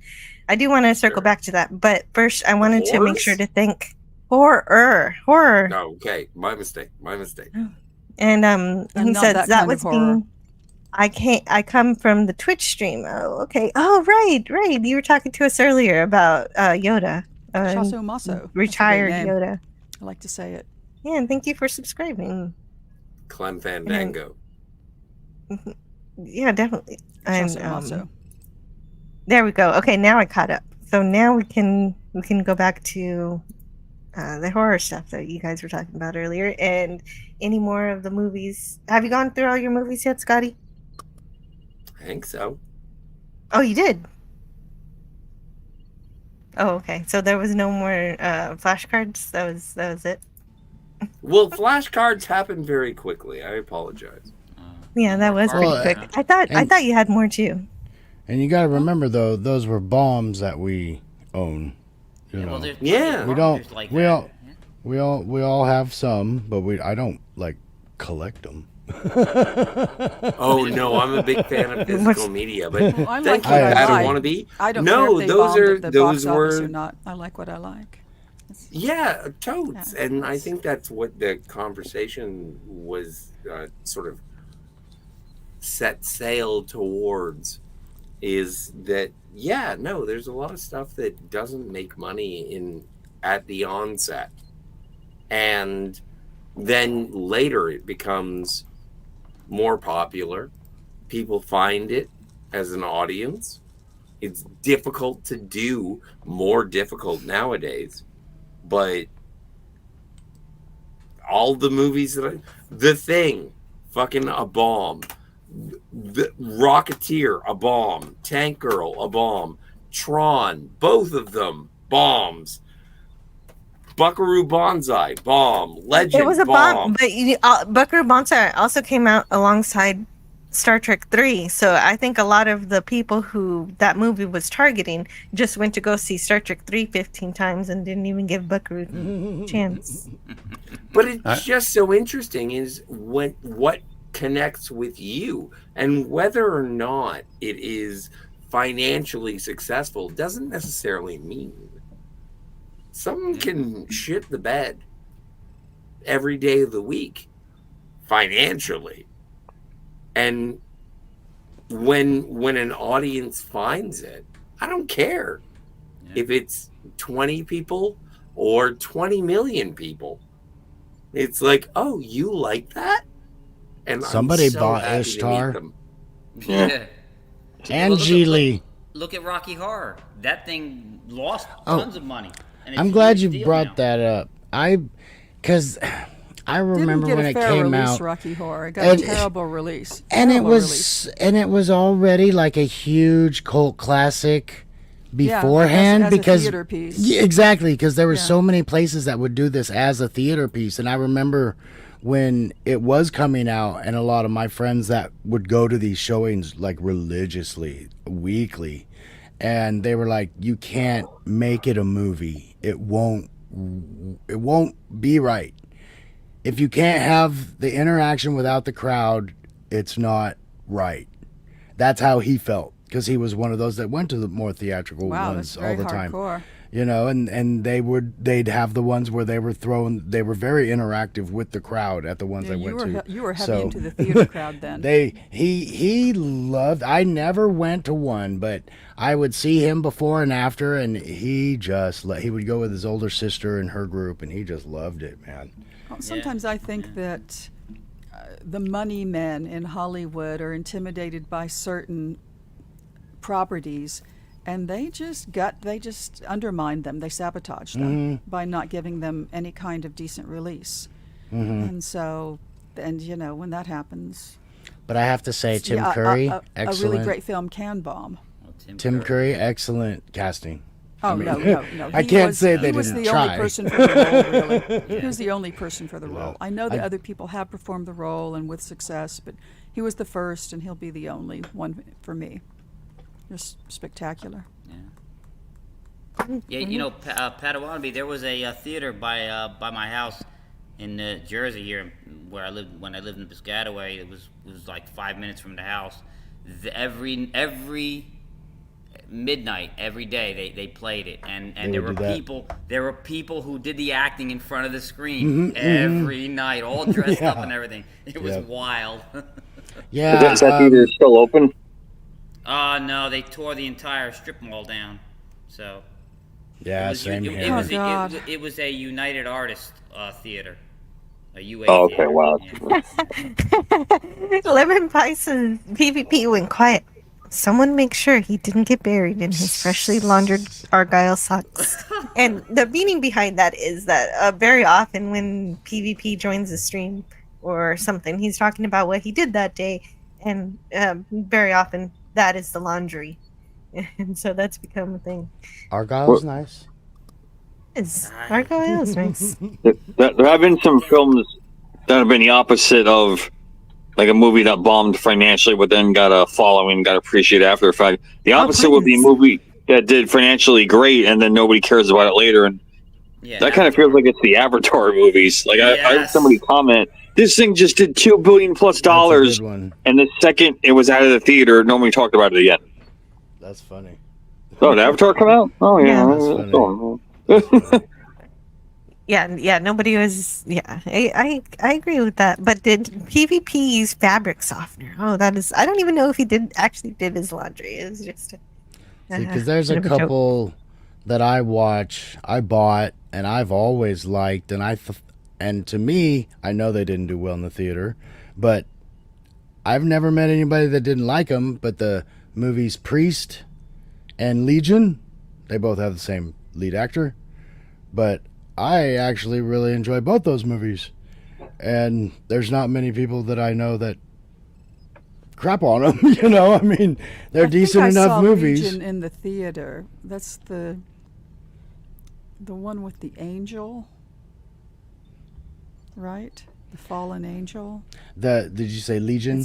Speaker 6: I do want to circle back to that, but first I wanted to make
Speaker 7: Horrors?
Speaker 6: sure to thank horror.
Speaker 7: No, okay, my mistake.
Speaker 6: And he
Speaker 5: not
Speaker 6: said
Speaker 5: that
Speaker 6: that
Speaker 5: kind
Speaker 6: was
Speaker 5: of horror.
Speaker 6: being. I come from the Twitch stream. Oh, okay. Oh, right. You were talking to us earlier about Yoda.
Speaker 5: Chasso Maso. That's a great
Speaker 6: Retired
Speaker 5: name.
Speaker 6: Yoda.
Speaker 5: I like to say it.
Speaker 6: Yeah, and thank you for subscribing.
Speaker 7: Clem Fandango.
Speaker 6: Yeah, definitely. And
Speaker 5: Chasso Maso.
Speaker 6: there we go. Okay, now I caught up. So now we can go back to the horror stuff that you guys were talking about earlier, and any more of the movies. Have you gone through all your movies yet, Scotty?
Speaker 7: I think so.
Speaker 6: Oh, you did. Oh, okay. So there was no more flashcards. That was it.
Speaker 7: Well, flashcards happen very quickly. I apologize.
Speaker 6: Yeah, that was pretty
Speaker 11: Well,
Speaker 6: quick. I thought you had more too.
Speaker 11: And you got to remember though, those were bombs that we own. You know,
Speaker 7: Yeah.
Speaker 11: we don't. We all have some, but I don't like collect them.
Speaker 7: Oh no, I'm a big fan of physical media, but
Speaker 5: Well, I
Speaker 7: thank
Speaker 5: like
Speaker 7: you.
Speaker 5: what I
Speaker 7: I don't
Speaker 5: like.
Speaker 7: want to be.
Speaker 5: I don't
Speaker 7: no,
Speaker 5: care if they
Speaker 7: those
Speaker 5: bombed
Speaker 7: are
Speaker 5: at the
Speaker 7: those
Speaker 5: box office
Speaker 7: were
Speaker 5: or not. I like what I like.
Speaker 7: yeah, totes, and I think that's what the conversation was sort of set sail towards. Is that no, there's a lot of stuff that doesn't make money at the onset, and then later it becomes more popular. People find it as an audience. It's difficult to do, more difficult nowadays, but all the movies The Thing, fucking a bomb. The Rocketeer, a bomb. Tank Girl, a bomb. Tron, both of them, bombs. Buckaroo Banzai, bomb. Legend,
Speaker 6: It was a bomb, but Buckaroo Banzai also came out alongside Star Trek 3. So I think a lot of the people who that movie was targeting just went to go see Star Trek 3 15 times and didn't even give Buckaroo a chance.
Speaker 7: But it's just so interesting is what connects with you, and whether or not it is financially successful doesn't necessarily mean. Someone can shit the bed every day of the week financially. And when an audience finds it, I don't care if it's 20 people or 20 million people. It's like, oh, you like that? And
Speaker 11: Somebody
Speaker 7: I'm so
Speaker 11: bought
Speaker 7: happy to
Speaker 11: Ishtar.
Speaker 7: meet them.
Speaker 20: Yeah.
Speaker 11: Angeli.
Speaker 20: Look at Rocky Horror. That thing lost
Speaker 11: Oh.
Speaker 20: tons of money. And it's
Speaker 11: I'm
Speaker 20: a
Speaker 11: glad
Speaker 20: huge
Speaker 11: you
Speaker 20: deal
Speaker 11: brought
Speaker 20: now.
Speaker 11: that up. Because I remember
Speaker 5: Didn't
Speaker 11: when
Speaker 5: get
Speaker 11: it
Speaker 5: a fair
Speaker 11: came
Speaker 5: release,
Speaker 11: out,
Speaker 5: Rocky Horror. It got
Speaker 11: and-
Speaker 5: a terrible release.
Speaker 11: and it
Speaker 5: Terrible release.
Speaker 11: was already like a huge cult classic
Speaker 5: Yeah,
Speaker 11: beforehand
Speaker 5: as a
Speaker 11: because
Speaker 5: theater piece.
Speaker 11: Yeah, exactly, because there were
Speaker 5: Yeah.
Speaker 11: so many places that would do this as a theater piece. And I remember when it was coming out, and a lot of my friends that would go to these showings like religiously, weekly, and they were like, you can't make it a movie. It won't be right. If you can't have the interaction without the crowd, it's not right. That's how he felt, because he was one of those that went to the more theatrical
Speaker 5: Wow,
Speaker 11: ones
Speaker 5: that's very
Speaker 11: all the time.
Speaker 5: hardcore.
Speaker 11: You know, and they'd have the ones where they were very interactive with the crowd at the ones
Speaker 5: Yeah,
Speaker 11: I
Speaker 5: you
Speaker 11: went
Speaker 5: were
Speaker 11: to.
Speaker 5: you were heavy
Speaker 11: So,
Speaker 5: into the theater crowd then.
Speaker 11: he loved. I never went to one, but I would see him before and after, and he would go with his older sister and her group, and he just loved it, man.
Speaker 5: Well, sometimes I think that the money men in Hollywood are intimidated by certain properties, and they just undermine them. They sabotage them by not giving them any kind of decent release. And so, and you know, when that happens,
Speaker 11: But I have to say, Tim
Speaker 5: yeah,
Speaker 11: Curry,
Speaker 5: a
Speaker 11: excellent.
Speaker 5: really great film can bomb.
Speaker 11: Tim Curry, excellent casting.
Speaker 5: Oh,
Speaker 11: I mean,
Speaker 5: no!
Speaker 11: I
Speaker 5: He
Speaker 11: can't
Speaker 5: was-
Speaker 11: say they
Speaker 5: he was
Speaker 11: didn't
Speaker 5: the
Speaker 11: try.
Speaker 5: only person for the role, really. He was the only person for the
Speaker 11: Yeah.
Speaker 5: role. I know that
Speaker 11: I-
Speaker 5: other people have performed the role and with success, but he was the first, and he'll be the only one for me. Just spectacular.
Speaker 20: Yeah, you know, Patawanby, there was a theater by my house in Jersey here, where I lived when I lived in Piscataway. It was like 5 minutes from the house. Every midnight, every day, they played it, and
Speaker 11: They
Speaker 20: there
Speaker 11: would
Speaker 20: were
Speaker 11: do that.
Speaker 20: people who did the acting in front of the screen every night, all dressed up and everything. It was
Speaker 11: Yep.
Speaker 20: wild.
Speaker 11: Yeah.
Speaker 9: Is that theater still open?
Speaker 20: No, they tore the entire strip mall down. So.
Speaker 11: Yeah,
Speaker 20: It was,
Speaker 11: same
Speaker 20: it,
Speaker 11: here.
Speaker 20: It was,
Speaker 5: Oh, God.
Speaker 20: it was a United Artists theater, a UA
Speaker 9: Oh, okay,
Speaker 20: theater.
Speaker 9: wow.
Speaker 20: Yeah.
Speaker 6: Lemon Pie says PvP went quiet. Someone make sure he didn't get buried in his freshly laundered Argyle socks. And the meaning behind that is that very often when PvP joins a stream or something, he's talking about what he did that day, and very often that is the laundry. And so that's become a thing.
Speaker 11: Argyle's nice.
Speaker 6: Argyle is nice.
Speaker 9: There have been some films that have been the opposite of like a movie that bombed financially, but then got a following, got appreciated after the fact. The opposite would be a movie that did financially great, and then nobody cares about it later. And that kind of feels like it's the Avatar movies. Like I heard somebody comment, "This thing just did $2 billion plus dollars," and the second it was out of the theater, nobody talked about it again.
Speaker 11: That's funny.
Speaker 9: Oh, did Avatar come out? Oh yeah.
Speaker 11: That's
Speaker 6: Yeah, nobody was. Yeah, I agree with that. But did PvP use fabric softener? Oh, that is. I don't even know if he actually did his laundry. It was just.
Speaker 11: Because there's a
Speaker 6: bit of joke.
Speaker 11: couple that I bought, and I've always liked, and to me, I know they didn't do well in the theater, but I've never met anybody that didn't like them. But the movies Priest and Legion, they both have the same lead actor, but I actually really enjoy both those movies, and there's not many people that I know that crap on them. You know, I mean, they're decent enough
Speaker 5: I saw
Speaker 11: movies.
Speaker 5: Legion in the theater. That's the one with the angel, right? The fallen angel.
Speaker 11: Did you say Legion?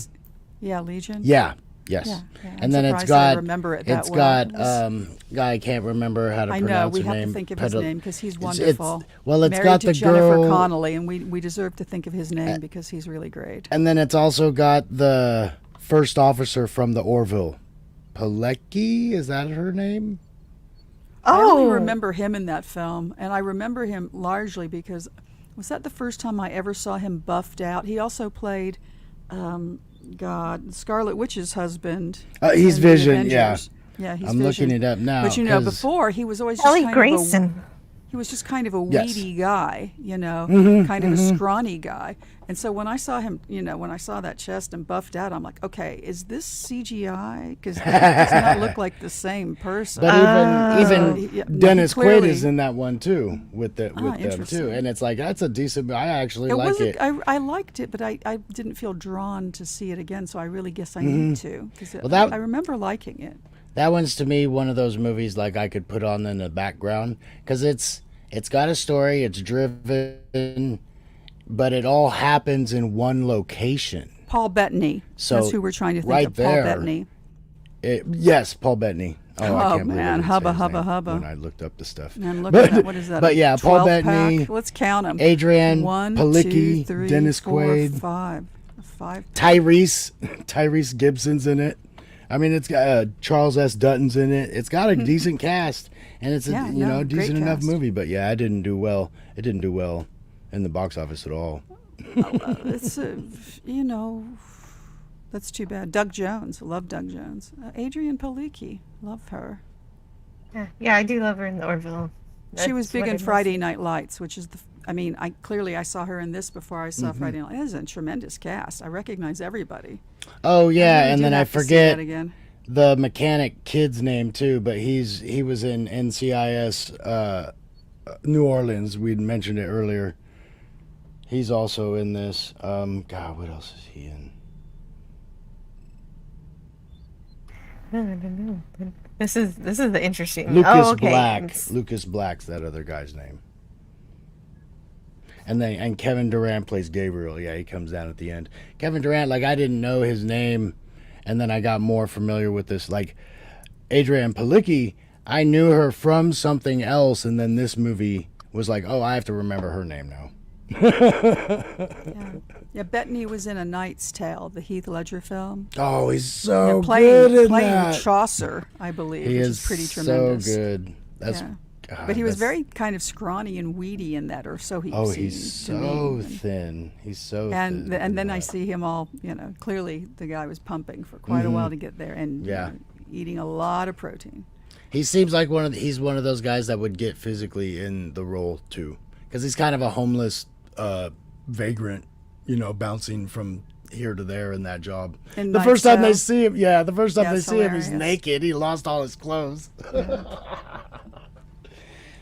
Speaker 5: Yeah, Legion.
Speaker 11: Yeah. Yes.
Speaker 5: Yeah, yeah.
Speaker 11: And then it's
Speaker 5: surprised I
Speaker 11: got
Speaker 5: remember it that
Speaker 11: it's
Speaker 5: well.
Speaker 11: got guy I can't remember how to
Speaker 5: I
Speaker 11: pronounce
Speaker 5: know we
Speaker 11: her
Speaker 5: have
Speaker 11: name.
Speaker 5: to think of his name because he's
Speaker 11: It's
Speaker 5: wonderful.
Speaker 11: well, it's
Speaker 5: Married
Speaker 11: got
Speaker 5: to
Speaker 11: the
Speaker 5: Jennifer
Speaker 11: girl
Speaker 5: Connelly, and we deserve to think of his name because he's really great.
Speaker 11: And then it's also got the first officer from the Orville. Pilecki, is that her name?
Speaker 5: I only
Speaker 6: Oh.
Speaker 5: remember him in that film, and I remember him largely because was that the first time I ever saw him buffed out? He also played, Scarlet Witch's husband.
Speaker 11: He's
Speaker 5: in the
Speaker 11: Vision, yeah.
Speaker 5: Avengers. Yeah, he's
Speaker 11: I'm
Speaker 5: Vision.
Speaker 11: looking it up now.
Speaker 5: But you know,
Speaker 11: 'cause-
Speaker 5: before he was always
Speaker 6: Kelly
Speaker 5: just kind
Speaker 6: Grayson.
Speaker 5: of he was just kind of a
Speaker 11: Yes.
Speaker 5: weedy guy, you know,
Speaker 11: Mhm,
Speaker 5: kind of a
Speaker 11: mhm.
Speaker 5: scrawny guy. And so when I saw him, you know, when I saw that chest and buffed out, I'm like, okay, is this CGI? Because he does not look like the same person.
Speaker 11: But even
Speaker 5: Yeah, no,
Speaker 11: Dennis Quaid
Speaker 5: clearly-
Speaker 11: is in that one too with them too,
Speaker 5: interesting.
Speaker 11: and it's like that's a decent. I actually
Speaker 5: It
Speaker 11: like
Speaker 5: wasn't.
Speaker 11: it.
Speaker 5: I liked it, but I didn't feel drawn to see it again. So I really guess I
Speaker 11: Mhm.
Speaker 5: need to because
Speaker 11: Well, that-
Speaker 5: I remember liking it.
Speaker 11: That one's to me one of those movies like I could put on in the background because it's got a story, it's driven, but it all happens in one location.
Speaker 5: Paul Bettany.
Speaker 11: So
Speaker 5: That's who we're trying to think
Speaker 11: right
Speaker 5: of.
Speaker 11: there,
Speaker 5: Paul Bettany.
Speaker 11: Yes, Paul Bettany. I
Speaker 5: Oh,
Speaker 11: can't believe I
Speaker 5: man,
Speaker 11: didn't say
Speaker 5: hubba,
Speaker 11: his
Speaker 5: hubba,
Speaker 11: name
Speaker 5: hubba.
Speaker 11: when I looked up the stuff.
Speaker 5: And look
Speaker 11: but,
Speaker 5: at that. What is that?
Speaker 11: But yeah, Paul
Speaker 5: 12
Speaker 11: Bettany.
Speaker 5: pack? Let's count them.
Speaker 11: Adrian
Speaker 5: One,
Speaker 11: Palicki,
Speaker 5: 2, 3,
Speaker 11: Dennis
Speaker 5: 4,
Speaker 11: Quaid,
Speaker 5: 5
Speaker 11: Tyrese Gibson's in it. I mean, it's got Charles S. Dutton's in it. It's got a decent cast, and it's a
Speaker 5: Yeah, no, great
Speaker 11: decent enough
Speaker 5: cast.
Speaker 11: movie. But yeah, it didn't do well. It didn't do well in the box office at all.
Speaker 5: It's you know, that's too bad. Doug Jones, love Doug Jones. Adrian Palicki, love her.
Speaker 6: Yeah, I do love her in the Orville.
Speaker 5: She was
Speaker 6: That's
Speaker 5: big
Speaker 6: what
Speaker 5: in
Speaker 6: it is.
Speaker 5: Friday Night Lights, which is I mean, I saw her in this before I saw
Speaker 11: Mhm.
Speaker 5: Friday Night. It is a tremendous cast. I recognize everybody.
Speaker 11: Oh yeah,
Speaker 5: really
Speaker 11: and
Speaker 5: do
Speaker 11: then I
Speaker 5: have to see
Speaker 11: forget
Speaker 5: that again.
Speaker 11: the mechanic kid's name too. But he was in NCIS New Orleans. We'd mentioned it earlier. He's also in this. God, what else is he in?
Speaker 6: I don't know. This is the interesting.
Speaker 11: Lucas
Speaker 6: oh, okay.
Speaker 11: Black.
Speaker 6: It's-
Speaker 11: Lucas Black's that other guy's name. And Kevin Durant plays Gabriel. Yeah, he comes down at the end. Kevin Durant, like I didn't know his name, and then I got more familiar with this. Like Adrian Palicki, I knew her from something else, and then this movie was like, oh, I have to remember her name now.
Speaker 5: Yeah, Bettany was in A Knight's Tale, the Heath Ledger film.
Speaker 11: Oh, he's so
Speaker 5: Yeah, playing,
Speaker 11: good in
Speaker 5: playing
Speaker 11: that.
Speaker 5: Chaucer, I believe,
Speaker 11: He
Speaker 5: which
Speaker 11: is
Speaker 5: is pretty
Speaker 11: so
Speaker 5: tremendous.
Speaker 11: good. That's
Speaker 5: Yeah.
Speaker 11: God,
Speaker 5: but he was
Speaker 11: that's-
Speaker 5: very kind of scrawny and weedy in that, or so he
Speaker 11: Oh,
Speaker 5: seemed
Speaker 11: he's
Speaker 5: to me.
Speaker 11: so thin. He's so
Speaker 5: And
Speaker 11: thin.
Speaker 5: and then I see him all, you know, clearly the guy was pumping for quite a
Speaker 11: Mhm.
Speaker 5: while to get there and
Speaker 11: Yeah.
Speaker 5: eating a lot of protein.
Speaker 11: He seems like he's one of those guys that would get physically in the role too, because he's kind of a homeless vagrant, you know, bouncing from here to there in that job.
Speaker 5: In
Speaker 11: The first time they
Speaker 5: Knight's
Speaker 11: see him, the first time
Speaker 5: Yeah,
Speaker 11: they
Speaker 5: it's
Speaker 11: see him, he's
Speaker 5: hilarious.
Speaker 11: naked. He lost all his clothes.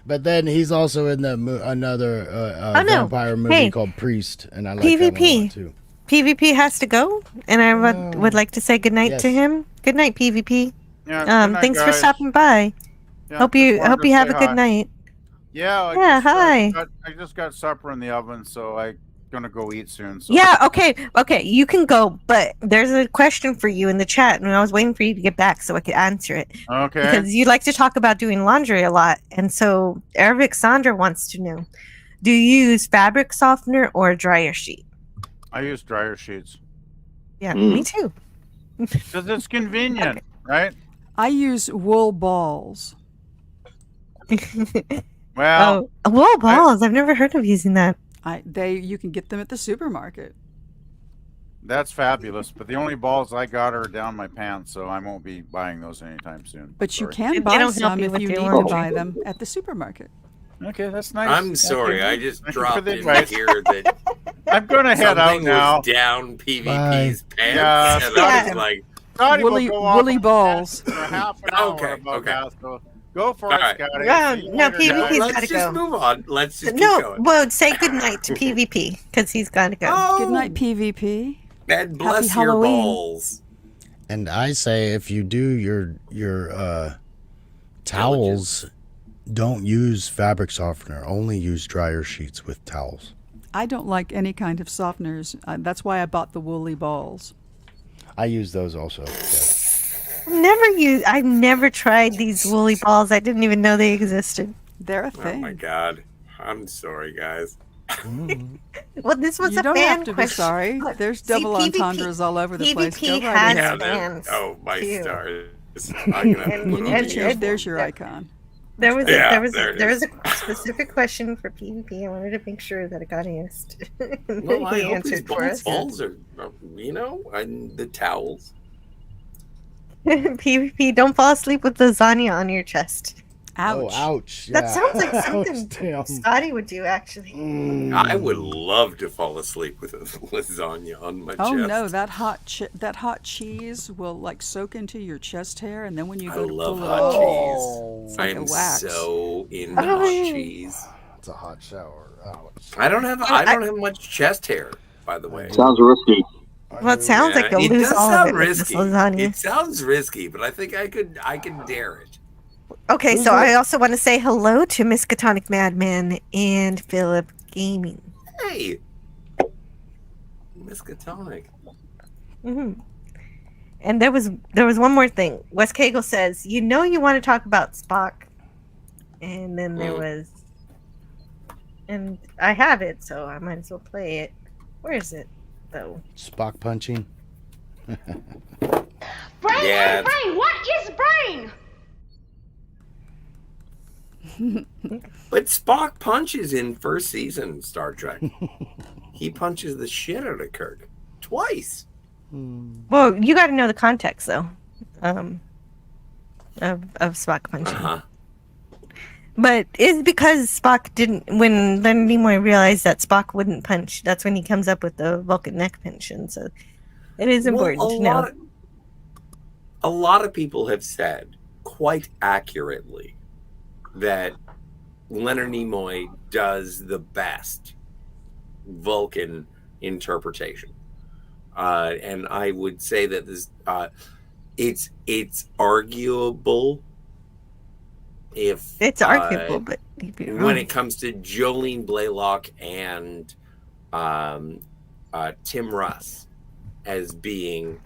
Speaker 11: But then he's also in another
Speaker 6: Oh, no.
Speaker 11: vampire movie
Speaker 6: Hey.
Speaker 11: called Priest, and I like that one a lot
Speaker 6: PvP.
Speaker 11: too.
Speaker 6: PvP has to go, and I would like to say goodnight to
Speaker 11: Yes.
Speaker 6: him. Good night, PvP.
Speaker 17: Yeah, good night,
Speaker 6: Thanks for
Speaker 17: guys.
Speaker 6: stopping by.
Speaker 17: Yeah,
Speaker 6: hope
Speaker 17: just
Speaker 6: you
Speaker 17: wanted
Speaker 6: hope
Speaker 17: to
Speaker 6: you have
Speaker 17: say
Speaker 6: a good
Speaker 17: hi.
Speaker 6: night.
Speaker 17: Yeah.
Speaker 6: Yeah, hi.
Speaker 17: I just got supper in the oven, so I'm gonna go eat soon. So.
Speaker 6: Yeah, okay, you can go, but there's a question for you in the chat, and I was waiting for you to get back so I could answer it.
Speaker 17: Okay.
Speaker 6: Because you like to talk about doing laundry a lot, and so Arabic Sandra wants to know: do you use fabric softener or a dryer sheet?
Speaker 17: I use dryer sheets
Speaker 6: Yeah, me too.
Speaker 17: because it's convenient, right?
Speaker 5: I use wool balls.
Speaker 17: Well,
Speaker 6: Oh, wool balls! I've never heard of using that.
Speaker 5: You can get them at the supermarket.
Speaker 17: that's fabulous. But the only balls I got are down my pants, so I won't be buying those anytime soon.
Speaker 5: But you
Speaker 17: Sorry.
Speaker 5: can
Speaker 6: They
Speaker 5: buy
Speaker 6: don't help
Speaker 5: some
Speaker 6: you
Speaker 5: if
Speaker 6: with
Speaker 5: you
Speaker 6: your
Speaker 5: need to
Speaker 6: laundry.
Speaker 5: buy them at the supermarket.
Speaker 17: Okay, that's nice.
Speaker 7: I'm
Speaker 17: Thank
Speaker 7: sorry,
Speaker 17: you.
Speaker 7: I just
Speaker 17: Thank you for
Speaker 7: dropped
Speaker 17: the
Speaker 7: in
Speaker 17: advice.
Speaker 7: here that
Speaker 17: I'm gonna head out
Speaker 7: something
Speaker 17: now.
Speaker 7: was down PvP's pants,
Speaker 17: Yeah,
Speaker 7: and I was like,
Speaker 17: Scotty will
Speaker 5: Woolly
Speaker 17: go off
Speaker 5: woolly
Speaker 17: on
Speaker 5: balls.
Speaker 17: for half an hour
Speaker 7: Okay,
Speaker 17: about
Speaker 7: okay.
Speaker 17: that, so go for
Speaker 7: All
Speaker 17: it,
Speaker 7: right.
Speaker 17: Scotty.
Speaker 6: No,
Speaker 17: See you
Speaker 6: no,
Speaker 17: later,
Speaker 6: PvP's
Speaker 17: guys.
Speaker 6: gotta
Speaker 7: let's just
Speaker 6: go.
Speaker 7: move on. Let's just keep
Speaker 6: No,
Speaker 7: going.
Speaker 6: well, say goodnight to PvP because he's got to go.
Speaker 7: Oh,
Speaker 5: Good night, PvP.
Speaker 7: and bless
Speaker 5: Happy
Speaker 7: your
Speaker 5: Halloween.
Speaker 7: balls.
Speaker 11: And I say if you do your towels, don't use fabric softener. Only use dryer sheets with towels.
Speaker 5: I don't like any kind of softeners. That's why I bought the woolly balls.
Speaker 11: I use those also. Yeah.
Speaker 6: I've never tried these woolly balls. I didn't even know they existed.
Speaker 5: They're a
Speaker 7: Oh
Speaker 5: thing.
Speaker 7: my god. I'm sorry, guys.
Speaker 6: Well, this was
Speaker 5: You
Speaker 6: a
Speaker 5: don't
Speaker 6: fan
Speaker 5: have to be
Speaker 6: question.
Speaker 5: sorry.
Speaker 6: Look,
Speaker 5: There's
Speaker 6: see,
Speaker 5: double
Speaker 6: PvP
Speaker 5: entendres all over the place. Go
Speaker 6: PvP
Speaker 5: right
Speaker 6: has
Speaker 5: ahead.
Speaker 6: fans.
Speaker 7: Oh, my
Speaker 6: too.
Speaker 7: stars. I'm gonna have to put on the
Speaker 5: There's your icon.
Speaker 6: There was
Speaker 7: Yeah,
Speaker 6: a
Speaker 7: there it is.
Speaker 6: a specific question for PvP. I wanted to make sure that it got answered.
Speaker 7: Well, I
Speaker 6: He
Speaker 7: hope these
Speaker 6: answered for us.
Speaker 7: balls are, and the towels.
Speaker 6: PvP, don't fall asleep with lasagna on your chest.
Speaker 5: Ouch.
Speaker 11: Oh, ouch.
Speaker 6: That
Speaker 11: yeah.
Speaker 6: sounds like
Speaker 11: Ouch,
Speaker 6: something
Speaker 11: damn.
Speaker 6: Scotty would do, actually.
Speaker 7: I would love to fall asleep with a lasagna on my
Speaker 5: Oh
Speaker 7: chest.
Speaker 5: no, that hot cheese will like soak into your chest hair, and then when you
Speaker 7: I
Speaker 5: go to
Speaker 7: love
Speaker 5: pull it
Speaker 7: hot
Speaker 5: off,
Speaker 7: cheese.
Speaker 5: it's
Speaker 7: I
Speaker 5: like a
Speaker 7: am
Speaker 5: wax.
Speaker 7: so into
Speaker 6: Oh.
Speaker 7: hot cheese.
Speaker 11: It's a hot shower. Ouch.
Speaker 7: I don't have much chest hair, by the way.
Speaker 9: Sounds risky.
Speaker 6: Well, it sounds like you'll
Speaker 7: it
Speaker 6: lose
Speaker 7: does
Speaker 6: all of
Speaker 7: sound
Speaker 6: it with this
Speaker 7: risky.
Speaker 6: lasagna.
Speaker 7: It sounds risky, but I think I could dare it.
Speaker 6: Okay, so I also want to say hello to Miskatonic Madman and Philip Gaming.
Speaker 7: Hey, Miskatonic.
Speaker 6: hmm And there was one more thing. Wes Cagle says, "You know you want to talk about Spock," and then there was, and I have it, so I might as well play it. Where is it, though?
Speaker 11: Spock punching.
Speaker 13: Brain,
Speaker 7: Yeah.
Speaker 13: brain, what is brain?
Speaker 7: But Spock punches in first season Star Trek. He punches the shit out of Kirk twice.
Speaker 6: Well, you got to know the context, though, of Spock punching.
Speaker 7: Uh-huh.
Speaker 6: But it's because Spock didn't. When Leonard Nimoy realized that Spock wouldn't punch, that's when he comes up with the Vulcan neck pinch, and so it is important to know.
Speaker 7: A lot of people have said quite accurately that Leonard Nimoy does the best Vulcan interpretation, and I would say that this it's arguable. If
Speaker 6: It's arguable, but you'd be
Speaker 7: when
Speaker 6: wrong.
Speaker 7: it comes to Jolene Blaylock and Tim Russ as being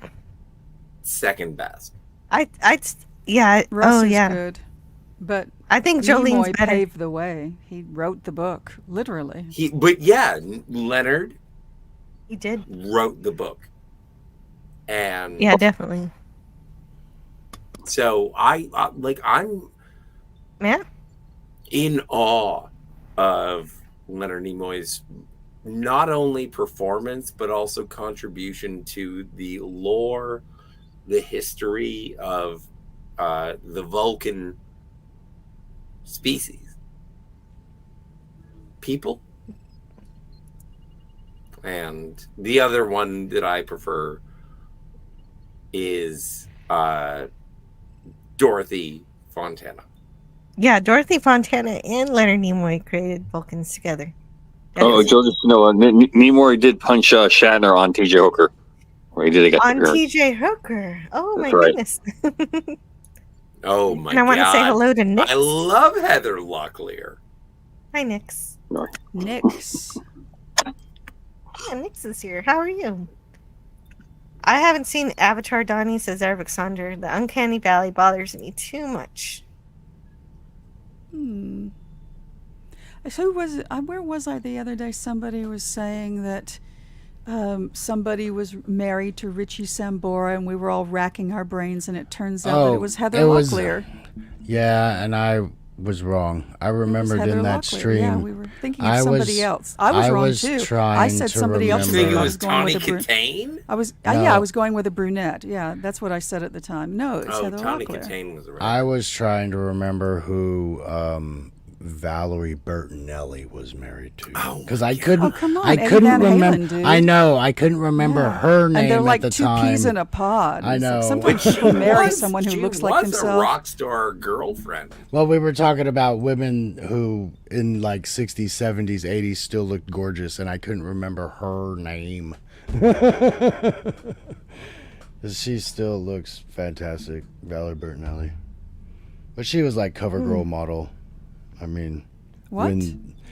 Speaker 7: second best.
Speaker 6: Yeah.
Speaker 5: Russ
Speaker 6: Oh,
Speaker 5: is
Speaker 6: yeah.
Speaker 5: good, but
Speaker 6: I think Jolene's
Speaker 5: Nimoy
Speaker 6: better.
Speaker 5: paved the way. He wrote the book, literally.
Speaker 7: Leonard
Speaker 6: He did.
Speaker 7: wrote the book, and
Speaker 6: Yeah, definitely.
Speaker 7: so I'm
Speaker 6: Yeah.
Speaker 7: in awe of Leonard Nimoy's not only performance but also contribution to the lore, the history of the Vulcan species, people. And the other one that I prefer is Dorothy Fontana.
Speaker 6: Yeah, Dorothy Fontana and Leonard Nimoy created Vulcans together.
Speaker 9: Oh, Joe, just know Nimoy did punch Shatner on T.J. Hooker, where he did get
Speaker 6: On
Speaker 9: the appearance.
Speaker 6: T.J. Hooker. Oh, my
Speaker 9: That's right.
Speaker 6: goodness.
Speaker 7: Oh my god!
Speaker 6: And I want to say hello to Nix.
Speaker 7: I love Heather Locklear.
Speaker 6: Hi, Nix.
Speaker 5: Nix.
Speaker 6: Yeah, Nix is here. How are you? I haven't seen Avatar, Donnie, says Eric Sonder. The Uncanny Valley bothers me too much.
Speaker 5: So where was I the other day? Somebody was saying that somebody was married to Richie Sambora, and we were all racking our brains, and it turns out that it was Heather Locklear.
Speaker 11: Yeah, and I was wrong. I remembered
Speaker 5: Heather
Speaker 11: in that
Speaker 5: Locklear.
Speaker 11: stream.
Speaker 5: Yeah, we were thinking of somebody else. I was wrong too. I
Speaker 11: Trying
Speaker 5: said
Speaker 11: to
Speaker 5: somebody else.
Speaker 11: remember.
Speaker 5: I was going with a
Speaker 7: Katane?
Speaker 5: I was
Speaker 11: No.
Speaker 5: yeah, I was going with a brunette. Yeah, that's what I said at the time. No, it's
Speaker 7: Oh,
Speaker 5: Heather
Speaker 7: Tawny
Speaker 5: Locklear.
Speaker 7: Katane was right.
Speaker 11: I was trying to remember who Valerie Bertinelli was married to because I couldn't.
Speaker 5: Oh, come on,
Speaker 11: I
Speaker 5: Eddie
Speaker 11: couldn't
Speaker 5: Van Halen,
Speaker 11: remember.
Speaker 5: dude.
Speaker 11: I know. I couldn't remember
Speaker 5: Yeah.
Speaker 11: her name
Speaker 5: And they're like
Speaker 11: at the
Speaker 5: two
Speaker 11: time.
Speaker 5: peas in a pod.
Speaker 11: I
Speaker 5: It's like
Speaker 11: know.
Speaker 5: sometimes people marry someone who looks like
Speaker 7: a
Speaker 5: themselves.
Speaker 7: rock star girlfriend.
Speaker 11: Well, we were talking about women who in like 60s, 70s, 80s still looked gorgeous, and I couldn't remember her name. She still looks fantastic, Valerie Bertinelli. But she was like cover girl model. I mean,
Speaker 5: What?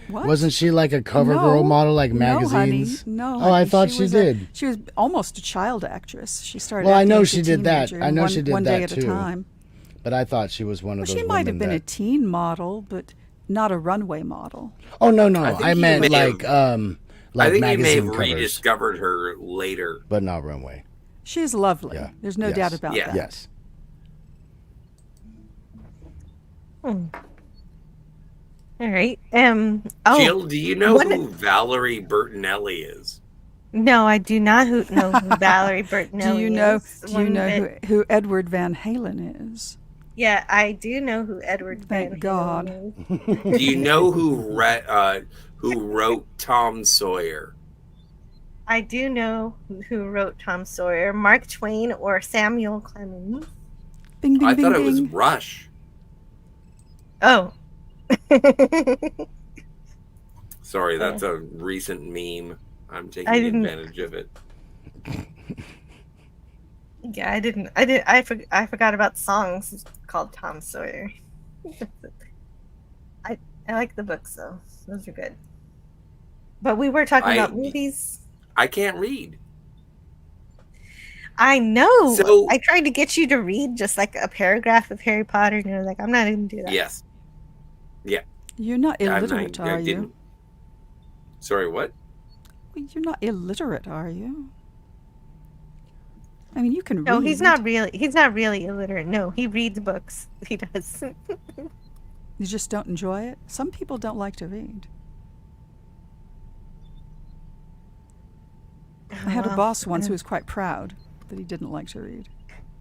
Speaker 5: What?
Speaker 11: Wasn't she like a cover girl model, like magazines?
Speaker 5: No, honey.
Speaker 11: Oh, I
Speaker 5: honey.
Speaker 11: thought she did.
Speaker 5: She was almost a child actress. She started.
Speaker 11: Well, I
Speaker 5: acting
Speaker 11: know
Speaker 5: as
Speaker 11: she
Speaker 5: a
Speaker 11: did that.
Speaker 5: teenager,
Speaker 11: I know
Speaker 5: one,
Speaker 11: she did
Speaker 5: one
Speaker 11: that
Speaker 5: day at
Speaker 11: too.
Speaker 5: a time.
Speaker 11: But I thought she was one of
Speaker 5: Well,
Speaker 11: those
Speaker 5: she might have
Speaker 11: women
Speaker 5: been a
Speaker 11: that.
Speaker 5: teen model, but not a runway model.
Speaker 11: Oh no, no,
Speaker 7: I think
Speaker 11: I
Speaker 7: you
Speaker 11: meant
Speaker 7: may
Speaker 11: like
Speaker 7: have-
Speaker 11: like
Speaker 7: I think you may
Speaker 11: magazine
Speaker 7: have
Speaker 11: covers,
Speaker 7: rediscovered her later.
Speaker 11: but not runway.
Speaker 5: She's lovely.
Speaker 11: Yeah.
Speaker 5: There's no
Speaker 11: Yes.
Speaker 5: doubt about
Speaker 7: Yeah.
Speaker 5: that.
Speaker 11: Yes.
Speaker 6: All right.
Speaker 7: Jill, do you know
Speaker 6: one-
Speaker 7: who Valerie Bertinelli is?
Speaker 6: No, I do not know who Valerie Bertinelli
Speaker 5: Do you know?
Speaker 6: is.
Speaker 5: Do you
Speaker 6: One
Speaker 5: know
Speaker 6: bit.
Speaker 5: who Edward Van Halen is?
Speaker 6: Yeah, I do know who Edward
Speaker 5: Thank
Speaker 6: Van
Speaker 5: God.
Speaker 6: Halen is.
Speaker 7: Do you know who wrote Tom Sawyer?
Speaker 6: I do know who wrote Tom Sawyer, Mark Twain or Samuel Clemens.
Speaker 5: Bing, bing,
Speaker 7: I
Speaker 5: bing,
Speaker 7: thought it was
Speaker 5: bing.
Speaker 7: Rush.
Speaker 6: Oh.
Speaker 7: Sorry, that's a recent meme. I'm taking
Speaker 6: I didn't-
Speaker 7: advantage of it.
Speaker 6: Yeah, I forgot about the songs called Tom Sawyer. I like the books though. Those are good. But we were talking about movies.
Speaker 7: I can't read.
Speaker 6: I know.
Speaker 7: So-
Speaker 6: I tried to get you to read just like a paragraph of Harry Potter, and you're like, I'm not even do that.
Speaker 7: Yes. Yeah.
Speaker 5: You're not
Speaker 7: I'm not-
Speaker 5: illiterate,
Speaker 7: I
Speaker 5: are you?
Speaker 7: didn't- Sorry, what?
Speaker 5: Well, you're not illiterate, are you? I mean, you can
Speaker 6: No,
Speaker 5: read.
Speaker 6: he's not really. He's not really illiterate. No, he reads books. He does.
Speaker 5: You just don't enjoy it. Some people don't like to read. I had a
Speaker 6: Well,
Speaker 5: boss once who
Speaker 6: yeah.
Speaker 5: was quite proud that he didn't like to read.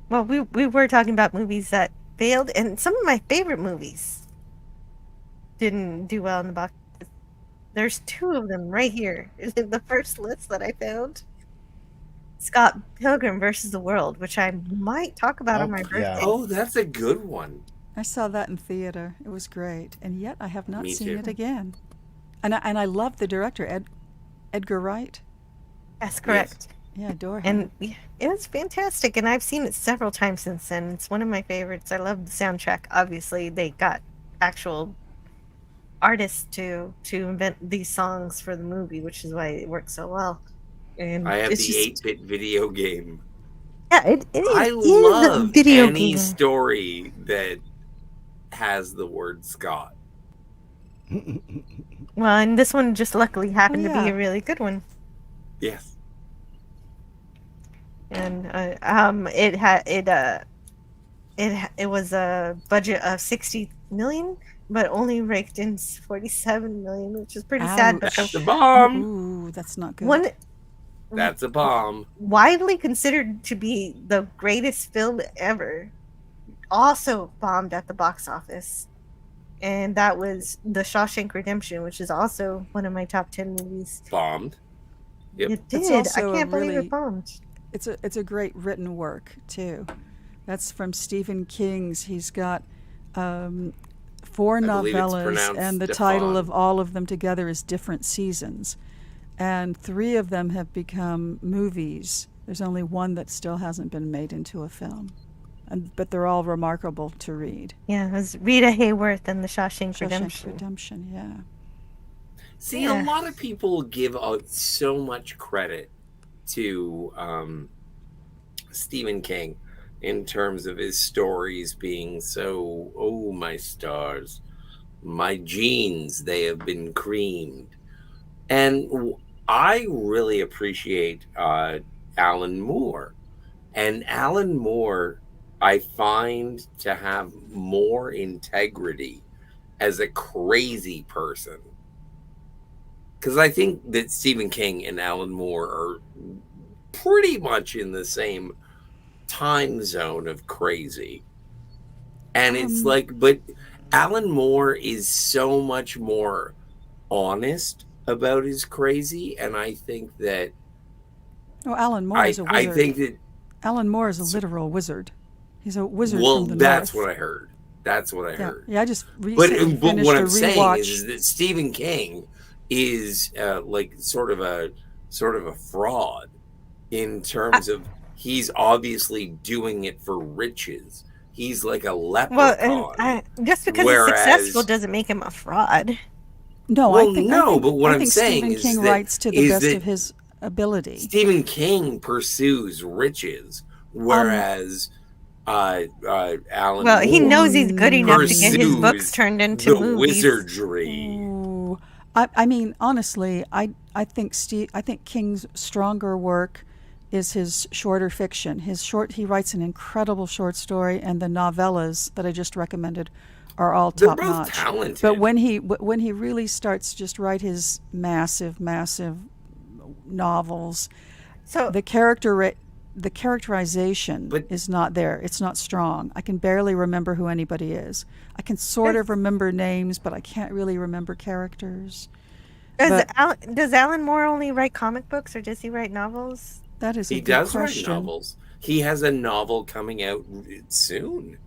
Speaker 6: Well, we were talking about movies that failed, and some of my favorite movies didn't do well in the box office. There's two of them right here in the first list that I found. Scott Pilgrim versus the World, which I might talk about on my birthday.
Speaker 7: Oh, that's a good one.
Speaker 5: I saw that in theater. It was great, and yet I have not
Speaker 7: Me
Speaker 5: seen
Speaker 7: too.
Speaker 5: it again. And I love the director, Edgar Wright.
Speaker 6: That's correct.
Speaker 5: Yeah, I adore him.
Speaker 6: And yeah, it was fantastic, and I've seen it several times since then. It's one of my favorites. I love the soundtrack. Obviously, they got actual artists to invent these songs for the movie, which is why it works so well. And
Speaker 7: I have the
Speaker 6: it's just-
Speaker 7: 8-bit video game.
Speaker 6: Yeah, it is.
Speaker 7: I
Speaker 6: it is a
Speaker 7: love
Speaker 6: video
Speaker 7: any
Speaker 6: game.
Speaker 7: story that has the word Scott.
Speaker 6: Well, and this one just luckily happened to be
Speaker 5: yeah.
Speaker 6: a really good one.
Speaker 7: Yes.
Speaker 6: And it was a budget of 60 million, but only raked in 47 million, which is pretty sad. But
Speaker 7: That's a bomb.
Speaker 5: Ooh, that's not good.
Speaker 6: one
Speaker 7: That's a bomb.
Speaker 6: widely considered to be the greatest film ever also bombed at the box office, and that was The Shawshank Redemption, which is also one of my top 10 movies.
Speaker 7: Bombed. Yep.
Speaker 6: It
Speaker 5: It's
Speaker 6: did. I
Speaker 5: also a
Speaker 6: can't believe
Speaker 5: really-
Speaker 6: it bombed.
Speaker 5: It's a great written work too. That's from Stephen King's. He's got 4
Speaker 7: believe it's
Speaker 5: novellas,
Speaker 7: pronounced
Speaker 5: and the title
Speaker 7: Stefan.
Speaker 5: of all of them together is Different Seasons, and 3 of them have become movies. There's only one that still hasn't been made into a film, but they're all remarkable to read.
Speaker 6: Yeah, it was Rita Hayworth and The Shawshank
Speaker 5: Shawshank
Speaker 6: Redemption.
Speaker 5: Redemption, yeah.
Speaker 7: See,
Speaker 6: Yeah.
Speaker 7: a lot of people give out so much credit to Stephen King in terms of his stories being so, oh, my stars, my genes, they have been creamed. And I really appreciate Alan Moore. And Alan Moore, I find to have more integrity as a crazy person. Because I think that Stephen King and Alan Moore are pretty much in the same time zone of crazy. And it's like, but Alan Moore is so much more honest about his crazy. And I think that
Speaker 5: Oh, Alan Moore is a wizard.
Speaker 7: I think that,
Speaker 5: Alan Moore is a literal wizard. He's a wizard
Speaker 7: well,
Speaker 5: from the
Speaker 7: that's
Speaker 5: north.
Speaker 7: what I heard. That's what I
Speaker 5: Yeah,
Speaker 7: heard.
Speaker 5: yeah. I just
Speaker 7: But
Speaker 5: recently finished
Speaker 7: what
Speaker 5: a
Speaker 7: I'm saying
Speaker 5: rewatch.
Speaker 7: is that Stephen King is like sort of a fraud in terms of he's obviously doing it for riches. He's like a leprechaun.
Speaker 6: Well, and just because
Speaker 7: Whereas-
Speaker 6: he's successful doesn't make him a fraud.
Speaker 5: No,
Speaker 7: Well,
Speaker 5: I think
Speaker 7: no,
Speaker 5: I think,
Speaker 7: but what
Speaker 5: I
Speaker 7: I'm
Speaker 5: think
Speaker 7: saying
Speaker 5: Stephen
Speaker 7: is
Speaker 5: King
Speaker 7: that-
Speaker 5: writes to the
Speaker 7: is
Speaker 5: best
Speaker 7: that
Speaker 5: of his ability.
Speaker 7: Stephen King pursues riches, whereas Alan
Speaker 6: Well, he
Speaker 7: Moore
Speaker 6: knows he's good enough to get his books
Speaker 7: pursues
Speaker 6: turned into
Speaker 7: the
Speaker 6: movies.
Speaker 7: wizardry.
Speaker 5: Ooh. I mean, honestly, I think King's stronger work is his shorter fiction. He writes an incredible short story, and the novellas that I just recommended are all
Speaker 7: They're
Speaker 5: top
Speaker 7: both
Speaker 5: notch.
Speaker 7: talented.
Speaker 5: But when he really starts just write his massive novels,
Speaker 6: so
Speaker 5: the characterization is not there. It's not strong. I can barely remember who anybody is. I can sort of remember names, but I can't really remember characters.
Speaker 6: Does Alan Moore only write comic books, or does he write novels?
Speaker 5: That is a
Speaker 7: He
Speaker 5: good
Speaker 7: does
Speaker 5: question.
Speaker 7: write novels. He has a novel coming out soon.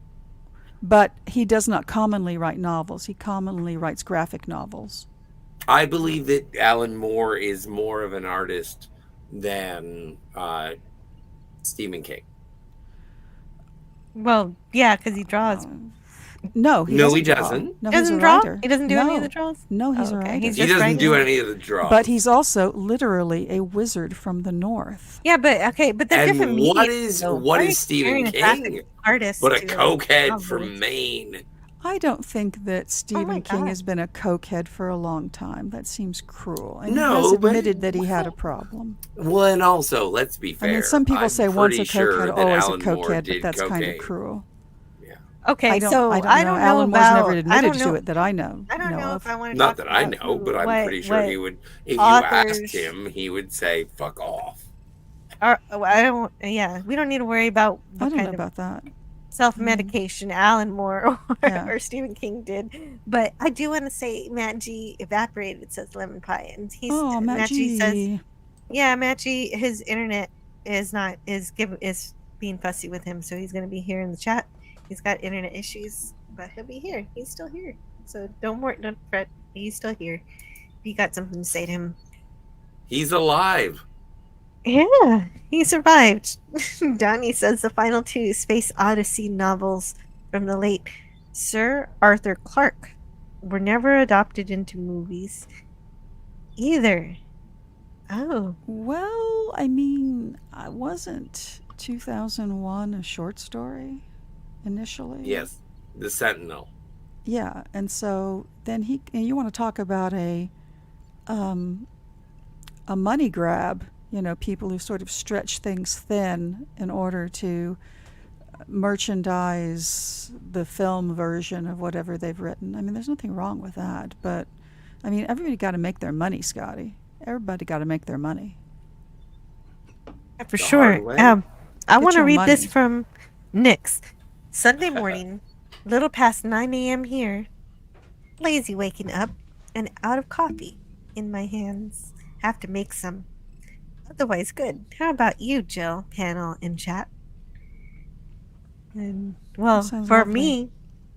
Speaker 5: But he does not commonly write novels. He commonly writes graphic novels.
Speaker 7: I believe that Alan Moore is more of an artist than Stephen King.
Speaker 6: Well, yeah, because he draws.
Speaker 5: No,
Speaker 7: he
Speaker 5: doesn't
Speaker 7: doesn't.
Speaker 5: No,
Speaker 6: Doesn't
Speaker 5: he's a
Speaker 6: draw?
Speaker 5: writer.
Speaker 6: He doesn't do any of
Speaker 5: No.
Speaker 6: the draws?
Speaker 5: No, he's
Speaker 6: Oh,
Speaker 5: a
Speaker 6: okay.
Speaker 5: writer.
Speaker 6: He's
Speaker 7: He
Speaker 6: just
Speaker 7: doesn't
Speaker 6: writing
Speaker 7: do
Speaker 6: it.
Speaker 7: any of the draws.
Speaker 5: But he's also literally a wizard from the north.
Speaker 6: Yeah, but okay, but they're
Speaker 7: And
Speaker 6: different
Speaker 7: what
Speaker 6: mediums,
Speaker 7: is
Speaker 6: though.
Speaker 7: what
Speaker 6: Why are
Speaker 7: is
Speaker 6: you
Speaker 7: Stephen
Speaker 6: comparing a graphic
Speaker 7: King?
Speaker 6: artist
Speaker 7: But a
Speaker 6: to
Speaker 7: cokehead
Speaker 6: novel?
Speaker 7: from Maine.
Speaker 5: I don't think that Stephen King
Speaker 6: God.
Speaker 5: has been a cokehead for a long time. That seems cruel. And
Speaker 7: No,
Speaker 5: he has
Speaker 7: but-
Speaker 5: admitted that he had a problem.
Speaker 7: Well, and also, let's be fair.
Speaker 5: I mean, some people
Speaker 7: I'm
Speaker 5: say once a
Speaker 7: pretty sure
Speaker 5: cokehead,
Speaker 7: that
Speaker 5: always
Speaker 7: Alan
Speaker 5: a
Speaker 7: Moore
Speaker 5: cokehead, but
Speaker 7: did
Speaker 5: that's kind
Speaker 7: cocaine.
Speaker 5: of cruel.
Speaker 6: Okay,
Speaker 5: I don't,
Speaker 6: so
Speaker 5: I don't
Speaker 6: I
Speaker 5: know.
Speaker 6: don't know
Speaker 5: Alan Moore's
Speaker 6: about.
Speaker 5: never
Speaker 6: I
Speaker 5: admitted
Speaker 6: don't
Speaker 5: to
Speaker 6: know.
Speaker 5: it that I know.
Speaker 6: I don't know
Speaker 5: of.
Speaker 6: if I want to
Speaker 7: Not
Speaker 6: talk
Speaker 7: that I
Speaker 6: about
Speaker 7: know, but I'm
Speaker 6: what-
Speaker 7: pretty sure
Speaker 6: what
Speaker 7: he would. If
Speaker 6: authors-
Speaker 7: you asked him, he would say, "Fuck off."
Speaker 6: I don't. Yeah, we don't need to worry about
Speaker 5: I
Speaker 6: what
Speaker 5: don't know
Speaker 6: kind of
Speaker 5: about that.
Speaker 6: self-medication Alan Moore or,
Speaker 5: Yeah.
Speaker 6: or Stephen King did. But I do want to say Matt G evaporated, says Lemon Pie, and he's
Speaker 5: Oh, Matt G.
Speaker 6: says, yeah, Matt G, his internet is being fussy with him, so he's going to be here in the chat. He's got internet issues, but he'll be here. He's still here, so don't fret. He's still here. You got something to say to him.
Speaker 7: He's alive.
Speaker 6: Yeah, he survived. Donnie says the final two Space Odyssey novels from the late Sir Arthur Clarke were never adopted into movies either. Oh.
Speaker 5: Well, I mean, I wasn't 2001 a short story initially?
Speaker 7: Yes, the Sentinel.
Speaker 5: Yeah, and so then and you want to talk about a money grab, people who sort of stretch things thin in order to merchandise the film version of whatever they've written. I mean, there's nothing wrong with that, but I mean, everybody got to make their money, Scotty. Everybody got to make their money.
Speaker 6: For sure. I want to
Speaker 5: your
Speaker 6: read this
Speaker 5: money.
Speaker 6: from Nyx. Sunday morning, little past 9 a.m. here. Lazy waking up and out of coffee in my hands. Have to make some. Otherwise, good. How about you, Jill, panel, and chat? And, well,
Speaker 5: That sounds
Speaker 6: for
Speaker 5: lovely.
Speaker 6: me,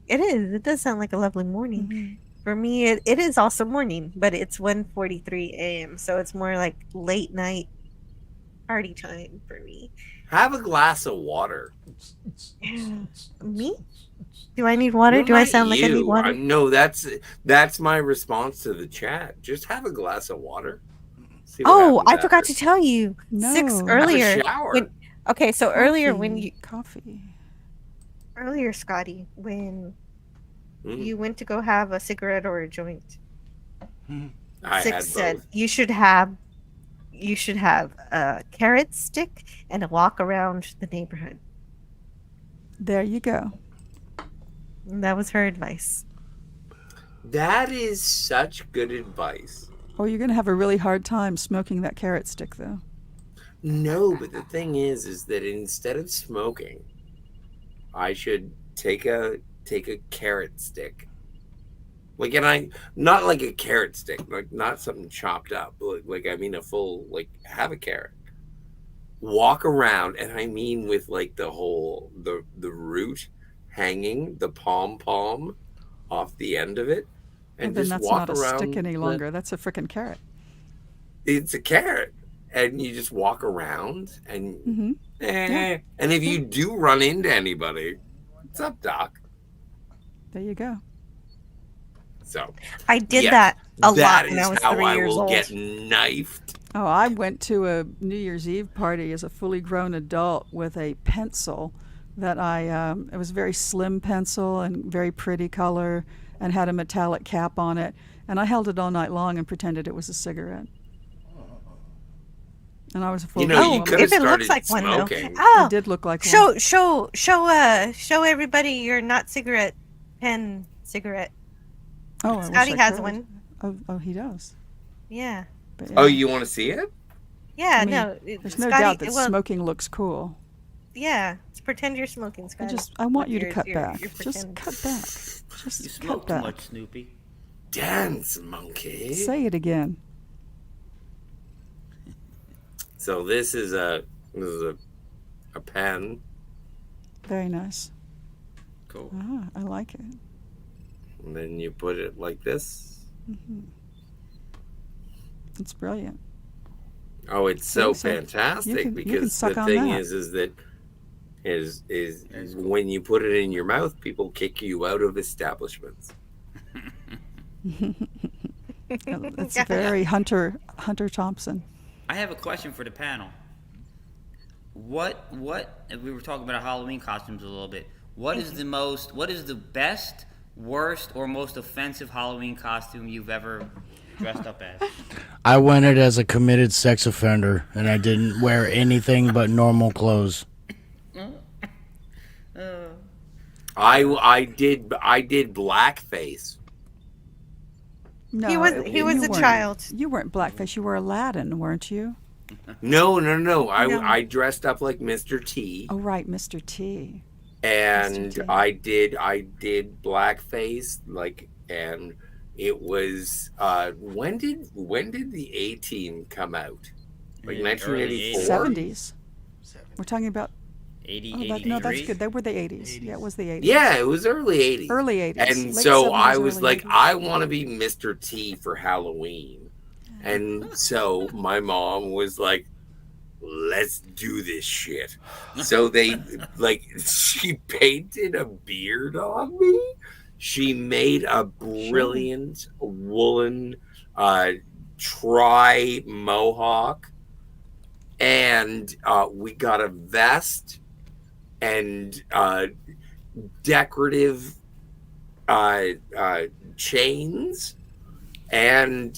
Speaker 6: it is. It does sound like a lovely morning.
Speaker 5: Mm-hmm.
Speaker 6: For me, it is also morning, but it's 1:43 a.m., so it's more like late night party time for me.
Speaker 7: Have a glass of water.
Speaker 6: Me? Do I need water?
Speaker 7: No,
Speaker 6: Do I
Speaker 7: not
Speaker 6: sound like I need
Speaker 7: you.
Speaker 6: water?
Speaker 7: No, that's my response to the chat. Just have a glass of water. See what
Speaker 6: Oh, I
Speaker 7: happens
Speaker 6: forgot
Speaker 7: after.
Speaker 6: to tell you.
Speaker 5: No.
Speaker 6: Six
Speaker 5: Have a
Speaker 6: earlier.
Speaker 7: shower.
Speaker 6: Okay, so earlier when you
Speaker 5: Coffee.
Speaker 6: earlier, Scotty, when
Speaker 7: Mm.
Speaker 6: you went to go have a cigarette or a joint,
Speaker 7: I
Speaker 6: Six
Speaker 7: had
Speaker 6: said
Speaker 7: both.
Speaker 6: you should have a carrot stick and a walk around the neighborhood.
Speaker 5: There you go.
Speaker 6: And that was her advice.
Speaker 7: That is such good advice.
Speaker 5: Oh, you're going to have a really hard time smoking that carrot stick, though.
Speaker 7: No, but the thing is that instead of smoking, I should take a carrot stick. Like, and I not like a carrot stick, like not something chopped up. Like I mean a full, like, have a carrot. Walk around, and I mean with like the whole the root hanging, the pom off the end of it, and
Speaker 5: Well, then
Speaker 7: just
Speaker 5: that's
Speaker 7: walk
Speaker 5: not a
Speaker 7: around.
Speaker 5: stick any longer. That's a freaking carrot.
Speaker 7: It's a carrot, and you just walk around and
Speaker 5: Mm-hmm. Yeah.
Speaker 7: and if you do run into anybody, what's up, Doc?
Speaker 5: There you go.
Speaker 7: So
Speaker 6: I did
Speaker 7: yeah,
Speaker 6: that a lot
Speaker 7: that
Speaker 6: when I
Speaker 7: is
Speaker 6: was
Speaker 7: how
Speaker 6: 3
Speaker 7: I
Speaker 6: years
Speaker 7: will
Speaker 6: old.
Speaker 7: get knifed.
Speaker 5: Oh, I went to a New Year's Eve party as a fully grown adult with a pencil that it was a very slim pencil and very pretty color and had a metallic cap on it. And I held it all night long and pretended it was a cigarette. And I was a full
Speaker 7: You know,
Speaker 5: grown
Speaker 7: you
Speaker 5: woman.
Speaker 7: could have
Speaker 6: If it looks
Speaker 7: started
Speaker 6: like one though.
Speaker 7: smoking.
Speaker 6: Oh,
Speaker 5: It did look like one.
Speaker 6: show everybody your not cigarette pen cigarette.
Speaker 5: Oh, I wish
Speaker 6: Scotty
Speaker 5: I
Speaker 6: has
Speaker 5: could.
Speaker 6: one.
Speaker 5: Oh, he does.
Speaker 6: Yeah.
Speaker 5: But,
Speaker 7: Oh, you want to see it?
Speaker 6: Yeah,
Speaker 5: I mean,
Speaker 6: no.
Speaker 5: There's no
Speaker 6: Scotty,
Speaker 5: doubt that
Speaker 6: well,
Speaker 5: smoking looks cool.
Speaker 6: Yeah, pretend you're smoking, Scotty.
Speaker 5: I want you to
Speaker 6: You're-
Speaker 5: cut
Speaker 6: you're-
Speaker 5: back.
Speaker 6: you're
Speaker 5: Just
Speaker 6: pretending.
Speaker 5: cut back.
Speaker 20: You
Speaker 5: Just
Speaker 20: smoke
Speaker 5: cut
Speaker 20: too
Speaker 5: back.
Speaker 20: much, Snoopy.
Speaker 7: Dance, monkey.
Speaker 5: Say it again.
Speaker 7: So this is a pen.
Speaker 5: Very nice.
Speaker 20: Cool.
Speaker 5: Ah, I like it.
Speaker 7: And then you put it like this.
Speaker 5: Mm-hmm. It's brilliant.
Speaker 7: Oh, it's so
Speaker 5: So you
Speaker 7: fantastic
Speaker 5: can
Speaker 7: because
Speaker 5: suck
Speaker 7: the
Speaker 5: on
Speaker 7: thing
Speaker 5: that.
Speaker 7: is that when you put it in your mouth, people kick you out of establishments.
Speaker 5: It's very Hunter Thompson.
Speaker 20: I have a question for the panel. What we were talking about Halloween costumes a little bit. What is the best, worst, or most offensive Halloween costume you've ever dressed up as?
Speaker 11: I went it as a committed sex offender, and I didn't wear anything but normal clothes.
Speaker 7: I did blackface.
Speaker 5: No,
Speaker 6: He was a
Speaker 5: you weren't.
Speaker 6: child.
Speaker 5: You weren't blackface. You were Aladdin, weren't you?
Speaker 7: No.
Speaker 6: No.
Speaker 7: I dressed up like Mr. T.
Speaker 5: Oh, right, Mr. T.
Speaker 7: And
Speaker 5: Mr. T.
Speaker 7: I did blackface, like, and it was when did the A-Team come out? Like
Speaker 20: Yeah,
Speaker 7: 1984.
Speaker 5: 70s. We're talking about.
Speaker 20: 80,
Speaker 5: Oh, no, that's good. They were the 80s. Yeah, it was the 80s.
Speaker 7: Yeah, it was early 80s.
Speaker 5: Early 80s.
Speaker 7: And
Speaker 5: Late
Speaker 7: so
Speaker 5: 70s,
Speaker 7: I was
Speaker 5: early
Speaker 7: like,
Speaker 5: 80s.
Speaker 7: I want to be Mr. T for Halloween. And so my mom was like, let's do this shit. So they, like, she painted a beard on me. She made a brilliant woolen tri mohawk. And we got a vest and decorative chains. And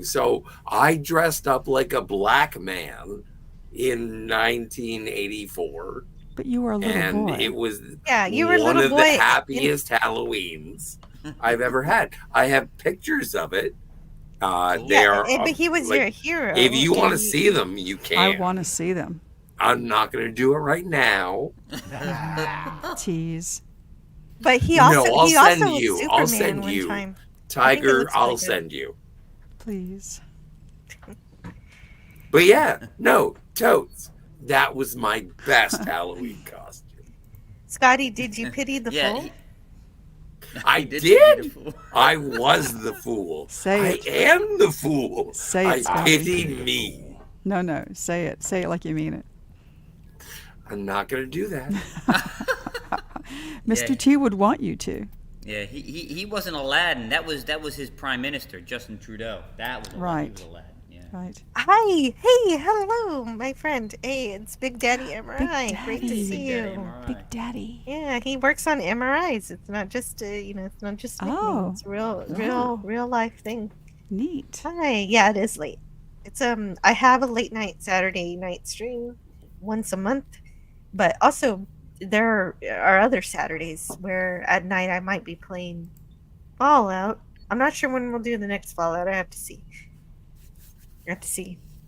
Speaker 7: so I dressed up like a black man in 1984.
Speaker 5: But you were a little
Speaker 7: And
Speaker 5: boy.
Speaker 7: it was
Speaker 6: you were a
Speaker 7: one
Speaker 6: little
Speaker 7: of
Speaker 6: boy.
Speaker 7: the happiest Halloweens I've ever had. I have pictures of it. They are,
Speaker 6: but he was
Speaker 7: like,
Speaker 6: your hero.
Speaker 7: If you want to see them, you can.
Speaker 5: I want to see them.
Speaker 7: I'm not going to do it right now.
Speaker 5: Tease.
Speaker 6: But he also
Speaker 7: No, I'll
Speaker 6: he
Speaker 7: send
Speaker 6: also was
Speaker 7: you.
Speaker 6: Superman
Speaker 7: I'll send
Speaker 6: one
Speaker 7: you.
Speaker 6: time.
Speaker 7: Tiger,
Speaker 6: looks
Speaker 7: I'll
Speaker 6: really good.
Speaker 7: send you.
Speaker 5: Please.
Speaker 7: But yeah, no, totes. That was my best Halloween costume.
Speaker 6: Scotty, did you pity the
Speaker 20: Yeah,
Speaker 6: fool?
Speaker 7: I
Speaker 20: did
Speaker 7: did.
Speaker 20: pity the fool.
Speaker 7: I was the fool.
Speaker 5: Say it.
Speaker 7: I am the fool.
Speaker 5: Say it,
Speaker 7: I
Speaker 5: Scotty.
Speaker 7: pity me.
Speaker 5: No. Say it. Say it like you mean it.
Speaker 7: I'm not going to do that.
Speaker 5: Mr.
Speaker 20: Yeah.
Speaker 5: T would want you to.
Speaker 20: Yeah, he wasn't Aladdin. That was his prime minister, Justin Trudeau. That was Aladdin.
Speaker 5: Right.
Speaker 20: He was Aladdin. Yeah.
Speaker 5: Right.
Speaker 6: Hi, hey, hello, my friend. Hey, it's Big Daddy MRI. Great to
Speaker 5: Daddy.
Speaker 6: see
Speaker 20: Big Daddy
Speaker 6: you.
Speaker 20: MRI.
Speaker 5: Big Daddy.
Speaker 6: Yeah, he works on MRIs. It's not just it's not just nickname.
Speaker 5: Oh.
Speaker 6: It's a real life thing.
Speaker 5: Neat.
Speaker 6: Hi, yeah, it is late. It's I have a late night Saturday night stream once a month, but also there are other Saturdays where at night I might be playing Fallout. I'm not sure when we'll do the next Fallout. I have to see.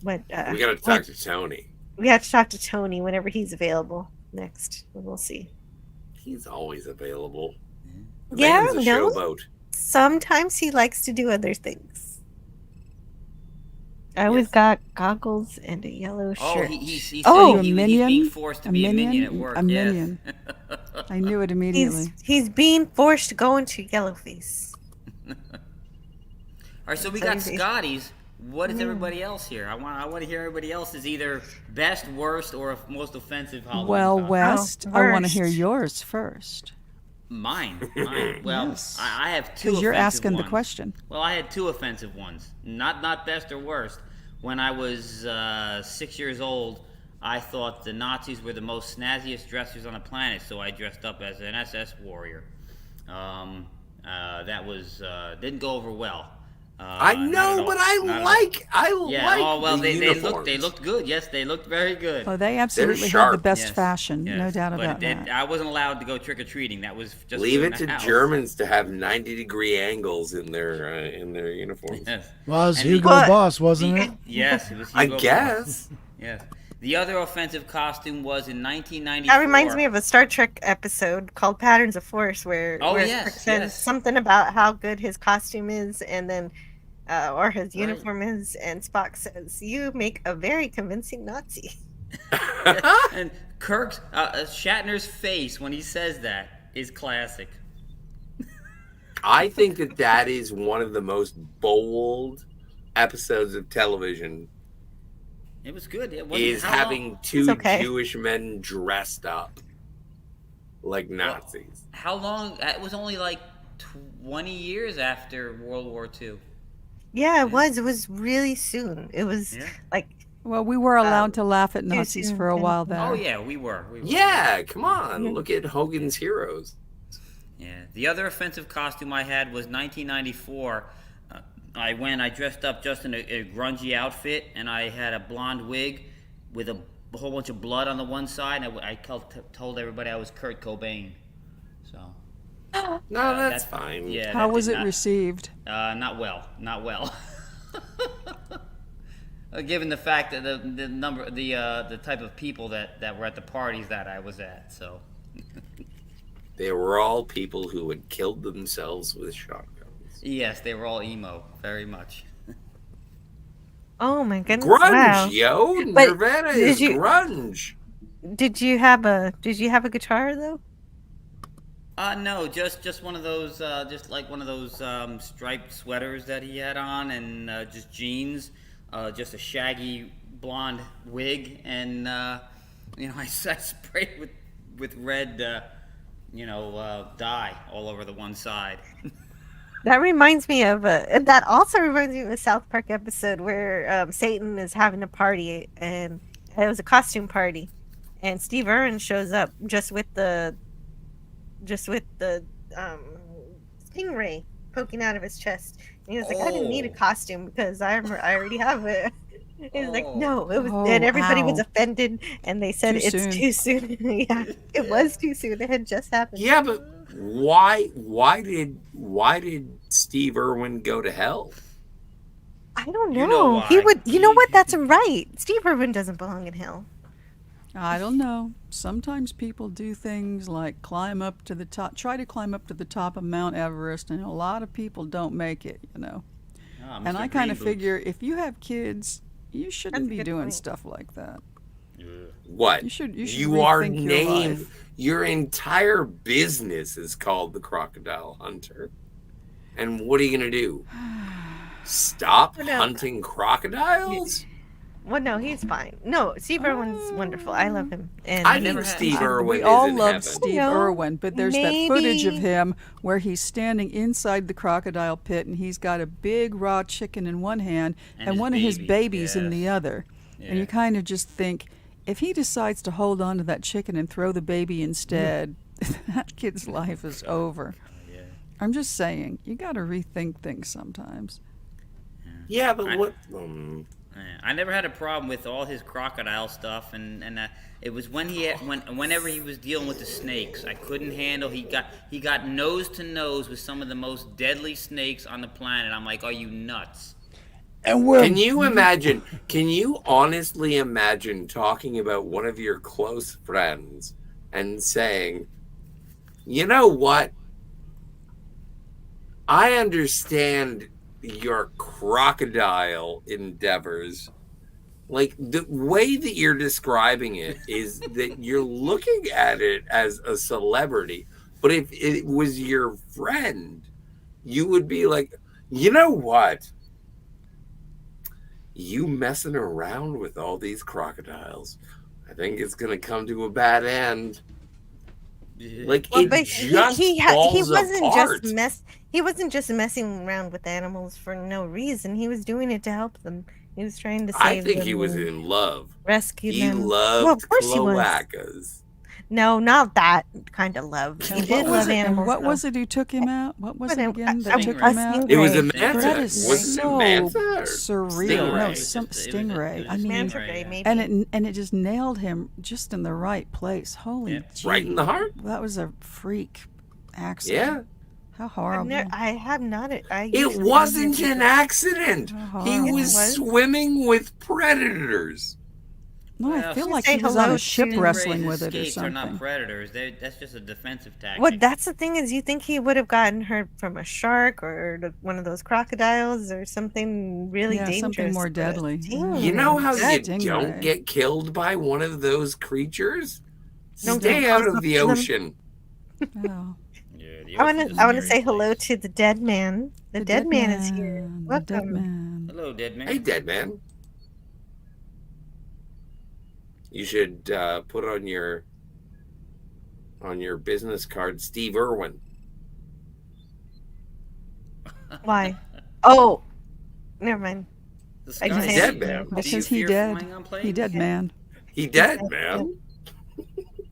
Speaker 6: What
Speaker 7: We got to talk to Tony.
Speaker 6: we have to talk to Tony whenever he's available next. And we'll see.
Speaker 7: He's always available. The
Speaker 6: Yeah,
Speaker 7: man's a
Speaker 6: no.
Speaker 7: showboat.
Speaker 6: Sometimes he likes to do other things. I always got goggles and a yellow
Speaker 20: Oh,
Speaker 6: shirt.
Speaker 20: he's
Speaker 5: Oh,
Speaker 20: saying
Speaker 5: a minion?
Speaker 20: he's being forced to
Speaker 5: A
Speaker 20: be a minion
Speaker 5: minion?
Speaker 20: at work.
Speaker 5: A
Speaker 20: yes.
Speaker 5: minion. I knew it immediately.
Speaker 6: He's being forced to go into Yellowface.
Speaker 20: All right, so we got Scotty's. what is everybody else here? I want to hear everybody else's either best, worst, or most offensive Halloween.
Speaker 5: Well,
Speaker 20: costume.
Speaker 5: West, I want to hear yours first.
Speaker 20: Mine. Well,
Speaker 5: Yes.
Speaker 20: I have two.
Speaker 5: 'Cause you're
Speaker 20: offensive
Speaker 5: asking the
Speaker 20: ones.
Speaker 5: question.
Speaker 20: Well, I had two offensive ones. Not best or worst. When I was 6 years old, I thought the Nazis were the most snazziest dressers on the planet, so I dressed up as an SS warrior. That was didn't go over well.
Speaker 7: I know, but I like
Speaker 20: they looked good. Yes, they looked very good.
Speaker 5: Oh, they absolutely have the best
Speaker 20: Yes,
Speaker 5: fashion, no
Speaker 20: yes.
Speaker 5: doubt
Speaker 20: But
Speaker 5: about that.
Speaker 20: I wasn't allowed to go trick or treating. That was just
Speaker 7: Leave
Speaker 20: in
Speaker 7: it
Speaker 20: the
Speaker 7: to
Speaker 20: house.
Speaker 7: Germans to have 90-degree angles in their uniforms.
Speaker 20: Yes.
Speaker 11: Well, it was
Speaker 20: And
Speaker 11: Hugo Boss, wasn't it?
Speaker 20: Yes, it was.
Speaker 7: I
Speaker 20: Hugo
Speaker 7: guess.
Speaker 20: Boss. Yes. The other offensive costume was in 1994.
Speaker 6: That reminds me of a Star Trek episode called Patterns of Force, where
Speaker 20: yes,
Speaker 6: Kirk says
Speaker 20: yes.
Speaker 6: something about how good his costume is, and then or his uniform is, and Spock says, "You make a very convincing Nazi."
Speaker 20: And Kirk's Shatner's face when he says that is classic.
Speaker 7: I think that is one of the most bold episodes of television.
Speaker 20: It was good. It wasn't
Speaker 7: Is
Speaker 20: how
Speaker 7: having
Speaker 20: long?
Speaker 7: two Jewish men dressed up like Nazis.
Speaker 20: How long? It was only like 20 years after World War II.
Speaker 6: Yeah, it was. It was really soon. It was like.
Speaker 5: Well, we were allowed to laugh at
Speaker 6: too
Speaker 5: Nazis
Speaker 6: soon,
Speaker 5: for a
Speaker 6: and-
Speaker 5: while there.
Speaker 20: Oh yeah, we were.
Speaker 7: Yeah, come on. Look at Hogan's Heroes.
Speaker 20: Yeah. The other offensive costume I had was 1994. I dressed up just in a grungy outfit, and I had a blonde wig with a whole bunch of blood on the one side. And I told everybody I was Kurt Cobain. So.
Speaker 7: No, that's fine.
Speaker 20: Yeah.
Speaker 5: How
Speaker 20: that
Speaker 5: was
Speaker 20: did
Speaker 5: it
Speaker 20: not-
Speaker 5: received?
Speaker 20: Not well. Not well. Given the fact that the type of people that were at the parties that I was at, so.
Speaker 7: They were all people who had killed themselves with shotguns.
Speaker 20: Yes, they were all emo, very much.
Speaker 6: Oh my goodness!
Speaker 7: Grunge,
Speaker 6: wow.
Speaker 7: yo!
Speaker 6: But
Speaker 7: Nirvana
Speaker 6: did
Speaker 7: is
Speaker 6: you-
Speaker 7: grunge.
Speaker 6: Did you have a guitar though?
Speaker 20: No, just one of those, just like one of those striped sweaters that he had on, and just jeans, just a shaggy blonde wig, and I sprayed with red, dye all over the one side.
Speaker 6: That reminds me of that also reminds me of a South Park episode where Satan is having a party, and it was a costume party, and Steve Irwin shows up just with the stingray poking out of his chest. And he was like, "I didn't need a costume because I already have it." He was like, "No, it was," and everybody was offended, and they said
Speaker 5: Too
Speaker 6: it's
Speaker 5: soon.
Speaker 6: too soon. Yeah, it was too soon. It had just happened.
Speaker 7: Yeah, but why did Steve Irwin go to hell?
Speaker 6: I don't know.
Speaker 20: You know
Speaker 6: He
Speaker 20: why.
Speaker 6: would. You know what? That's right. Steve Irwin doesn't belong in hell.
Speaker 5: I don't know. Sometimes people do things like try to climb up to the top of Mount Everest, and a lot of people don't make it,
Speaker 20: Ah,
Speaker 5: And
Speaker 20: Mr.
Speaker 5: I kind of
Speaker 20: Green
Speaker 5: figure if you have kids, you shouldn't
Speaker 6: That's a
Speaker 5: be
Speaker 6: good
Speaker 5: doing
Speaker 6: point.
Speaker 5: stuff like that.
Speaker 7: What?
Speaker 5: You should
Speaker 7: are
Speaker 5: rethink your
Speaker 7: named.
Speaker 5: life.
Speaker 7: Your entire business is called the Crocodile Hunter. And what are you gonna do? Stop
Speaker 6: No.
Speaker 7: hunting crocodiles?
Speaker 6: Well, no, he's fine. No, Steve Irwin's wonderful. I love him. And
Speaker 7: I think Steve Irwin
Speaker 5: We
Speaker 7: is
Speaker 5: all
Speaker 7: in
Speaker 5: love
Speaker 7: heaven.
Speaker 5: Steve
Speaker 6: No,
Speaker 5: Irwin, but there's that footage of
Speaker 6: maybe-
Speaker 5: him where he's standing inside the crocodile pit, and he's got a big raw chicken in one hand
Speaker 20: And
Speaker 5: and
Speaker 20: his
Speaker 5: one of his
Speaker 20: baby,
Speaker 5: babies in
Speaker 20: yes.
Speaker 5: the other. And
Speaker 20: Yeah.
Speaker 5: you kind of just think, if he decides to hold on to that chicken and throw the baby instead, that kid's life is over.
Speaker 20: Yeah.
Speaker 5: I'm just saying, you got to rethink things sometimes.
Speaker 7: Yeah, but
Speaker 20: I-
Speaker 7: what?
Speaker 20: Yeah, I never had a problem with all his crocodile stuff, and it was whenever he was dealing with the snakes, I couldn't handle. He got nose to nose with some of the most deadly snakes on the planet. I'm like, are you nuts?
Speaker 11: And we're
Speaker 7: Can you imagine? Can you honestly imagine talking about one of your close friends and saying, "You know what? I understand your crocodile endeavors." Like, the way that you're describing it is that you're looking at it as a celebrity. But if it was your friend, you would be like, "You know what? you messing around with all these crocodiles, I think it's gonna come to a bad end. Like
Speaker 6: Well,
Speaker 7: it
Speaker 6: but
Speaker 7: just
Speaker 6: he
Speaker 7: falls
Speaker 6: wasn't
Speaker 7: apart.
Speaker 6: he wasn't just messing around with animals for no reason. He was doing it to help them. He was trying to save
Speaker 7: I think
Speaker 6: them
Speaker 7: he was
Speaker 6: and
Speaker 7: in love.
Speaker 6: rescue
Speaker 7: He
Speaker 6: them.
Speaker 7: loved
Speaker 6: Well, of course he was.
Speaker 7: cloacas.
Speaker 6: No, not that kind of love. He
Speaker 5: And
Speaker 6: did love
Speaker 5: and
Speaker 6: animals.
Speaker 5: what
Speaker 6: though.
Speaker 5: was it who took him out? What was it
Speaker 6: What,
Speaker 5: again
Speaker 6: a
Speaker 5: that took him out?
Speaker 7: It was a
Speaker 6: stingray.
Speaker 7: manta.
Speaker 5: That is
Speaker 7: Wasn't it
Speaker 5: so
Speaker 7: manta or
Speaker 5: surreal. No,
Speaker 7: stingray?
Speaker 5: some stingray. I mean,
Speaker 6: Manta ray, maybe.
Speaker 5: and it just nailed him just in the right place. Holy, gee.
Speaker 7: Right in the heart.
Speaker 5: That was a freak accident.
Speaker 7: Yeah.
Speaker 5: How horrible.
Speaker 6: I have not.
Speaker 7: It wasn't an accident. He was swimming with predators.
Speaker 5: No, I feel like he was on a ship wrestling with it or
Speaker 20: Escapes are not
Speaker 5: something.
Speaker 20: predators. That's just a defensive tactic.
Speaker 6: What? That's the thing is, you think he would have gotten hurt from a shark or one of those crocodiles or something really
Speaker 5: Yeah,
Speaker 6: dangerous.
Speaker 5: something more
Speaker 6: but
Speaker 5: deadly.
Speaker 7: You know how you
Speaker 5: Stingray.
Speaker 7: don't get killed by one of those creatures?
Speaker 6: Don't
Speaker 7: Stay
Speaker 6: get
Speaker 7: out
Speaker 6: close
Speaker 7: of
Speaker 6: up
Speaker 7: the
Speaker 6: to them.
Speaker 7: ocean.
Speaker 5: Oh.
Speaker 6: I want to say hello to the dead man. The dead man is here. Welcome.
Speaker 20: Hello, dead man.
Speaker 7: Hey, dead man. You should put on your business card Steve Irwin.
Speaker 6: Why? Oh, never mind. I
Speaker 20: guy
Speaker 6: just
Speaker 20: is
Speaker 7: dead, man.
Speaker 5: Because he dead. He dead man.
Speaker 7: He dead, man.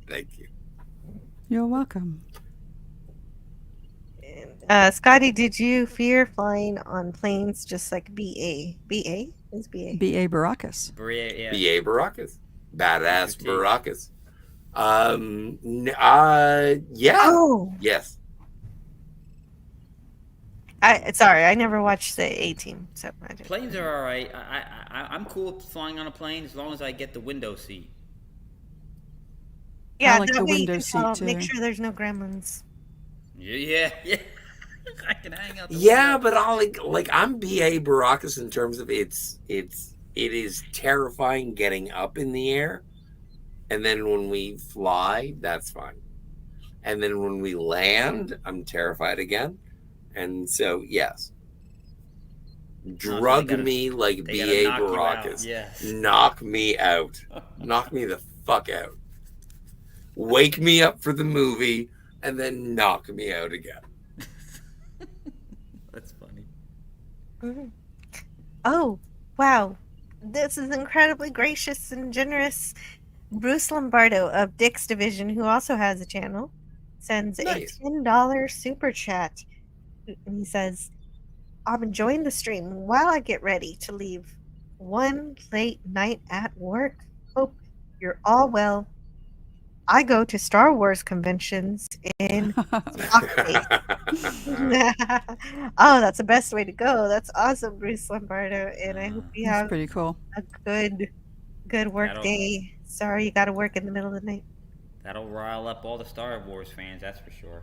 Speaker 7: Thank you.
Speaker 5: You're welcome.
Speaker 6: Scotty, did you fear flying on planes just like BA? BA? Is BA?
Speaker 5: B.A. Baracus.
Speaker 20: Yeah.
Speaker 7: B.A. Baracus. Badass Baracus. Yeah.
Speaker 6: Oh.
Speaker 7: Yes.
Speaker 6: Sorry, I never watched the A-Team, so I didn't.
Speaker 20: Planes are all right. I'm cool with flying on a plane as long as I get the window seat.
Speaker 6: Yeah,
Speaker 5: like
Speaker 6: that
Speaker 5: the
Speaker 6: way you
Speaker 5: window
Speaker 6: can
Speaker 5: seat,
Speaker 6: tell, make
Speaker 5: too.
Speaker 6: sure there's no gremlins.
Speaker 20: Yeah. I can hang out.
Speaker 7: Yeah, but I'm B.A. Baracus in terms of it is terrifying getting up in the air, and then when we fly, that's fine, and then when we land, I'm terrified again, and so yes, drug me like
Speaker 20: they gotta
Speaker 7: B.A.
Speaker 20: knock you out,
Speaker 7: Baracus,
Speaker 20: yes.
Speaker 7: knock me out, knock me the fuck out, wake me up for the movie, and then knock me out again.
Speaker 20: That's funny.
Speaker 6: Mhm. Oh, wow. This is incredibly gracious and generous. Bruce Lombardo of Dick's Division, who also has a channel, sends
Speaker 7: Nice.
Speaker 6: a $10 super chat. And he says, I'm enjoying the stream while I get ready to leave one late night at work. Hope you're all well. I go to Star Wars conventions in Oh, that's the best way to go. That's awesome, Bruce Lombardo. And I hope you
Speaker 5: That's
Speaker 6: have
Speaker 5: pretty cool.
Speaker 6: a good work
Speaker 20: That'll-
Speaker 6: day. Sorry you got to work in the middle of the night.
Speaker 20: That'll rile up all the Star Wars fans, that's for sure.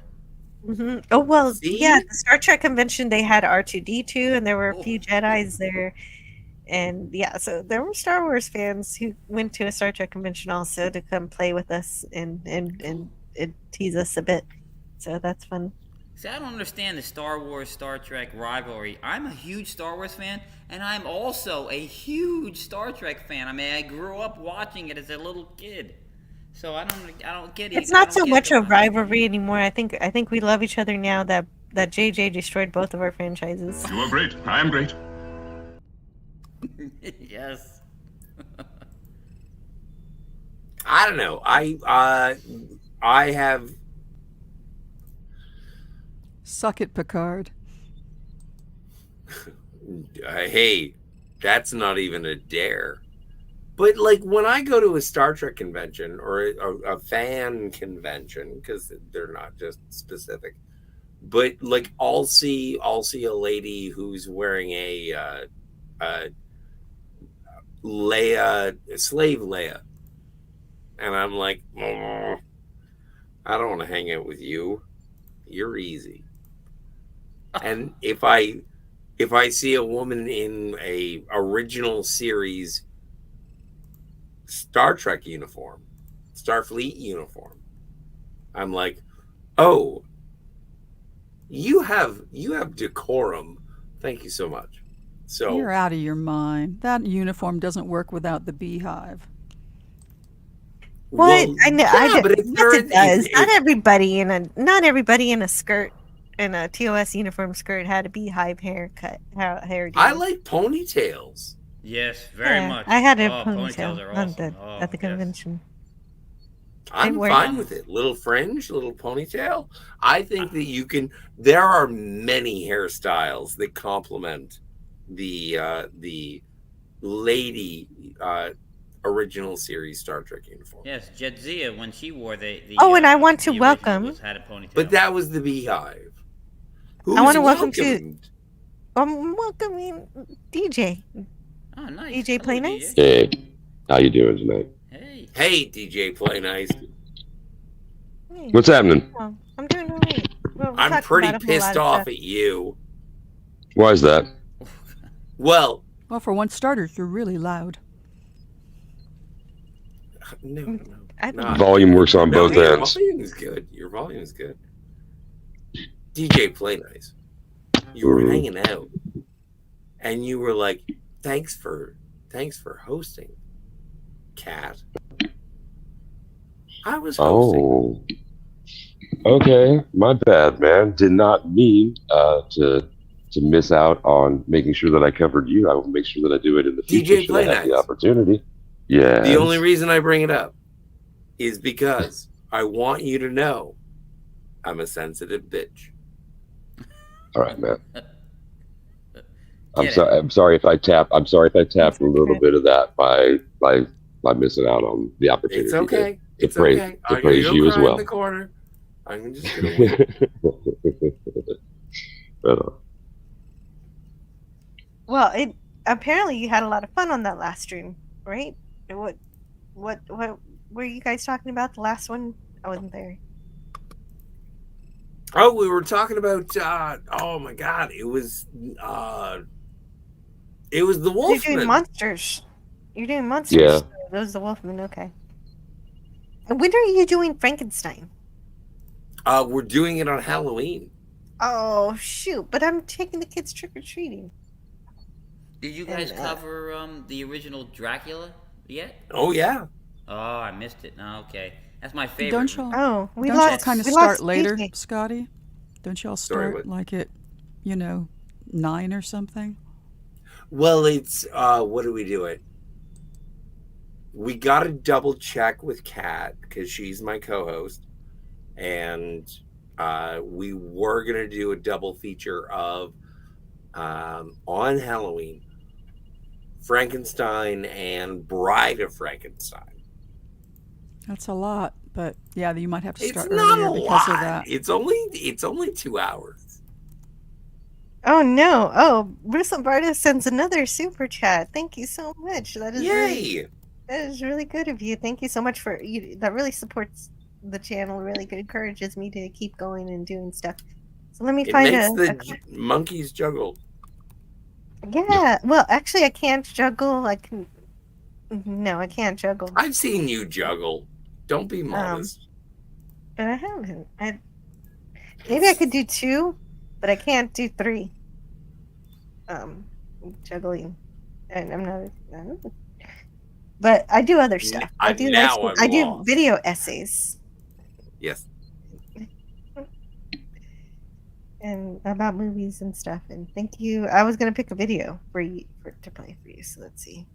Speaker 6: Oh, well,
Speaker 7: See?
Speaker 6: yeah, the Star Trek convention, they had R2-D2, and there were a few Jedis there. And yeah, so there were Star Wars fans who went to a Star Trek convention also to come play with us and tease us a bit. So that's fun.
Speaker 20: See, I don't understand the Star Wars Star Trek rivalry. I'm a huge Star Wars fan, and I'm also a huge Star Trek fan. I mean, I grew up watching it as a little kid, so I don't get it.
Speaker 6: It's not so much a rivalry anymore. I think we love each other now that JJ destroyed both of our franchises.
Speaker 18: You are great. I am great.
Speaker 20: Yes.
Speaker 7: I don't know. I have.
Speaker 5: Suck it, Picard.
Speaker 7: Hey, that's not even a dare. But like when I go to a Star Trek convention or a fan convention, because they're not just specific, but like I'll see a lady who's wearing a slave Leia, and I'm like, I don't want to hang out with you. You're easy. And if I see a woman in a original series Star Trek uniform, Starfleet uniform, I'm like, oh, you have decorum. Thank you so much. So
Speaker 5: You're out of your mind. That uniform doesn't work without the beehive.
Speaker 6: What? I know.
Speaker 7: yeah, but if
Speaker 6: yes,
Speaker 7: you're
Speaker 6: it does.
Speaker 7: if-
Speaker 6: Not everybody in a skirt, in a TOS uniform skirt, had a beehive haircut. Hairdo.
Speaker 7: I like ponytails.
Speaker 20: Yes, very
Speaker 6: Yeah,
Speaker 20: much.
Speaker 6: I had a
Speaker 20: Oh,
Speaker 6: ponytail
Speaker 20: are
Speaker 6: on
Speaker 20: awesome.
Speaker 6: at the convention.
Speaker 7: I'm
Speaker 6: wear
Speaker 7: fine
Speaker 6: them.
Speaker 7: with it. Little fringe, little ponytail. I think that you can. There are many hairstyles that complement the lady original series Star Trek uniform.
Speaker 20: Yes, Jadzia, when she wore the
Speaker 6: Oh, and I want to
Speaker 20: the
Speaker 6: welcome.
Speaker 20: original had a ponytail.
Speaker 7: But that was the beehive.
Speaker 6: I want to welcome
Speaker 7: welcomed?
Speaker 6: I'm welcoming DJ.
Speaker 20: Oh, nice.
Speaker 6: DJ Play Nice.
Speaker 21: Hey, how you doing tonight?
Speaker 7: Hey, DJ Play Nice.
Speaker 21: What's happening?
Speaker 6: Oh, I'm doing all right. Well, we're
Speaker 7: I'm
Speaker 6: talking
Speaker 7: pretty
Speaker 6: about a whole lot
Speaker 7: pissed
Speaker 6: of
Speaker 7: off
Speaker 6: stuff.
Speaker 7: at you.
Speaker 21: Why is that?
Speaker 7: Well,
Speaker 5: Well, for one starter, you're really loud.
Speaker 7: no.
Speaker 21: Volume works on both
Speaker 7: your
Speaker 21: ends.
Speaker 7: volume is good. Your volume is good. DJ Play Nice. You were hanging out, and you were like, "Thanks for hosting, Cat." I was hosting.
Speaker 21: Oh, okay. My bad, man. Did not mean to miss out on making sure that I covered you. I will make sure that I do it in the future.
Speaker 7: DJ
Speaker 21: should
Speaker 7: Play
Speaker 21: I have the
Speaker 7: Nice.
Speaker 21: opportunity. Yeah.
Speaker 7: The only reason I bring it up is because I want you to know I'm a sensitive bitch.
Speaker 21: All right, man. I'm sorry if I tapped a little bit of that by missing out on the opportunity.
Speaker 7: It's okay.
Speaker 21: To
Speaker 7: It's
Speaker 21: praise,
Speaker 7: okay.
Speaker 21: to praise
Speaker 7: go
Speaker 21: you as
Speaker 7: cry
Speaker 21: well.
Speaker 7: in the corner. I'm just gonna wait.
Speaker 21: But,
Speaker 6: Well, it apparently you had a lot of fun on that last stream, right? What were you guys talking about? The last one? I wasn't there.
Speaker 7: Oh, we were talking about. Oh my God! It was the
Speaker 6: You're
Speaker 7: Wolfman.
Speaker 6: doing monsters. You're doing monsters.
Speaker 21: Yeah.
Speaker 6: Those the Wolfman. Okay. And when are you doing Frankenstein?
Speaker 7: We're doing it on Halloween.
Speaker 6: Oh shoot! But I'm taking the kids trick or treating.
Speaker 20: Did you guys cover the original Dracula yet?
Speaker 7: Oh yeah.
Speaker 20: Oh, I missed it. No, okay. That's my favorite.
Speaker 5: Don't y'all?
Speaker 6: Oh, we
Speaker 5: don't
Speaker 6: lost.
Speaker 5: y'all kind of
Speaker 6: we
Speaker 5: start
Speaker 6: lost
Speaker 5: later,
Speaker 6: DJ.
Speaker 5: Scotty? Don't y'all
Speaker 7: Sorry,
Speaker 5: start
Speaker 7: what?
Speaker 5: like at 9 or something?
Speaker 7: Well, it's what do we do it? We got to double check with Kat because she's my co-host, and we were gonna do a double feature of on Halloween, Frankenstein and Bride of Frankenstein.
Speaker 5: That's a lot, but yeah, you might have to
Speaker 7: It's
Speaker 5: start
Speaker 7: not
Speaker 5: earlier
Speaker 7: a
Speaker 5: because
Speaker 7: lot.
Speaker 5: of that.
Speaker 7: It's only 2 hours.
Speaker 6: Oh no! Oh, Bruce Lombardo sends another super chat. Thank you so much. That is
Speaker 7: Yay!
Speaker 6: that is really good of you. Thank you so much for you. That really supports the channel. Really encourages me to keep going and doing stuff. So let me
Speaker 7: It
Speaker 6: find
Speaker 7: makes
Speaker 6: a
Speaker 7: the monkeys juggle.
Speaker 6: yeah. Well, actually, I can't juggle. I can. No, I can't juggle.
Speaker 7: I've seen you juggle. Don't be modest.
Speaker 6: But I haven't. Maybe I could do 2, but I can't do 3. Juggling, and I'm not. I don't know. But I do other stuff. I do
Speaker 7: now I'm
Speaker 6: I do
Speaker 7: lost.
Speaker 6: video essays
Speaker 7: Yes.
Speaker 6: and about movies and stuff. And thank you. I was gonna pick a video for you to play for you. So let's see.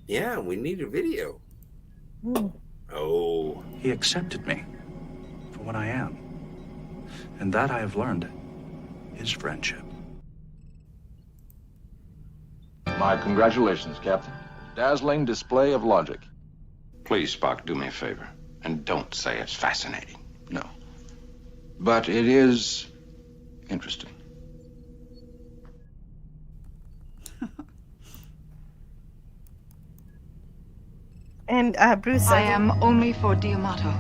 Speaker 7: Yeah, we need a video.
Speaker 6: Ooh.
Speaker 7: Oh.
Speaker 22: He accepted me for what I am. And that I have learned is friendship.
Speaker 23: My congratulations, Captain. Dazzling display of logic.
Speaker 24: Please, Spock, do me a favor. And don't say it's fascinating.
Speaker 23: No.
Speaker 24: But it is interesting.
Speaker 6: And Bruce.
Speaker 13: I am only for Diamato.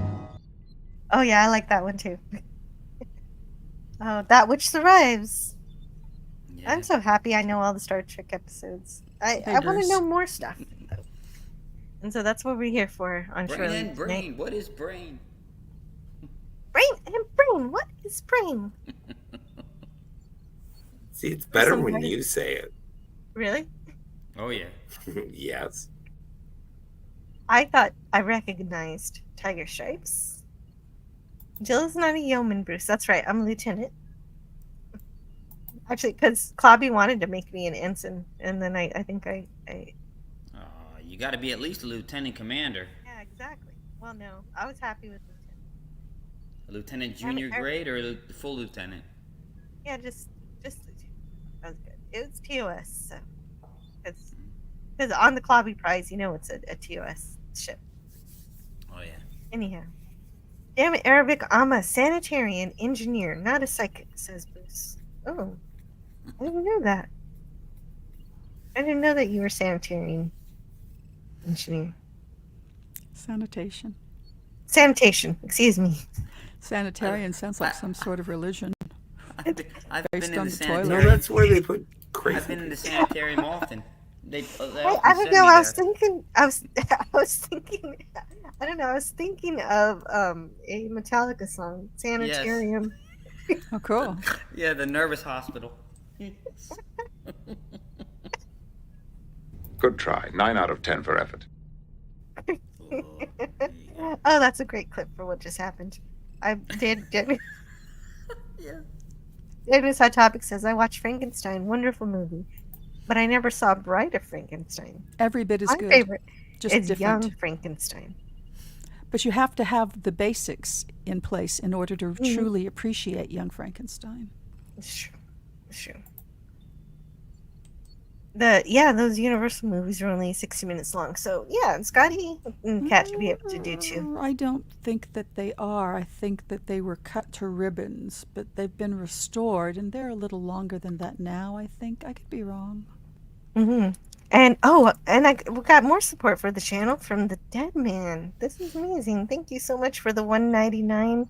Speaker 6: Oh yeah, I like that one too. Oh, That Which Survives. I'm so happy I know all the Star Trek episodes. I want to
Speaker 5: Figures.
Speaker 6: know more stuff. And so that's what we're here for on
Speaker 20: Brain
Speaker 6: Shirley.
Speaker 20: and brain. What is brain?
Speaker 6: Brain and brain. What is brain?
Speaker 7: See, it's better when
Speaker 6: Somebody-
Speaker 7: you say it.
Speaker 6: Really?
Speaker 20: Oh yeah.
Speaker 7: Yes.
Speaker 6: I thought I recognized Tiger Stripes. Jill is not a yeoman, Bruce. That's right. I'm a lieutenant. Actually, because Clobby wanted to make me an ensign, and then I think I
Speaker 20: You got to be at least a lieutenant commander.
Speaker 6: Yeah, exactly. Well, no, I was happy with lieutenant.
Speaker 20: A lieutenant junior grade or a full lieutenant?
Speaker 6: Yeah, just lieutenant. That was good. It was TOS, so because on the Clobby prize, you know, it's a TOS ship.
Speaker 20: Oh yeah.
Speaker 6: Anyhow, damn it, Arabic. I'm a sanitarian engineer, not a psychic, says Bruce. Oh, I didn't know that. I didn't know that you were a sanitarian engineer.
Speaker 5: Sanitation.
Speaker 6: Sanitation, excuse me.
Speaker 5: Sanitarian sounds like some sort of religion.
Speaker 20: I've
Speaker 5: Based
Speaker 20: been
Speaker 5: on
Speaker 20: in
Speaker 5: the
Speaker 20: the
Speaker 5: toilet.
Speaker 20: sanitarium.
Speaker 7: No, that's where they put crazy.
Speaker 20: I've been in the sanitarium often. They
Speaker 6: I
Speaker 20: often
Speaker 6: don't
Speaker 20: send
Speaker 6: know.
Speaker 20: me
Speaker 6: I was
Speaker 20: there.
Speaker 6: thinking. I was thinking. I don't know. I was thinking of a Metallica song, "Sanitarium."
Speaker 5: Oh, cool.
Speaker 20: Yeah, the nervous hospital.
Speaker 18: Good try. 9 out of 10 for effort.
Speaker 6: Oh, that's a great clip for what just happened. I did.
Speaker 20: Yeah.
Speaker 6: David's Hot Topic says I watched Frankenstein, wonderful movie, but I never saw Bride of Frankenstein.
Speaker 5: Every bit as
Speaker 6: My
Speaker 5: good.
Speaker 6: favorite
Speaker 5: Just
Speaker 6: is
Speaker 5: different.
Speaker 6: Young Frankenstein.
Speaker 5: But you have to have the basics in place in order to
Speaker 6: Mhm.
Speaker 5: truly appreciate Young Frankenstein.
Speaker 6: It's true. It's true. Those Universal movies are only 60 minutes long. So yeah, Scotty and Kat should be able to do too.
Speaker 5: I don't think that they are. I think that they were cut to ribbons, but they've been restored, and they're a little longer than that now, I think. I could be wrong.
Speaker 6: Mm-hmm. And we got more support for the channel from the Dead Man. This is amazing. Thank you so much for the $1.99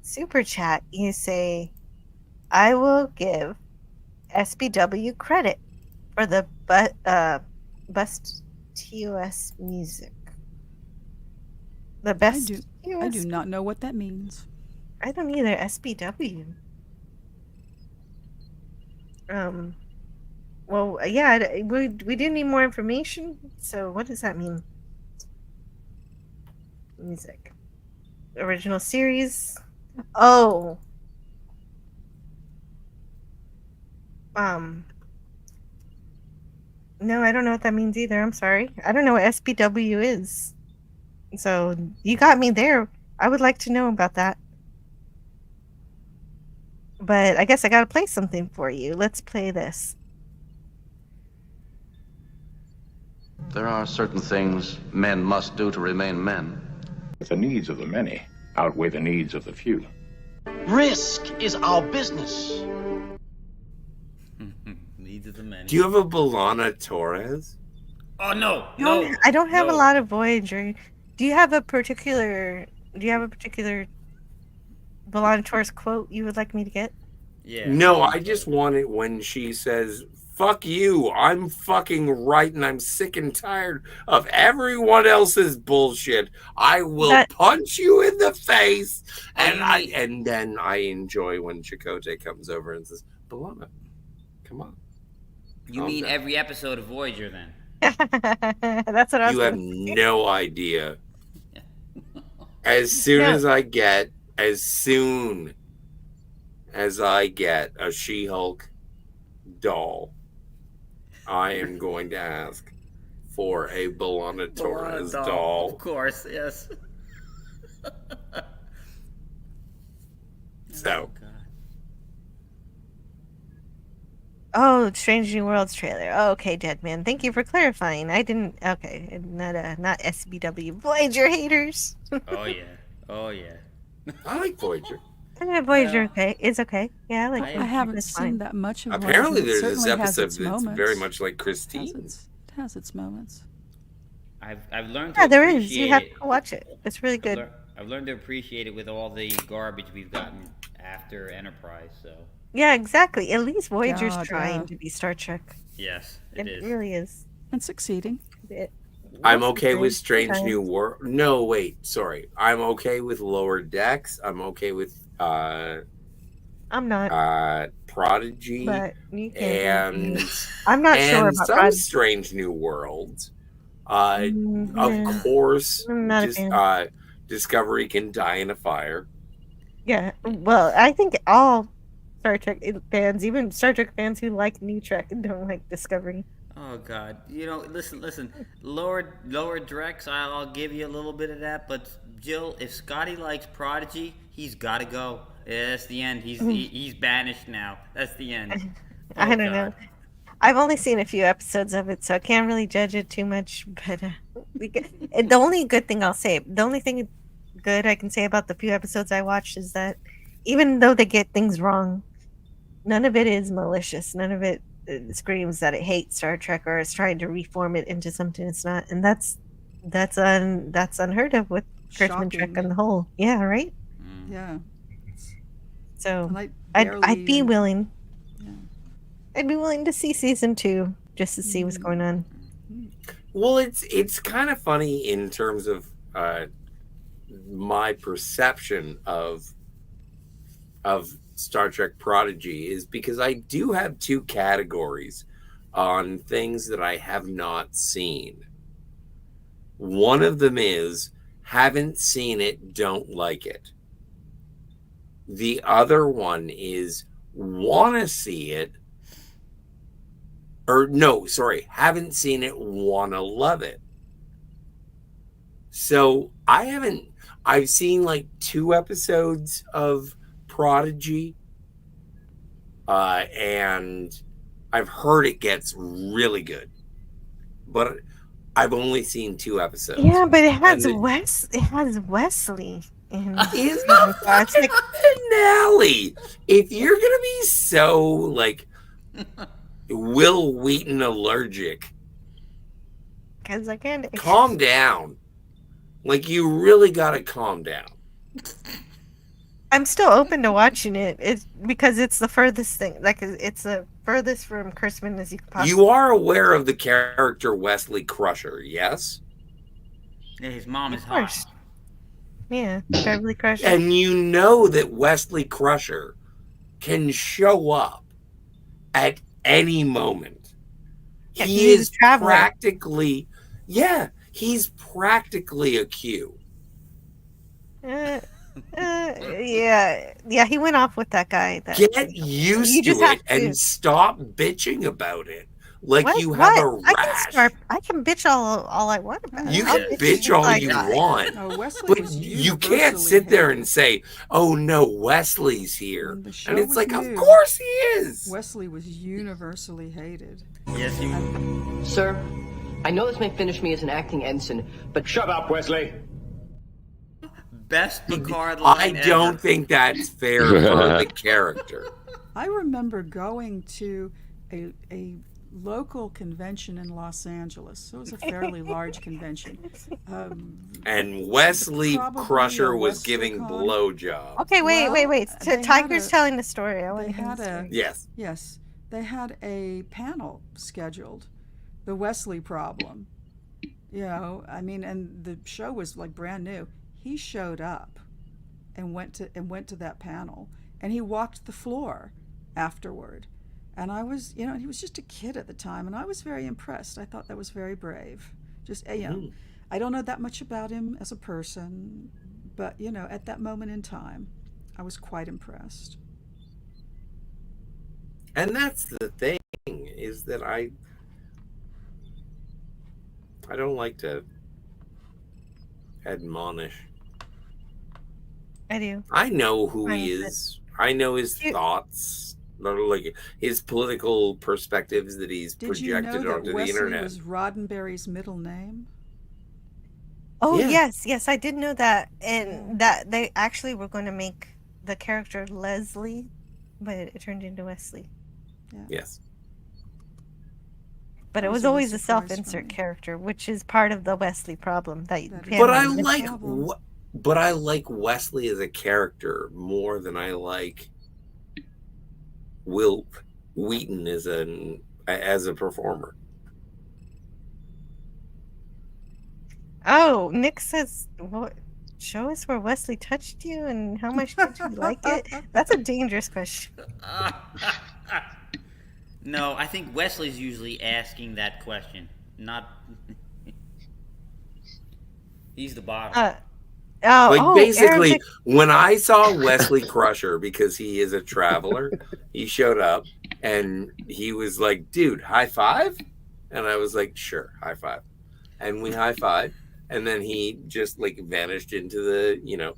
Speaker 6: super chat. You say, I will give SBW credit for the best TOS music. The best
Speaker 5: I do not know what that means.
Speaker 6: I don't either. SBW. Well, yeah, we do need more information. So, what does that mean? Music. Original series. Oh. No, I don't know what that means either. I'm sorry. I don't know what SBW is. So, you got me there. I would like to know about that. But I guess I gotta play something for you. Let's play this.
Speaker 24: There are certain things men must do to remain men.
Speaker 18: The needs of the many outweigh the needs of the few.
Speaker 2: Risk is our business.
Speaker 20: Needs of the many.
Speaker 7: Do you have a B'Elanna Torres?
Speaker 20: Oh no,
Speaker 6: I don't have
Speaker 20: no.
Speaker 6: a lot of Voyager. Do you have a particular B'Elanna Torres quote you would like me to get?
Speaker 20: Yeah.
Speaker 7: No, I just want it when she says, "Fuck you, I'm fucking right and I'm sick and tired of everyone else's bullshit. I will punch you in the face." And then I enjoy when Chakotay comes over and says, "B'Elanna, come on."
Speaker 20: You
Speaker 7: calm
Speaker 20: mean
Speaker 7: down."
Speaker 20: every episode of Voyager then?
Speaker 6: That's what I was
Speaker 7: You have
Speaker 6: gonna say.
Speaker 7: no idea. As soon as I get a She-Hulk doll, I am going to ask for a B'Elanna Torres doll.
Speaker 20: Of course, yes.
Speaker 7: So,
Speaker 6: Oh, Strange New Worlds trailer. Oh, okay, Deadman. Thank you for clarifying. I didn't. Okay, not SBW Voyager haters.
Speaker 20: Oh yeah. Oh yeah.
Speaker 7: I like Voyager.
Speaker 6: Voyager, okay, it's okay. Yeah, I like.
Speaker 5: I
Speaker 6: Voyager,
Speaker 5: haven't
Speaker 6: it's
Speaker 5: seen
Speaker 6: fine.
Speaker 5: that much of
Speaker 7: Apparently,
Speaker 5: Voyager. It
Speaker 7: there's this
Speaker 5: certainly has
Speaker 7: episode
Speaker 5: its
Speaker 7: that's
Speaker 5: moments.
Speaker 7: very much like Christine.
Speaker 5: It has its moments.
Speaker 20: I've learned to
Speaker 6: Yeah, there is.
Speaker 20: appreciate
Speaker 6: You have
Speaker 20: it.
Speaker 6: to watch it. It's really good.
Speaker 20: I've learned to appreciate it with all the garbage we've gotten after Enterprise. So
Speaker 6: Yeah, exactly. At least Voyager's
Speaker 5: God,
Speaker 6: trying
Speaker 5: yeah.
Speaker 6: to be Star Trek.
Speaker 20: yes,
Speaker 6: It
Speaker 20: it is.
Speaker 6: really is.
Speaker 5: And succeeding.
Speaker 7: I'm okay with Strange New World. No, wait, sorry. I'm okay with Lower Decks. I'm okay with
Speaker 6: I'm not.
Speaker 7: Prodigy,
Speaker 6: But you can.
Speaker 7: and
Speaker 6: I'm not sure
Speaker 7: and
Speaker 6: about
Speaker 7: some
Speaker 6: Prodigy.
Speaker 7: Strange New Worlds.
Speaker 6: yeah.
Speaker 7: Of course,
Speaker 6: I'm not a fan.
Speaker 7: Discovery can die in a fire.
Speaker 6: Yeah. Well, I think all Star Trek fans, even Star Trek fans who like New Trek, don't like Discovery.
Speaker 20: Oh God! You know, listen. Lower Drex, I'll give you a little bit of that. But Jill, if Scotty likes Prodigy, he's got to go. Yeah, that's the end. He's banished now. That's the end.
Speaker 6: I don't know. I've only seen a few episodes of it, so I can't really judge it too much. But the only good thing I'll say, the only thing good I can say about the few episodes I watched is that even though they get things wrong, none of it is malicious. None of it screams that it hates Star Trek or is trying to reform it into something it's not. And that's unheard of with Kurtzman Trek on the whole. Yeah, right?
Speaker 5: Yeah.
Speaker 6: So
Speaker 5: And
Speaker 6: I'd be willing. I'd be willing to see season 2 just to see what's going on.
Speaker 7: Well, it's kind of funny in terms of my perception of Star Trek Prodigy is because I do have two categories on things that I have not seen. One of them is haven't seen it, don't like it. The other one is want to see it, or no, sorry, haven't seen it, want to love it. So I've seen like 2 episodes of Prodigy, and I've heard it gets really good, but I've only seen 2 episodes.
Speaker 6: Yeah, but it has Wesley.
Speaker 7: Is not fucking finale. If you're gonna be so like Will Wheaton allergic,
Speaker 6: because I can't
Speaker 7: calm down. Like you really gotta calm down.
Speaker 6: I'm still open to watching it. It's because it's the furthest thing. Like it's the furthest from Kurtzman as you could possibly.
Speaker 7: You are aware of the character Wesley Crusher, yes?
Speaker 20: Yeah, his mom is
Speaker 6: Of course.
Speaker 20: hot.
Speaker 6: Yeah, Beverly Crusher.
Speaker 7: And you know that Wesley Crusher can show up at any moment.
Speaker 6: Yeah,
Speaker 7: He
Speaker 6: he's
Speaker 7: is
Speaker 6: a traveler.
Speaker 7: practically, he's practically a Q.
Speaker 6: Yeah, he went off with that guy.
Speaker 7: Get used
Speaker 6: You
Speaker 7: to
Speaker 6: just
Speaker 7: it
Speaker 6: have to.
Speaker 7: and stop bitching about it like
Speaker 6: What?
Speaker 7: you have a
Speaker 6: What?
Speaker 7: rash.
Speaker 6: I can bitch all I want about it.
Speaker 7: You
Speaker 6: I'll
Speaker 7: can bitch all you want,
Speaker 5: No, Wesley
Speaker 7: but
Speaker 5: was
Speaker 7: you can't
Speaker 5: universally
Speaker 7: sit there
Speaker 5: hated.
Speaker 7: and say, "Oh no, Wesley's here,"
Speaker 5: The show
Speaker 7: and it's
Speaker 5: was
Speaker 7: like,
Speaker 5: new.
Speaker 7: "Of course he is."
Speaker 5: Wesley was universally hated.
Speaker 20: Yes, he.
Speaker 4: Sir, I know this may finish me as an acting ensign, but
Speaker 18: shut up, Wesley.
Speaker 20: Best Picard
Speaker 7: I
Speaker 20: line
Speaker 7: don't
Speaker 20: ever.
Speaker 7: think that's fair for the character.
Speaker 5: I remember going to a local convention in Los Angeles. So it was a fairly large convention.
Speaker 7: And Wesley
Speaker 5: Probably
Speaker 7: Crusher
Speaker 5: a
Speaker 7: was giving
Speaker 5: WrestleCon.
Speaker 7: blowjobs.
Speaker 6: Okay, wait.
Speaker 5: they had
Speaker 6: Tiger's
Speaker 5: a-
Speaker 6: telling the story. I want
Speaker 5: They
Speaker 6: to hear
Speaker 5: had
Speaker 6: the
Speaker 5: a
Speaker 6: story.
Speaker 7: Yes.
Speaker 5: Yes, they had a panel scheduled, the Wesley problem. You know, I mean, and the show was like brand new. He showed up and went to that panel, and he walked the floor afterward. And I was, you know, he was just a kid at the time, and I was very impressed. I thought that was very brave. Just, you know, I don't know that much about him as a person, but, you know, at that moment in time, I was quite impressed.
Speaker 7: And that's the thing, is that I don't like to admonish.
Speaker 6: I do.
Speaker 7: I know who he
Speaker 6: Understood.
Speaker 7: is. I know his thoughts, like his political perspectives that he's
Speaker 5: Did you know
Speaker 7: projected
Speaker 5: that
Speaker 7: onto the
Speaker 5: Wesley
Speaker 7: internet.
Speaker 5: was Roddenberry's middle name?
Speaker 6: Oh
Speaker 7: Yeah.
Speaker 6: yes, I did know that, and that they actually were going to make the character Leslie, but it turned into Wesley.
Speaker 7: Yes.
Speaker 6: But it was
Speaker 5: Also a
Speaker 6: always a
Speaker 5: surprise for
Speaker 6: self-insert
Speaker 5: me.
Speaker 6: character, which is part of the Wesley problem. That
Speaker 7: But I
Speaker 6: family-
Speaker 7: like but I like Wesley as a character more than I like Will Wheaton as a performer.
Speaker 6: Oh, Nick says what? show us where Wesley touched you and how much did you like it? That's a dangerous question.
Speaker 20: No, I think Wesley's usually asking that question, not. He's the bottom.
Speaker 7: Basically,
Speaker 6: Arabic.
Speaker 7: when I saw Wesley Crusher, because he is a traveler, he showed up and he was like, "Dude, high five," and I was like, "Sure, high five," and we high five, and then he just like vanished into the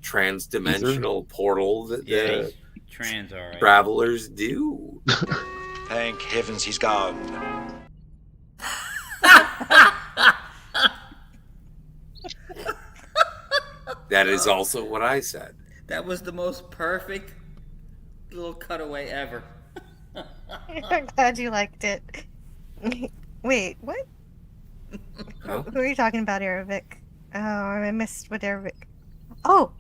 Speaker 7: trans-dimensional portal that the
Speaker 20: trans, all right.
Speaker 7: travelers do.
Speaker 1: Thank heavens he's gone.
Speaker 7: That is also what I said.
Speaker 20: That was the most perfect little cutaway ever.
Speaker 6: I'm glad you liked it. Wait, what?
Speaker 7: Huh?
Speaker 6: Who are you talking about, Arabic? Oh, I missed what Arabic. Oh,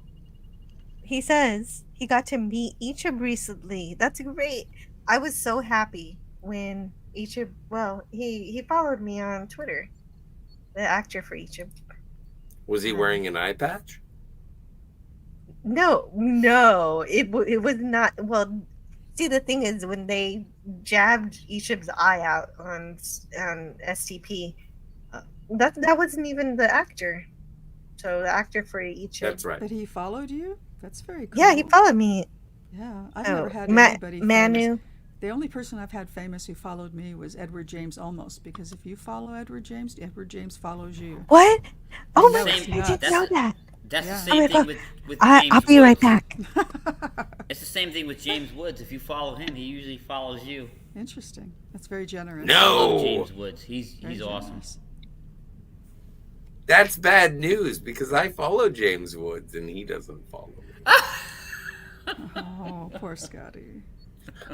Speaker 6: he says he got to meet Ichib recently. That's great. I was so happy when Ichib. Well, he followed me on Twitter. The actor for Ichib.
Speaker 7: Was he wearing an eye patch?
Speaker 6: No, it was not. Well, see, the thing is, when they jabbed Ichib's eye out on STP, that wasn't even the actor. So the actor for Ichib.
Speaker 7: That's right.
Speaker 5: But he followed you? That's very cool.
Speaker 6: Yeah, he followed me.
Speaker 5: Yeah, I've
Speaker 6: Oh,
Speaker 5: never had anybody
Speaker 6: Manu.
Speaker 5: famous. The only person I've had famous who followed me was Edward James Olmos, because if you follow Edward James follows you.
Speaker 6: What? Oh
Speaker 5: No,
Speaker 6: my
Speaker 5: it's
Speaker 6: God, I
Speaker 5: not.
Speaker 6: didn't know that.
Speaker 20: That's
Speaker 5: Yeah.
Speaker 20: the same thing with James
Speaker 6: I'll be right
Speaker 20: Woods.
Speaker 6: back.
Speaker 20: It's the same thing with James Woods. If you follow him, he usually follows you.
Speaker 5: Interesting. That's very generous.
Speaker 20: I
Speaker 7: No.
Speaker 20: love James Woods. He's
Speaker 5: Very
Speaker 20: awesome.
Speaker 5: generous.
Speaker 7: That's bad news because I follow James Woods and he doesn't follow me.
Speaker 5: Oh, poor Scotty.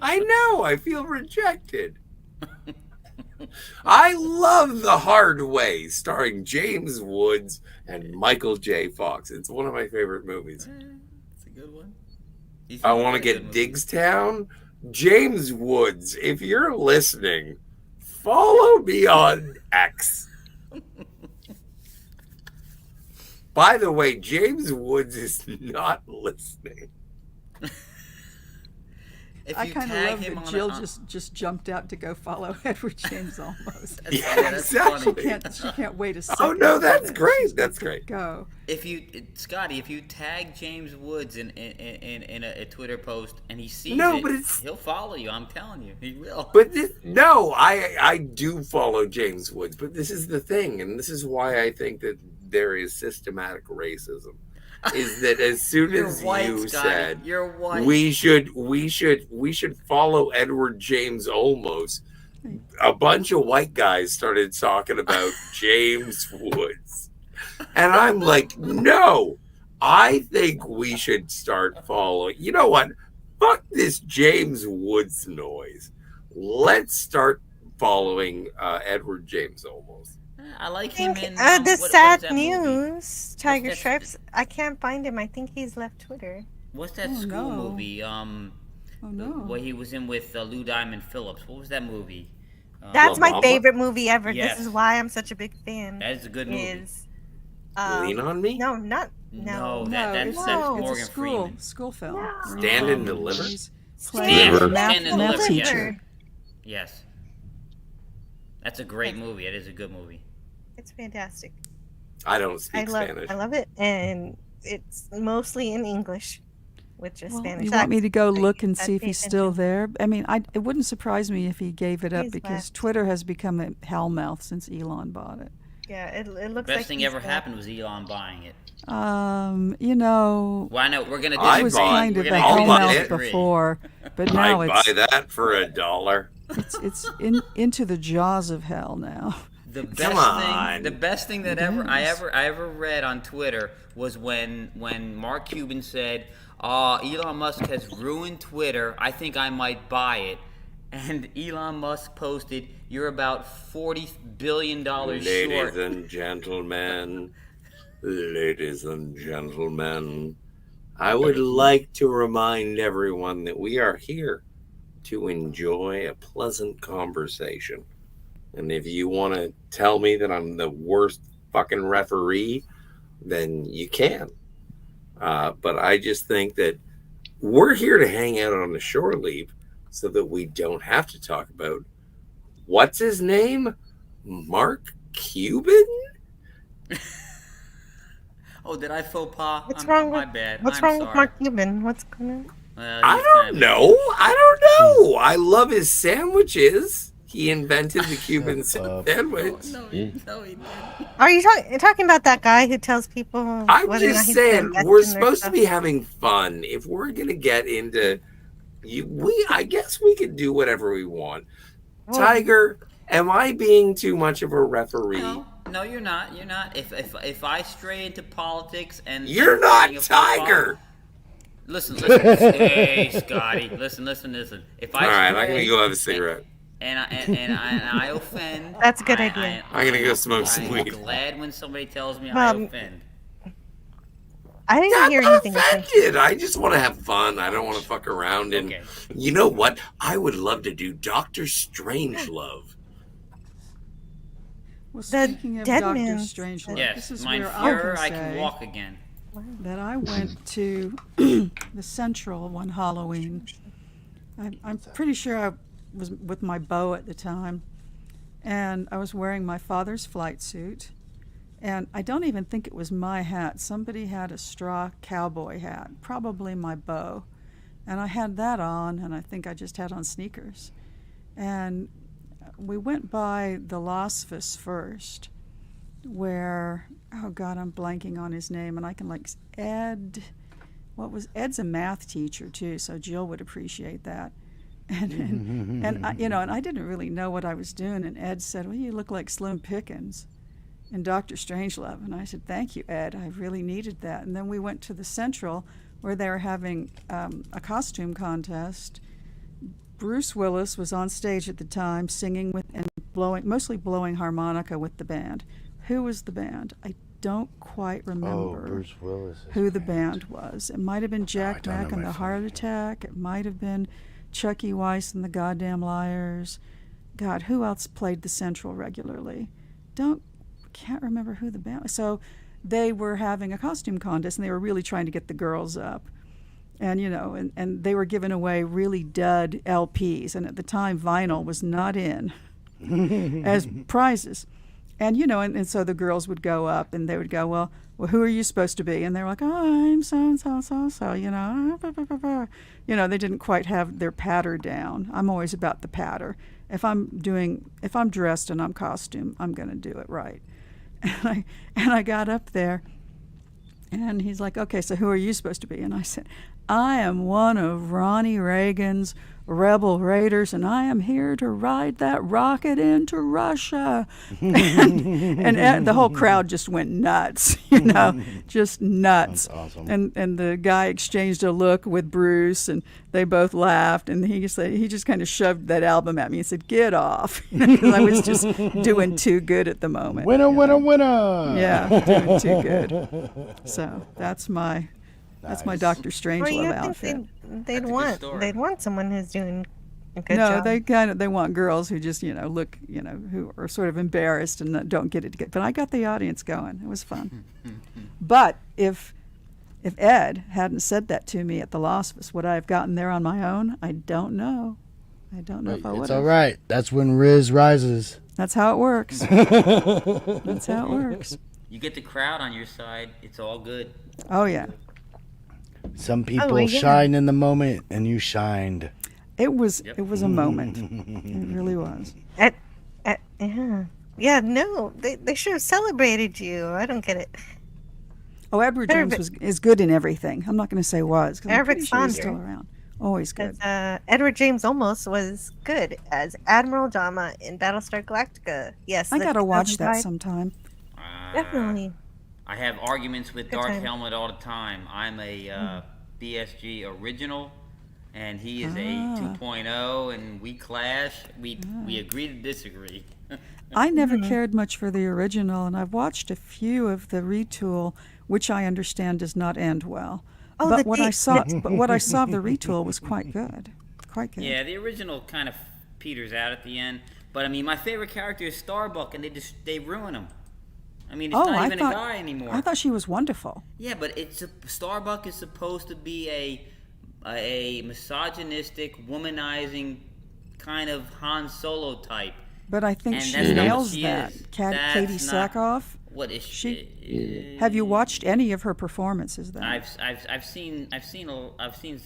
Speaker 7: I know. I feel rejected. I love The Hard Way, starring James Woods and Michael J. Fox. It's one of my favorite movies.
Speaker 20: It's a good one.
Speaker 7: I want to get Diggstown. James Woods, if you're listening, follow me on X. By the way, James Woods is not listening.
Speaker 20: If
Speaker 5: I
Speaker 20: you
Speaker 5: kind of
Speaker 20: tag
Speaker 5: love
Speaker 20: him
Speaker 5: that
Speaker 20: on
Speaker 5: Jill
Speaker 20: a-
Speaker 5: just jumped out to go follow Edward James almost.
Speaker 7: Yeah, that's exactly.
Speaker 5: She can't wait a second.
Speaker 7: Oh no, that's
Speaker 5: She's
Speaker 7: great. That's great.
Speaker 5: Go.
Speaker 20: Scotty, if you tag James Woods in a Twitter post and he sees
Speaker 7: No,
Speaker 20: it,
Speaker 7: but it's-
Speaker 20: he'll follow you. I'm telling you, he will.
Speaker 7: But I do follow James Woods, but this is the thing, and this is why I think that there is systematic racism. Is that as soon
Speaker 20: You're
Speaker 7: as
Speaker 20: white,
Speaker 7: you
Speaker 20: Scotty.
Speaker 7: said
Speaker 20: You're white.
Speaker 7: we should follow Edward James Olmos, a bunch of white guys started talking about James Woods. And I'm like, no, I think we should start following. You know what? Fuck this James Woods noise. Let's start following Edward James Olmos.
Speaker 20: I like him in
Speaker 6: The
Speaker 20: what
Speaker 6: sad
Speaker 20: is that movie?
Speaker 6: news, Tiger
Speaker 20: that-
Speaker 6: Stripes. I can't find him. I think he's left Twitter.
Speaker 20: What's that
Speaker 5: Oh,
Speaker 20: school
Speaker 5: no.
Speaker 20: movie?
Speaker 5: Oh no.
Speaker 20: Where he was in with Lou Diamond Phillips. What was that movie?
Speaker 6: That's my
Speaker 7: Mama?
Speaker 6: favorite movie ever.
Speaker 20: Yes.
Speaker 6: This is why I'm such a big fan.
Speaker 20: That is a good movie.
Speaker 6: Is,
Speaker 7: Lean on Me?
Speaker 6: No, not no.
Speaker 20: that's
Speaker 5: it's
Speaker 20: Morgan
Speaker 5: a
Speaker 20: Freeman.
Speaker 5: school film.
Speaker 7: Stand and Deliver?
Speaker 5: He's
Speaker 20: Stand
Speaker 5: playing a
Speaker 20: and
Speaker 5: math
Speaker 20: Deliver,
Speaker 5: teacher.
Speaker 20: Yes. That's a great movie. It is a good movie.
Speaker 6: It's fantastic.
Speaker 7: I don't speak
Speaker 6: I
Speaker 7: Spanish.
Speaker 6: love it, and it's mostly in English, with just
Speaker 5: Well,
Speaker 6: Spanish.
Speaker 5: you want me to go
Speaker 6: accents.
Speaker 5: look and
Speaker 6: I
Speaker 5: see if
Speaker 6: pay
Speaker 5: he's still
Speaker 6: attention.
Speaker 5: there? I mean, it wouldn't surprise me if he gave it up
Speaker 6: He's
Speaker 5: because
Speaker 6: left.
Speaker 5: Twitter has become a hellmouth since Elon bought it.
Speaker 6: Yeah, it looks
Speaker 20: Best
Speaker 6: like
Speaker 20: thing
Speaker 6: he's
Speaker 20: ever
Speaker 6: left.
Speaker 20: happened was Elon buying it.
Speaker 5: You know,
Speaker 20: Well, I know we're gonna.
Speaker 5: it was kind of a hellmouth before, but now
Speaker 7: I'd
Speaker 5: it's
Speaker 7: buy that for $1.
Speaker 5: it's into the jaws of hell now.
Speaker 20: The best
Speaker 7: Come
Speaker 20: thing,
Speaker 7: on.
Speaker 20: the best thing that
Speaker 5: It
Speaker 20: I
Speaker 5: is.
Speaker 20: ever read on Twitter was when Mark Cuban said, Elon Musk has ruined Twitter. I think I might buy it. And Elon Musk posted, "You're about $40 billion short."
Speaker 7: Ladies and gentlemen, I would like to remind everyone that we are here to enjoy a pleasant conversation. And if you want to tell me that I'm the worst fucking referee then you can. But I just think that we're here to hang out on the shore leave so that we don't have to talk about what's his name? Mark Cuban?
Speaker 20: Oh, did I faux pas?
Speaker 6: What's wrong
Speaker 20: my
Speaker 6: with
Speaker 20: bad.
Speaker 6: What's
Speaker 20: I'm
Speaker 6: wrong
Speaker 20: sorry.
Speaker 6: with Mark Cuban? What's going on?
Speaker 7: I don't know. I don't know. I love his sandwiches. He invented the Cuban sandwich.
Speaker 20: No, he didn't.
Speaker 6: Are you talking about that guy who tells people?
Speaker 7: I'm
Speaker 6: whether or not
Speaker 7: just
Speaker 6: he's
Speaker 7: saying,
Speaker 6: gonna invest
Speaker 7: we're
Speaker 6: in their
Speaker 7: supposed to
Speaker 6: stuff?
Speaker 7: be having fun. If we're gonna get into, I guess we could do whatever we want.
Speaker 6: Well-
Speaker 7: Tiger, am I being too much of a referee?
Speaker 20: No, you're not. You're not. If I stray into politics and
Speaker 7: You're not Tiger.
Speaker 20: Listen. Hey, Scotty. Listen. If I
Speaker 7: All right,
Speaker 20: stray
Speaker 7: I'm gonna go have a cigarette.
Speaker 20: and I offend.
Speaker 6: That's a good idea.
Speaker 7: I'm gonna go smoke some weed.
Speaker 20: I'm glad when somebody tells me I
Speaker 6: Well,
Speaker 20: offend.
Speaker 6: I didn't hear anything.
Speaker 7: Offended. I just want to have fun. I don't want to fuck around. And you know what? I would love to do Doctor Strangelove.
Speaker 5: Well,
Speaker 6: The
Speaker 5: speaking of
Speaker 6: dead
Speaker 5: Dr.
Speaker 6: man
Speaker 5: Strangelove,
Speaker 20: Yes,
Speaker 5: this is
Speaker 20: mein
Speaker 5: where
Speaker 20: Führer,
Speaker 5: I
Speaker 20: I
Speaker 5: can
Speaker 20: can
Speaker 5: say
Speaker 20: walk again.
Speaker 5: that I went to the Central one Halloween. I'm pretty sure I was with my beau at the time, and I was wearing my father's flight suit, and I don't even think it was my hat. Somebody had a straw cowboy hat, probably my beau, and I had that on, and I think I just had on sneakers. And we went by the Losfus first, where, oh God, I'm blanking on his name, and I can Ed's a math teacher too, so Jill would appreciate that. And I didn't really know what I was doing, and Ed said, well, you look like Slim Pickens in Dr. Strangelove. And I said, thank you, Ed, I really needed that. And then we went to the Central, where they were having a costume contest. Bruce Willis was on stage at the time singing with and mostly blowing harmonica with the band. Who was the band? I don't quite remember
Speaker 11: Bruce Willis.
Speaker 5: who the band was. It might have been Jack Mack and the Heart Attack. It might have been Chucky Weiss and the Goddamn Liars. God, who else played the Central regularly? Can't remember who the band was. So they were having a costume contest, and they were really trying to get the girls up. And, and they were giving away really dud LPs. And at the time, vinyl was not in as prizes. And, and so the girls would go up and they would go, well, who are you supposed to be? And they were like, oh, I'm so-and-so, so-and-so, they didn't quite have their patter down. I'm always about the patter. If I'm dressed and I'm costume, I'm going to do it right. And I got up there, and he's like, okay, so who are you supposed to be? And I said, I am one of Ronnie Reagan's rebel raiders, and I am here to ride that rocket into Russia. and the whole crowd just went nuts, just nuts.
Speaker 11: That's awesome.
Speaker 5: And the guy exchanged a look with Bruce, and they both laughed, and he just kind of shoved that album at me and said, get off, because I was just doing too good at the moment.
Speaker 11: Winner, winner, winner.
Speaker 5: Yeah, doing too good. So that's my Dr. Strangelove outfit.
Speaker 6: They'd want someone who's doing a good
Speaker 5: No,
Speaker 6: job.
Speaker 5: they want girls who just look who are sort of embarrassed and don't get it together. But I got the audience going. It was fun. But if Ed hadn't said that to me at the Losfus, would I have gotten there on my own? I don't know. I don't know if I would.
Speaker 11: It's all right. That's when Riz rises.
Speaker 5: That's how it works. That's how it works.
Speaker 20: You get the crowd on your side, it's all good.
Speaker 5: Oh yeah.
Speaker 11: Some people shine in the moment, and you shined.
Speaker 5: It was a moment. It really was.
Speaker 6: No, they should have celebrated you. I don't get it.
Speaker 5: Oh, Edward James is good in everything. I'm not going to say was, because I'm pretty sure he's still around. Always good.
Speaker 6: Edward James Olmos was good as Admiral Dama in Battlestar Galactica. Yes,
Speaker 5: I got to watch that sometime.
Speaker 6: Definitely.
Speaker 20: I have arguments with
Speaker 6: Good
Speaker 20: Dark
Speaker 6: time.
Speaker 20: Helmet all the time. I'm a BSG original, and he is a 2.0, and we clash. We agree to disagree.
Speaker 5: I never cared much for the original, and I've watched a few of the retool, which I understand does not end well.
Speaker 6: Oh,
Speaker 5: but what I saw of the retool was quite good. Quite good.
Speaker 20: Yeah, the original kind of peters out at the end. But I mean, my favorite character is Starbuck, and they ruin him. I mean, it's not
Speaker 5: I
Speaker 20: even
Speaker 5: thought,
Speaker 20: a guy anymore.
Speaker 5: I thought she was wonderful.
Speaker 20: Yeah, but Starbuck is supposed to be a misogynistic, womanizing kind of Han Solo type.
Speaker 5: But I think
Speaker 20: And
Speaker 5: she
Speaker 20: that's not what
Speaker 5: nails
Speaker 20: she
Speaker 5: that.
Speaker 20: is.
Speaker 5: Katie
Speaker 20: That's not-
Speaker 5: Sackhoff.
Speaker 20: What is she?
Speaker 5: Have you watched any of her performances then?
Speaker 20: I've seen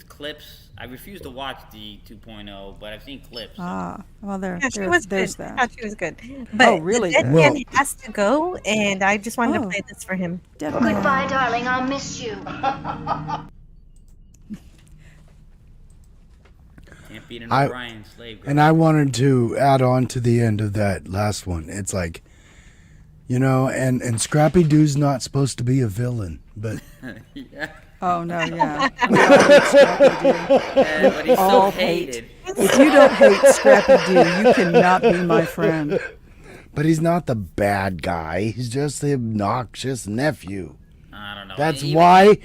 Speaker 20: clips. I refuse to watch the 2.0, but I've seen clips.
Speaker 5: Well, there's
Speaker 6: good.
Speaker 5: that.
Speaker 6: I thought she was good. But
Speaker 5: Oh, really
Speaker 6: The
Speaker 5: good.
Speaker 6: dead man has to go, and I just wanted to
Speaker 5: Oh.
Speaker 6: play this for him.
Speaker 13: Goodbye, darling. I'll miss you.
Speaker 20: Can't beat an
Speaker 11: I-
Speaker 20: O'Brien slave girl.
Speaker 11: And I wanted to add on to the end of that last one. It's like, you know, and Scrappy Doo's not supposed to be a villain, but
Speaker 20: Yeah.
Speaker 5: Oh no, yeah.
Speaker 20: But he's so
Speaker 5: All
Speaker 20: hated.
Speaker 5: If you don't hate Scrappy Doo, you cannot be my friend.
Speaker 11: but he's not the bad guy. He's just the obnoxious nephew.
Speaker 20: I don't know.
Speaker 11: That's
Speaker 20: Even-
Speaker 11: why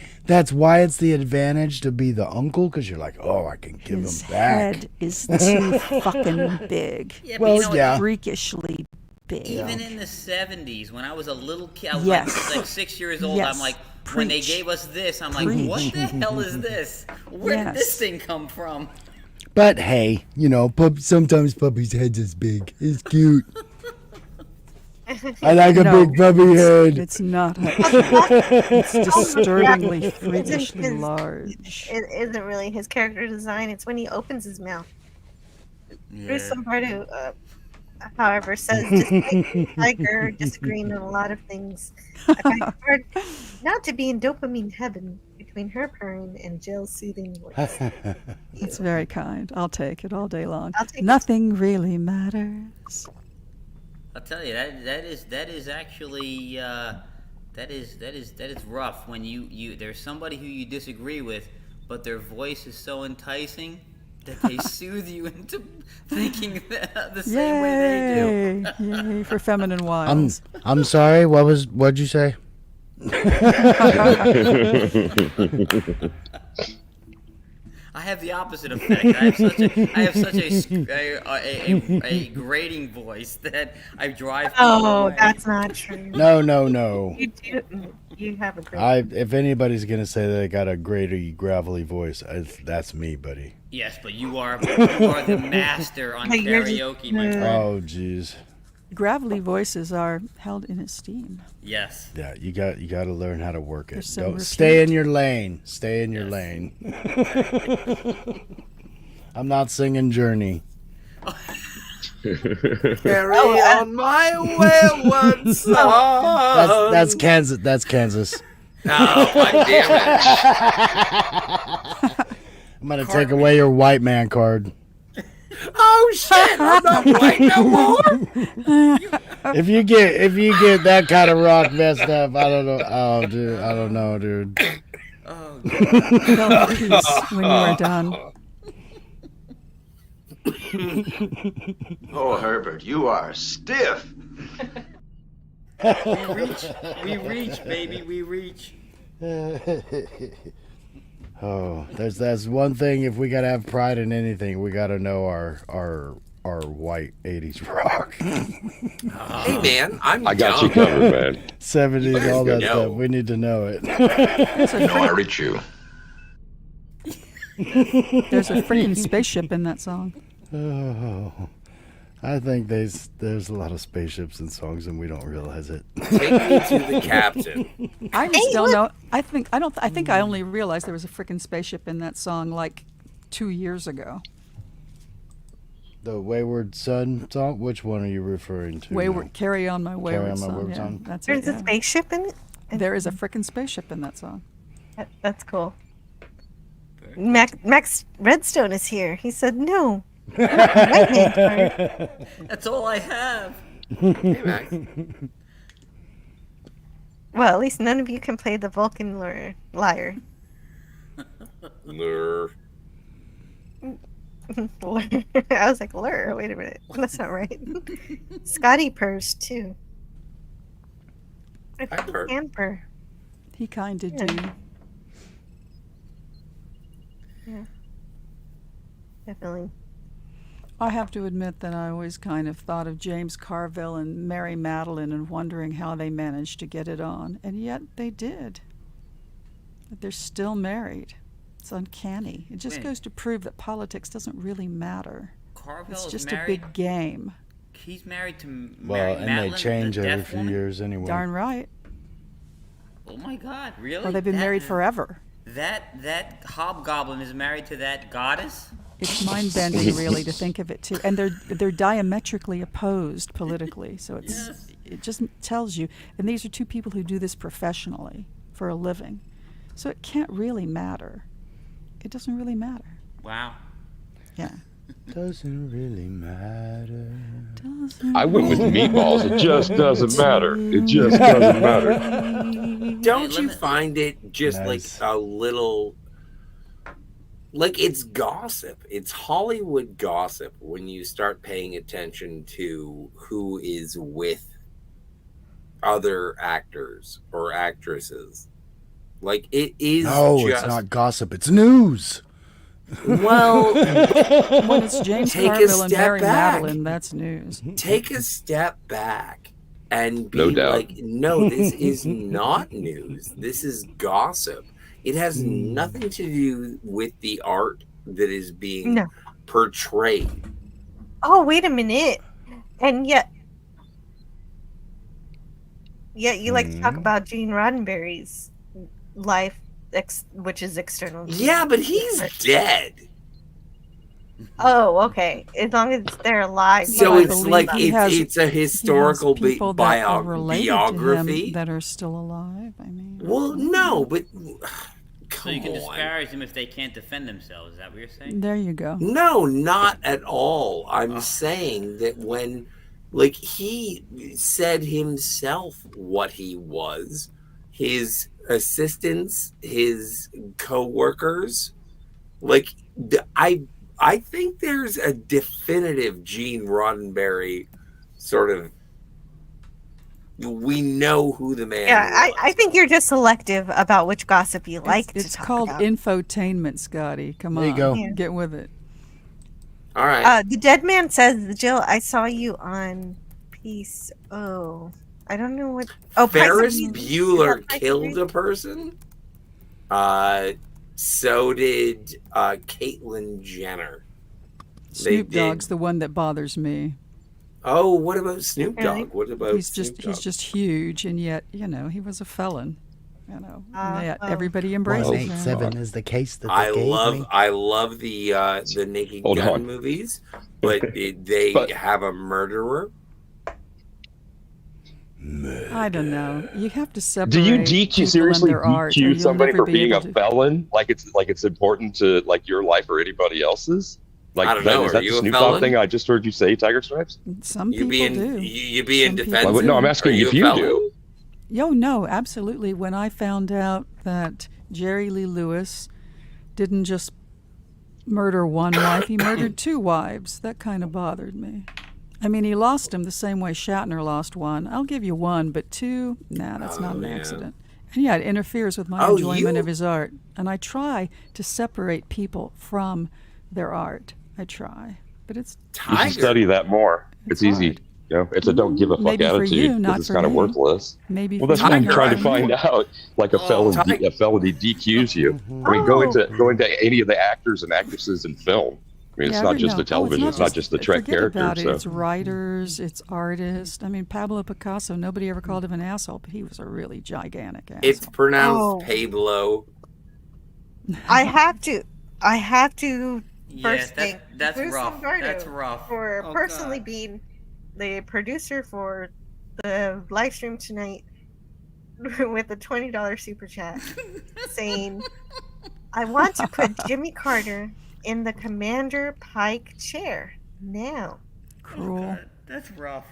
Speaker 11: it's the advantage to be the uncle, because you're like, oh, I can give
Speaker 5: His
Speaker 11: him back.
Speaker 5: head is too fucking big.
Speaker 20: Yeah, but
Speaker 11: Well,
Speaker 20: you know what?
Speaker 11: yeah.
Speaker 5: Freakishly big.
Speaker 20: Even in the 70s, when I was a little kid, I was
Speaker 5: Yes.
Speaker 20: like 6 years old.
Speaker 5: Yes.
Speaker 20: I'm like, when they
Speaker 5: Preach.
Speaker 20: gave us this, I'm
Speaker 5: Preach.
Speaker 20: like, what the hell is this? Where did this
Speaker 5: Yes.
Speaker 20: thing come from?
Speaker 11: But hey, you know, sometimes puppy's head's is big. It's cute. I like a
Speaker 5: No,
Speaker 11: big puppy head.
Speaker 5: It's not. It's disturbingly
Speaker 6: Isn't
Speaker 5: freakishly
Speaker 6: his-
Speaker 5: large.
Speaker 6: It isn't really his character design. It's when he opens his mouth. There's some part who, however, says despite Tiger disagreeing on a lot of things, I find it hard not to be in dopamine heaven between her purring and Jill's soothing voice.
Speaker 5: It's very kind. I'll take it all day long.
Speaker 6: I'll take it.
Speaker 5: Nothing really matters.
Speaker 20: I'll tell you that is actually that is rough when you there's somebody who you disagree with, but their voice is so enticing that they soothe you into thinking the same way they do.
Speaker 5: Yay for feminine wiles.
Speaker 11: I'm sorry. What'd you say?
Speaker 20: I have the opposite effect. I have such a grating voice that I drive. people
Speaker 6: Oh,
Speaker 20: away.
Speaker 6: that's not true.
Speaker 11: No.
Speaker 6: You have a great.
Speaker 11: If anybody's gonna say they got a gravelly voice, that's me, buddy.
Speaker 20: Yes, but you are the master on
Speaker 6: Hey, you're just-
Speaker 20: karaoke, my friend.
Speaker 11: Oh, jeez.
Speaker 5: Gravelly voices are held in esteem.
Speaker 20: Yes.
Speaker 11: Yeah, you got to learn how to work it.
Speaker 5: There's some
Speaker 11: Don't stay in
Speaker 5: repute.
Speaker 11: your lane. Stay in your lane. I'm not singing Journey.
Speaker 7: Carry on my wayward song.
Speaker 11: That's Kansas. That's Kansas.
Speaker 7: Oh, God damn it.
Speaker 11: I'm gonna take away your white man card.
Speaker 7: Oh shit! I'm not white no more.
Speaker 11: If you get that kind of rock messed up, I don't know. Oh, dude, I don't know, dude.
Speaker 20: Oh,
Speaker 5: Tell peace when you are done.
Speaker 24: Oh, Herbert, you are stiff.
Speaker 20: we reach, baby, we reach.
Speaker 11: Oh, that's one thing. If we gotta have pride in anything, we gotta know our white '80s rock.
Speaker 7: Hey man,
Speaker 21: I got you covered, man.
Speaker 11: '70s, all that
Speaker 7: know.
Speaker 11: stuff. We need to know it.
Speaker 18: No, I reach you.
Speaker 5: There's a freaking spaceship in that song.
Speaker 11: Oh, I think there's a lot of spaceships in songs and we don't realize it.
Speaker 7: Take me to the captain.
Speaker 5: I just don't know. I think I only realized there was a freaking spaceship in that song like 2 years ago.
Speaker 11: The Wayward Son song. Which one are you referring to?
Speaker 5: Wayward, Carry On My Wayward
Speaker 11: On My
Speaker 5: Son.
Speaker 11: Wayward
Speaker 5: Yeah,
Speaker 11: Son?
Speaker 5: that's
Speaker 6: There's
Speaker 5: it.
Speaker 6: a
Speaker 5: Yeah.
Speaker 6: spaceship in it.
Speaker 5: There is a freaking spaceship in that song.
Speaker 6: That's cool. Max Redstone is here. He said no. White man card.
Speaker 20: That's all I have.
Speaker 7: Hey Max.
Speaker 6: Well, at least none of you can play the Vulcan liar.
Speaker 7: Lure.
Speaker 6: Lure. I was like, lure. Wait a minute. That's not right. Scotty purrs too. I think
Speaker 7: purr.
Speaker 6: he can purr.
Speaker 5: He kind of
Speaker 6: Yeah.
Speaker 5: do.
Speaker 6: Yeah. Definitely.
Speaker 5: I have to admit that I always kind of thought of James Carville and Mary Madeline and wondering how they managed to get it on, and yet they did. But they're still married. It's uncanny. It just
Speaker 20: Wait.
Speaker 5: goes to prove that politics doesn't really matter.
Speaker 20: Carville
Speaker 5: It's
Speaker 20: is
Speaker 5: just
Speaker 20: married?
Speaker 5: a big game.
Speaker 20: He's married to Mary
Speaker 11: Well, and
Speaker 20: Madeline,
Speaker 11: they change
Speaker 20: the
Speaker 11: every
Speaker 20: deaf
Speaker 11: few
Speaker 20: woman?
Speaker 11: years anyway.
Speaker 5: Darn right.
Speaker 20: Oh my God! Really?
Speaker 5: Or they've been married forever.
Speaker 20: That hobgoblin is married to that goddess.
Speaker 5: It's mind-bending, really, to think of it too. And they're diametrically opposed politically, so it just tells you. And these are two people who do this professionally for a living, so it can't really matter. It doesn't really matter.
Speaker 20: Wow.
Speaker 5: Yeah.
Speaker 11: Doesn't really matter.
Speaker 21: I went with meatballs. It just doesn't matter. It just doesn't matter.
Speaker 7: Don't you find it just
Speaker 11: Nice.
Speaker 7: like a little, like it's gossip? It's Hollywood gossip when you start paying attention to who is with other actors or actresses. Like it is.
Speaker 11: No,
Speaker 7: just,
Speaker 11: it's not gossip. It's news.
Speaker 7: Well,
Speaker 5: When it's James
Speaker 7: take a
Speaker 5: Carville and
Speaker 7: step
Speaker 5: Mary
Speaker 7: back.
Speaker 5: Madeline, that's news.
Speaker 7: Take a step back and be
Speaker 21: No doubt.
Speaker 7: like, no, this is not news. This is gossip. It has nothing to do with the art that is being
Speaker 6: No.
Speaker 7: portrayed.
Speaker 6: Oh, wait a minute. And yet you like to talk about Gene Roddenberry's life, which is external. to
Speaker 7: Yeah,
Speaker 6: you.
Speaker 7: but he's dead.
Speaker 6: Oh, okay. As long as they're alive.
Speaker 7: So
Speaker 5: I
Speaker 7: it's
Speaker 5: believe
Speaker 7: like
Speaker 5: he has-
Speaker 7: it's a historical
Speaker 5: he has people that are related to him
Speaker 7: biography.
Speaker 5: that are still alive. I mean,
Speaker 7: Well, no, but
Speaker 20: So
Speaker 7: come
Speaker 20: you can
Speaker 7: on.
Speaker 20: disparage them if they can't defend themselves. Is that what you're saying?
Speaker 5: there you go.
Speaker 7: No, not at all. I'm saying that when, like, he said himself what he was, his assistants, his co-workers, like, I think there's a definitive Gene Roddenberry sort of. We know who the man.
Speaker 6: Yeah,
Speaker 7: was.
Speaker 6: I think you're just selective about which gossip you like
Speaker 5: It's
Speaker 6: to talk
Speaker 5: called
Speaker 6: about.
Speaker 5: infotainment, Scotty. Come
Speaker 11: There
Speaker 5: on,
Speaker 11: you go.
Speaker 6: Yeah.
Speaker 5: get with it.
Speaker 7: All right.
Speaker 6: The dead man says, Jill, I saw you on Piece. Oh, I don't know what. Oh,
Speaker 7: Ferris
Speaker 6: Pisces.
Speaker 7: Bueller
Speaker 6: Is that
Speaker 7: killed
Speaker 6: Pisces?
Speaker 7: a person. So did Caitlyn Jenner. They
Speaker 5: Snoop
Speaker 7: did.
Speaker 5: Dogg's the one that bothers me.
Speaker 7: Oh, what about Snoop
Speaker 6: Really?
Speaker 7: Dogg? What about
Speaker 5: He's
Speaker 7: Snoop Dogg?
Speaker 5: just huge, and yet he was a felon. And yet
Speaker 6: well.
Speaker 5: everybody embraces him.
Speaker 11: 187 is the case that they
Speaker 7: I
Speaker 11: gave
Speaker 7: love
Speaker 11: me.
Speaker 7: I love the Naked
Speaker 21: Hold
Speaker 7: Gun
Speaker 21: on.
Speaker 7: movies, but they
Speaker 21: But-
Speaker 7: have a murderer.
Speaker 5: I don't know. You have to separate.
Speaker 21: Do you
Speaker 5: people and
Speaker 21: seriously
Speaker 5: their art, or
Speaker 21: DQ
Speaker 5: you'll
Speaker 21: somebody
Speaker 5: never
Speaker 21: for
Speaker 5: be
Speaker 21: being a
Speaker 5: able to-
Speaker 21: felon? Like it's important to like your life or anybody else's? Like
Speaker 7: I don't know.
Speaker 21: Is
Speaker 7: Are
Speaker 21: that
Speaker 7: you
Speaker 21: the
Speaker 7: a
Speaker 21: Snoop
Speaker 7: felon?
Speaker 21: Dogg thing I just heard you say, Tiger Stripes?
Speaker 5: Some
Speaker 7: You
Speaker 5: people
Speaker 7: being
Speaker 5: do.
Speaker 7: you being
Speaker 5: Some people
Speaker 7: defensive?
Speaker 5: do.
Speaker 21: No, I'm asking
Speaker 7: Are
Speaker 21: if
Speaker 7: a
Speaker 21: you
Speaker 7: felon?
Speaker 21: do.
Speaker 5: Yo, no, absolutely. When I found out that Jerry Lee Lewis didn't just murder one wife, he murdered two wives. That kind of bothered me. I mean, he lost him the same way Shatner lost one. I'll give you one, but two, nah, that's not an
Speaker 7: man.
Speaker 5: accident. And yeah, it interferes with my
Speaker 7: Oh,
Speaker 5: enjoyment
Speaker 7: you-
Speaker 5: of his art. And I try to separate people from their art. I try. But it's
Speaker 21: You should study that more. It's easy.
Speaker 5: hard.
Speaker 21: You know, it's a don't give a fuck
Speaker 5: Maybe for
Speaker 21: attitude
Speaker 5: you,
Speaker 21: because
Speaker 5: not
Speaker 21: it's
Speaker 5: for
Speaker 21: kind of
Speaker 5: me.
Speaker 21: worthless.
Speaker 5: Maybe
Speaker 21: Well,
Speaker 5: for
Speaker 21: that's what I'm
Speaker 5: you,
Speaker 21: trying
Speaker 5: not
Speaker 21: to
Speaker 5: for me.
Speaker 21: find out. Like a felony DQs you. I mean, going to any of the actors and actresses in film. I mean, it's
Speaker 5: Yeah,
Speaker 21: not
Speaker 5: but
Speaker 21: just
Speaker 5: no.
Speaker 21: the television. It's not just the Trek
Speaker 5: forget
Speaker 21: character.
Speaker 5: about it.
Speaker 21: So.
Speaker 5: It's writers, it's artists. I mean, Pablo Picasso, nobody ever called him an asshole, but he was a really gigantic asshole.
Speaker 7: It's pronounced
Speaker 6: Oh.
Speaker 7: Pablo.
Speaker 6: I have to
Speaker 20: Yes,
Speaker 6: first thank
Speaker 20: that's
Speaker 6: Bruce
Speaker 20: rough.
Speaker 6: Lombardo
Speaker 20: That's rough.
Speaker 6: for
Speaker 20: Oh,
Speaker 6: personally
Speaker 20: God.
Speaker 6: being the producer for the live stream tonight with a $20 super chat saying, I want to put Jimmy Carter in the Commander Pike chair now.
Speaker 5: Cruel.
Speaker 20: That's rough.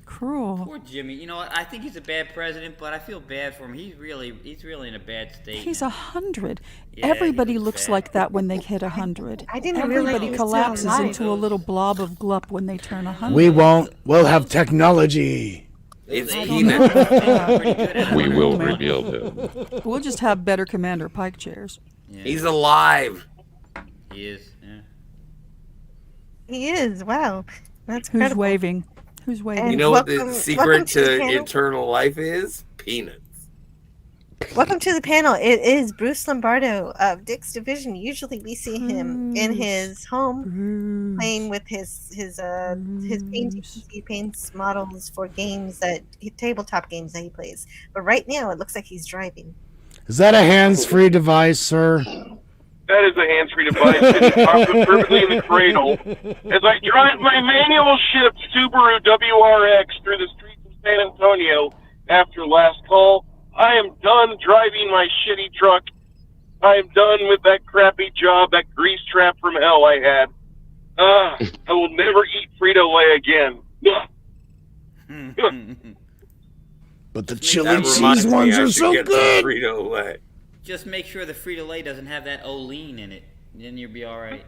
Speaker 5: Cruel.
Speaker 20: Poor Jimmy. You know what? I think he's a bad president, but I feel bad for him. He's really in a bad state.
Speaker 5: He's
Speaker 20: now.
Speaker 5: 100.
Speaker 20: Yeah, he
Speaker 5: Everybody
Speaker 20: looks
Speaker 5: looks
Speaker 20: bad.
Speaker 5: like that when they hit 100.
Speaker 6: I didn't realize
Speaker 5: Everybody
Speaker 6: he was still
Speaker 5: collapses
Speaker 6: alive.
Speaker 5: into a little blob of glup when they turn 100.
Speaker 11: We won't. We'll have technology.
Speaker 7: It's
Speaker 5: I don't
Speaker 7: peanut.
Speaker 5: know.
Speaker 20: Pretty good at it.
Speaker 21: We will reveal him.
Speaker 5: We'll just have better Commander Pike chairs.
Speaker 20: Yeah,
Speaker 7: He's alive.
Speaker 20: he is. Yeah.
Speaker 6: He is. Wow. That's
Speaker 5: Who's
Speaker 6: incredible.
Speaker 5: waving? Who's waving?
Speaker 6: And
Speaker 7: You know what the
Speaker 6: welcome
Speaker 7: secret
Speaker 6: to the
Speaker 7: to
Speaker 6: panel.
Speaker 7: eternal life is? Peanuts.
Speaker 6: Welcome to the panel. It is Bruce Lombardo of Dick's Division. Usually we see him in his home playing with his paintings. He paints models for games tabletop games that he plays. But right now it looks like he's driving.
Speaker 11: Is that a hands-free device, sir?
Speaker 8: That is a hands-free device. I'm perfectly in the cradle as I drive my manual ship Subaru WRX through the streets of San Antonio after last call. I am done driving my shitty truck. I am done with that crappy job, that grease trap from hell I had. I will never eat Frito-Lay again.
Speaker 11: But the
Speaker 7: That
Speaker 11: chili
Speaker 7: reminds
Speaker 11: cheese
Speaker 7: me,
Speaker 11: ones
Speaker 7: I
Speaker 11: are
Speaker 7: should
Speaker 11: so
Speaker 7: get some
Speaker 11: good.
Speaker 7: Frito-Lay.
Speaker 20: Just make sure the Frito-Lay doesn't have that Olean in it. Then you'll be all right.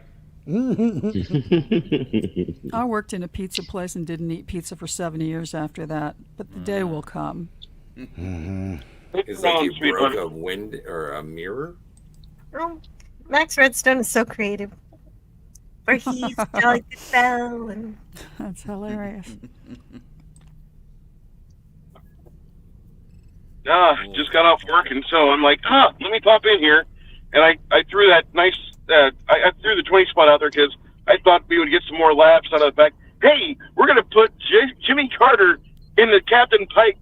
Speaker 5: I worked in a pizza place and didn't eat pizza for 7 years after that, but the day will come.
Speaker 7: It's like you broke a wind or a mirror.
Speaker 6: Oh, Max Redstone is so creative. Or he's Jolly Good Bell and
Speaker 5: That's hilarious.
Speaker 8: Just got off work, and so I'm like, let me pop in here. And I threw that nice, I threw the 20 spot out there because I thought we would get some more laughs out of the fact, hey, we're going to put Jimmy Carter in the Captain Pike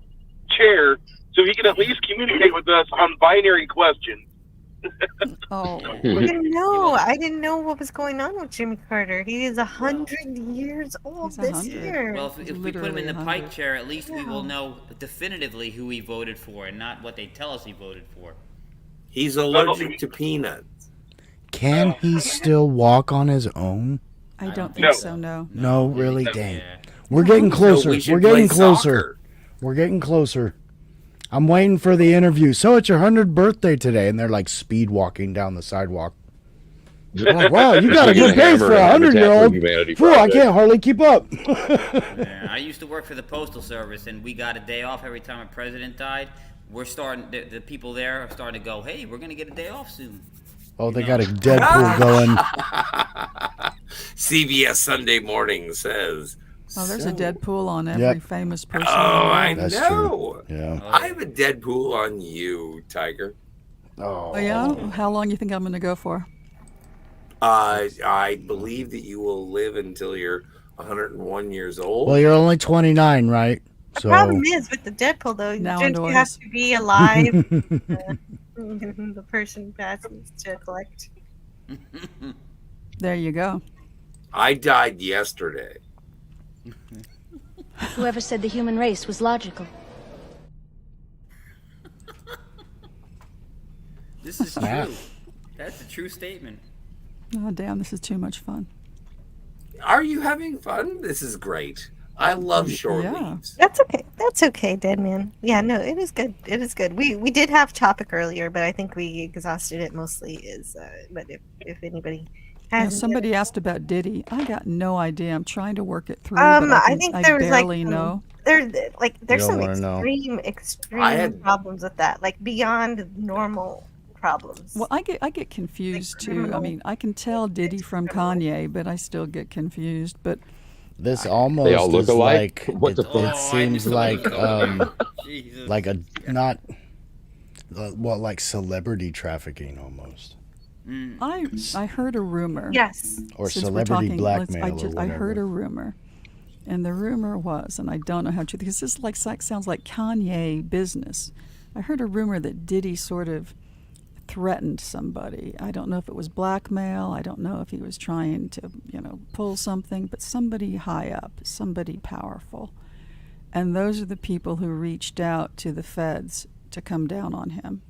Speaker 8: chair so he can at least communicate with us on binary questions.
Speaker 5: Oh,
Speaker 6: I didn't know. I didn't know what was going on with Jimmy Carter. He is 100 years old this year.
Speaker 20: Well, if we put him in the Pike chair, at least we will know definitively who he voted for and not what they tell us he voted for.
Speaker 7: He's allergic to peanuts.
Speaker 11: Can he still walk on his own?
Speaker 5: I don't think so, no.
Speaker 11: No, really? Dang. We're getting closer.
Speaker 7: we should
Speaker 11: We're getting
Speaker 7: play
Speaker 11: closer.
Speaker 7: soccer.
Speaker 11: We're getting closer. I'm waiting for the interview. So it's your 100th birthday today, and they're like speed walking down the sidewalk. I'm like, wow, you got a good pace for a 100-year-old. Fool, I can't hardly keep up.
Speaker 20: Yeah, I used to work for the Postal Service, and we got a day off every time a president died. We're starting, the people there are starting to go, hey, we're going to get a day off soon.
Speaker 11: Oh, they got a Deadpool going.
Speaker 7: CBS Sunday Morning says.
Speaker 5: Oh, there's a Deadpool on every
Speaker 11: Yep.
Speaker 5: famous person.
Speaker 7: Oh, I
Speaker 11: That's
Speaker 7: know.
Speaker 11: true. Yeah.
Speaker 7: I have a Deadpool on you, Tiger.
Speaker 5: Oh, yeah? How long you think I'm going to go for?
Speaker 7: I believe that you will live until you're 101 years old.
Speaker 11: Well, you're only 29, right?
Speaker 6: The problem is with the Deadpool, though, don't you have to be alive? The person passes to collect.
Speaker 5: There you go.
Speaker 7: I died yesterday.
Speaker 13: Whoever said the human race was logical?
Speaker 20: This is
Speaker 11: Yeah.
Speaker 20: true. That's a true statement.
Speaker 5: Oh, damn, this is too much fun.
Speaker 7: Are you having fun? This is great. I love shore leaves.
Speaker 6: That's okay. That's okay, Dead Man. Yeah, no, it is good. It is good. We did have topic earlier, but I think we exhausted it mostly. But if anybody
Speaker 5: Yeah,
Speaker 6: has
Speaker 5: somebody asked about Diddy. I got no idea. I'm trying to work it through. But
Speaker 6: I think there was
Speaker 5: barely
Speaker 6: like
Speaker 5: know.
Speaker 6: there's
Speaker 11: You
Speaker 6: some
Speaker 11: don't wanna know.
Speaker 6: extreme problems with that, like beyond normal problems.
Speaker 5: Well, I get confused too. I mean, I can tell Diddy from Kanye, but I still get confused. But
Speaker 11: This almost
Speaker 21: They all look
Speaker 11: is
Speaker 21: alike?
Speaker 11: like
Speaker 21: What the
Speaker 11: it
Speaker 21: fuck?
Speaker 11: seems like
Speaker 20: Jesus.
Speaker 11: like a not like celebrity trafficking almost.
Speaker 5: I heard a rumor.
Speaker 6: Yes.
Speaker 11: Or
Speaker 5: Since we're
Speaker 11: celebrity
Speaker 5: talking,
Speaker 11: blackmail or
Speaker 5: I heard
Speaker 11: whatever.
Speaker 5: a rumor, and the rumor was, and I don't know how true because this sounds like Kanye business. I heard a rumor that Diddy sort of threatened somebody. I don't know if it was blackmail. I don't know if he was trying to, pull something, but somebody high up, somebody powerful. And those are the people who reached out to the feds to come down on him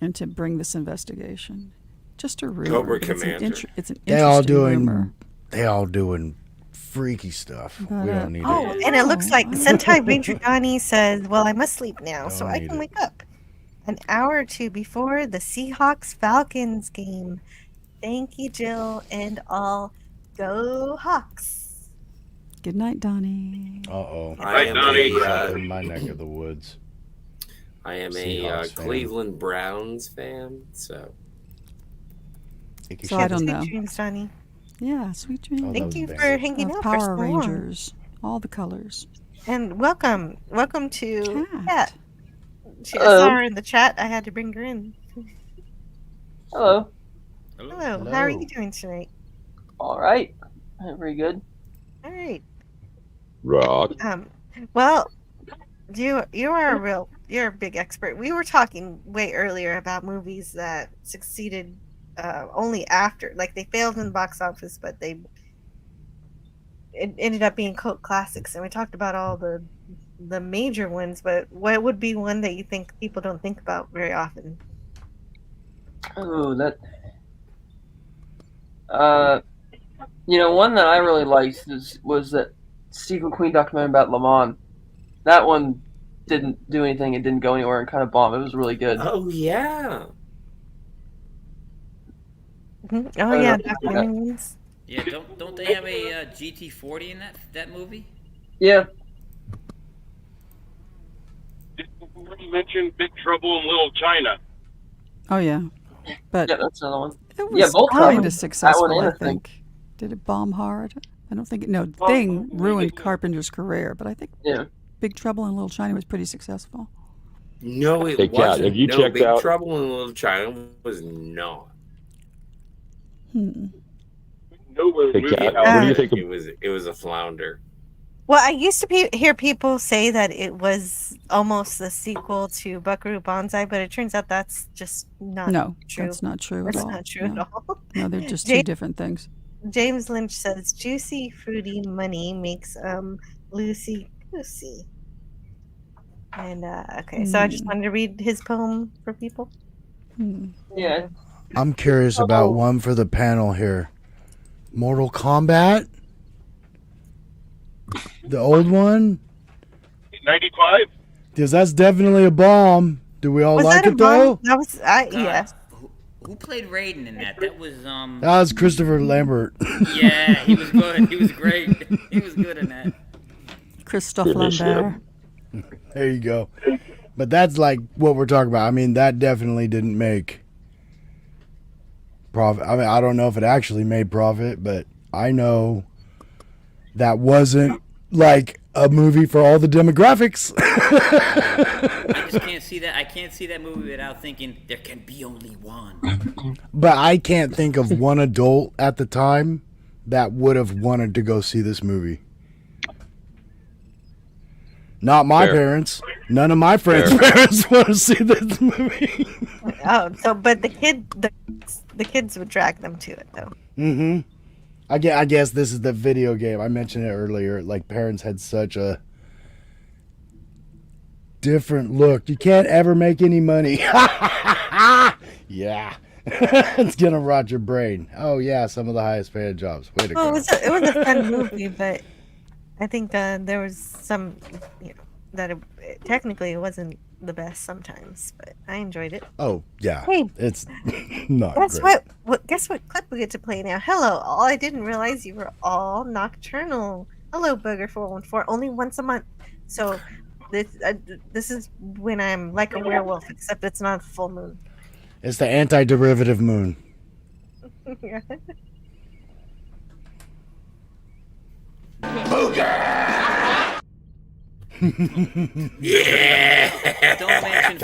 Speaker 5: and to bring this investigation. Just a rumor.
Speaker 7: Cobra
Speaker 5: but it's an
Speaker 7: Commander.
Speaker 5: it's an
Speaker 11: They all
Speaker 5: interesting
Speaker 11: doing
Speaker 5: rumor.
Speaker 11: freaky stuff.
Speaker 5: But,
Speaker 11: we don't need
Speaker 6: Oh,
Speaker 11: it.
Speaker 6: and it looks like Sentai Ranger Donnie says, "Well, I must sleep now, so
Speaker 11: Don't
Speaker 6: I
Speaker 11: need
Speaker 6: can
Speaker 11: it.
Speaker 6: wake up an hour or two before the Seahawks Falcons game." Thank you, Jill, and all. Go Hawks!
Speaker 5: Good night, Donnie.
Speaker 11: Uh-oh.
Speaker 7: I am
Speaker 11: in my neck of the woods.
Speaker 7: I am a
Speaker 11: Seahawks fan.
Speaker 7: Cleveland Browns fan, so.
Speaker 5: So I don't know.
Speaker 6: Dreams, Donnie.
Speaker 5: Yeah, sweet dreams.
Speaker 6: Thank you for hanging out for
Speaker 5: Power
Speaker 6: so long.
Speaker 5: Rangers, all the colors.
Speaker 6: And welcome to Kat. I
Speaker 12: Hello.
Speaker 6: saw her in the chat. I had to bring her in.
Speaker 12: Hello.
Speaker 6: Hello. How are you doing tonight?
Speaker 12: All right. Very good.
Speaker 6: All right.
Speaker 21: Rock.
Speaker 6: Well, you're a big expert. We were talking way earlier about movies that succeeded only after, like they failed in the box office, but it ended up being cult classics. And we talked about all the major ones, but what would be one that you think people don't think about very often?
Speaker 12: Oh, that. One that I really liked was that Steve McQueen documentary about Le Mans. That one didn't do anything. It didn't go anywhere and kind of bombed. It was really good.
Speaker 7: Oh yeah.
Speaker 6: Oh yeah, documentary ones.
Speaker 20: Yeah, don't they have a GT40 in that movie?
Speaker 12: Yeah.
Speaker 8: Did you mention Big Trouble in Little China?
Speaker 5: Oh yeah, but
Speaker 12: yeah, that's another one.
Speaker 5: it was
Speaker 12: Yeah, both
Speaker 5: kind
Speaker 12: of
Speaker 5: of
Speaker 12: them.
Speaker 5: successful.
Speaker 12: That one
Speaker 5: I
Speaker 12: and The Thing.
Speaker 5: think. Did it bomb hard? I don't think. No, Thing ruined Carpenter's career, but I think Big Trouble in Little China was pretty successful.
Speaker 7: No, it
Speaker 21: Hey, Kat,
Speaker 7: wasn't.
Speaker 21: have you
Speaker 7: no,
Speaker 21: checked
Speaker 7: Big
Speaker 21: out-
Speaker 7: Trouble in Little China was not.
Speaker 8: No,
Speaker 21: Hey, Kat, what do you think?
Speaker 7: It was a flounder.
Speaker 6: Well, I used to hear people say that it was almost the sequel to Buckaroo Banzai, but it turns out that's just not
Speaker 5: No,
Speaker 6: true.
Speaker 5: that's not true
Speaker 6: That's
Speaker 5: at all.
Speaker 6: not true
Speaker 5: no.
Speaker 6: at all.
Speaker 5: No, they're just two
Speaker 6: James-
Speaker 5: different things.
Speaker 6: James Lynch says juicy, fruity money makes Lucy goosey. And okay, so I just wanted to read his poem for people.
Speaker 12: Yeah.
Speaker 11: I'm curious about one for the panel here. Mortal Kombat? The old one?
Speaker 8: 95?
Speaker 11: Because that's definitely a bomb. Do we all
Speaker 6: Was
Speaker 11: like
Speaker 6: that a
Speaker 11: it though?
Speaker 6: bomb? That was yeah.
Speaker 20: Who played Raiden in that? That was
Speaker 11: That was Christopher Lambert.
Speaker 20: Yeah, he was good. He was great. He was good in that.
Speaker 5: Christophe Lambert.
Speaker 11: There you go. But that's like what we're talking about. I mean, that definitely didn't make profit. I mean, I don't know if it actually made profit, but I know that wasn't like a movie for all the demographics.
Speaker 20: I just can't see that. I can't see that movie without thinking there can be only one.
Speaker 11: But I can't think of one adult at the time that would have wanted to go see this movie. Not my
Speaker 21: Fair.
Speaker 11: parents. None of my friends'
Speaker 21: Fair.
Speaker 11: parents want to see this movie.
Speaker 6: Oh, so but the kids would drag them to it though.
Speaker 11: Mm-hmm. I guess this is the video game. I mentioned it earlier. Like, parents had such a different look. You can't ever make any money. Yeah. It's going to rot your brain. Oh, yeah, some of the highest paid jobs. Way to
Speaker 6: Well,
Speaker 11: go.
Speaker 6: it was a fun movie, but I think there was some, that technically it wasn't the best sometimes, but I enjoyed it.
Speaker 11: Oh, yeah.
Speaker 6: Hey.
Speaker 11: It's not
Speaker 6: Guess
Speaker 11: great.
Speaker 6: Guess what clip we get to play now? Hello, all. I didn't realize you were all nocturnal. Hello, Booger 414. Only once a month. So this is when I'm like a werewolf, except it's not a full moon.
Speaker 11: It's the anti-derivative moon.
Speaker 7: Yeah.
Speaker 20: Don't mention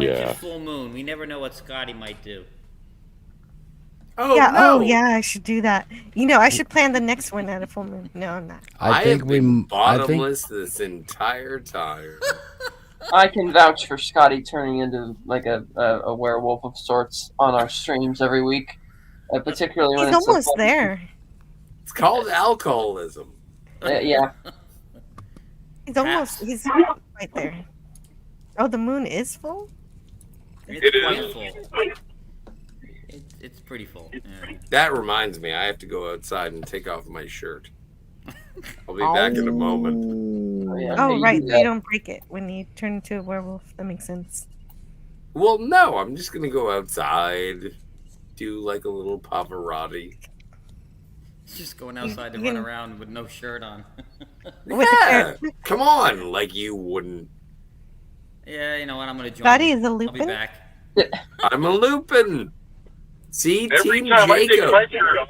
Speaker 21: yeah.
Speaker 20: full moon. We never know what Scotty might do.
Speaker 7: Oh
Speaker 6: yeah.
Speaker 7: no.
Speaker 6: Oh yeah. I should do that. I should plan the next one at a full moon. No, I'm not.
Speaker 11: I think
Speaker 7: have been
Speaker 11: I think
Speaker 7: bottomless this entire time.
Speaker 12: I can vouch for Scotty turning into like a werewolf of sorts on our streams every week, particularly when
Speaker 6: He's
Speaker 12: it's
Speaker 6: almost
Speaker 12: so fun.
Speaker 6: there.
Speaker 7: It's called alcoholism.
Speaker 12: Yeah.
Speaker 6: He's right there. Oh, the moon is full?
Speaker 20: It's quite full. It's pretty full. Yeah.
Speaker 7: That reminds me, I have to go outside and take off my shirt. I'll be back in a moment.
Speaker 6: Oh, right. So you don't break it when you turn into a werewolf. That makes sense.
Speaker 7: Well, no, I'm just gonna go outside, do like a little Pavarotti.
Speaker 20: Just going outside to run around with no shirt on.
Speaker 7: Yeah, come on, like you wouldn't.
Speaker 20: Yeah, you know what? I'm gonna join.
Speaker 6: Scotty is a
Speaker 20: I'll be
Speaker 6: Lupin?
Speaker 20: back.
Speaker 7: I'm a Lupin. See,
Speaker 8: Every
Speaker 7: Team
Speaker 8: time I take
Speaker 7: Jacob.
Speaker 8: my shirt off,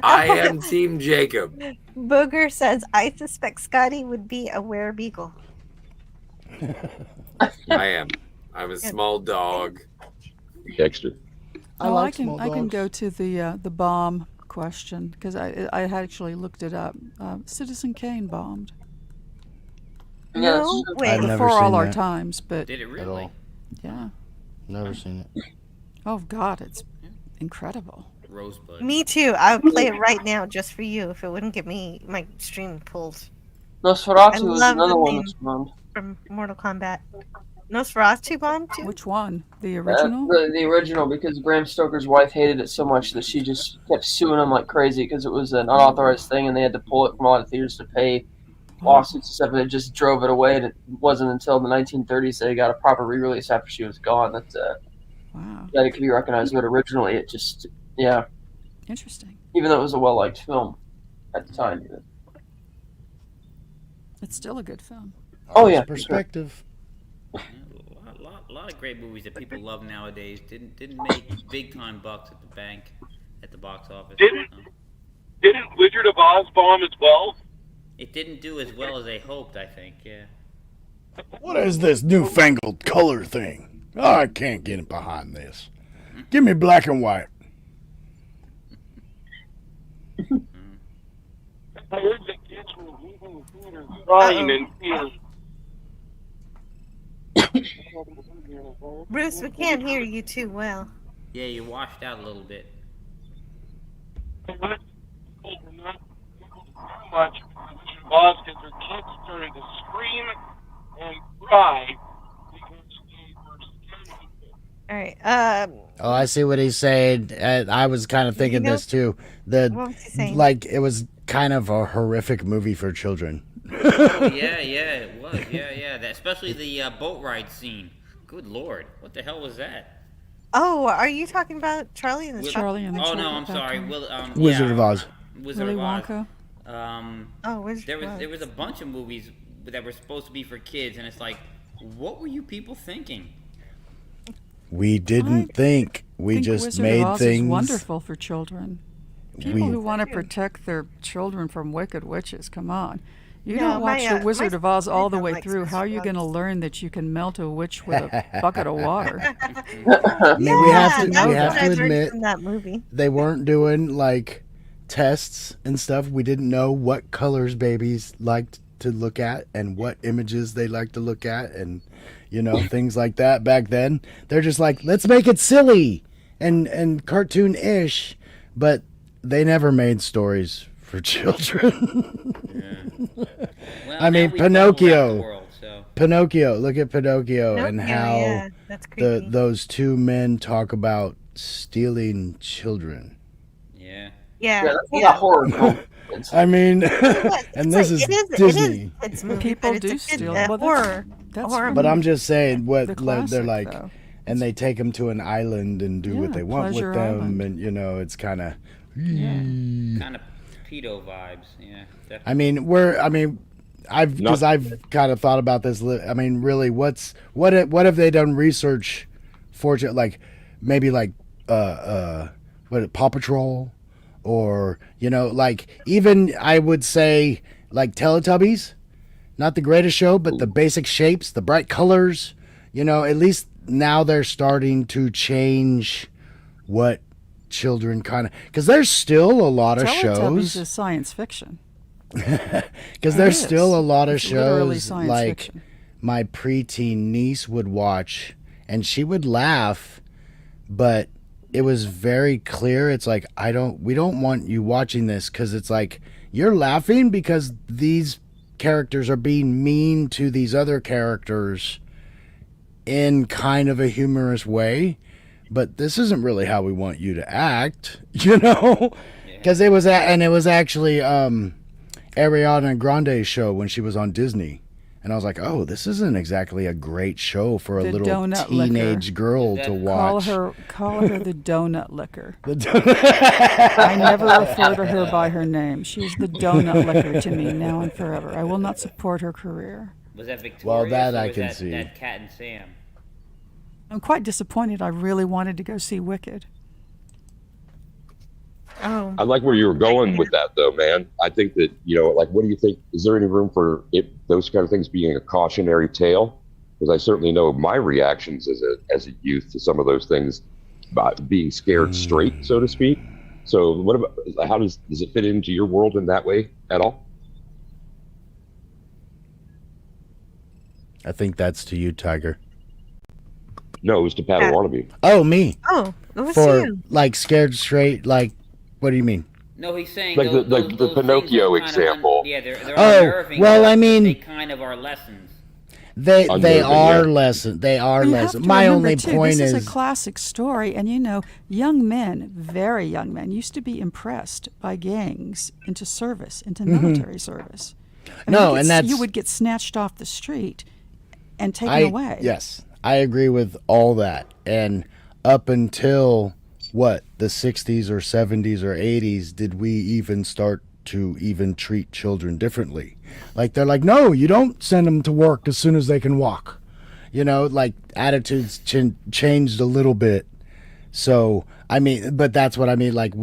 Speaker 7: I am Team Jacob.
Speaker 6: Booger says, I suspect Scotty would be a werebeagle.
Speaker 7: I am. I'm a small dog.
Speaker 21: Dexter.
Speaker 5: I can go to the bomb question because I had actually looked it up. Citizen Kane bombed.
Speaker 6: No way.
Speaker 11: I've never
Speaker 5: Before all
Speaker 11: seen
Speaker 5: our
Speaker 11: that.
Speaker 5: times, but
Speaker 20: Did it
Speaker 11: At
Speaker 20: really?
Speaker 11: all.
Speaker 5: yeah.
Speaker 11: Never seen it.
Speaker 5: Oh God, it's incredible.
Speaker 20: Rosebud.
Speaker 6: Me too. I would play it right now just for you if it wouldn't get me my stream pulled. I
Speaker 12: Nosferatu was
Speaker 6: love
Speaker 12: another
Speaker 6: the
Speaker 12: one
Speaker 6: name
Speaker 12: that's bombed.
Speaker 6: from Mortal Kombat. Nosferatu bomb too?
Speaker 5: Which one? The original?
Speaker 12: The original, because Bram Stoker's wife hated it so much that she just kept suing him like crazy because it was an unauthorized thing and they had to pull it from a lot of theaters to pay lawsuits and stuff, and it just drove it away. And it wasn't until the 1930s that it got a proper re-release after she was gone that that it could be recognized. But originally, it just
Speaker 5: Interesting.
Speaker 12: even though it was a well-liked film at the time. Even.
Speaker 5: It's still a good film.
Speaker 12: Oh yeah,
Speaker 11: Perspective.
Speaker 20: A lot of great movies that people love nowadays didn't make big time bucks at the bank, at the box office.
Speaker 8: Didn't Wizard of Oz bomb as well?
Speaker 20: It didn't do as well as they hoped, I think. Yeah.
Speaker 11: What is this newfangled color thing? Oh, I can't get behind this. Give me black and white.
Speaker 8: I heard the kids were leaving the theater crying in tears.
Speaker 6: Bruce, we can't hear you too well.
Speaker 20: Yeah, you washed out a little bit.
Speaker 8: Not too much Wizard of Oz because their kids started to scream and cry because they were scared.
Speaker 6: All right.
Speaker 11: Oh, I see what he's saying. I was kind of thinking this too.
Speaker 6: What was he saying?
Speaker 11: Like it was kind of a horrific movie for children.
Speaker 20: Oh, yeah, it was. Yeah. Especially the boat ride scene. Good Lord. What the hell was that?
Speaker 6: Oh, are you talking about Charlie and the
Speaker 5: Charlie and the
Speaker 20: Oh, no,
Speaker 5: Chocolate
Speaker 20: I'm sorry.
Speaker 5: Factory.
Speaker 11: Wizard of Oz.
Speaker 20: Wizard
Speaker 5: Willy
Speaker 20: of Oz.
Speaker 5: Wonka.
Speaker 6: Wizard
Speaker 20: there
Speaker 6: of Oz.
Speaker 20: was a bunch of movies that were supposed to be for kids, and it's like, what were you people thinking?
Speaker 11: We didn't think. We
Speaker 5: think
Speaker 11: just
Speaker 5: Wizard
Speaker 11: made
Speaker 5: of Oz
Speaker 11: things.
Speaker 5: is wonderful for children. People who want to protect their children from wicked witches, come on. You
Speaker 6: No,
Speaker 5: don't watch
Speaker 6: my,
Speaker 5: The Wizard
Speaker 6: my
Speaker 5: of Oz all the
Speaker 6: son
Speaker 5: way
Speaker 6: likes
Speaker 5: through.
Speaker 6: Wizard
Speaker 5: How are
Speaker 6: of
Speaker 5: you going to
Speaker 6: Oz.
Speaker 5: learn that you can melt a witch with a bucket of water?
Speaker 11: I mean, we have to
Speaker 6: that's what I learned
Speaker 11: admit
Speaker 6: from that movie.
Speaker 11: they weren't doing like tests and stuff. We didn't know what colors babies liked to look at and what images they like to look at and things like that back then. They're just like, let's make it silly and cartoon-ish, but they never made stories for children.
Speaker 20: Well,
Speaker 11: I mean,
Speaker 20: now we travel around the
Speaker 11: Pinocchio.
Speaker 20: world, so.
Speaker 11: Pinocchio. Look at Pinocchio and
Speaker 6: Pinocchio,
Speaker 11: how
Speaker 6: yeah, that's creepy.
Speaker 11: those two men talk about stealing children.
Speaker 20: Yeah.
Speaker 6: Yeah,
Speaker 12: that's not a horror film.
Speaker 11: I mean,
Speaker 6: But
Speaker 11: and
Speaker 6: it's
Speaker 11: this
Speaker 6: like-
Speaker 11: is
Speaker 6: it is
Speaker 11: Disney.
Speaker 6: it's a movie,
Speaker 5: People
Speaker 6: but it's
Speaker 5: do
Speaker 6: a kid,
Speaker 5: steal.
Speaker 6: a
Speaker 5: Well,
Speaker 6: horror.
Speaker 5: that's
Speaker 6: horror
Speaker 5: from
Speaker 11: But I'm just saying what
Speaker 5: the
Speaker 11: they're
Speaker 5: classic,
Speaker 11: like,
Speaker 5: though.
Speaker 11: and they take them to an island and do what
Speaker 5: Yeah,
Speaker 11: they want
Speaker 5: Pleasure
Speaker 11: with them,
Speaker 5: Island.
Speaker 11: and it's kind of.
Speaker 20: Kind of pedo vibes. Yeah. Definitely.
Speaker 11: I mean, I've kind of thought about this. I mean, really, what have they done research for? Like, maybe like Paw Patrol, or like even I would say like Teletubbies, not the greatest show, but the basic shapes, the bright colors. At least now they're starting to change what children kind of, because there's still a lot of shows.
Speaker 5: Teletubbies is science fiction.
Speaker 11: Because there's still a lot of
Speaker 5: It's literally
Speaker 11: shows
Speaker 5: science
Speaker 11: like
Speaker 5: fiction.
Speaker 11: my preteen niece would watch, and she would laugh, but it was very clear. It's like, we don't want you watching this, because it's like you're laughing because these characters are being mean to these other characters in kind of a humorous way, but this isn't really how we want you to act, because it was actually Ariana Grande's show when she was on Disney, and I was like, oh, this isn't exactly a great show for a
Speaker 5: The
Speaker 11: little
Speaker 5: donut
Speaker 11: teenage
Speaker 5: licker.
Speaker 11: girl to watch.
Speaker 5: Call her the donut licker. I never refer to her by her name. She's the donut licker to me now and forever. I will not support her career.
Speaker 20: Was that Victorious?
Speaker 11: Well, that
Speaker 20: or
Speaker 11: I
Speaker 20: was
Speaker 11: can
Speaker 20: that,
Speaker 11: see.
Speaker 20: That Cat and Sam.
Speaker 5: I'm quite disappointed. I really wanted to go see Wicked.
Speaker 6: Oh
Speaker 21: I like where you were going with that, though, man. I think that, like, what do you think? Is there any room for those kind of things being a cautionary tale? Because I certainly know my reactions as a youth to some of those things, about being scared straight, so to speak. So, what about how does it fit into your world in that way at all?
Speaker 11: I think that's to you, Tiger.
Speaker 21: No, it was to Pat Wannabe.
Speaker 11: Oh, me.
Speaker 6: Oh, it was
Speaker 11: For
Speaker 6: you.
Speaker 11: like scared straight. Like, what do you mean?
Speaker 20: No, he's saying
Speaker 21: Like the Pinocchio example.
Speaker 20: They're
Speaker 11: Oh,
Speaker 20: unnerving.
Speaker 11: well,
Speaker 20: but
Speaker 11: I mean-
Speaker 20: they kind of are lessons.
Speaker 11: They
Speaker 21: Unnerving,
Speaker 11: are
Speaker 21: yeah.
Speaker 11: lessons. They are
Speaker 5: You have
Speaker 11: lessons.
Speaker 5: to
Speaker 11: My
Speaker 5: remember,
Speaker 11: only
Speaker 5: too,
Speaker 11: point
Speaker 5: this
Speaker 11: is
Speaker 5: a classic story, and young men, very young men, used to be impressed by gangs into service, into military service.
Speaker 11: No, and that's-
Speaker 5: you would get snatched off the street and taken away.
Speaker 11: Yes, I agree with all that. And up until what, the 60s or 70s or 80s, did we even start to even treat children differently? Like, they're like, no, you don't send them to work as soon as they can walk. Like, attitudes changed a little bit. So, I mean, but that's what I mean. Like,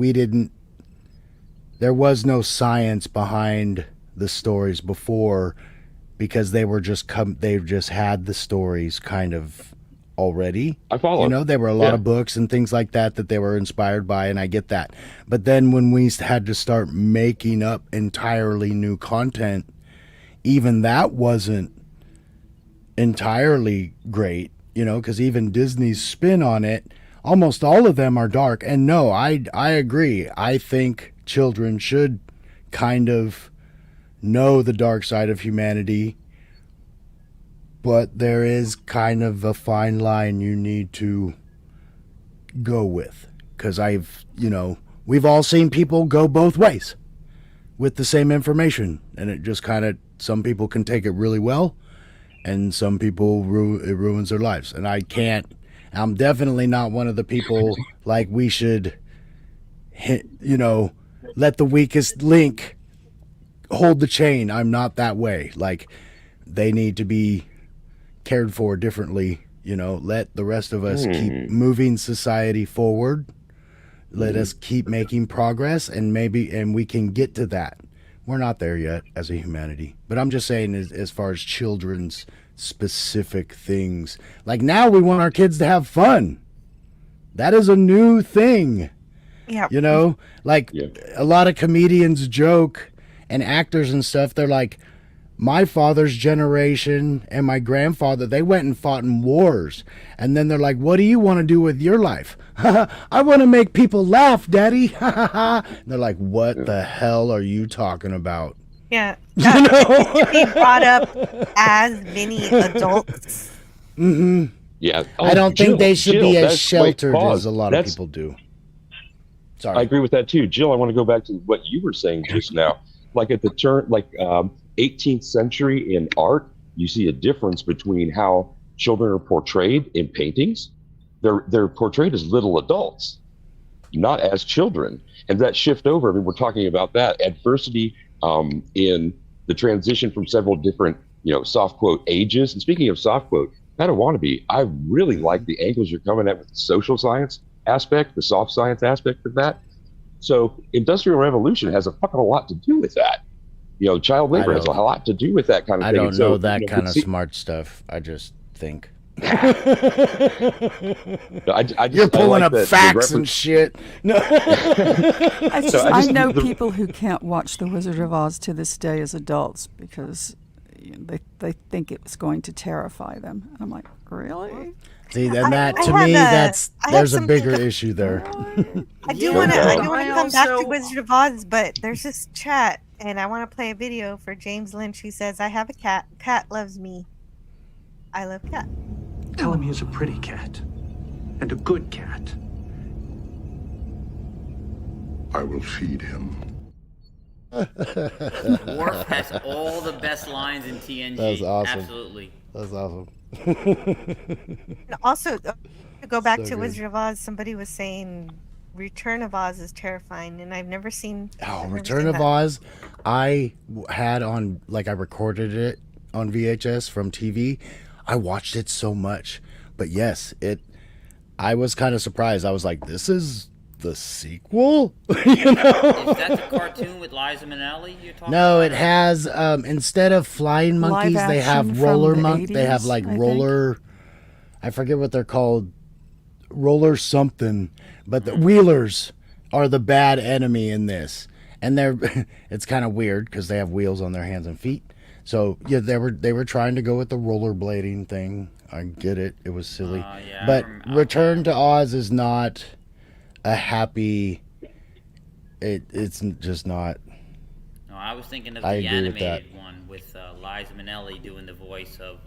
Speaker 11: there was no science behind the stories before, because they were they just had the stories kind of already.
Speaker 21: I follow.
Speaker 11: There were a lot of books and things like that they were inspired by, and I get that. But then when we had to start making up entirely new content, even that wasn't entirely great, because even Disney's spin on it, almost all of them are dark. And no, I agree. I think children should kind of know the dark side of humanity, but there is kind of a fine line you need to go with, because we've all seen people go both ways with the same information, and it just kind of, some people can take it really well, and some people it ruins their lives. And I'm definitely not one of the people like we should let the weakest link hold the chain. I'm not that way. Like, they need to be cared for differently. Let the rest of us keep moving society forward. Let us keep making progress, and we can get to that. We're not there yet as a humanity, but I'm just saying, as far as children's specific things, like, now we want our kids to have fun. That is a new thing.
Speaker 6: Yeah.
Speaker 11: A lot of comedians joke, and actors and stuff, they're like, my father's generation and my grandfather, they went and fought in wars. And then they're like, what do you want to do with your life? I want to make people laugh, Daddy. And they're like, what the hell are you talking about?
Speaker 6: Yeah. To be brought up as many adults.
Speaker 11: Mm-hmm.
Speaker 21: Yeah.
Speaker 11: I don't think they should be as
Speaker 21: that's-
Speaker 11: sheltered
Speaker 21: wait, pause.
Speaker 11: as a lot of people do. Sorry.
Speaker 21: I agree with that too, Jill. I want to go back to what you were saying just now. Like, at the turn, 18th century in art, you see a difference between how children are portrayed in paintings. They're portrayed as little adults, not as children. And that shift over, I mean, we're talking about that adversity in the transition from several different, soft quote ages. And speaking of soft quote, Pat Wannabe, I really like the angles you're coming at with the social science aspect, the soft science aspect of that. So Industrial Revolution has a fucking lot to do with that. Child labor has a lot to do with that kind of
Speaker 11: I
Speaker 21: thing.
Speaker 11: don't
Speaker 21: So,
Speaker 11: know that kind of
Speaker 21: see-
Speaker 11: smart stuff. I just think.
Speaker 21: You're
Speaker 11: pulling up facts and shit. No.
Speaker 5: I know people who can't watch The Wizard of Oz to this day as adults because they think it's going to terrify them. And I'm like, really?
Speaker 11: See, and that to
Speaker 6: I
Speaker 11: me,
Speaker 6: have
Speaker 11: there's a
Speaker 6: something
Speaker 11: bigger issue there.
Speaker 6: I do want to come back to Wizard of Oz, but there's this chat, and I want to play a video for James Lynch, who says, I have a cat. Cat loves me. I love cat.
Speaker 22: Tell him he is a pretty cat. And a good cat.
Speaker 18: I will feed him.
Speaker 20: Worf has all the best lines in TNG.
Speaker 11: That's awesome.
Speaker 20: Absolutely.
Speaker 11: That's awesome.
Speaker 6: And also, to go back
Speaker 11: So
Speaker 6: to
Speaker 11: good.
Speaker 6: Wizard of Oz, somebody was saying Return of Oz is terrifying, and I've never seen.
Speaker 11: Return of Oz, I had on, I recorded it on VHS from TV. I watched it so much, but yes, I was kind of surprised. I was like, this is the sequel. You know?
Speaker 20: Is that the cartoon with Liza Minnelli you're talking
Speaker 11: No,
Speaker 20: about?
Speaker 11: it has instead of flying monkeys, they have
Speaker 5: action
Speaker 11: roller
Speaker 5: from the
Speaker 11: monkeys. They have
Speaker 5: 80s,
Speaker 11: like
Speaker 5: I think.
Speaker 11: roller. I forget what they're called. Roller something, but the wheelers are the bad enemy in this, and they're. It's kind of weird because they have wheels on their hands and feet. So yeah, they were trying to go with the rollerblading thing. I get it. It was silly,
Speaker 20: yeah,
Speaker 11: but Return to Oz is not a happy. It's just not.
Speaker 20: No, I was thinking of
Speaker 11: I
Speaker 20: the
Speaker 11: agree with that.
Speaker 20: animated one with Liza Minnelli doing the voice of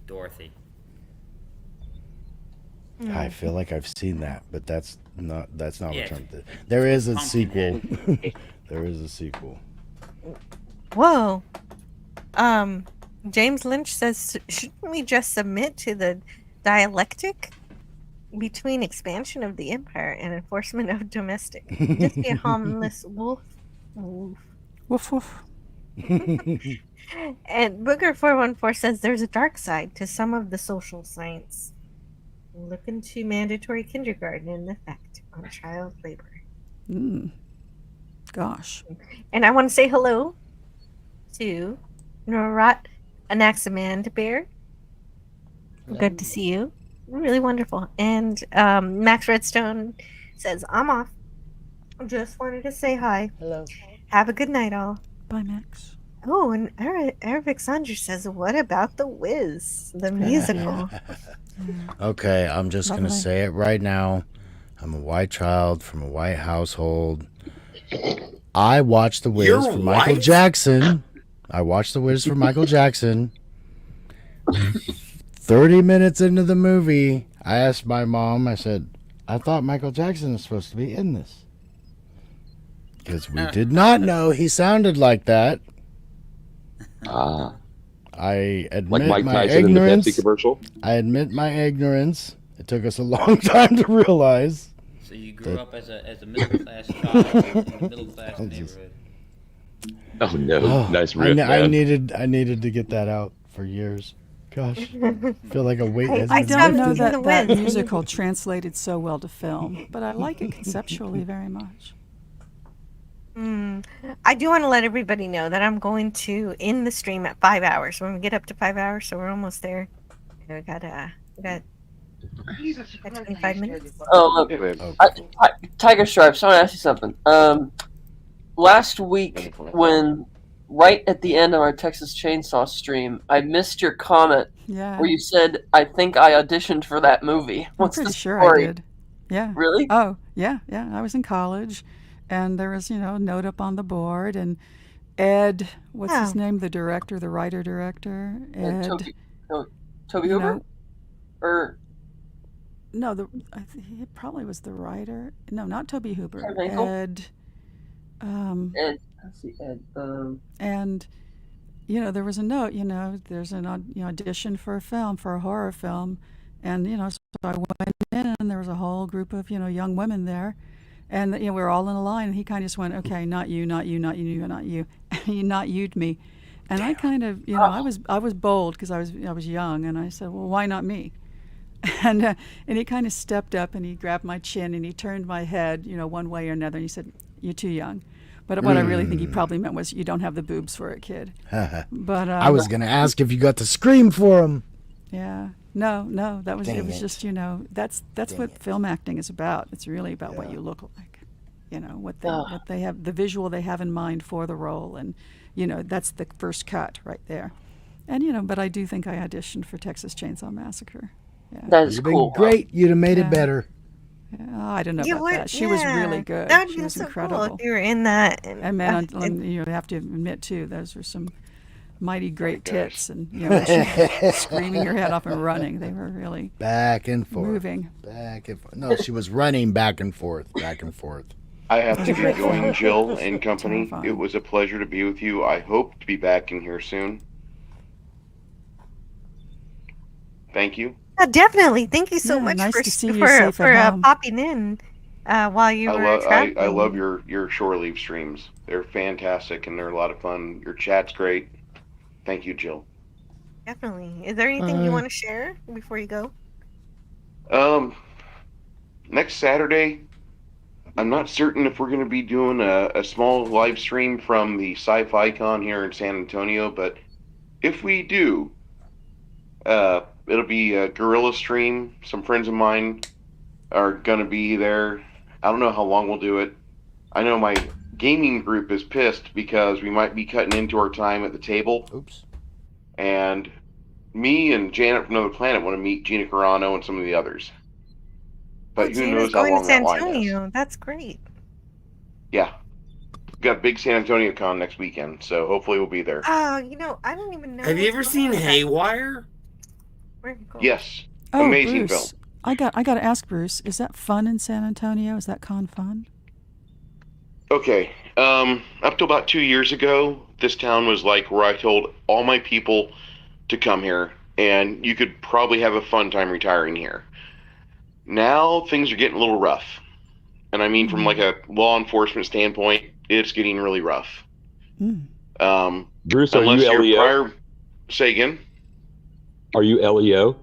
Speaker 20: Dorothy.
Speaker 11: I feel like I've seen that, but that's not
Speaker 20: Yeah,
Speaker 11: Return to. There is a
Speaker 20: Pumpkinhead.
Speaker 11: sequel. There is a sequel.
Speaker 6: Whoa. James Lynch says, shouldn't we just submit to the dialectic between expansion of the empire and enforcement of domestic? Just be a harmless wolf. Woof.
Speaker 5: Woof woof.
Speaker 6: And Booger414 says there's a dark side to some of the social science. Look into mandatory kindergarten and the effect on child labor.
Speaker 5: Gosh.
Speaker 6: And I want to say hello to Norat Anaximand Bear. Good to see you. Really wonderful. And Max Redstone says, I'm off. Just wanted to say hi.
Speaker 11: Hello.
Speaker 6: Have a good night, all.
Speaker 5: Bye, Max.
Speaker 6: Oh, and Arabic Sandra says, what about The Wiz, the musical?
Speaker 11: Okay, I'm just going to
Speaker 6: Lovely.
Speaker 11: say it right now. I'm a white child from a white household. I watched The Wiz
Speaker 7: You're
Speaker 11: for Michael
Speaker 7: white?
Speaker 11: Jackson. I watched The Wiz for Michael Jackson. 30 minutes into the movie, I asked my mom, I said, I thought Michael Jackson was supposed to be in this. Because we did not know he sounded like that. I admit
Speaker 21: Like Mike
Speaker 11: my
Speaker 21: Tyson in the
Speaker 11: ignorance.
Speaker 21: Pepsi commercial?
Speaker 11: I admit my ignorance. It took us a long time to realize.
Speaker 20: So you grew up as a middle class child in a middle class neighborhood.
Speaker 21: Oh no, nice riff,
Speaker 11: I
Speaker 21: man.
Speaker 11: needed to get that out for years. Gosh, feel like a weight has
Speaker 5: I
Speaker 11: been
Speaker 5: don't know
Speaker 11: lifted.
Speaker 5: that musical translated so well to film, but I like it conceptually very much.
Speaker 6: I do want to let everybody know that I'm going to end the stream at 5 hours. When we get up to 5 hours, so we're almost there. We got 25 minutes.
Speaker 12: Oh, look. Tiger Stripes, I want to ask you something. Last week, when right at the end of our Texas Chainsaw stream, I missed your comment
Speaker 5: Yeah.
Speaker 12: where you said, I think I auditioned for that movie. What's
Speaker 5: I'm
Speaker 12: the
Speaker 5: pretty sure
Speaker 12: story?
Speaker 5: I did. Yeah.
Speaker 12: Really?
Speaker 5: Oh, yeah, yeah. I was in college, and there was, a note up on the board, and Ed, what's his name? The director, the writer-director? Ed.
Speaker 12: Toby Hooper? Or
Speaker 5: No, I think it probably was the writer. No, not Toby Hooper.
Speaker 12: Ed Hinkle?
Speaker 5: Ed.
Speaker 12: Ed. Let's see, Ed.
Speaker 5: And there was a note. There's an audition for a horror film, and so I went in, and there was a whole group of young women there, and we were all in a line. And he kind of just went, "Okay, not you, not you, not you, not you." He not you'd me, and I kind of I was bold because I was young, and I said, "Well, why not me?" And he kind of stepped up and he grabbed my chin and he turned my head, one way or another, and he said, "You're too young." But what I really think he probably meant was, "You don't have the boobs for it, kid." But
Speaker 11: I was going to ask if you got to scream for him.
Speaker 5: Yeah, no, that was
Speaker 11: Dang
Speaker 5: it. Was
Speaker 11: it.
Speaker 5: just that's what film acting is about. It's really about what you look like, what they have, the visual they have in mind for the role, and that's the first cut right there. And but I do think I auditioned for Texas Chainsaw Massacre. Yeah.
Speaker 12: That is
Speaker 11: You'd
Speaker 12: cool.
Speaker 11: been great. You'd have made it better.
Speaker 5: Yeah, I don't know
Speaker 6: You
Speaker 5: about
Speaker 6: would-
Speaker 5: that. She was really good.
Speaker 6: That would
Speaker 5: She
Speaker 6: be
Speaker 5: was
Speaker 6: so
Speaker 5: incredible.
Speaker 6: cool if you were in that.
Speaker 5: And man, you have to admit too, those were some mighty great tits, and she screaming her head off and running. They were really
Speaker 11: Back and forth.
Speaker 5: moving.
Speaker 11: Back and forth. No, she was running back and forth, back and forth.
Speaker 10: I have
Speaker 5: That's
Speaker 10: to
Speaker 5: a
Speaker 10: get
Speaker 5: great
Speaker 10: going,
Speaker 5: film.
Speaker 10: Jill and company.
Speaker 5: Terrifying.
Speaker 10: It was a pleasure to be with you. I hope to be back in here soon. Thank you.
Speaker 6: Definitely. Thank you so
Speaker 5: Yeah,
Speaker 6: much
Speaker 5: nice
Speaker 6: for
Speaker 5: to see you safe at home.
Speaker 6: popping in while you were traveling.
Speaker 10: I love your shore leave streams. They're fantastic and they're a lot of fun. Your chat's great. Thank you, Jill.
Speaker 6: Definitely. Is there anything you want to share before you go?
Speaker 10: Next Saturday, I'm not certain if we're going to be doing a small live stream from the Sci-Fi Con here in San Antonio, but if we do, it'll be a guerrilla stream. Some friends of mine are going to be there. I don't know how long we'll do it. I know my gaming group is pissed because we might be cutting into our time at the table.
Speaker 11: Oops.
Speaker 10: And me and Janet from Another Planet want to meet Gina Carano and some of the others. But who
Speaker 6: Gina's
Speaker 10: knows how
Speaker 6: going
Speaker 10: long
Speaker 6: to
Speaker 10: that
Speaker 6: San
Speaker 10: line is.
Speaker 6: Antonio. That's great.
Speaker 10: Yeah. We've got a big San Antonio con next weekend, so hopefully we'll be there.
Speaker 6: Oh, I don't even know.
Speaker 3: Have you ever
Speaker 6: what's
Speaker 3: seen
Speaker 6: going on.
Speaker 3: Haywire?
Speaker 6: Where'd it go?
Speaker 10: Yes.
Speaker 5: Oh,
Speaker 10: Amazing
Speaker 5: Bruce.
Speaker 10: film.
Speaker 5: I got to ask Bruce, is that fun in San Antonio? Is that con fun?
Speaker 10: Okay. Up to about 2 years ago, this town was like where I told all my people to come here, and you could probably have a fun time retiring here. Now things are getting a little rough. And I mean from like a law enforcement standpoint, it's getting really rough.
Speaker 21: Bruce, are
Speaker 10: unless
Speaker 21: you
Speaker 10: you're
Speaker 21: LEO?
Speaker 10: prior... Say again?
Speaker 21: Are you LEO?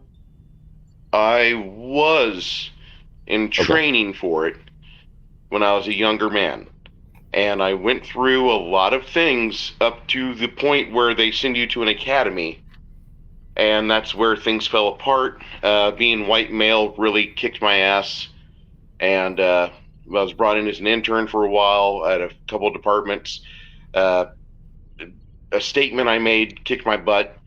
Speaker 10: I was in training for it when I was a younger man. And I went through a lot of things up to the point where they send you to an academy. And that's where things fell apart. Being white male really kicked my ass. And I was brought in as an intern for a while at a couple of departments. A statement I made kicked my butt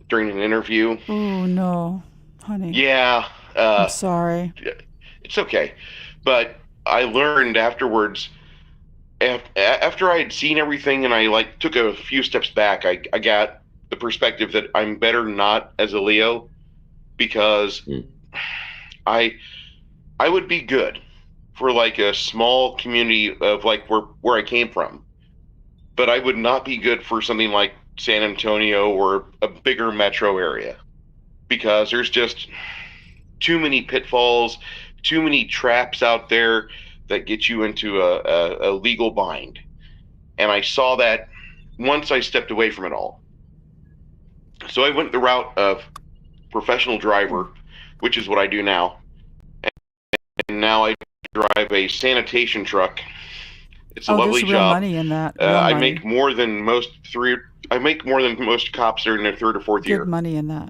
Speaker 10: during an interview.
Speaker 5: Oh, no, honey.
Speaker 10: Yeah.
Speaker 5: I'm sorry.
Speaker 10: It's okay. But I learned afterwards, after I had seen everything and I took a few steps back, I got the perspective that I'm better not as a Leo, because I would be good for a small community of where I came from, but I would not be good for something like San Antonio or a bigger metro area, because there's just too many pitfalls, too many traps out there that get you into a legal bind. And I saw that once I stepped away from it all. So I went the route of professional driver, which is what I do now. And now I drive a sanitation truck. It's a lovely
Speaker 5: there's real
Speaker 10: job.
Speaker 5: money in that. Real
Speaker 10: I
Speaker 5: money.
Speaker 10: make more than most cops that are in their third or fourth year.
Speaker 5: Good money in that.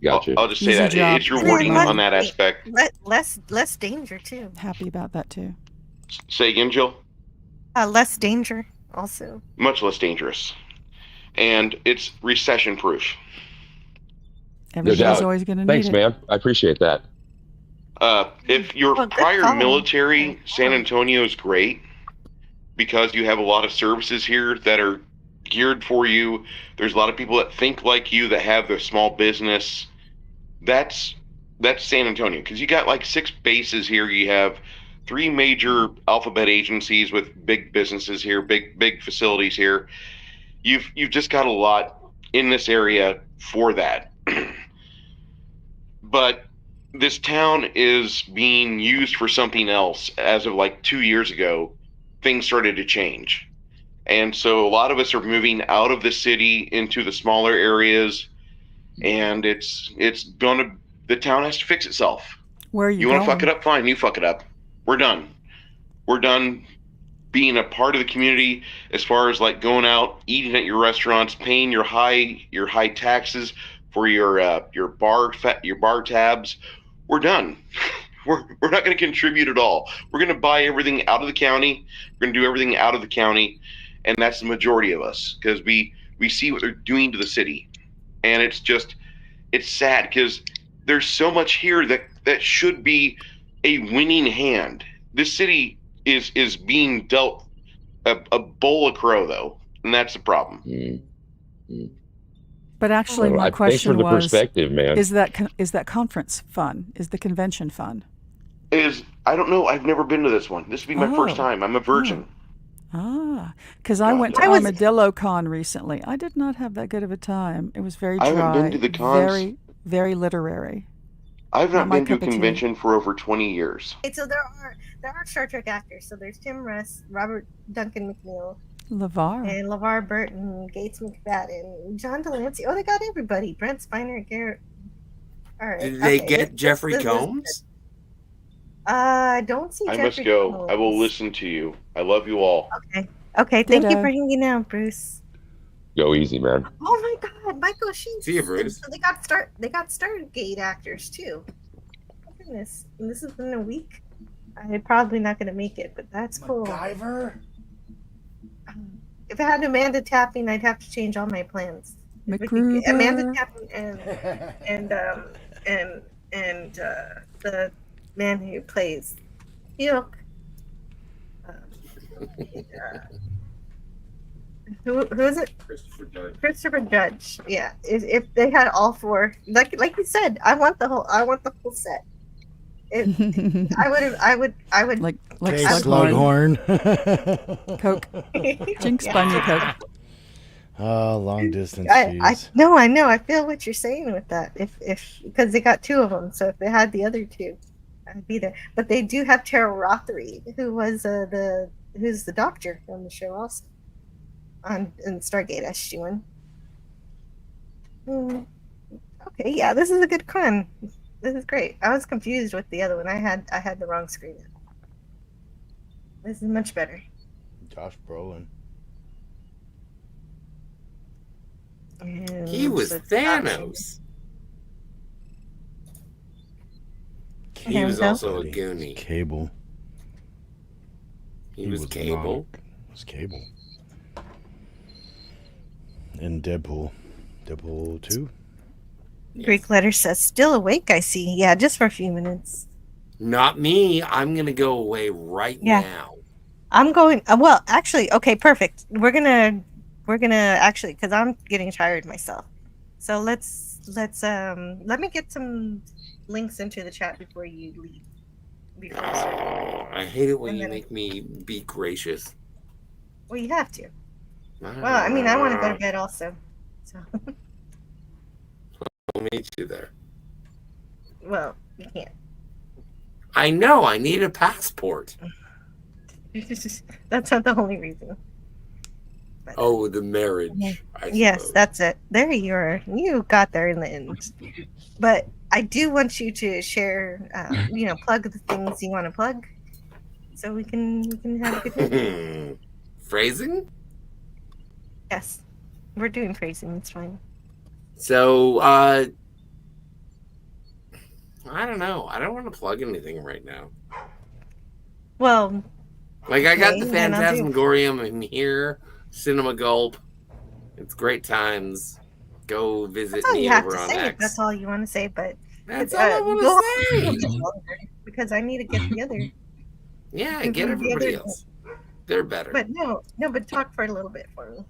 Speaker 21: Gotcha.
Speaker 10: I'll just say
Speaker 5: Easy
Speaker 10: that
Speaker 5: job.
Speaker 10: it's rewarding on that aspect.
Speaker 6: Less danger too.
Speaker 5: Happy about that too.
Speaker 10: Say again, Jill.
Speaker 6: Less danger also.
Speaker 10: Much less dangerous, and it's recession proof.
Speaker 5: Everybody's
Speaker 21: doubt.
Speaker 5: always going to need
Speaker 21: Thanks,
Speaker 5: it.
Speaker 21: man. I appreciate that.
Speaker 10: If you're
Speaker 6: Well, good
Speaker 10: prior
Speaker 6: call.
Speaker 10: military, San Antonio is great because you have a lot of services here that are geared for you. There's a lot of people that think like you, that have their small business. That's San Antonio, because you got 6 bases here. You have 3 major alphabet agencies with big businesses here, big facilities here. You've just got a lot in this area for that. But this town is being used for something else. As of 2 years ago, things started to change. And so a lot of us are moving out of the city into the smaller areas, and the town has to fix itself.
Speaker 5: Where are you
Speaker 10: want to
Speaker 5: going?
Speaker 10: fuck it up? Fine, you fuck it up. We're done. We're done being a part of the community as far as going out, eating at your restaurants, paying your high taxes for your bar tabs. We're done. We're not going to contribute at all. We're going to buy everything out of the county. We're going to do everything out of the county, and that's the majority of us, because we see what they're doing to the city, and it's sad because there's so much here that should be a winning hand. This city is being dealt a bowl of crow, though, and that's the problem.
Speaker 5: But actually, my
Speaker 21: Thanks
Speaker 5: question
Speaker 21: for the
Speaker 5: was:
Speaker 21: perspective, man.
Speaker 5: Is that conference fun? Is the convention fun?
Speaker 10: I don't know. I've never been to this one. This will be my first
Speaker 5: Oh.
Speaker 10: time. I'm a virgin.
Speaker 5: Because I went to
Speaker 10: I was-
Speaker 5: Armadillo Con recently. I did not have that good of a time. It was very dry.
Speaker 10: I haven't been to the cons.
Speaker 5: Very, very literary.
Speaker 10: I've not
Speaker 5: my
Speaker 10: been to a
Speaker 5: cup of tea.
Speaker 10: convention for over 20 years.
Speaker 6: Okay, so there are Star Trek actors. So there's Tim Russ, Robert Duncan McNeil,
Speaker 5: LeVar.
Speaker 6: and LeVar Burton, Gates McFadden, John Delancey. Oh, they got everybody. Brent Spiner, Garrett. All right.
Speaker 3: Did they
Speaker 6: okay,
Speaker 3: get Jeffrey
Speaker 6: this-
Speaker 3: Combs?
Speaker 6: I don't see
Speaker 10: I
Speaker 6: Jeffrey
Speaker 10: must go.
Speaker 6: Combs.
Speaker 10: I will listen to you. I love you all.
Speaker 6: Okay, thank you
Speaker 5: Ditto.
Speaker 6: for hanging out, Bruce.
Speaker 21: Go easy, man.
Speaker 6: Oh my God, Michael Sheen.
Speaker 7: See you, Bruce.
Speaker 6: So they got Stargate actors too. Oh, goodness, and this has been a week. I'm probably not gonna make it, but that's cool.
Speaker 11: MacGyver?
Speaker 6: If I had Amanda Tapping, I'd have to change all my plans.
Speaker 5: McGruber.
Speaker 6: Amanda Tapping and the man who plays Teal'c. Who is it?
Speaker 7: Christopher Judge.
Speaker 6: Christopher Judge. Yeah. If they had all four, like you said, I want the whole set. I would
Speaker 5: like
Speaker 11: Cake
Speaker 5: Slughorn.
Speaker 11: Slughorn.
Speaker 5: Coke. Jinx, buy me a Coke.
Speaker 11: Oh, long distance.
Speaker 6: I
Speaker 11: Jeez.
Speaker 6: no, I know. I feel what you're saying with that. If because they got two of them, so if they had the other two, I'd be there. But they do have Tara Rothery, who was who's the doctor on the show also, in Stargate SG-1. Okay, yeah, this is a good con. This is great. I was confused with the other one. I had the wrong screen. This is much better.
Speaker 11: Josh Brolin.
Speaker 7: He was Thanos. He was also a Goonie.
Speaker 11: Cable.
Speaker 7: He was Cable.
Speaker 11: Was Cable. In Deadpool. Deadpool 2?
Speaker 6: Greek letter says, still awake, I see. Yeah, just for a few minutes.
Speaker 7: Not me. I'm gonna go away right now.
Speaker 6: I'm going. Well, actually, okay, perfect. We're gonna actually, because I'm getting tired myself. So let's let me get some links into the chat before you leave.
Speaker 7: I hate it when
Speaker 6: And
Speaker 7: you
Speaker 6: then-
Speaker 7: make me be gracious.
Speaker 6: Well, you have to. Well, I mean, I want to go to bed also. So,
Speaker 7: I'll meet you there.
Speaker 6: well, you can't.
Speaker 7: I know. I need a passport.
Speaker 6: That's not the only reason.
Speaker 7: Oh, the marriage.
Speaker 6: Yes, that's it. There you are. You got there in the end. But I do want you to share, plug the things you want to plug, so we can have a good time.
Speaker 7: Phrasing?
Speaker 6: Yes, we're doing phrasing. It's fine.
Speaker 7: So, I don't know. I don't want to plug anything right now.
Speaker 6: Well,
Speaker 7: Like, I got the
Speaker 6: okay, then I'll do-
Speaker 7: Phantasmagorium in here, Cinema Gulp. It's great times. Go visit
Speaker 6: That's all
Speaker 7: me
Speaker 6: you have
Speaker 7: over
Speaker 6: to
Speaker 7: on
Speaker 6: say. If
Speaker 7: X.
Speaker 6: that's all you want to say, but
Speaker 7: That's all I want
Speaker 6: go
Speaker 7: to say.
Speaker 6: on, because I need to get the other.
Speaker 7: Yeah,
Speaker 6: Mhm,
Speaker 7: get
Speaker 6: the
Speaker 7: everybody
Speaker 6: other-
Speaker 7: else. They're better.
Speaker 6: But but talk for a little bit for me.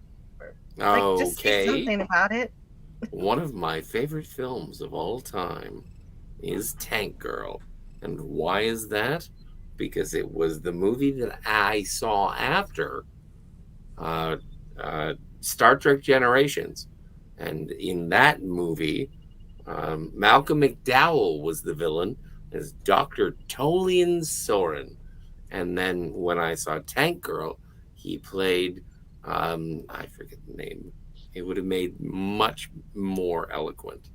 Speaker 6: Like, just say
Speaker 7: Okay.
Speaker 6: something about it.
Speaker 7: One of my favorite films of all time is Tank Girl. And why is that? Because it was the movie that I saw after Star Trek Generations. And in that movie, Malcolm McDowell was the villain as Dr. Tolian Soren. And then when I saw Tank Girl, he played, I forget the name. It would have made much more eloquent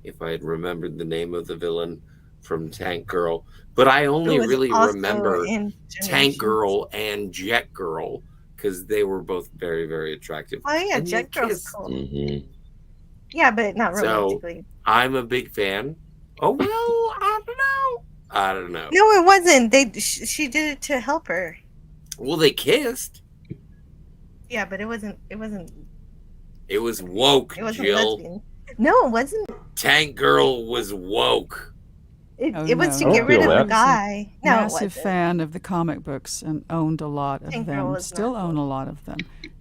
Speaker 7: if I had remembered the name of the villain from Tank Girl. But I only
Speaker 6: Who was
Speaker 7: really
Speaker 6: also
Speaker 7: remember
Speaker 6: in
Speaker 7: Tank
Speaker 6: Generations.
Speaker 7: Girl and Jet Girl because they were both very, very attractive.
Speaker 6: Oh yeah,
Speaker 7: And they
Speaker 6: Jet Girl's
Speaker 7: kissed.
Speaker 6: cool.
Speaker 21: Mm-hmm.
Speaker 6: Yeah, but not
Speaker 7: So
Speaker 6: romantically.
Speaker 7: I'm a big fan. Oh, well, I don't know.
Speaker 6: No, it wasn't. She did it to help her.
Speaker 7: Well, they kissed.
Speaker 6: Yeah, but it wasn't. It wasn't.
Speaker 7: It was woke,
Speaker 6: It wasn't
Speaker 7: Jill.
Speaker 6: lesbian. No, it wasn't.
Speaker 7: Tank Girl was woke.
Speaker 6: It was to
Speaker 5: no.
Speaker 6: get rid of the
Speaker 21: that.
Speaker 6: guy. No, it
Speaker 5: Massive
Speaker 6: wasn't.
Speaker 5: fan of the comic books and owned a lot of
Speaker 6: Tank Girl
Speaker 5: them.
Speaker 6: was
Speaker 5: Still
Speaker 6: not
Speaker 5: own a lot of them,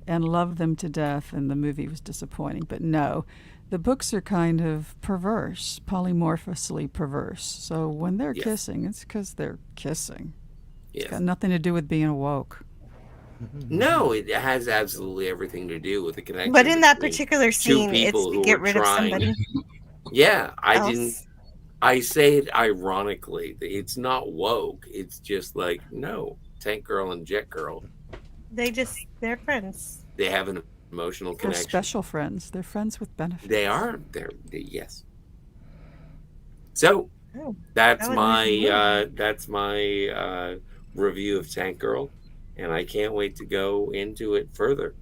Speaker 5: and love them to death. And the movie was disappointing, but no, the books are kind of perverse, polymorphously perverse. So when they're
Speaker 7: Yes.
Speaker 5: kissing, it's because they're kissing.
Speaker 7: Yes.
Speaker 5: It's got nothing to do with being woke.
Speaker 7: No, it has absolutely everything to do with the connection.
Speaker 6: But in that
Speaker 7: between
Speaker 6: particular
Speaker 7: two
Speaker 6: scene, it's
Speaker 7: people
Speaker 6: to
Speaker 7: who
Speaker 6: get
Speaker 7: were
Speaker 6: rid of
Speaker 7: trying-
Speaker 6: somebody.
Speaker 7: Yeah, I
Speaker 6: else.
Speaker 7: didn't. I say it ironically. It's not woke. It's just like, no, Tank Girl and Jet Girl,
Speaker 6: They're friends.
Speaker 7: they have an emotional
Speaker 5: They're
Speaker 7: connection.
Speaker 5: special friends. They're friends with benefits.
Speaker 7: They are. Yes. So
Speaker 6: Oh,
Speaker 7: That's
Speaker 6: that would
Speaker 7: my review of Tank Girl, and I can't wait to go into it further.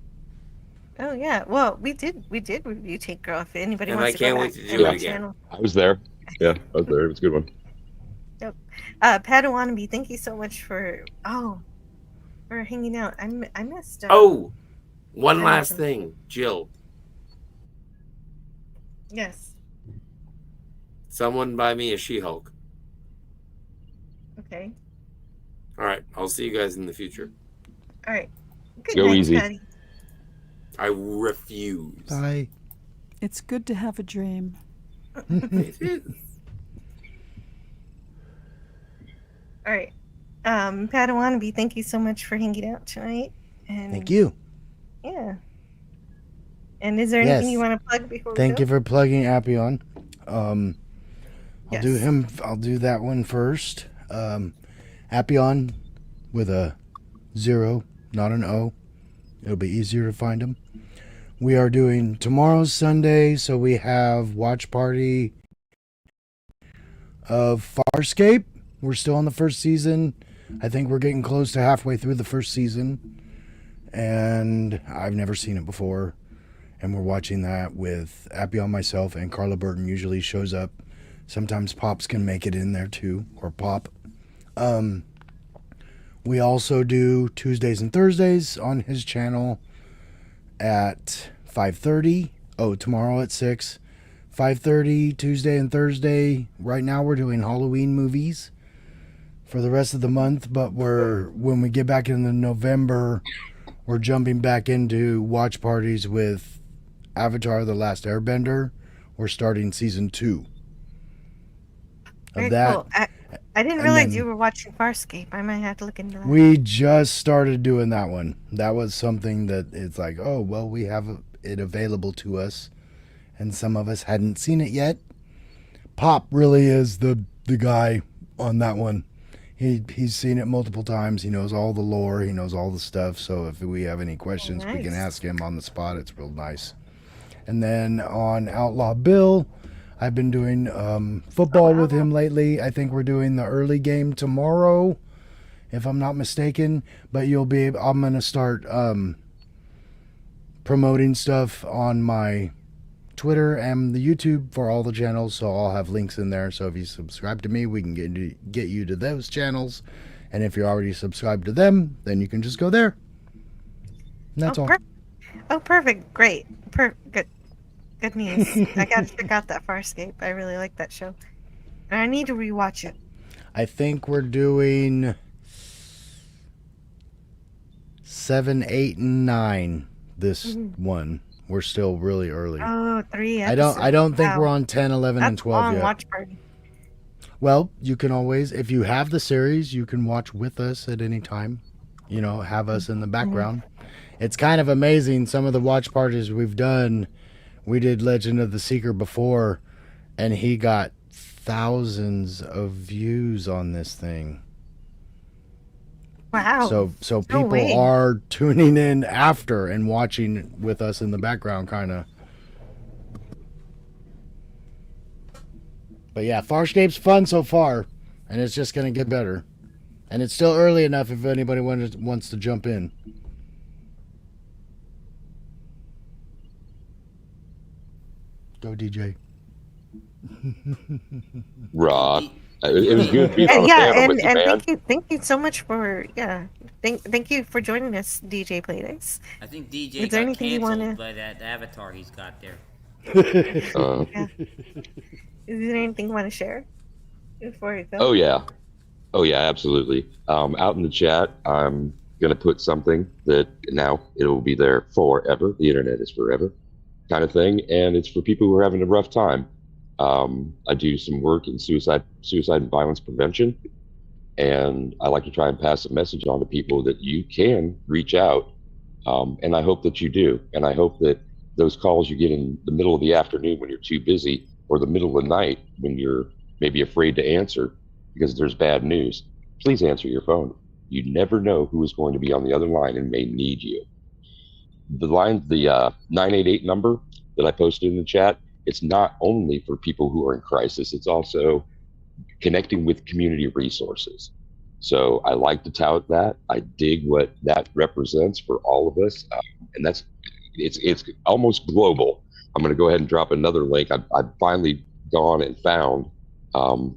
Speaker 6: Oh yeah. Well, we did review Tank Girl. If anybody
Speaker 7: And
Speaker 6: wants
Speaker 7: I
Speaker 6: to go
Speaker 7: can't
Speaker 6: back
Speaker 7: wait to
Speaker 6: to
Speaker 7: do
Speaker 6: my
Speaker 7: it again.
Speaker 6: channel.
Speaker 21: I was there. Yeah, I was there. It was a good one.
Speaker 6: Yep. Padawannabe, thank you so much for hanging out. I missed.
Speaker 7: Oh, one
Speaker 6: I
Speaker 7: last
Speaker 6: missed-
Speaker 7: thing, Jill.
Speaker 6: Yes.
Speaker 7: Someone buy me a She-Hulk.
Speaker 6: Okay.
Speaker 7: All right, I'll see you guys in the future.
Speaker 6: All right. Good
Speaker 21: Go
Speaker 6: night,
Speaker 21: easy.
Speaker 6: Patty.
Speaker 7: I refuse.
Speaker 11: Bye.
Speaker 5: It's good to have a dream.
Speaker 6: All right. Padawannabe, thank you so much for hanging out tonight. And
Speaker 11: Thank you.
Speaker 6: Yeah. And is there anything
Speaker 11: Yes.
Speaker 6: you want to plug before we
Speaker 11: Thank
Speaker 6: go?
Speaker 11: you for plugging Appion. I'll do
Speaker 6: Yes.
Speaker 11: him. I'll do that one first. Appion with a 0, not an O. It'll be easier to find him. We are doing tomorrow's Sunday, so we have watch party of Farscape. We're still on the first season. I think we're getting close to halfway through the first season, and I've never seen it before. And we're watching that with Appion, myself, and Carla Burton usually shows up. Sometimes Pops can make it in there too, or Pop. We also do Tuesdays and Thursdays on his channel at 5:30. Oh, tomorrow at 6. 5:30 Tuesday and Thursday. Right now we're doing Halloween movies for the rest of the month, but when we get back into November, we're jumping back into watch parties with Avatar: The Last Airbender. We're starting season 2 of
Speaker 6: Very
Speaker 11: that.
Speaker 6: cool. I didn't
Speaker 11: And
Speaker 6: realize
Speaker 11: then-
Speaker 6: you were watching Farscape. I might have to look into that.
Speaker 11: We just started doing that one. That was something that it's like, oh, well, we have it available to us, and some of us hadn't seen it yet. Pop really is the guy on that one. He's seen it multiple times. He knows all the lore. He knows all the stuff. So if we have any questions, we can
Speaker 6: nice.
Speaker 11: ask him on the spot. It's real nice. And then on Outlaw Bill, I've been doing football with him lately. I think we're doing the early game tomorrow, if I'm not mistaken. But I'm going to start promoting stuff on my Twitter and the YouTube for all the channels. So I'll have links in there. So if you subscribe to me, we can get you to those channels. And if you're already subscribed to them, then you can just go there. And that's all.
Speaker 6: Perfect. Great. Good news. I got to check out that Farscape. I really like that show. And I need to rewatch it.
Speaker 11: I think we're doing 7, 8, and 9 this one. We're still really early.
Speaker 6: Oh, 3
Speaker 11: I
Speaker 6: episodes.
Speaker 11: don't think
Speaker 6: Wow.
Speaker 11: we're on 10, 11, and
Speaker 6: That's
Speaker 11: 12
Speaker 6: long
Speaker 11: yet.
Speaker 6: watch party.
Speaker 11: Well, you can always, if you have the series, you can watch with us at any time. You know, have us in the background. It's kind of amazing. Some of the watch parties we've done, we did Legend of the Seeker before, and he got thousands of views on this thing.
Speaker 6: Wow.
Speaker 11: So
Speaker 6: No
Speaker 11: people
Speaker 6: way.
Speaker 11: are tuning in after and watching with us in the background, kind of. But yeah, Farscape's fun so far, and it's just going to get better. And it's still early enough if anybody wants to jump in. Go, DJ.
Speaker 21: Rock. It was good being on
Speaker 6: And
Speaker 21: the
Speaker 6: yeah,
Speaker 21: panel with
Speaker 6: and
Speaker 21: you, man.
Speaker 6: thank you so much for thank you for joining us, DJ Playdays.
Speaker 20: I think DJ
Speaker 6: Is there
Speaker 20: got
Speaker 6: anything you
Speaker 20: canceled
Speaker 6: wanna?
Speaker 20: by that avatar he's got there.
Speaker 6: Yeah. Is there anything you want to share before we go?
Speaker 21: Oh yeah, absolutely. Out in the chat, I'm gonna put something that now it will be there forever. The internet is forever, kind of thing, and it's for people who are having a rough time. I do some work in suicide and violence prevention, and I like to try and pass a message on to people that you can reach out, and I hope that you do. And I hope that those calls you get in the middle of the afternoon when you're too busy, or the middle of the night when you're maybe afraid to answer because there's bad news, please answer your phone. You never know who is going to be on the other line and may need you. The 988 number that I posted in the chat, it's not only for people who are in crisis, it's also connecting with community resources. So I like to tout that. I dig what that represents for all of us, and it's almost global. I'm going to go ahead and drop another link. I've finally gone and found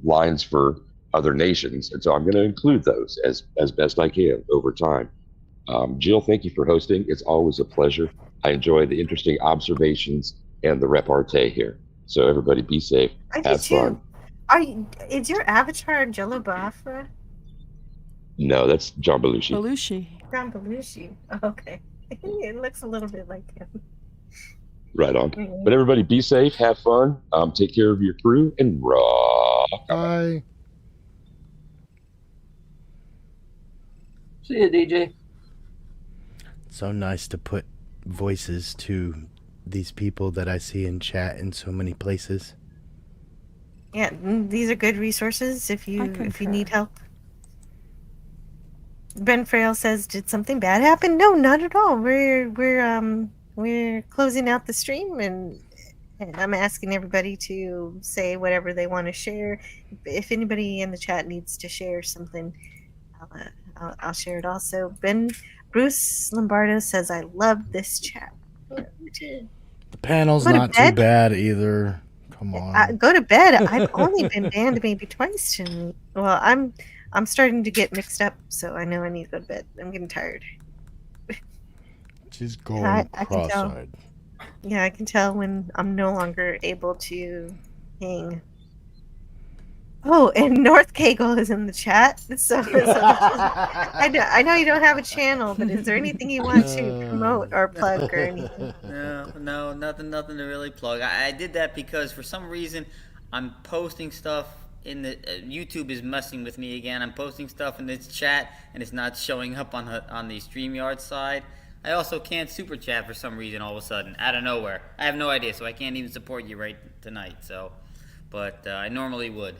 Speaker 21: lines for other nations, and so I'm going to include those as best I can over time. Jill, thank you for hosting. It's always a pleasure. I enjoy the interesting observations and the repartee here. So everybody be safe. Have fun.
Speaker 6: Is your avatar Jello Biafra?
Speaker 21: No, that's John Belushi.
Speaker 6: John Belushi. Oh, okay. It looks a little bit like him.
Speaker 21: Right on. But everybody be safe, have fun, take care of your crew, and rock.
Speaker 11: Bye.
Speaker 12: See ya, DJ.
Speaker 11: So nice to put voices to these people that I see in chat in so many places.
Speaker 6: Yeah, these are good resources if you need help. Ben Frail says, "Did something bad happen?" No, not at all. We're closing out the stream, and I'm asking everybody to say whatever they want to share. If anybody in the chat needs to share something, I'll share it also. Bruce Lombardo says, "I love this chat."
Speaker 11: The panel's not too bad either. Come on.
Speaker 6: Go to bed. I've only been banned maybe twice tonight. Well, I'm starting to get mixed up, so I know I need to go to bed. I'm getting tired.
Speaker 11: She's going
Speaker 6: I can tell.
Speaker 11: cross-eyed.
Speaker 6: Yeah, I can tell when I'm no longer able to hang. Oh, and North Kegel is in the chat. So I know you don't have a channel, but is there anything you want to promote or plug or anything?
Speaker 20: No, nothing to really plug. I did that because for some reason I'm posting stuff in the YouTube is messing with me again. I'm posting stuff in this chat and it's not showing up on the StreamYard side. I also can't super chat for some reason all of a sudden out of nowhere. I have no idea, so I can't even support you right tonight. So, but I normally would.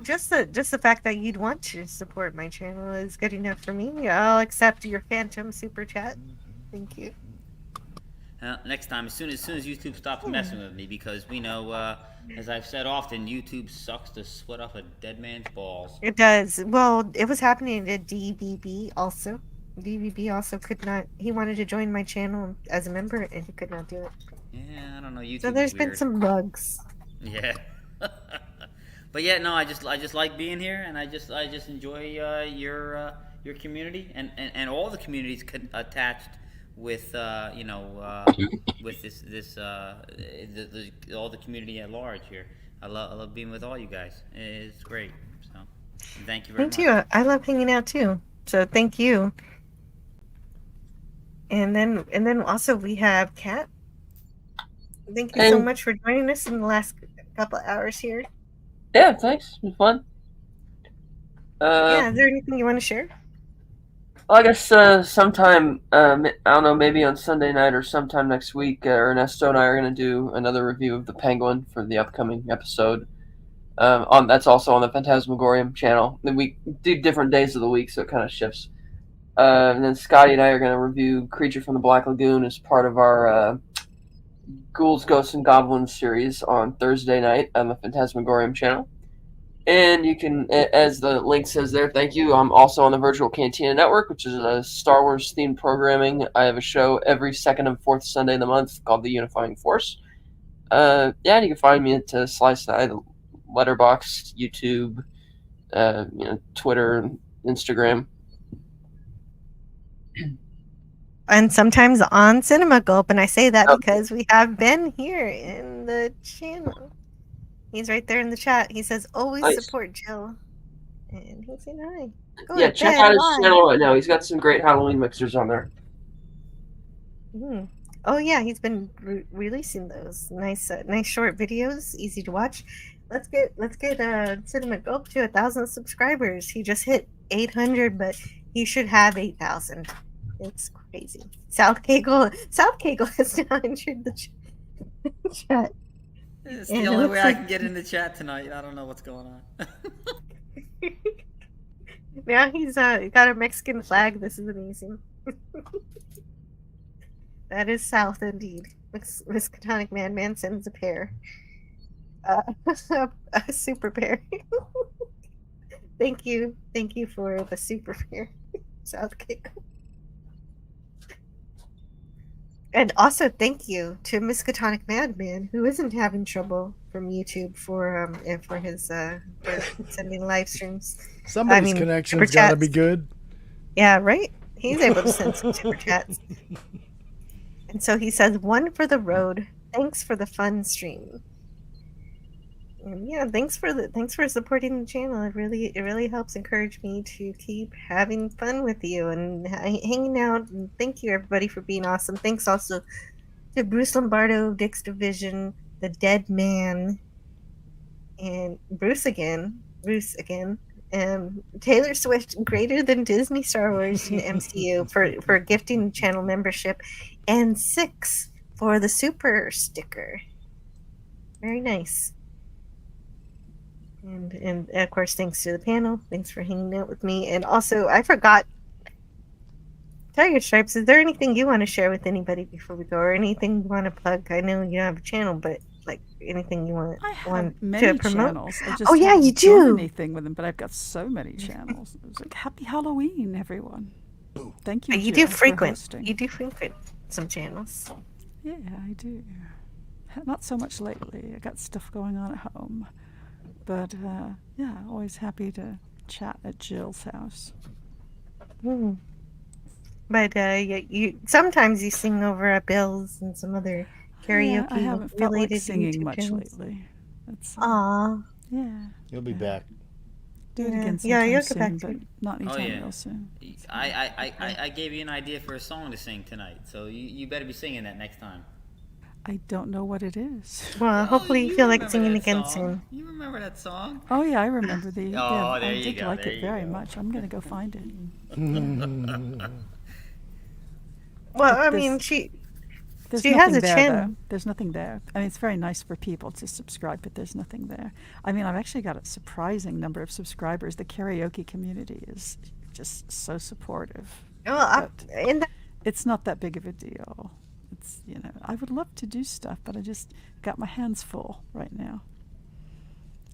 Speaker 6: Just the fact that you'd want to support my channel is good enough for me. I'll accept your phantom super chat. Thank you.
Speaker 20: Next time, as soon as YouTube stops messing with me, because we know, as I've said often, YouTube sucks the sweat off a dead man's balls.
Speaker 6: It does. Well, it was happening to DVB also. DVB also could not. He wanted to join my channel as a member, and he could not do it.
Speaker 20: Yeah, I don't know. YouTube.
Speaker 6: So there's been some bugs.
Speaker 20: Yeah. But yeah, no, I just like being here, and I just enjoy your community and all the communities attached with with this all the community at large here. I love being with all you guys. It's great. So thank you very much.
Speaker 6: Me too. I love hanging out too. So thank you. And then also we have Kat. Thank you so much for joining us in the last couple hours here.
Speaker 12: Yeah, thanks. It's been fun.
Speaker 6: Yeah, is there anything you want to share?
Speaker 12: Well, I guess sometime, I don't know, maybe on Sunday night or sometime next week, Ernesto and I are going to do another review of The Penguin for the upcoming episode. That's also on the Phantasmagorium channel. And we do different days of the week, so it kind of shifts. And then Scotty and I are going to review Creature from the Black Lagoon as part of our Ghouls, Ghosts, and Goblins series on Thursday night on the Phantasmagorium channel. And you can, as the link says there, thank you. I'm also on the Virtual Cantina Network, which is a Star Wars themed programming. I have a show every second and fourth Sunday of the month called The Unifying Force. And you can find me at Slice and I, Letterboxd, YouTube, Twitter, Instagram.
Speaker 6: And sometimes on Cinema Gulp, and I say that because we have Ben here in the channel. He's right there in the chat. He says, "Always support Jill," and he's saying hi.
Speaker 12: Yeah, check out his channel right now. He's got some great Halloween mixers on there.
Speaker 6: Oh yeah, he's been releasing those nice short videos, easy to watch. Let's get Cinema Gulp to 1,000 subscribers. He just hit 800, but he should have 8,000. It's crazy. South Kegel has now entered the chat.
Speaker 20: It's the only way I can get in the chat tonight. I don't know what's going on.
Speaker 6: Now he's got a Mexican flag. This is amazing. That is South indeed. Miskatonic Man sends a pair. a super bear. Thank you for the super bear, Southkick. And also thank you to Miskatonic Madman, who isn't having trouble from YouTube for his for sending live streams.
Speaker 11: Somebody's connection's got to be good.
Speaker 6: Yeah, right? He's able to send some super chats. And so he says, one for the road. Thanks for the fun stream. And yeah, thanks for supporting the channel. It really helps encourage me to keep having fun with you and hanging out. And thank you everybody for being awesome. Thanks also to Bruce Lombardo, Dick's Division, the Dead Man, and Bruce again, Taylor Swift, greater than Disney, Star Wars, and MCU for gifting channel membership, and 6 for the super sticker. Very nice. And of course, thanks to the panel. Thanks for hanging out with me. And also, I forgot, Tiger Stripes, is there anything you want to share with anybody before we go, or anything you want to plug? I know you have a channel, but like anything you want
Speaker 5: Many
Speaker 6: to promote?
Speaker 5: channels. I just
Speaker 6: Oh yeah,
Speaker 5: haven't
Speaker 6: you
Speaker 5: done
Speaker 6: do.
Speaker 5: anything with them, but I've got so many channels. It was like, happy Halloween, everyone. Thank you.
Speaker 6: You
Speaker 5: Jill,
Speaker 6: do
Speaker 5: for
Speaker 6: frequent.
Speaker 5: hosting.
Speaker 6: You do frequent some channels.
Speaker 5: Yeah, I do. Not so much lately. I got stuff going on at home. But yeah, always happy to chat at Jill's house.
Speaker 6: But you sometimes you sing over at Bill's and some other karaoke
Speaker 5: Yeah, I haven't felt like
Speaker 6: related
Speaker 5: singing
Speaker 6: YouTube
Speaker 5: much
Speaker 6: channels.
Speaker 5: lately. That's,
Speaker 6: Aw.
Speaker 5: yeah.
Speaker 11: You'll be back.
Speaker 5: Do it
Speaker 6: Yeah.
Speaker 5: again
Speaker 6: Yeah,
Speaker 5: sometime
Speaker 6: you'll get
Speaker 5: soon,
Speaker 6: back
Speaker 5: but
Speaker 6: to it.
Speaker 5: not
Speaker 20: Oh
Speaker 5: anytime
Speaker 20: yeah.
Speaker 5: real soon.
Speaker 20: I gave you an idea for a song to sing tonight, so you better be singing that next time.
Speaker 5: I don't know what it is.
Speaker 6: Well, hopefully you feel like
Speaker 20: remember
Speaker 6: singing
Speaker 20: that
Speaker 6: again
Speaker 20: song.
Speaker 6: soon.
Speaker 20: You remember that song?
Speaker 5: Oh yeah, I remember the.
Speaker 20: Oh,
Speaker 5: yeah,
Speaker 20: there
Speaker 5: I
Speaker 20: you
Speaker 5: did
Speaker 20: go,
Speaker 5: like
Speaker 20: there
Speaker 5: it
Speaker 20: you
Speaker 5: very
Speaker 20: go.
Speaker 5: much. I'm gonna go find it.
Speaker 6: Well, I
Speaker 5: There's-
Speaker 6: mean, she
Speaker 5: There's
Speaker 6: has
Speaker 5: nothing
Speaker 6: a
Speaker 5: there,
Speaker 6: channel.
Speaker 5: though. There's nothing there. I mean, it's very nice for people to subscribe, but there's nothing there. I mean, I've actually got a surprising number of subscribers. The karaoke community is just so supportive.
Speaker 6: Well,
Speaker 5: but it's not that big of a deal. It's, you know, I would love to do stuff, but I just got my hands full right now.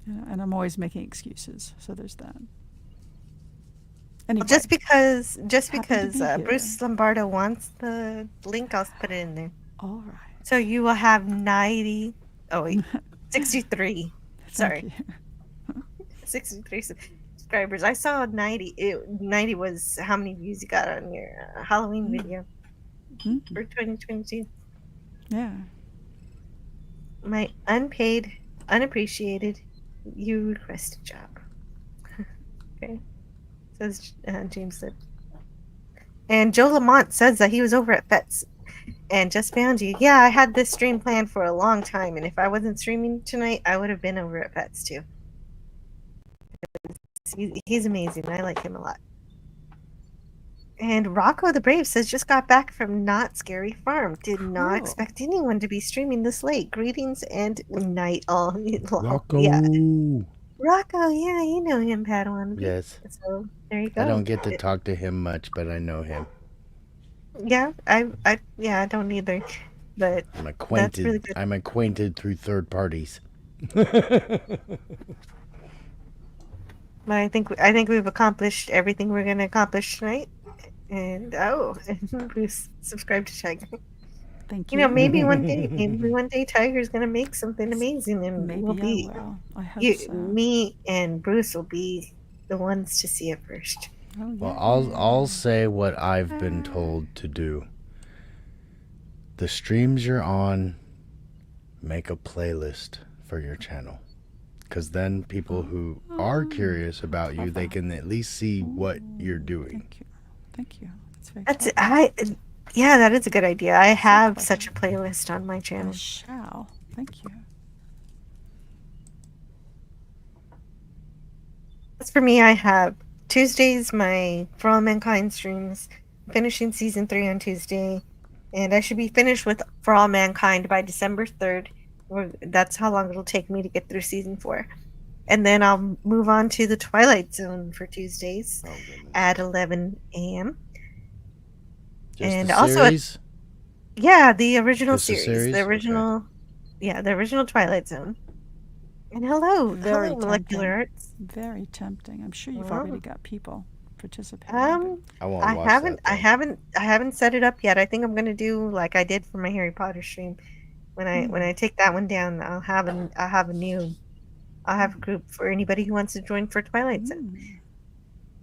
Speaker 5: You know, and I'm always making excuses, so there's that. Anyway,
Speaker 6: just because
Speaker 5: Happy to be here.
Speaker 6: Bruce Lombardo wants the link, I'll put it in there.
Speaker 5: All right.
Speaker 6: So you will have 90. Oh wait, 63. Sorry, 63 subscribers. I saw 90. 90 was how many views you got on your Halloween video for 2022.
Speaker 5: Yeah.
Speaker 6: My unpaid, unappreciated, you requested job. Okay. Says James said. And Joe Lamont says that he was over at Fets and just found you. Yeah, I had this stream planned for a long time, and if I wasn't streaming tonight, I would have been over at Fets too. He's amazing. I like him a lot. And Rocco the Brave says, just got back from Not Scary Farm. Did not
Speaker 11: Cool.
Speaker 6: expect anyone to be streaming this late. Greetings and night all.
Speaker 11: Rocco.
Speaker 6: Yeah. Rocco, yeah, you know him, Padawan.
Speaker 11: Yes.
Speaker 6: So there you go.
Speaker 11: I don't get to talk to him much, but I know him.
Speaker 6: Yeah, I don't either. But
Speaker 11: I'm
Speaker 6: that's
Speaker 11: acquainted.
Speaker 6: really good.
Speaker 11: I'm acquainted through third parties.
Speaker 6: But I think we've accomplished everything we're gonna accomplish tonight. And Bruce, subscribe to Tiger.
Speaker 5: Thank
Speaker 6: You know, maybe one day Tiger's gonna make something amazing, and
Speaker 5: Maybe
Speaker 6: we'll be
Speaker 5: I will. I hope so.
Speaker 6: me and Bruce will be the ones to see it first.
Speaker 5: Oh,
Speaker 11: Well, I'll say what I've been told to do. The streams you're on, make a playlist for your channel. Because then people who are curious about you, they can at least see what you're doing.
Speaker 5: Thank you. That's very
Speaker 6: That's yeah, that is a good idea. I have such a playlist on my channel.
Speaker 5: shall. Thank you.
Speaker 6: As for me, I have Tuesdays, my For All Mankind streams, finishing season 3 on Tuesday, and I should be finished with For All Mankind by December 3rd. That's how long it'll take me to get through season 4. And then I'll move on to the Twilight Zone for Tuesdays at 11 a.m.
Speaker 11: Just
Speaker 6: and
Speaker 11: the
Speaker 6: also
Speaker 11: series?
Speaker 6: yeah, the original
Speaker 11: Just the
Speaker 6: series.
Speaker 11: series?
Speaker 6: The original the original Twilight Zone. And hello,
Speaker 5: Very
Speaker 6: hello, Molecular
Speaker 5: tempting.
Speaker 6: Arts.
Speaker 5: Very tempting. I'm sure you've
Speaker 6: Wow.
Speaker 5: already got people participating.
Speaker 11: I won't
Speaker 6: I
Speaker 11: watch
Speaker 6: haven't,
Speaker 11: that.
Speaker 6: I haven't set it up yet. I think I'm gonna do like I did for my Harry Potter stream. When I take that one down, I'll have a group for anybody who wants to join for Twilight Zone.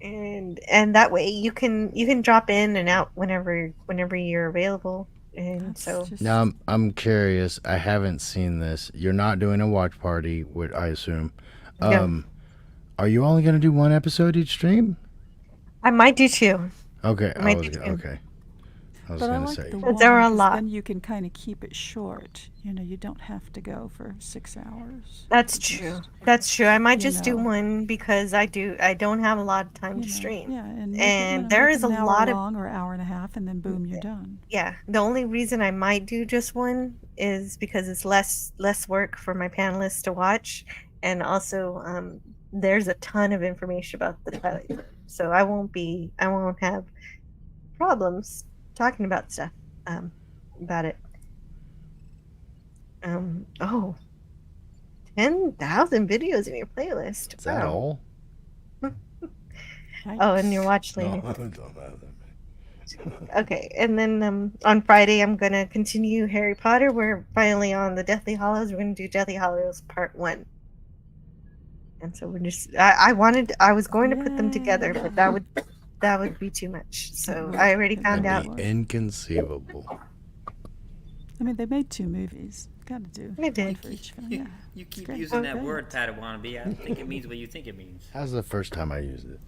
Speaker 6: And that way you can drop in and out whenever you're available. And so
Speaker 11: Now I'm curious. I haven't seen this. You're not doing a watch party, I assume.
Speaker 6: No.
Speaker 11: Are you only going to do one episode each stream?
Speaker 6: I might do two.
Speaker 11: Okay.
Speaker 6: I might do two.
Speaker 11: Okay. I was
Speaker 5: But I
Speaker 11: going to
Speaker 5: like
Speaker 11: say.
Speaker 5: the
Speaker 6: But
Speaker 5: one
Speaker 6: there are a
Speaker 5: because
Speaker 6: lot.
Speaker 5: then you can kind of keep it short. You know, you don't have to go for 6 hours.
Speaker 6: That's true. That's true. I might
Speaker 5: you
Speaker 6: just do
Speaker 5: know.
Speaker 6: one because I don't have a lot of time to stream.
Speaker 5: Yeah, and,
Speaker 6: there
Speaker 5: make
Speaker 6: is
Speaker 5: it
Speaker 6: a
Speaker 5: an hour
Speaker 6: lot of
Speaker 5: long or hour and a half, and then boom, you're done.
Speaker 6: yeah. The only reason I might do just one is because it's less work for my panelists to watch, and also there's a ton of information about the Twilight Zone, so I won't have problems talking about stuff about it. 10,000 videos in your playlist.
Speaker 11: Is that
Speaker 6: Wow.
Speaker 11: all?
Speaker 6: Oh, and your watch
Speaker 11: No,
Speaker 6: later.
Speaker 11: I don't have that.
Speaker 6: Okay, and then on Friday I'm gonna continue Harry Potter. We're finally on the Deathly Hallows. We're gonna do Deathly Hallows Part 1. And so we're just I was going to put them together, but that would be too much. So I already found out.
Speaker 11: That'd be inconceivable.
Speaker 5: I mean, they made 2 movies. Got to do
Speaker 6: They did.
Speaker 5: one for each film. Yeah.
Speaker 20: You keep
Speaker 5: Great.
Speaker 20: using that
Speaker 5: Okay.
Speaker 20: word, Padawannabe. I don't think it means what you think it means.
Speaker 11: How's the first time I used it?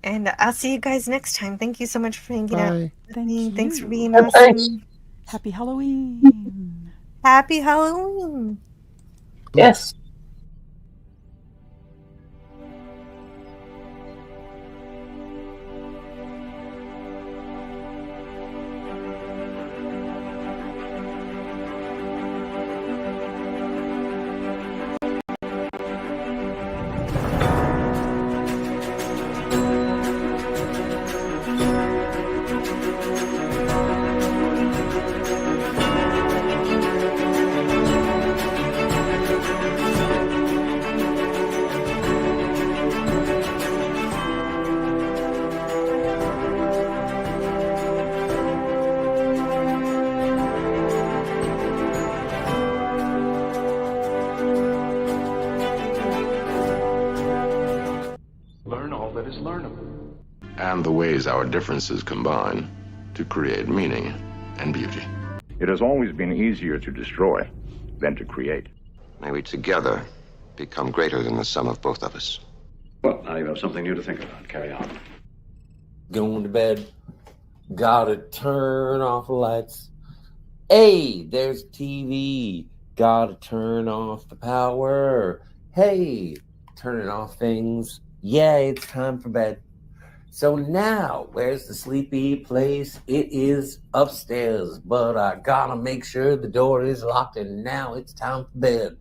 Speaker 6: And I'll see you guys next time. Thank you so much for hanging out
Speaker 11: Bye.
Speaker 6: with me. Thanks for
Speaker 5: you.
Speaker 6: being
Speaker 5: Thanks.
Speaker 6: awesome.
Speaker 5: Happy Halloween.
Speaker 6: Happy Halloween.
Speaker 12: Yes.
Speaker 23: Learn all that is learnable.
Speaker 24: And the ways our differences combine to create meaning and beauty.
Speaker 18: It has always been easier to destroy than to create.
Speaker 24: May we together become greater than the sum of both of us.
Speaker 23: Well, now you have something new to think about. Carry on.
Speaker 3: Going to bed. Gotta turn off the lights. Hey, there's TV. Gotta turn off the power. Hey, turning off things. Yeah, it's time for bed. So now, where's the sleepy place? It is upstairs, but I gotta make sure the door is locked, and now it's time for bed.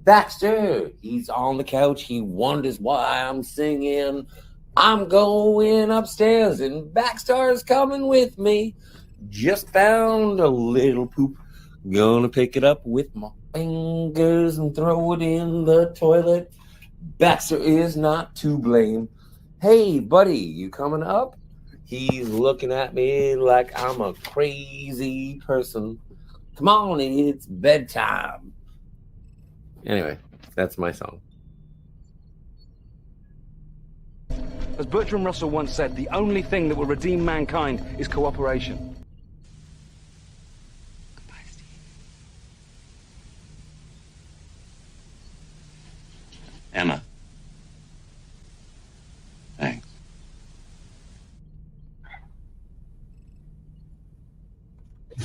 Speaker 3: Baxter, he's on the couch. He wonders why I'm singing. I'm going upstairs, and Baxter's coming with me. Just found a little poop. Gonna pick it up with my fingers and throw it in the toilet. Baxter is not to blame. Hey, buddy, you coming up? He's looking at me like I'm a crazy person. Come on, it's bedtime. Anyway, that's my song.
Speaker 14: As Bertrand Russell once said, the only thing that will redeem mankind is cooperation.
Speaker 24: Emma.